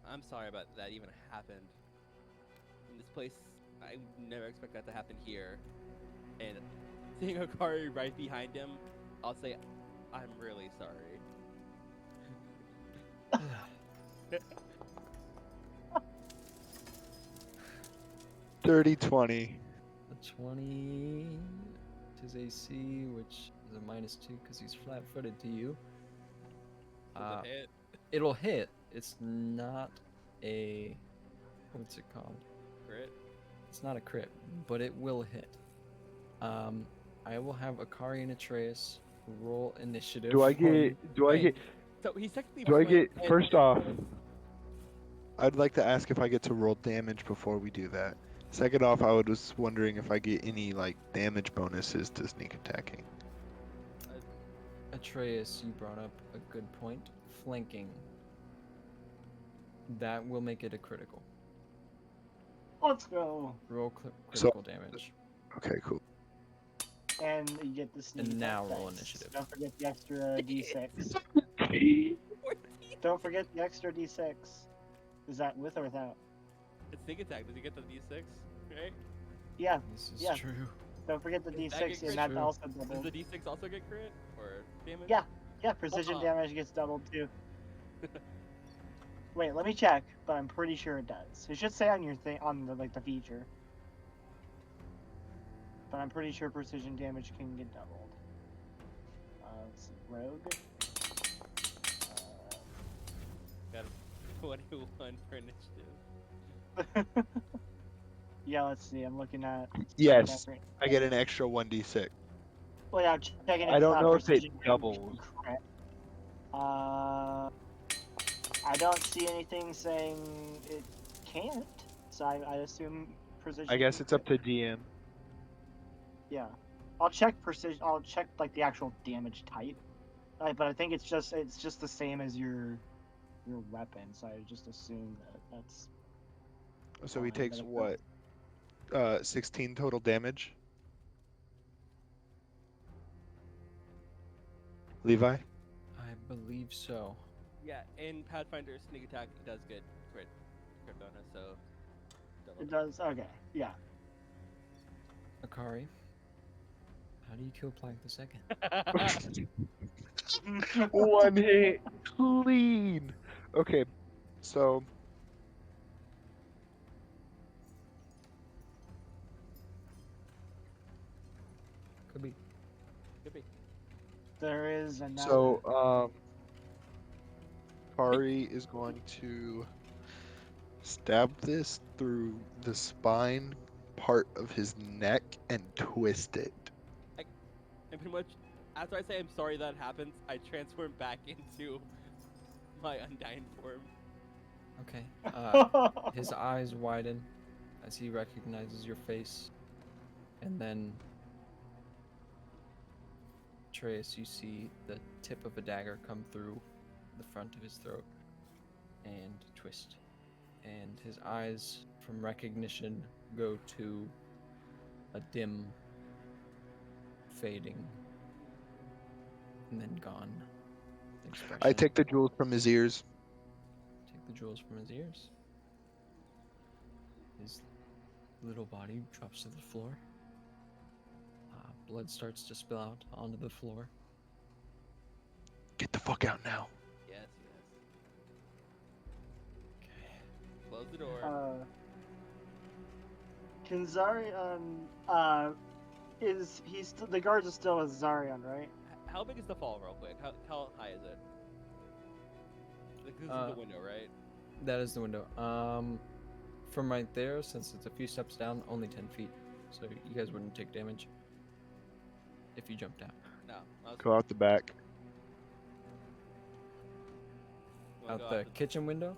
I'm sorry about that even happened. In this place, I would never expect that to happen here. And seeing Akari right behind him, I'll say, I'm really sorry. 30-20. A 20 to his AC, which is a -2 because he's flat-footed to you. Does it hit? It'll hit. It's not a what's it called? Crit? It's not a crit, but it will hit. I will have Akari and Atreus roll initiative. Do I for you. get So he's technically. do I flank get and- first off? I'd like to ask if I get to roll damage before we do that. Second off, I was wondering if I get any like damage bonuses to sneak attacking. Atreus, you brought up a good point. Flanking. That will make it a critical. Let's go. Roll So- critical damage. Okay, cool. And you get the sneak And attack now roll dice. initiative. Don't forget the extra d6. Don't forget the extra d6. Is that with or without? It's sneak attack. Does he get the d6? Right? Yeah, This is yeah. true. Don't forget the Does that d6, get and that true. also Does doubles. the d6 also get crit or damage? Yeah, yeah. Precision Oh. damage gets doubled too. Wait, let me check, but I'm pretty sure it does. It should say on your thing on the the feature. But I'm pretty sure precision damage can get doubled. Let's see, rogue. Got a 21 for initiative. Yeah, let's see. I'm looking at. Yes, Right. I get an extra 1d6. Well, yeah, I'm checking if I don't know if it precision damage doubles. can crit. I don't see anything saying it can't, so I assume precision. I guess can it's up crit. to DM. Yeah, I'll check precision. I'll check like the actual damage type, but I think it's just the same as your weapon. So I just assume that's. So he fine, takes but what? 16 total damage. Levi? I believe so. Yeah, in Pathfinder, sneak attack does get crit bonus, so double It does. Okay. Yeah. Akari, how do you kill Plank the Second? that. One hit. Clean. Okay, so Could be. Could be. There is another. So Kari is going to stab this through the spine part of his neck and twist it. And pretty much, after I say I'm sorry that happens, I transform back into my undying form. Okay. His eyes widen as he recognizes your face, and then Atreus, you see the tip of a dagger come through the front of his throat and twist, and his eyes from recognition go to a dim, fading, and then gone expression. I take the jewels from his ears. Take the jewels from his ears. His little body drops to the floor. Blood starts to spill out onto the floor. Get the fuck out now. Yes. Okay. Close the door. Can Zarion? Is he still? The guards are still with Zarion, right? How big is the fall, real quick? How high is it? Like, this is the window, right? That is the window. From right there, since it's a few steps down, only 10 feet. So you guys wouldn't take damage if you jumped out. No. Go out the back. Out the kitchen window?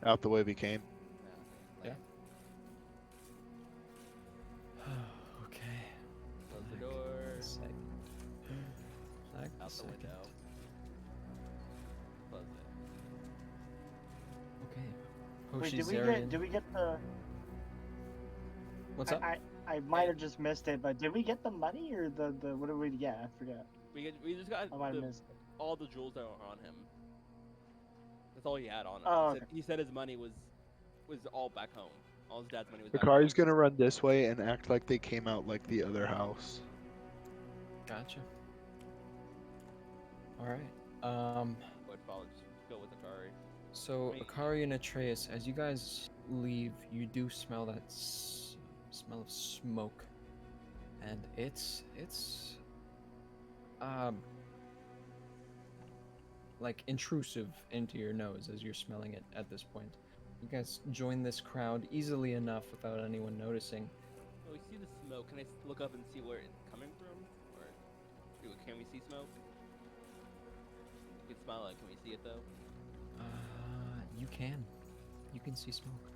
Out the way we came. Yeah. Okay. Close the door. Second. Out the window. Close it. Okay. Wait, Hoshi did we get the? What's up? I might have just missed it, but did we get the money or the what did we get? I forget. We just got I might have missed it. all the jewels that were on him. That's all he had on him. Oh, He said his money was all back home. All his dad's money was back home. Akari's gonna run this way and act like they came out like the other house. Gotcha. Alright. Would follow, just go with Akari. So Wait. Akari and Atreus, as you guys leave, you do smell that smell of smoke, and it's like intrusive into your nose as you're smelling it at this point. You guys join this crowd easily enough without anyone noticing. Oh, we see the smoke. Can I look up and see where it's coming from? Or can we see smoke? You can smell it. Can we see it though? You can. You can see smoke.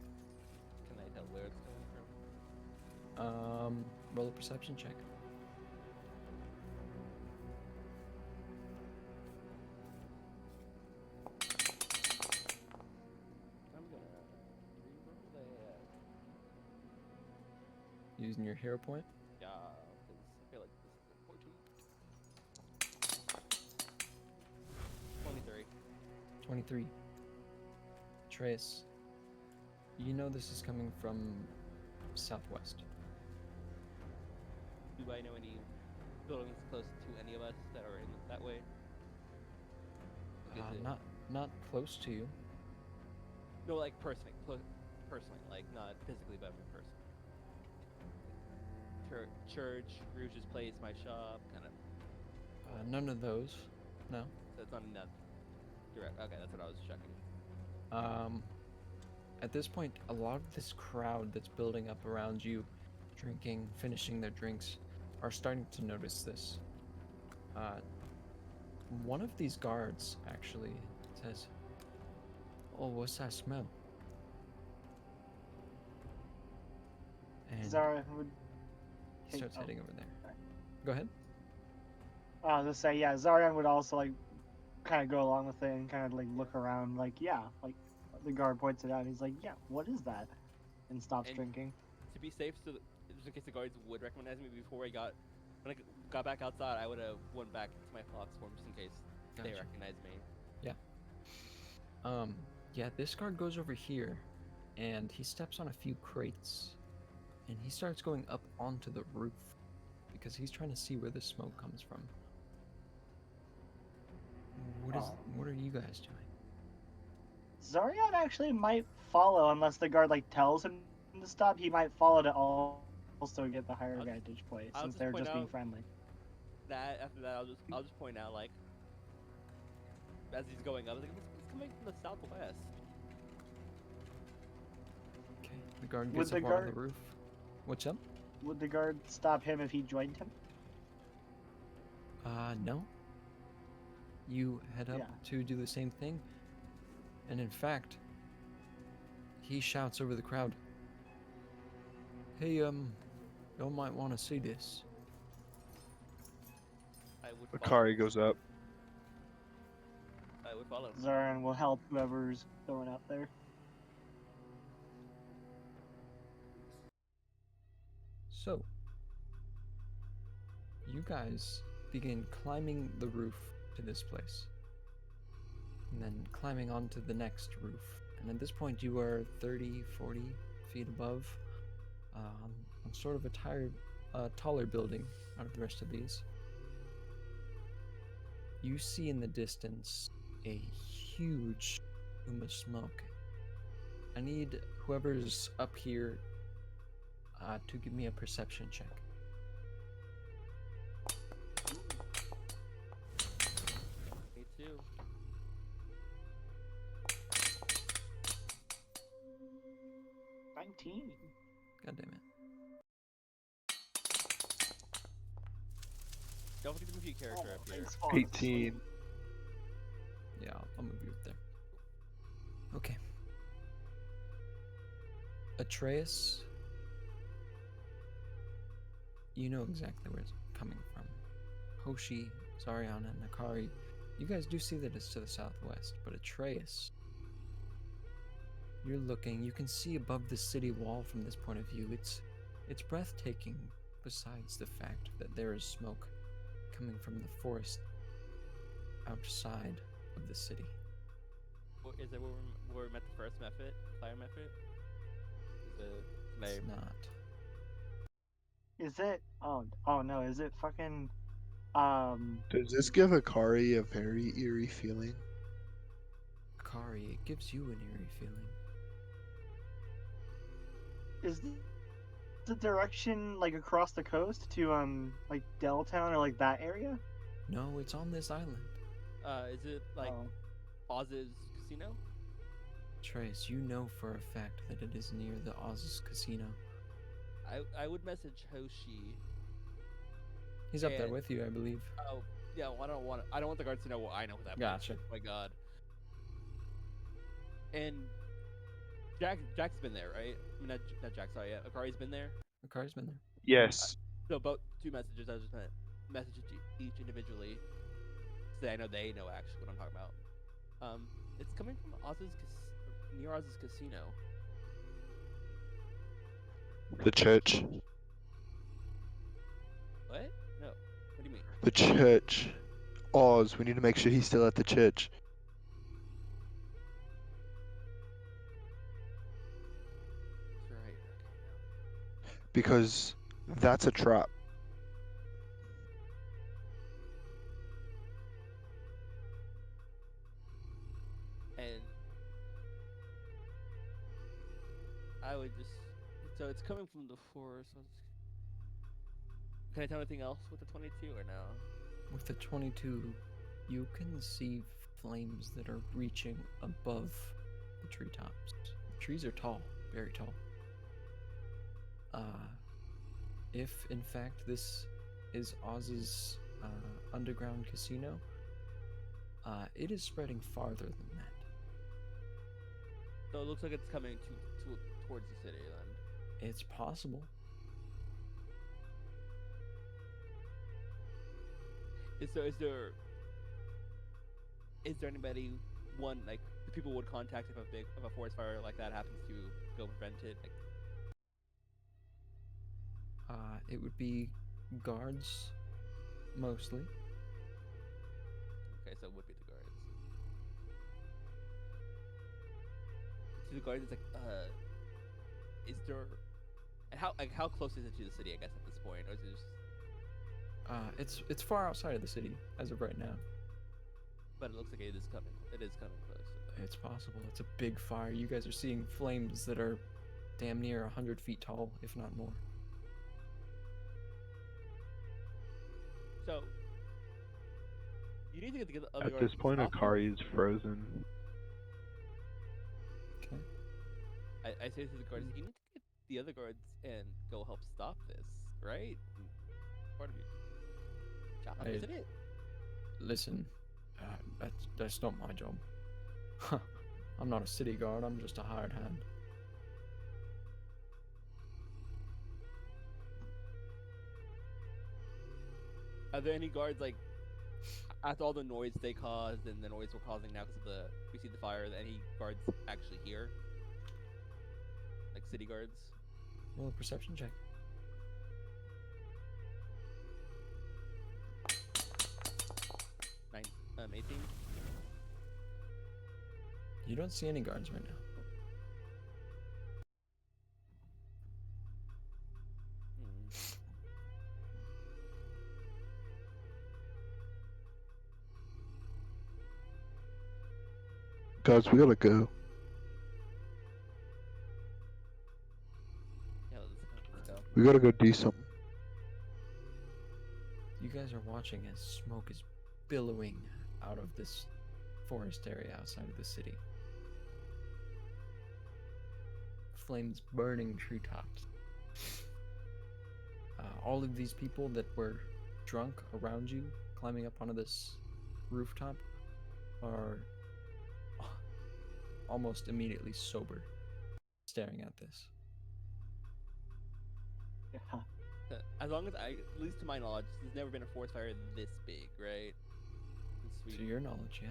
Can I tell where it's coming from? Roll a perception check. I'm gonna reroll that. You using your hero point. Yeah, because I feel like this is important. 23. 23. Trace, you know this is coming from southwest. Do I know any buildings close to any of us that are in that way? Like, is it- Not close to you. No, like personally, personally, like not physically, but in person. Church, Rouge's place, my shop, kind of. None of those. No. So it's not enough. Direct. Okay, that's what I was checking. At this point, a lot of this crowd that's building up around you, drinking, finishing their drinks, are starting to notice this. One of these guards actually says, "Oh, what's that smell?" And Zara would. starts oh, heading over there. sorry. Go ahead. I was gonna say, yeah, Zarian would also like kind of go along with it and kind of like look around, like, yeah, like the guard points it out. And he's like, yeah, what is that? And stops And- drinking. To be safe, so just in case the guards would recognize me before I got, when I got back outside, I would have went back to my fox form just in case they Gotcha. recognized me. Yeah, this guard goes over here, and he steps on a few crates, and he starts going up onto the roof because he's trying to see where the smoke comes from. What are you guys doing? Zarian actually might follow unless the guard like tells him to stop. He might follow to also get the higher I'll just- vantage point I'll since just they're point just being out- friendly. After that, I'll just point out like as he's going up, I was like, it's coming from the southwest. Okay, the guard Would gets the up on guard- the roof. What's up? Would the guard stop him if he joined him? No. You head up Yeah. to do the same thing, and in fact, he shouts over the crowd, "Hey, y'all might want to see this." I would follow. Akari goes up. I would follow. Zarian will help whoever's going up there. So, you guys begin climbing the roof to this place, and then climbing onto the next roof. And at this point, you are 30, 40 feet above, on sort of a taller building out of the rest of these. You see in the distance a huge plume of smoke. I need whoever's up here to give me a perception check. Me too. 19. God damn it. Don't forget to move your character up here. Thanks, Forrest. 18. Yeah, I'll move you up there. Okay. Atreus, you know exactly where it's coming from. Hoshi, Zariana, and Akari, you guys do see that it's to the southwest, but Atreus, you're looking, you can see above the city wall from this point of view. It's breathtaking, besides the fact that there is smoke coming from the forest outside of the city. Is it where we met the first method, fire method? Is it It's maybe? not. Is it? Oh no! Is it fucking? Does this give Akari a very eerie feeling? Akari, it gives you an eerie feeling. Is the direction like across the coast to like Deltown or like that area? No, it's on this island. Is it like Oh. Oz's casino? Trace, you know for a fact that it is near the Oz's casino. I would message Hoshi. He's up there And- with you, I believe. Oh yeah, well, I don't want the guards to know what I know what that. Gotcha. Oh my god. And Jack's been there, right? I mean, not Jack. Sorry, yeah. Akari's been there. Akari's been there. Yes. So both two messages. I was just gonna message each individually, so that I know they know actually what I'm talking about. It's coming from near Oz's casino. The church. What? No. What do you mean? The church. Oz, we need to make sure he's still at the church. That's right. Okay. Because that's a trap. And I would just. So it's coming from the forest. Can I tell anything else with the 22 or no? With the 22, you can see flames that are reaching above the treetops. The trees are tall, very tall. If in fact this is Oz's underground casino, it is spreading farther than that. So it looks like it's coming towards the city then. It's possible. Is there anybody like the people would contact if a forest fire like that happens to go prevent it? Like, It would be guards, mostly. okay, so it would be the guards. To the guards, it's like is there and how close is it to the city? I guess at this point, or is it just? It's far outside of the city as of right now. But it looks like it is coming. It is coming close. It's possible. It's a big fire. You guys are seeing flames that are damn near 100 feet tall, if not more. So you need to get the other At guards this to point, stop them. Akari is frozen. Okay. I say to the guards, you need to get the other guards and go help stop this, right? Part of your job, I- isn't it? Listen, that's not my job. I'm not a city guard. I'm just a hired hand. Are there any guards like after all the noise they caused and the noise we're causing now because of we see the fire? Any guards actually here? Like city guards? Roll a perception check. 18. You don't see any guards right now. Guys, we gotta go. Yeah, let's go. We gotta go do something. You guys are watching as smoke is billowing out of this forest area outside of the city. Flames burning treetops. All of these people that were drunk around you, climbing up onto this rooftop, are almost immediately sober, staring at this. Yeah. As long as at least to my knowledge, there's never been a forest fire this big, right? To your knowledge, yeah.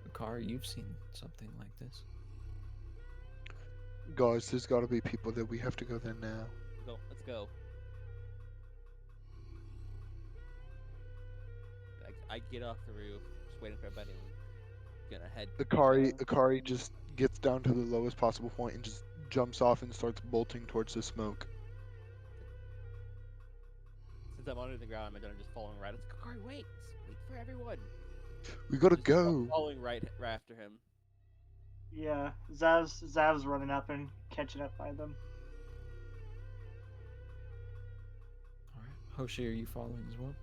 Akari, you've seen something like this. Guys, there's gotta be people that we have to go there now. Let's go. I get off the roof, just waiting for everybody. Gonna head. Akari just gets down to the lowest possible point and just jumps off and starts bolting towards the smoke. Since I'm under the ground, I'm gonna just following right. It's like, Akari, wait for everyone. We gotta Just go. Following right after him. Yeah, Zav's running up and catching up by them. Alright. Hoshi, are you following as well?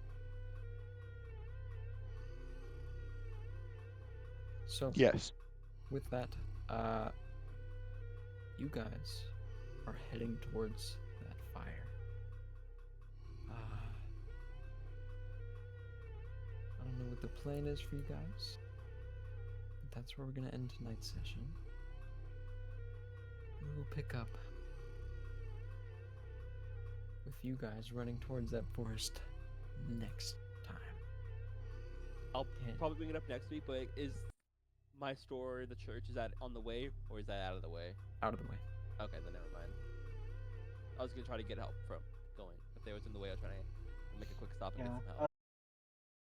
So, Yes. with that, you guys are heading towards that fire. I don't know what the plan is for you guys, but that's where we're gonna end tonight's session. We'll pick up with you guys running towards that forest next time. I'll And- probably bring it up next week, but is my store, the church, is that on the way or is that out of the way? Out of the way. Okay, then never mind. I was gonna try to get help from going. If they was in the way, I was trying to make a quick stop and Yeah. get some help.